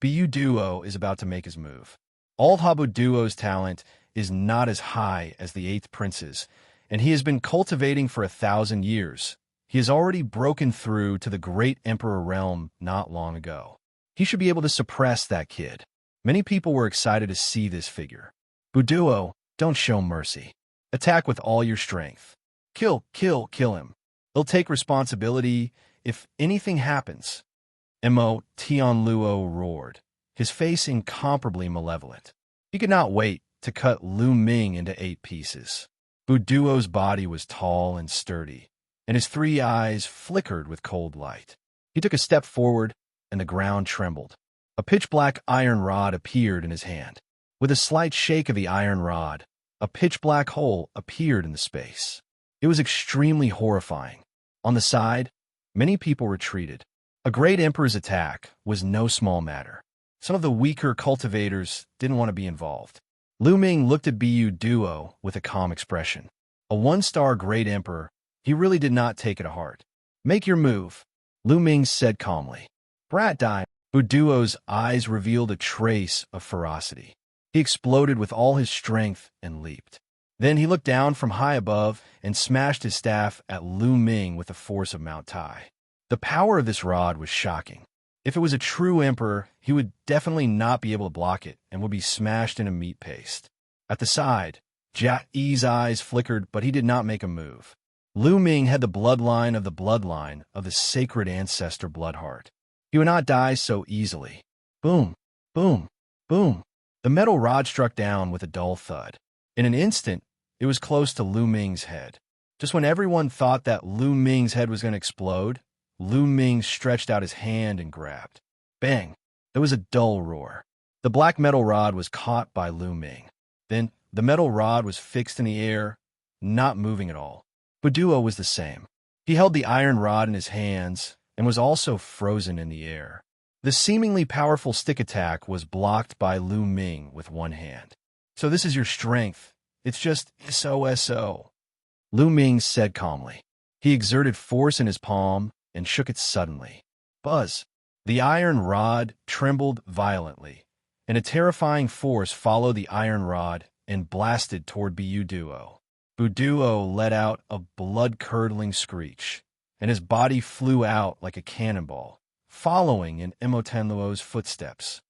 Buduo is about to make his move. Although Buduo's talent is not as high as the 8th prince's, and he has been cultivating for 1,000 years, he has already broken through to the Great Emperor realm not long ago. He should be able to suppress that kid. Many people were excited to see this figure. Buduo, don't show mercy. Attack with all your strength. Kill him. He'll take responsibility if anything happens. Tian Luo roared, his face incomparably malevolent. He could not wait to cut Lu Ming into 8 pieces. Buduo's body was tall and sturdy, and his 3 eyes flickered with cold light. He took a step forward, and the ground trembled. A pitch-black iron rod appeared in his hand. With a slight shake of the iron rod, a pitch-black hole appeared in the space. It was extremely horrifying. On the side, many people retreated. A great emperor's attack was no small matter. Some of the weaker cultivators didn't want to be involved. Lu Ming looked at Buduo with a calm expression. A 1-star great emperor, he really did not take it to heart. Make your move, Lu Ming said calmly. Brat die. Buduo's eyes revealed a trace of ferocity. He exploded with all his strength and leaped. Then he looked down from high above and smashed his staff at Lu Ming with the force of Mount Tai. The power of this rod was shocking. If it was a true emperor, he would definitely not be able to block it and would be smashed into meat paste. At the side, Jia Yi's eyes flickered, but he did not make a move. Lu Ming had the bloodline of the sacred ancestor Bloodheart. He would not die so easily. Boom, boom, boom. The metal rod struck down with a dull thud. In an instant, it was close to Lu Ming's head. Just when everyone thought that Lu Ming's head was going to explode, Lu Ming stretched out his hand and grabbed. Bang! There was a dull roar. The black metal rod was caught by Lu Ming. Then, the metal rod was fixed in the air, not moving at all. Buduo was the same. He held the iron rod in his hands and was also frozen in the air. The seemingly powerful stick attack was blocked by Lu Ming with one hand. So this is your strength. It's just so. Lu Ming said calmly. He exerted force in his palm and shook it suddenly. Buzz! The iron rod trembled violently, and a terrifying force followed the iron rod and blasted toward Buduo. Buduo let out a blood-curdling screech, and his body flew out like a cannonball, following in Tian Luo's footsteps.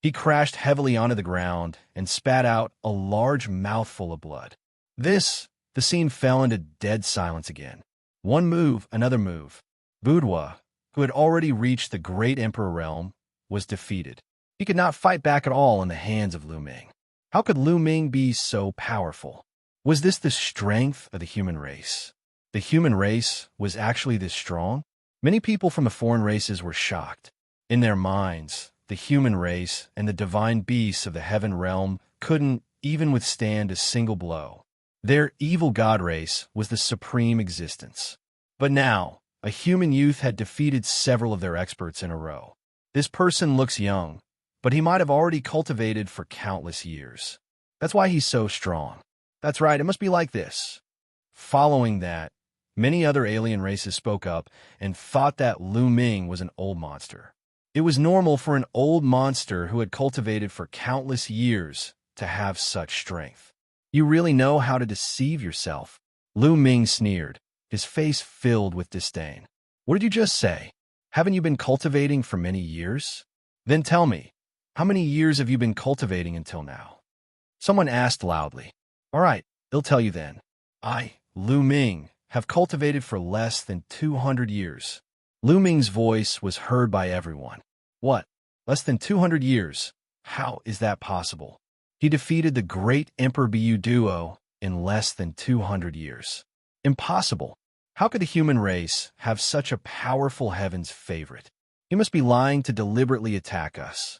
He crashed heavily onto the ground and spat out a large mouthful of blood. The scene fell into dead silence again. One move, another move. Buduo, who had already reached the Great Emperor realm, was defeated. He could not fight back at all in the hands of Lu Ming. How could Lu Ming be so powerful? Was this the strength of the human race? The human race was actually this strong? Many people from the foreign races were shocked. In their minds, the human race and the divine beasts of the heaven realm couldn't even withstand a single blow. Their evil god race was the supreme existence. But now, a human youth had defeated several of their experts in a row. This person looks young, but he might have already cultivated for countless years. That's why he's so strong. That's right, it must be like this. Following that, many other alien races spoke up and thought that Lu Ming was an old monster. It was normal for an old monster who had cultivated for countless years to have such strength. You really know how to deceive yourself. Lu Ming sneered, his face filled with disdain. What did you just say? Haven't you been cultivating for many years? Then tell me, how many years have you been cultivating until now? Someone asked loudly. All right, I'll tell you then. I, Lu Ming, have cultivated for less than 200 years. Lu Ming's voice was heard by everyone. What? Less than 200 years? How is that possible? He defeated the great Emperor Buduo in less than 200 years. Impossible. How could the human race have such a powerful heaven's favorite? He must be lying to deliberately attack us.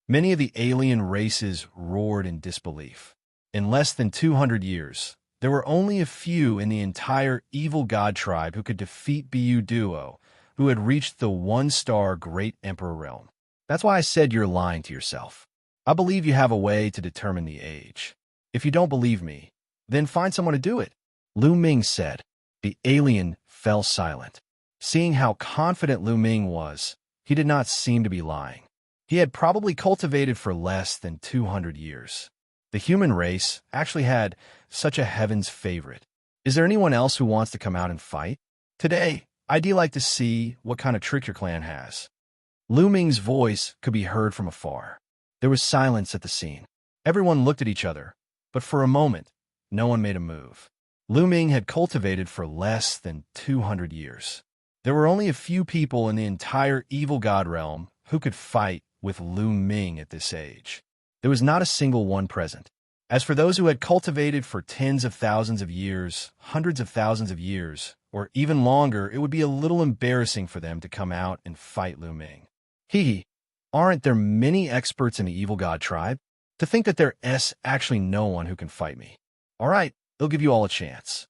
Many of the alien races roared in disbelief. In less than 200 years, there were only a few in the entire evil god tribe who could defeat Buduo, who had reached the one-star Great Emperor realm. That's why I said you're lying to yourself. I believe you have a way to determine the age. If you don't believe me, then find someone to do it. Lu Ming said. The alien fell silent. Seeing how confident Lu Ming was, he did not seem to be lying. He had probably cultivated for less than 200 years. The human race actually had such a heaven's favorite. Is there anyone else who wants to come out and fight? Today, I'd like to see what kind of trick your clan has. Lu Ming's voice could be heard from afar. There was silence at the scene. Everyone looked at each other, but for a moment, no one made a move. Lu Ming had cultivated for less than 200 years. There were only a few people in the entire evil god realm who could fight with Lu Ming at this age. There was not a single one present. As for those who had cultivated for tens of thousands of years, hundreds of thousands of years, or even longer, it would be a little embarrassing for them to come out and fight Lu Ming. Aren't there many experts in the evil god tribe? To think that there's actually no one who can fight me. All right, they'll give you all a chance.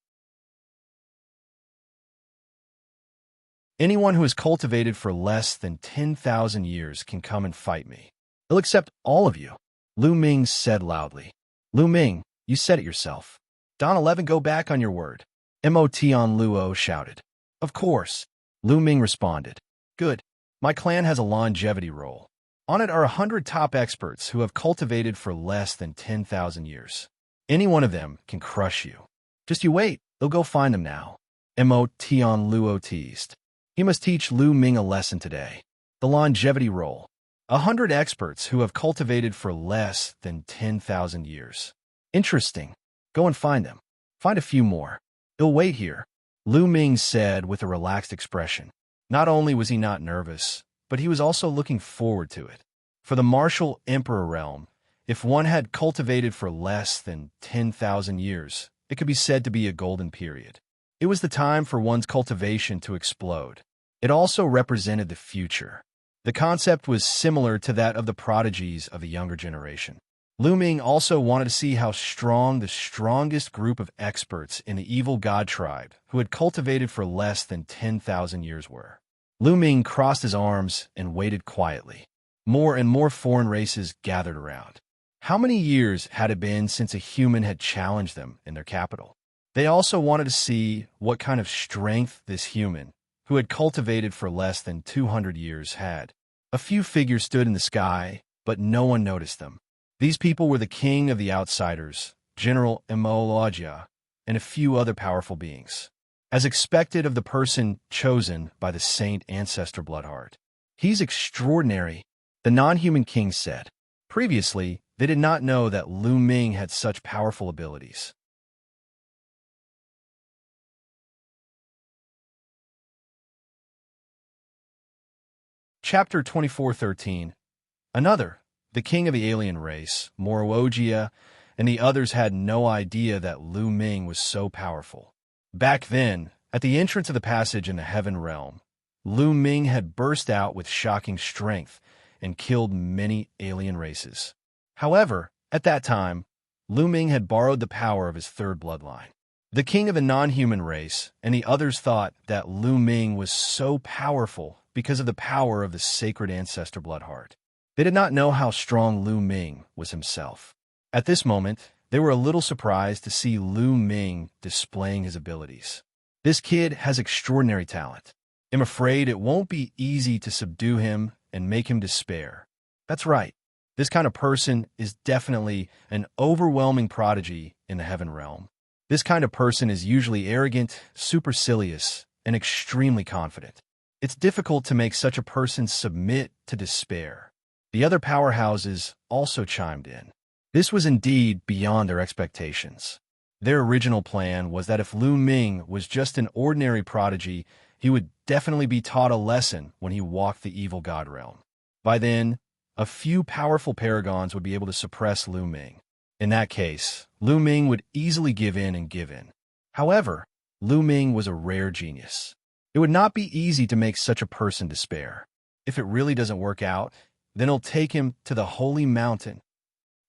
Anyone who has cultivated for less than 10,000 years can come and fight me. They'll accept all of you. Lu Ming said loudly. Lu Ming, you said it yourself. Don 11, go back on your word. Tian Luo shouted. Of course. Lu Ming responded. Good. My clan has a longevity roll. On it are 100 top experts who have cultivated for less than 10,000 years. Any one of them can crush you. Just you wait, they'll go find them now. Tian Luo teased. He must teach Lu Ming a lesson today. The longevity roll. 100 experts who have cultivated for less than 10,000 years. Interesting. Go and find them. Find a few more. They'll wait here. Lu Ming said with a relaxed expression. Not only was he not nervous, but he was also looking forward to it. For the martial emperor realm, if one had cultivated for less than 10,000 years, it could be said to be a golden period. It was the time for one's cultivation to explode. It also represented the future. The concept was similar to that of the prodigies of the younger generation. Ming also wanted to see how strong the strongest group of experts in the evil god tribe who had cultivated for less than 10,000 years were. Ming crossed his arms and waited quietly. More and more foreign races gathered around. How many years had it been since a human had challenged them in their capital? They also wanted to see what kind of strength this human, who had cultivated for less than 200 years, had. A few figures stood in the sky, but no one noticed them. These people were the king of the outsiders, General Xianxia, and a few other powerful beings. As expected of the person chosen by the saint ancestor Bloodheart. He's extraordinary, the non-human king said. Previously, they did not know that Ming had such powerful abilities. Chapter 24:13. Another, the king of the alien race, Xianxia, and the others had no idea that Ming was so powerful. Back then, at the entrance of the passage in the heaven realm, Ming had burst out with shocking strength and killed many alien races. However, at that time, Ming had borrowed the power of his third bloodline. The king of the non-human race and the others thought that Ming was so powerful because of the power of the sacred ancestor Bloodheart. They did not know how strong Ming was himself. At this moment, they were a little surprised to see Ming displaying his abilities. This kid has extraordinary talent. I'm afraid it won't be easy to subdue him and make him despair. That's right. This kind of person is definitely an overwhelming prodigy in the heaven realm. This kind of person is usually arrogant, supercilious, and extremely confident. It's difficult to make such a person submit to despair. The other powerhouses also chimed in. This was indeed beyond their expectations. Their original plan was that if Ming was just an ordinary prodigy, he would definitely be taught a lesson when he walked the evil god realm. By then, a few powerful paragons would be able to suppress Ming. In that case, Ming would easily give in and give in. However, Ming was a rare genius. It would not be easy to make such a person despair. If it really doesn't work out, then it'll take him to the holy mountain.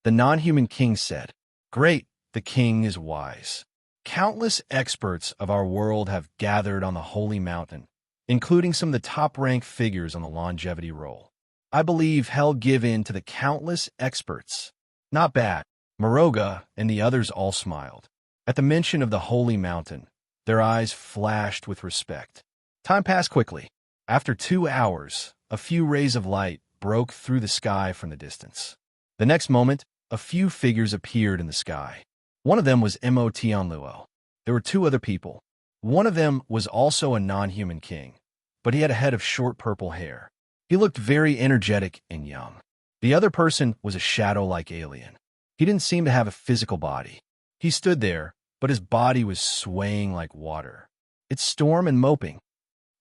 The non-human king said, "Great, the king is wise. Countless experts of our world have gathered on the holy mountain, including some of the top-ranked figures on the longevity roll. I believe he'll give in to the countless experts." Not bad. Moroga and the others all smiled. At the mention of the holy mountain, their eyes flashed with respect. Time passed quickly. After 2 hours, a few rays of light broke through the sky from the distance. The next moment, a few figures appeared in the sky. One of them was Tian Luo. There were 2 other people. One of them was also a non-human king, but he had a head of short purple hair. He looked very energetic and young. The other person was a shadow-like alien. He didn't seem to have a physical body. He stood there, but his body was swaying like water. It's Storm and Moping.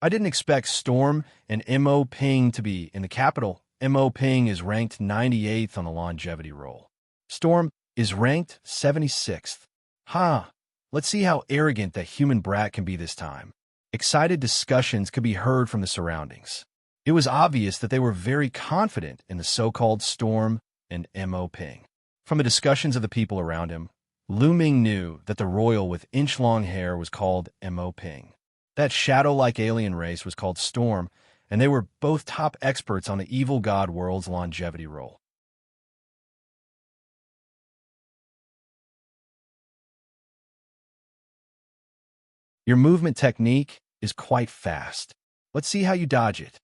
I didn't expect Storm and Mo Ping to be in the capital. Mo Ping is ranked 98th on the longevity roll. Storm is ranked 76th. Let's see how arrogant that human brat can be this time. Excited discussions could be heard from the surroundings. It was obvious that they were very confident in the so-called Storm and Mo Ping. From the discussions of the people around him, Ming knew that the royal with inch-long hair was called Mo Ping. That shadow-like alien race was called Storm, and they were both top experts on the evil god world's longevity roll. Your movement technique is quite fast. Let's see how you dodge it.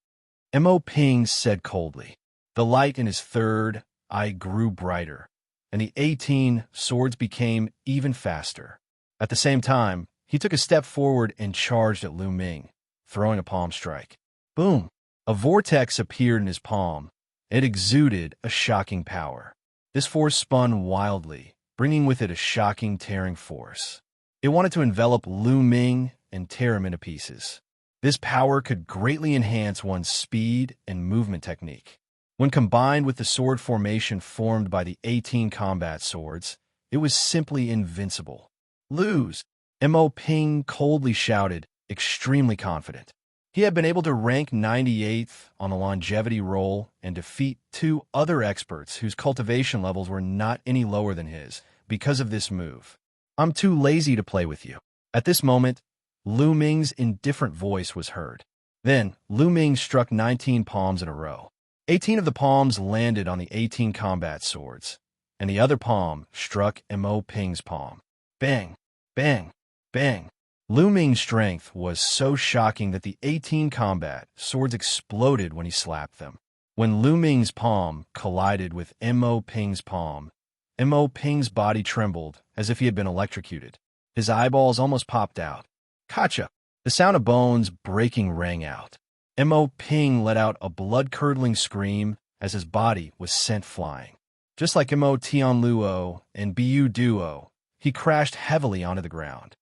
Mo Ping said coldly. The light in his third eye grew brighter, and the 18 swords became even faster. At the same time, he took a step forward and charged at Ming, throwing a palm strike. Boom! A vortex appeared in his palm. It exuded a shocking power. This force spun wildly, bringing with it a shocking tearing force. It wanted to envelop Ming and tear him into pieces. This power could greatly enhance one's speed and movement technique. When combined with the sword formation formed by the 18 combat swords, it was simply invincible. Lose, Mo Ping coldly shouted, extremely confident. He had been able to rank 98th on the longevity roll and defeat two other experts whose cultivation levels were not any lower than his because of this move. I'm too lazy to play with you. At this moment, Lu Ming's indifferent voice was heard. Then, Lu Ming struck 19 palms in a row. 18 of the palms landed on the 18 combat swords, and the other palm struck Mo Ping's palm. Bang, bang, bang. Lu Ming's strength was so shocking that the 18 combat swords exploded when he slapped them. When Lu Ming's palm collided with Mo Ping's palm, Mo Ping's body trembled as if he had been electrocuted. His eyeballs almost popped out. Gotcha! The sound of bones breaking rang out. Mo Ping let out a blood-curdling scream as his body was sent flying. Just like Mo Tian Luo and Bu Duo, he crashed heavily onto the ground.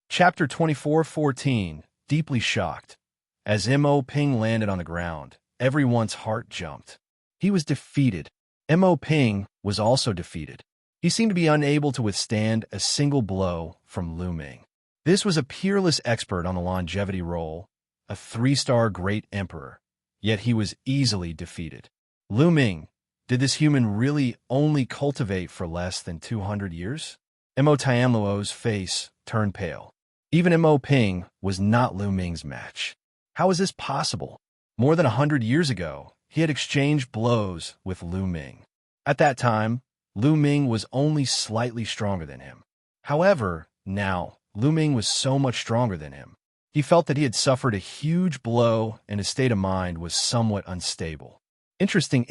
Chapter 24:14, Deeply Shocked. As Mo Ping landed on the ground, everyone's heart jumped. He was defeated. Mo Ping was also defeated. He seemed to be unable to withstand a single blow from Lu Ming. This was a peerless expert on the longevity roll, a 3-star great emperor, yet he was easily defeated. Lu Ming, did this human really only cultivate for less than 200 years? Mo Tian Luo's face turned pale. Even Mo Ping was not Lu Ming's match. How is this possible? More than 100 years ago, he had exchanged blows with Lu Ming. At that time, Lu Ming was only slightly stronger than him. However, now, Lu Ming was so much stronger than him. He felt that he had suffered a huge blow and his state of mind was somewhat unstable. Interesting.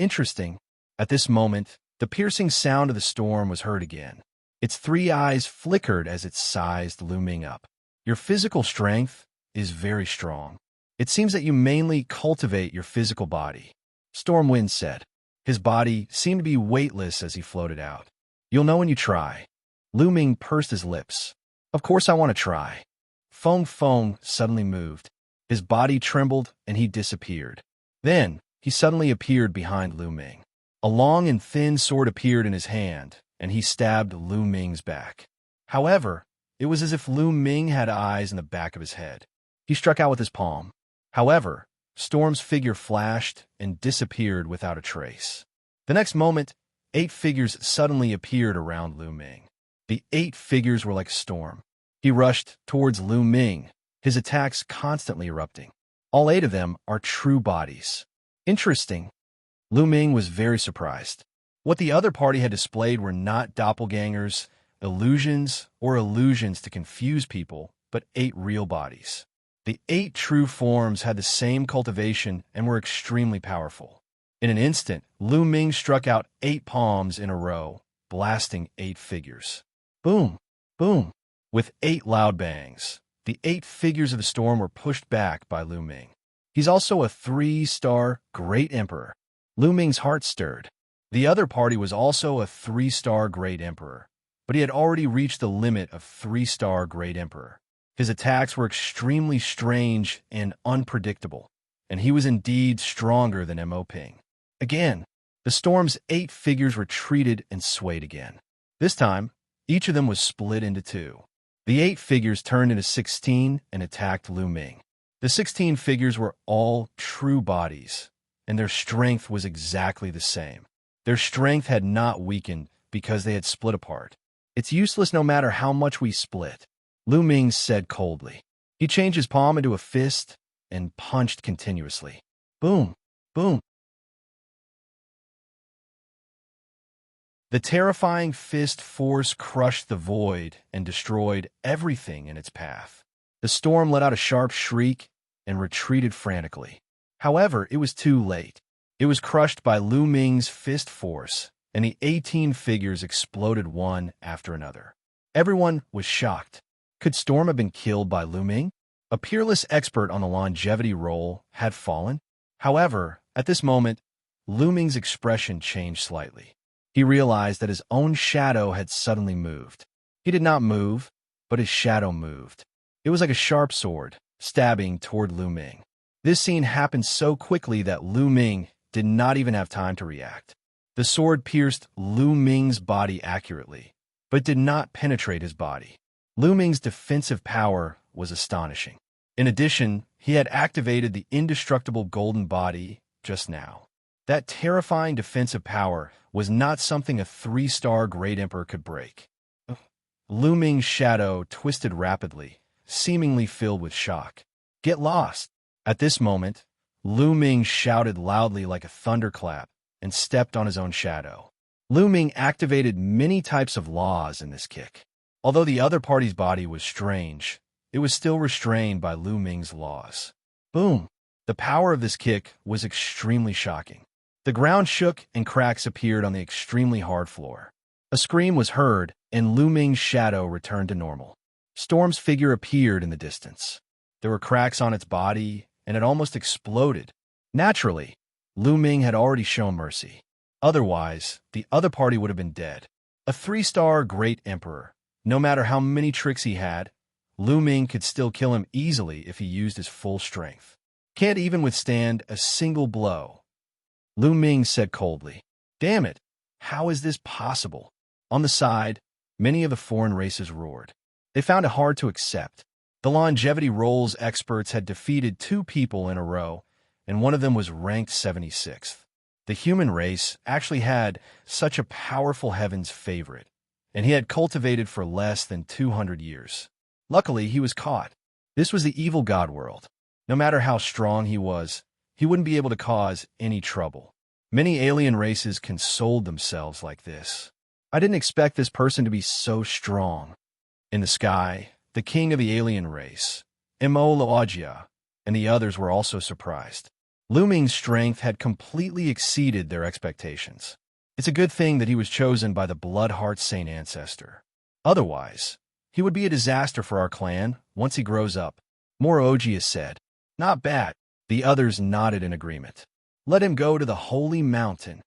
At this moment, the piercing sound of the storm was heard again. Its 3 eyes flickered as it sized Lu Ming up. Your physical strength is very strong. It seems that you mainly cultivate your physical body, Stormwind said. His body seemed to be weightless as he floated out. You'll know when you try. Lu Ming pursed his lips. Of course I want to try. Feng suddenly moved. His body trembled and he disappeared. Then, he suddenly appeared behind Lu Ming. A long and thin sword appeared in his hand, and he stabbed Lu Ming's back. However, it was as if Lu Ming had eyes in the back of his head. He struck out with his palm. However, Storm's figure flashed and disappeared without a trace. The next moment, 8 figures suddenly appeared around Lu Ming. The 8 figures were like Storm. He rushed towards Lu Ming, his attacks constantly erupting. All 8 of them are true bodies. Interesting. Lu Ming was very surprised. What the other party had displayed were not doppelgangers, illusions, or illusions to confuse people, but 8 real bodies. The 8 true forms had the same cultivation and were extremely powerful. In an instant, Lu Ming struck out 8 palms in a row, blasting 8 figures. Boom, boom. With 8 loud bangs, the 8 figures of the storm were pushed back by Lu Ming. He's also a 3-star great emperor. Lu Ming's heart stirred. The other party was also a 3-star great emperor, but he had already reached the limit of 3-star great emperor. His attacks were extremely strange and unpredictable, and he was indeed stronger than Mo Ping. Again, the storm's 8 figures retreated and swayed again. This time, each of them was split into 2. The 8 figures turned into 16 and attacked Lu Ming. The 16 figures were all true bodies, and their strength was exactly the same. Their strength had not weakened because they had split apart. It's useless no matter how much we split, Lu Ming said coldly. He changed his palm into a fist and punched continuously. Boom, boom. The terrifying fist force crushed the void and destroyed everything in its path. The storm let out a sharp shriek and retreated frantically. However, it was too late. It was crushed by Lu Ming's fist force, and the 18 figures exploded one after another. Everyone was shocked. Could Storm have been killed by Lu Ming? A peerless expert on the longevity roll had fallen. However, at this moment, Lu Ming's expression changed slightly. He realized that his own shadow had suddenly moved. He did not move, but his shadow moved. It was like a sharp sword, stabbing toward Lu Ming. This scene happened so quickly that Lu Ming did not even have time to react. The sword pierced Lu Ming's body accurately, but did not penetrate his body. Lu Ming's defensive power was astonishing. In addition, he had activated the indestructible golden body just now. That terrifying defensive power was not something a 3-star Great Emperor could break. Lu Ming's shadow twisted rapidly, seemingly filled with shock. "Get lost!" At this moment, Lu Ming shouted loudly like a thunderclap and stepped on his own shadow. Lu Ming activated many types of laws in this kick. Although the other party's body was strange, it was still restrained by Lu Ming's laws. Boom! The power of this kick was extremely shocking. The ground shook and cracks appeared on the extremely hard floor. A scream was heard, and Lu Ming's shadow returned to normal. Storm's figure appeared in the distance. There were cracks on its body, and it almost exploded. Naturally, Lu Ming had already shown mercy. Otherwise, the other party would have been dead. A 3-star Great Emperor. No matter how many tricks he had, Lu Ming could still kill him easily if he used his full strength. "Can't even withstand a single blow," Lu Ming said coldly. "Damn it, how is this possible?" On the side, many of the foreign races roared. They found it hard to accept. The longevity roles experts had defeated 2 people in a row, and one of them was ranked 76th. The human race actually had such a powerful heaven's favorite, and he had cultivated for less than 200 years. Luckily, he was caught. This was the evil god world. No matter how strong he was, he wouldn't be able to cause any trouble. Many alien races consoled themselves like this. "I didn't expect this person to be so strong." In the sky, the king of the alien race, Immortal Ballad, and the others were also surprised. Lu Ming's strength had completely exceeded their expectations. It's a good thing that he was chosen by the Bloodheart Saint ancestor. Otherwise, he would be a disaster for our clan once he grows up. More Ogius said. "Not bad." The others nodded in agreement. "Let him go to the Holy Mountain."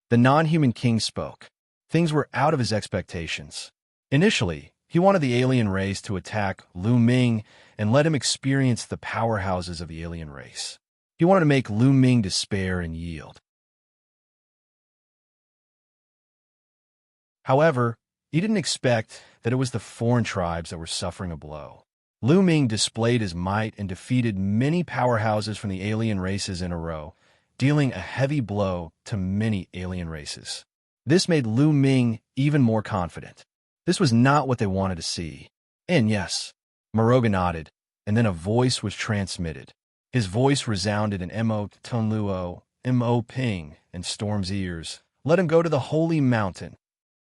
The non-human king spoke. Things were out of his expectations. Initially, he wanted the alien race to attack Lu Ming and let him experience the powerhouses of the alien race. He wanted to make Lu Ming despair and yield. However, he didn't expect that it was the foreign tribes that were suffering a blow. Lu Ming displayed his might and defeated many powerhouses from the alien races in a row, dealing a heavy blow to many alien races. This made Lu Ming even more confident. This was not what they wanted to see. And yes, Moroga nodded, and then a voice was transmitted. His voice resounded in Tian Luo, Ping, and Storm's ears. "Let him go to the Holy Mountain."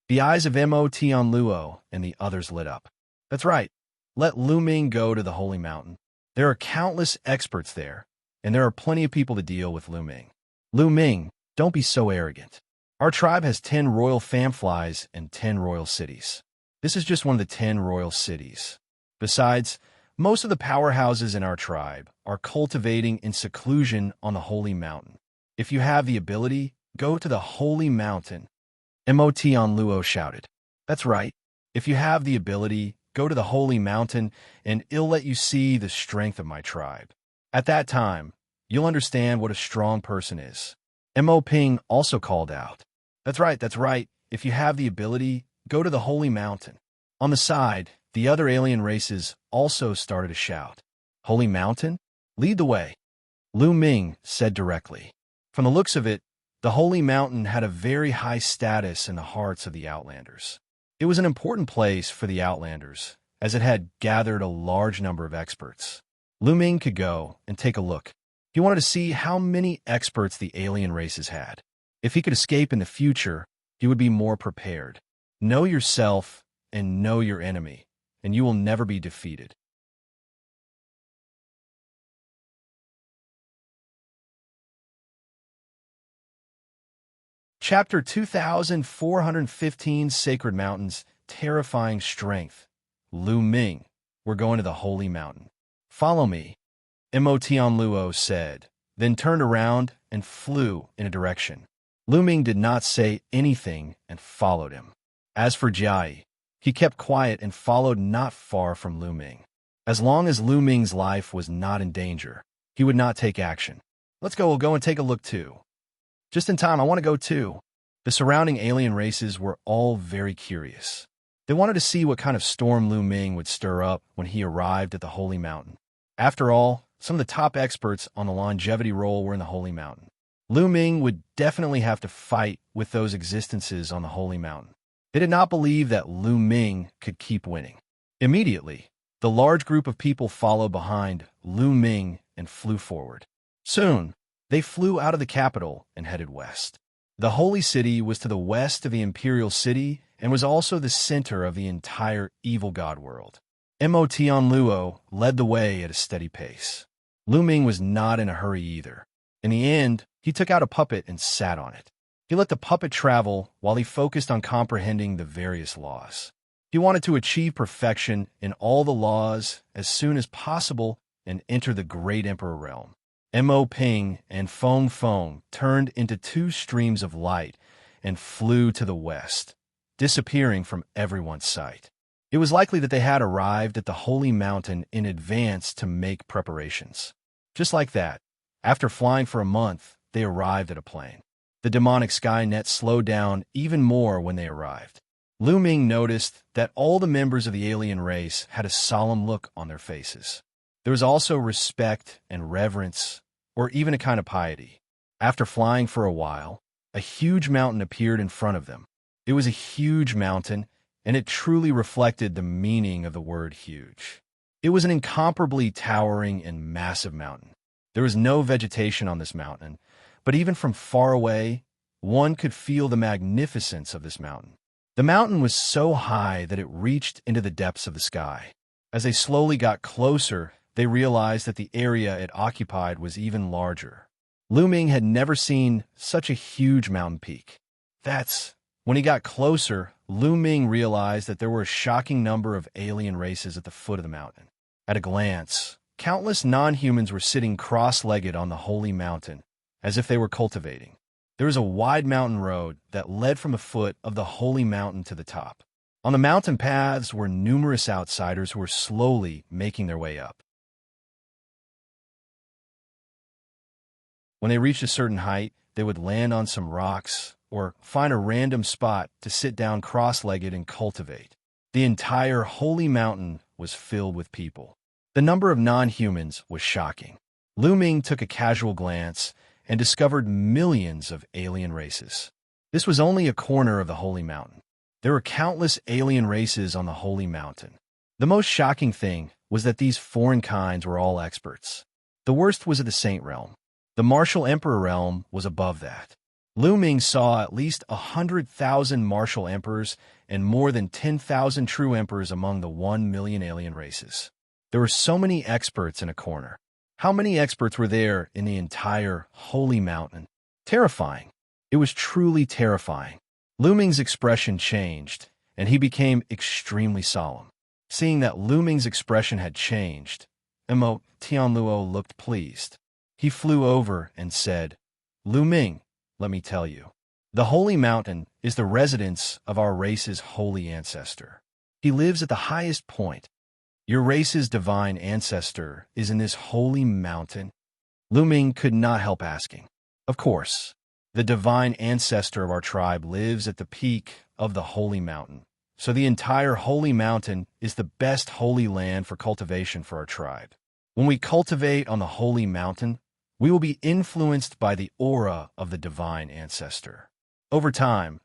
The eyes of Tian Luo and the others lit up. "That's right. Let Lu Ming go to the Holy Mountain. There are countless experts there, and there are plenty of people to deal with Lu Ming." "Lu Ming, don't be so arrogant. Our tribe has 10 royal famflies and 10 royal cities. This is just one of the 10 royal cities. Besides, most of the powerhouses in our tribe are cultivating in seclusion on the Holy Mountain. If you have the ability, go to the Holy Mountain." Tian Luo shouted. "That's right. If you have the ability, go to the Holy Mountain, and it'll let you see the strength of my tribe. At that time, you'll understand what a strong person is." Ping also called out. That's right. If you have the ability, go to the Holy Mountain." On the side, the other alien races also started to shout. "Holy Mountain? Lead the way." Lu Ming said directly. From the looks of it, the Holy Mountain had a very high status in the hearts of the Outlanders. It was an important place for the Outlanders, as it had gathered a large number of experts. Lu Ming could go and take a look. He wanted to see how many experts the alien races had. If he could escape in the future, he would be more prepared. Know yourself and know your enemy, and you will never be defeated. Chapter 2415, Sacred Mountains, Terrifying Strength. Lu Ming, we're going to the Holy Mountain. "Follow me," Tian Luo said, then turned around and flew in a direction. Lu Ming did not say anything and followed him. As for Jiai, he kept quiet and followed not far from Lu Ming. As long as Lu Ming's life was not in danger, he would not take action. Let's go, we'll go and take a look too. Just in time, I want to go too. The surrounding alien races were all very curious. They wanted to see what kind of storm Lu Ming would stir up when he arrived at the Holy Mountain. After all, some of the top experts on the longevity roll were in the Holy Mountain. Lu Ming would definitely have to fight with those existences on the Holy Mountain. They did not believe that Lu Ming could keep winning. Immediately, the large group of people followed behind Lu Ming and flew forward. Soon, they flew out of the capital and headed west. The Holy City was to the west of the Imperial City and was also the center of the entire evil god world. Tian Luo led the way at a steady pace. Lu Ming was not in a hurry either. In the end, he took out a puppet and sat on it. He let the puppet travel while he focused on comprehending the various laws. He wanted to achieve perfection in all the laws as soon as possible and enter the Great Emperor realm. Mo Ping and Feng Feng turned into two streams of light and flew to the west, disappearing from everyone's sight. It was likely that they had arrived at the Holy Mountain in advance to make preparations. Just like that, after flying for a month, they arrived at a plain. The demonic Skynet slowed down even more when they arrived. Lu Ming noticed that all the members of the alien race had a solemn look on their faces. There was also respect and reverence, or even a kind of piety. After flying for a while, a huge mountain appeared in front of them. It was a huge mountain, and it truly reflected the meaning of the word huge. It was an incomparably towering and massive mountain. There was no vegetation on this mountain, but even from far away, one could feel the magnificence of this mountain. The mountain was so high that it reached into the depths of the sky. As they slowly got closer, they realized that the area it occupied was even larger. Lu Ming had never seen such a huge mountain peak. When he got closer, Lu Ming realized that there were a shocking number of alien races at the foot of the mountain. At a glance, countless non-humans were sitting cross-legged on the Holy Mountain, as if they were cultivating. There was a wide mountain road that led from the foot of the Holy Mountain to the top. On the mountain paths were numerous outsiders who were slowly making their way up. When they reached a certain height, they would land on some rocks or find a random spot to sit down cross-legged and cultivate. The entire Holy Mountain was filled with people. The number of non-humans was shocking. Lu Ming took a casual glance and discovered millions of alien races. This was only a corner of the Holy Mountain. There were countless alien races on the Holy Mountain. The most shocking thing was that these foreign kinds were all experts. The worst was at the Saint Realm. The Martial Emperor realm was above that. Lu Ming saw at least 100,000 martial emperors and more than 10,000 true emperors among the 1 million alien races. There were so many experts in a corner. How many experts were there in the entire Holy Mountain? Terrifying. It was truly terrifying. Lu Ming's expression changed, and he became extremely solemn. Seeing that Lu Ming's expression had changed, Tian Luo looked pleased. He flew over and said, "Lu Ming, let me tell you. The Holy Mountain is the residence of our race's holy ancestor. He lives at the highest point. Your race's divine ancestor is in this holy mountain?" Lu Ming could not help asking. Of course, the divine ancestor of our tribe lives at the peak of the Holy Mountain, so the entire Holy Mountain is the best holy land for cultivation for our tribe. When we cultivate on the Holy Mountain, we will be influenced by the aura of the divine ancestor. Over time,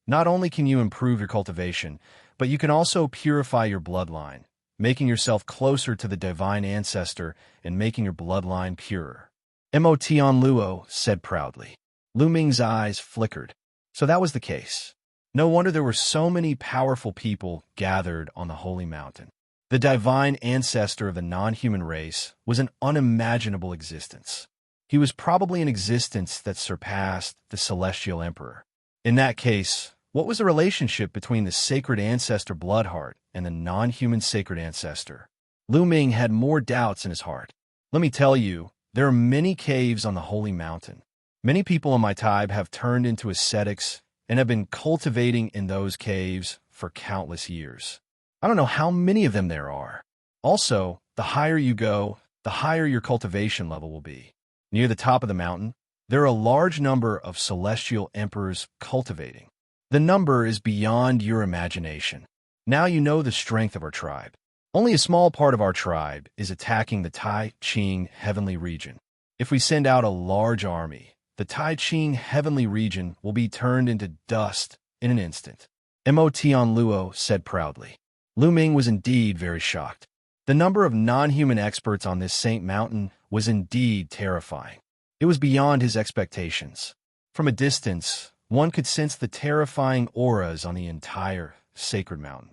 not only can you improve your cultivation, but you can also purify your bloodline, making yourself closer to the divine ancestor and making your bloodline purer. Tian Luo said proudly. Lu Ming's eyes flickered. So that was the case. No wonder there were so many powerful people gathered on the Holy Mountain. The divine ancestor of the non-human race was an unimaginable existence. He was probably an existence that surpassed the celestial emperor. In that case, what was the relationship between the sacred ancestor Bloodheart and the non-human sacred ancestor? Lu Ming had more doubts in his heart. Let me tell you, there are many caves on the Holy Mountain. Many people in my tribe have turned into ascetics and have been cultivating in those caves for countless years. I don't know how many of them there are. Also, the higher you go, the higher your cultivation level will be. Near the top of the mountain, there are a large number of celestial emperors cultivating. The number is beyond your imagination. Now you know the strength of our tribe. Only a small part of our tribe is attacking the Tai Ching heavenly region. If we send out a large army, the Tai Ching heavenly region will be turned into dust in an instant. Tian Luo said proudly. Lu Ming was indeed very shocked. The number of non-human experts on this Saint Mountain was indeed terrifying. It was beyond his expectations. From a distance, one could sense the terrifying auras on the entire sacred mountain.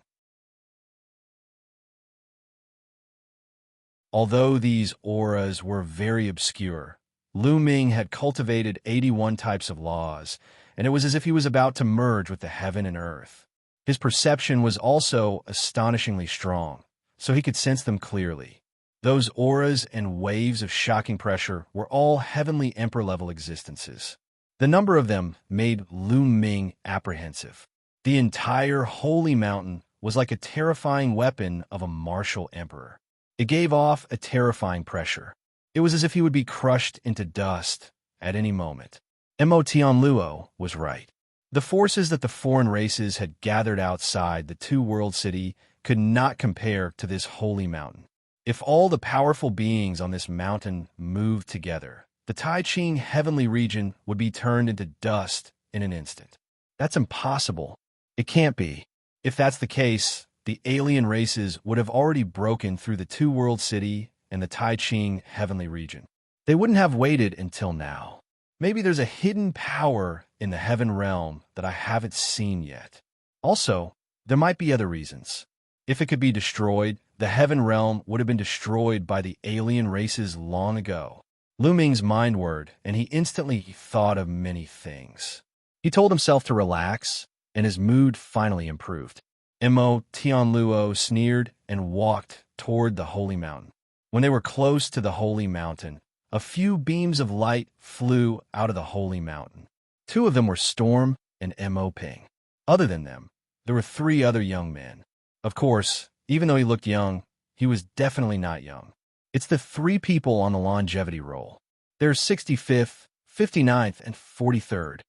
Although these auras were very obscure, Lu Ming had cultivated 81 types of laws, and it was as if he was about to merge with the heaven and earth. His perception was also astonishingly strong, so he could sense them clearly. Those auras and waves of shocking pressure were all heavenly emperor-level existences. The number of them made Lu Ming apprehensive. The entire holy mountain was like a terrifying weapon of a martial emperor. It gave off a terrifying pressure. It was as if he would be crushed into dust at any moment. Tian Luo was right. The forces that the foreign races had gathered outside the two-world city could not compare to this holy mountain. If all the powerful beings on this mountain moved together, the Tai Ching heavenly region would be turned into dust in an instant. That's impossible. It can't be. If that's the case, the alien races would have already broken through the two-world city and the Tai Ching heavenly region. They wouldn't have waited until now. Maybe there's a hidden power in the heaven realm that I haven't seen yet. Also, there might be other reasons. If it could be destroyed, the heaven realm would have been destroyed by the alien races long ago. Lu Ming's mind whirred, and he instantly thought of many things. He told himself to relax, and his mood finally improved. Tian Luo sneered and walked toward the holy mountain. When they were close to the holy mountain, a few beams of light flew out of the holy mountain. Two of them were Storm and Ping. Other than them, there were three other young men. Of course, even though he looked young, he was definitely not young. It's the three people on the longevity roll. They're 65th, 59th, and 43rd.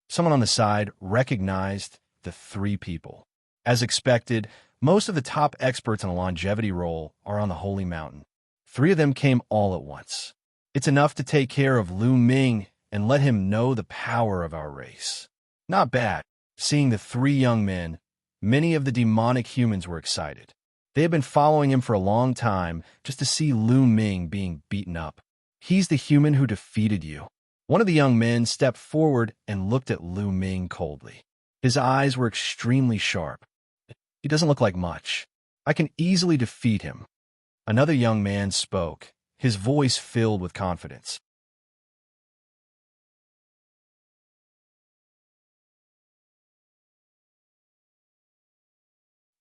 Someone on the side recognized the three people. As expected, most of the top experts on the longevity roll are on the holy mountain. Three of them came all at once. It's enough to take care of Lu Ming and let him know the power of our race. Not bad. Seeing the three young men, many of the demonic humans were excited. They had been following him for a long time just to see Lu Ming being beaten up. He's the human who defeated you. One of the young men stepped forward and looked at Lu Ming coldly. His eyes were extremely sharp. He doesn't look like much. I can easily defeat him. Another young man spoke, his voice filled with confidence.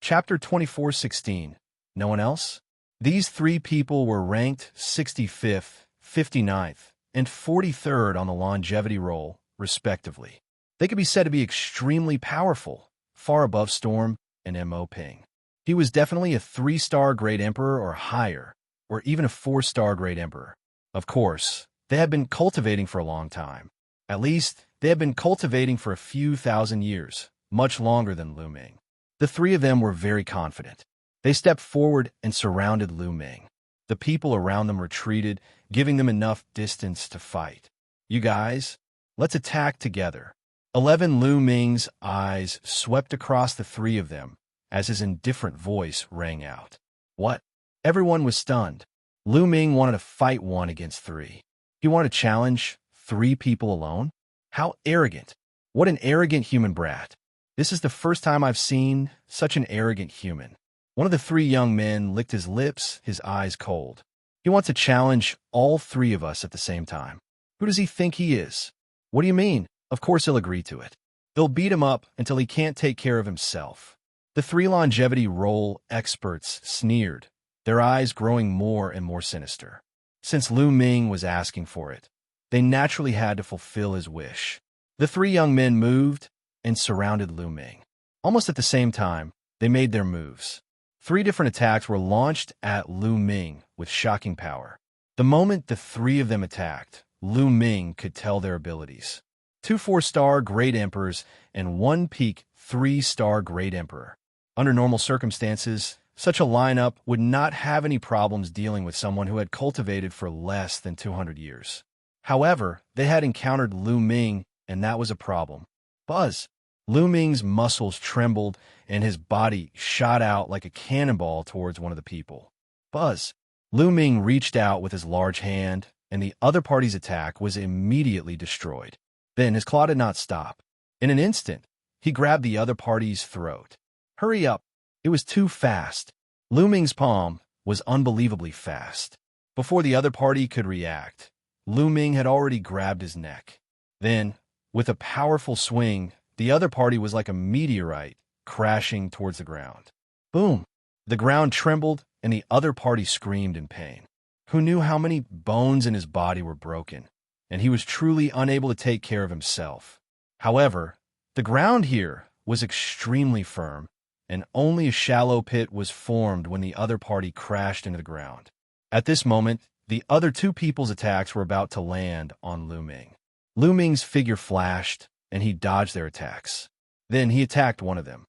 Chapter 24:16. No one else? These three people were ranked 65th, 59th, and 43rd on the longevity roll, respectively. They could be said to be extremely powerful, far above Storm and Ping. He was definitely a 3-star Great Emperor or higher, or even a 4-star Great Emperor. Of course, they had been cultivating for a long time. At least, they had been cultivating for a few thousand years, much longer than Lu Ming. The three of them were very confident. They stepped forward and surrounded Lu Ming. The people around them retreated, giving them enough distance to fight. You guys, let's attack together. 11 Lu Ming's eyes swept across the three of them as his indifferent voice rang out. What? Everyone was stunned. Lu Ming wanted to fight 1 against 3. He wanted to challenge 3 people alone? How arrogant. What an arrogant human brat. This is the first time I've seen such an arrogant human. One of the 3 young men licked his lips, his eyes cold. He wants to challenge all 3 of us at the same time. Who does he think he is? What do you mean? Of course he'll agree to it. They'll beat him up until he can't take care of himself. The 3 longevity roll experts sneered, their eyes growing more and more sinister. Since Lu Ming was asking for it, they naturally had to fulfill his wish. The three young men moved and surrounded Lu Ming. Almost at the same time, they made their moves. 3 different attacks were launched at Lu Ming with shocking power. The moment the 3 of them attacked, Lu Ming could tell their abilities. 2 4-star Great Emperors and 1 peak 3-star Great Emperor. Under normal circumstances, such a lineup would not have any problems dealing with someone who had cultivated for less than 200 years. However, they had encountered Lu Ming, and that was a problem. Buzz! Lu Ming's muscles trembled, and his body shot out like a cannonball towards one of the people. Buzz! Lu Ming reached out with his large hand, and the other party's attack was immediately destroyed. Then his claw did not stop. In an instant, he grabbed the other party's throat. Hurry up! It was too fast. Lu Ming's palm was unbelievably fast. Before the other party could react, Lu Ming had already grabbed his neck. Then, with a powerful swing, the other party was like a meteorite crashing towards the ground. Boom! The ground trembled, and the other party screamed in pain. Who knew how many bones in his body were broken, and he was truly unable to take care of himself. However, the ground here was extremely firm, and only a shallow pit was formed when the other party crashed into the ground. At this moment, the other 2 people's attacks were about to land on Lu Ming. Lu Ming's figure flashed, and he dodged their attacks. Then he attacked one of them.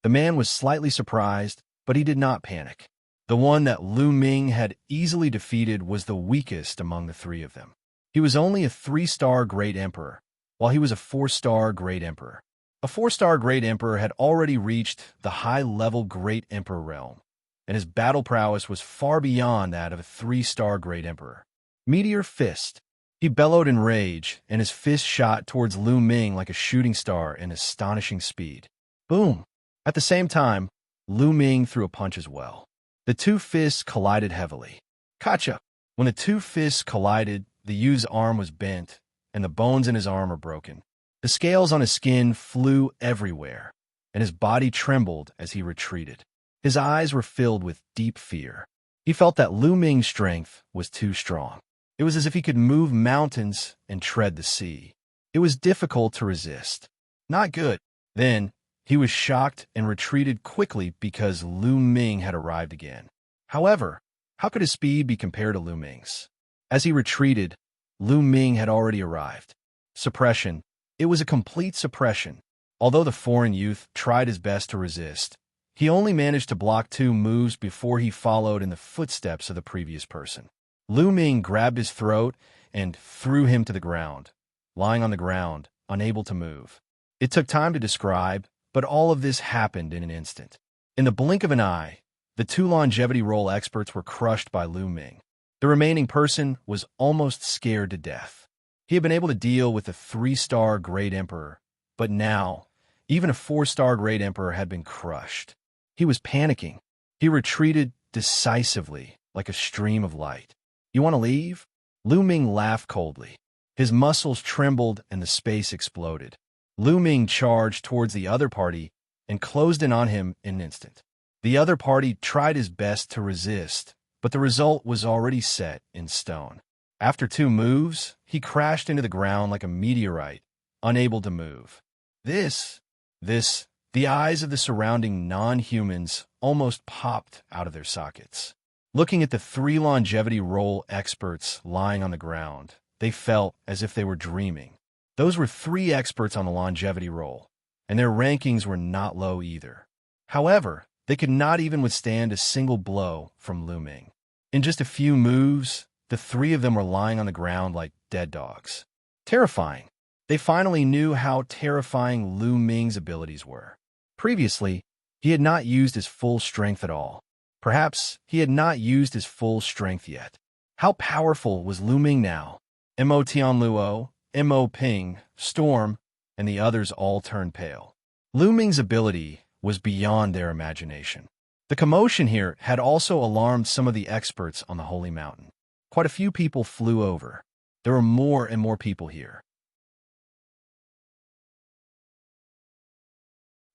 The man was slightly surprised, but he did not panic. The one that Lu Ming had easily defeated was the weakest among the 3 of them. He was only a 3-star Great Emperor, while he was a 4-star Great Emperor. A 4-star Great Emperor had already reached the high-level Great Emperor realm, and his battle prowess was far beyond that of a 3-star Great Emperor. Meteor Fist. He bellowed in rage, and his fist shot towards Lu Ming like a shooting star in astonishing speed. Boom! At the same time, Lu Ming threw a punch as well. The 2 fists collided heavily. Gotcha! When the 2 fists collided, the youth's arm was bent, and the bones in his arm were broken. The scales on his skin flew everywhere, and his body trembled as he retreated. His eyes were filled with deep fear. He felt that Lu Ming's strength was too strong. It was as if he could move mountains and tread the sea. It was difficult to resist. Not good. Then, he was shocked and retreated quickly because Lu Ming had arrived again. However, how could his speed be compared to Lu Ming's? As he retreated, Lu Ming had already arrived. Suppression. It was a complete suppression. Although the foreign youth tried his best to resist, he only managed to block 2 moves before he followed in the footsteps of the previous person. Lu Ming grabbed his throat and threw him to the ground, lying on the ground, unable to move. It took time to describe, but all of this happened in an instant. In the blink of an eye, the 2 longevity roll experts were crushed by Lu Ming. The remaining person was almost scared to death. He had been able to deal with a 3-star Great Emperor, but now, even a 4-star Great Emperor had been crushed. He was panicking. He retreated decisively, like a stream of light. You want to leave? Lu Ming laughed coldly. His muscles trembled and the space exploded. Lu Ming charged towards the other party and closed in on him in an instant. The other party tried his best to resist, but the result was already set in stone. After 2 moves, he crashed into the ground like a meteorite, unable to move. The eyes of the surrounding non-humans almost popped out of their sockets. Looking at the 3 longevity roll experts lying on the ground, they felt as if they were dreaming. Those were 3 experts on the longevity roll, and their rankings were not low either. However, they could not even withstand a single blow from Lu Ming. In just a few moves, the 3 of them were lying on the ground like dead dogs. Terrifying. They finally knew how terrifying Lu Ming's abilities were. Previously, he had not used his full strength at all. Perhaps he had not used his full strength yet. How powerful was Lu Ming now? Mo Tian Luo, Mo Ping, Storm, and the others all turned pale. Lu Ming's ability was beyond their imagination. The commotion here had also alarmed some of the experts on the Holy Mountain. Quite a few people flew over. There were more and more people here.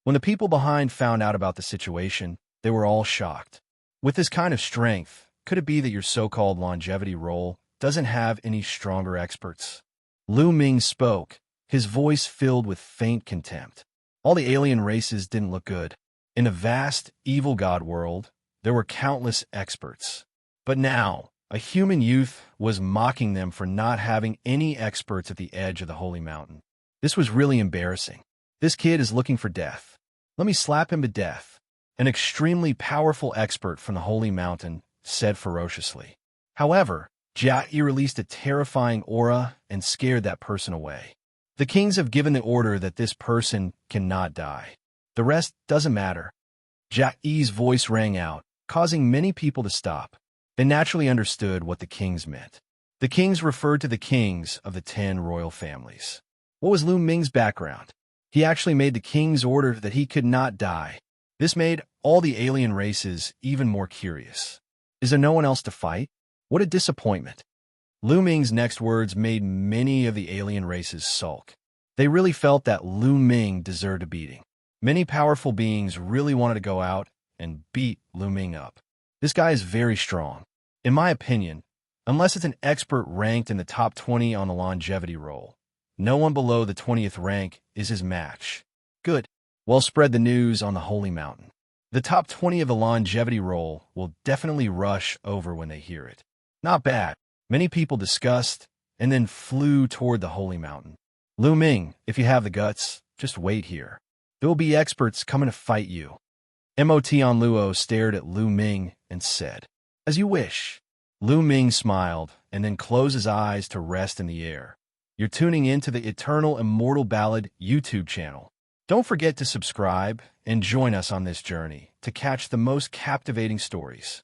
When the people behind found out about the situation, they were all shocked. With this kind of strength, Could it be that your so-called longevity role doesn't have any stronger experts? Lu Ming spoke, his voice filled with faint contempt. All the alien races didn't look good. In a vast, evil god world, there were countless experts. But now, a human youth was mocking them for not having any experts at the edge of the holy mountain. This was really embarrassing. This kid is looking for death. Let me slap him to death. An extremely powerful expert from the holy mountain said ferociously. However, Jia released a terrifying aura and scared that person away. The kings have given the order that this person cannot die. The rest doesn't matter. Jia's voice rang out, causing many people to stop. They naturally understood what the kings meant. The kings referred to the kings of the 10 royal families. What was Lu Ming's background? He actually made the king's order that he could not die. This made all the alien races even more curious. Is there no one else to fight? What a disappointment. Lu Ming's next words made many of the alien races sulk. They really felt that Lu Ming deserved a beating. Many powerful beings really wanted to go out and beat Lu Ming up. This guy is very strong. In my opinion, unless it's an expert ranked in the top 20 on the longevity roll, no one below the 20th rank is his match. Good. Well, spread the news on the holy mountain. The top 20 of the longevity roll will definitely rush over when they hear it. Not bad. Many people discussed and then flew toward the holy mountain. Lu Ming, if you have the guts, just wait here. There will be experts coming to fight you. Tian Luo stared at Lu Ming and said, "As you wish." Lu Ming smiled and then closed his eyes to rest in the air. You're tuning into the Eternal Immortal Ballad YouTube channel. Don't forget to subscribe and join us on this journey to catch the most captivating stories.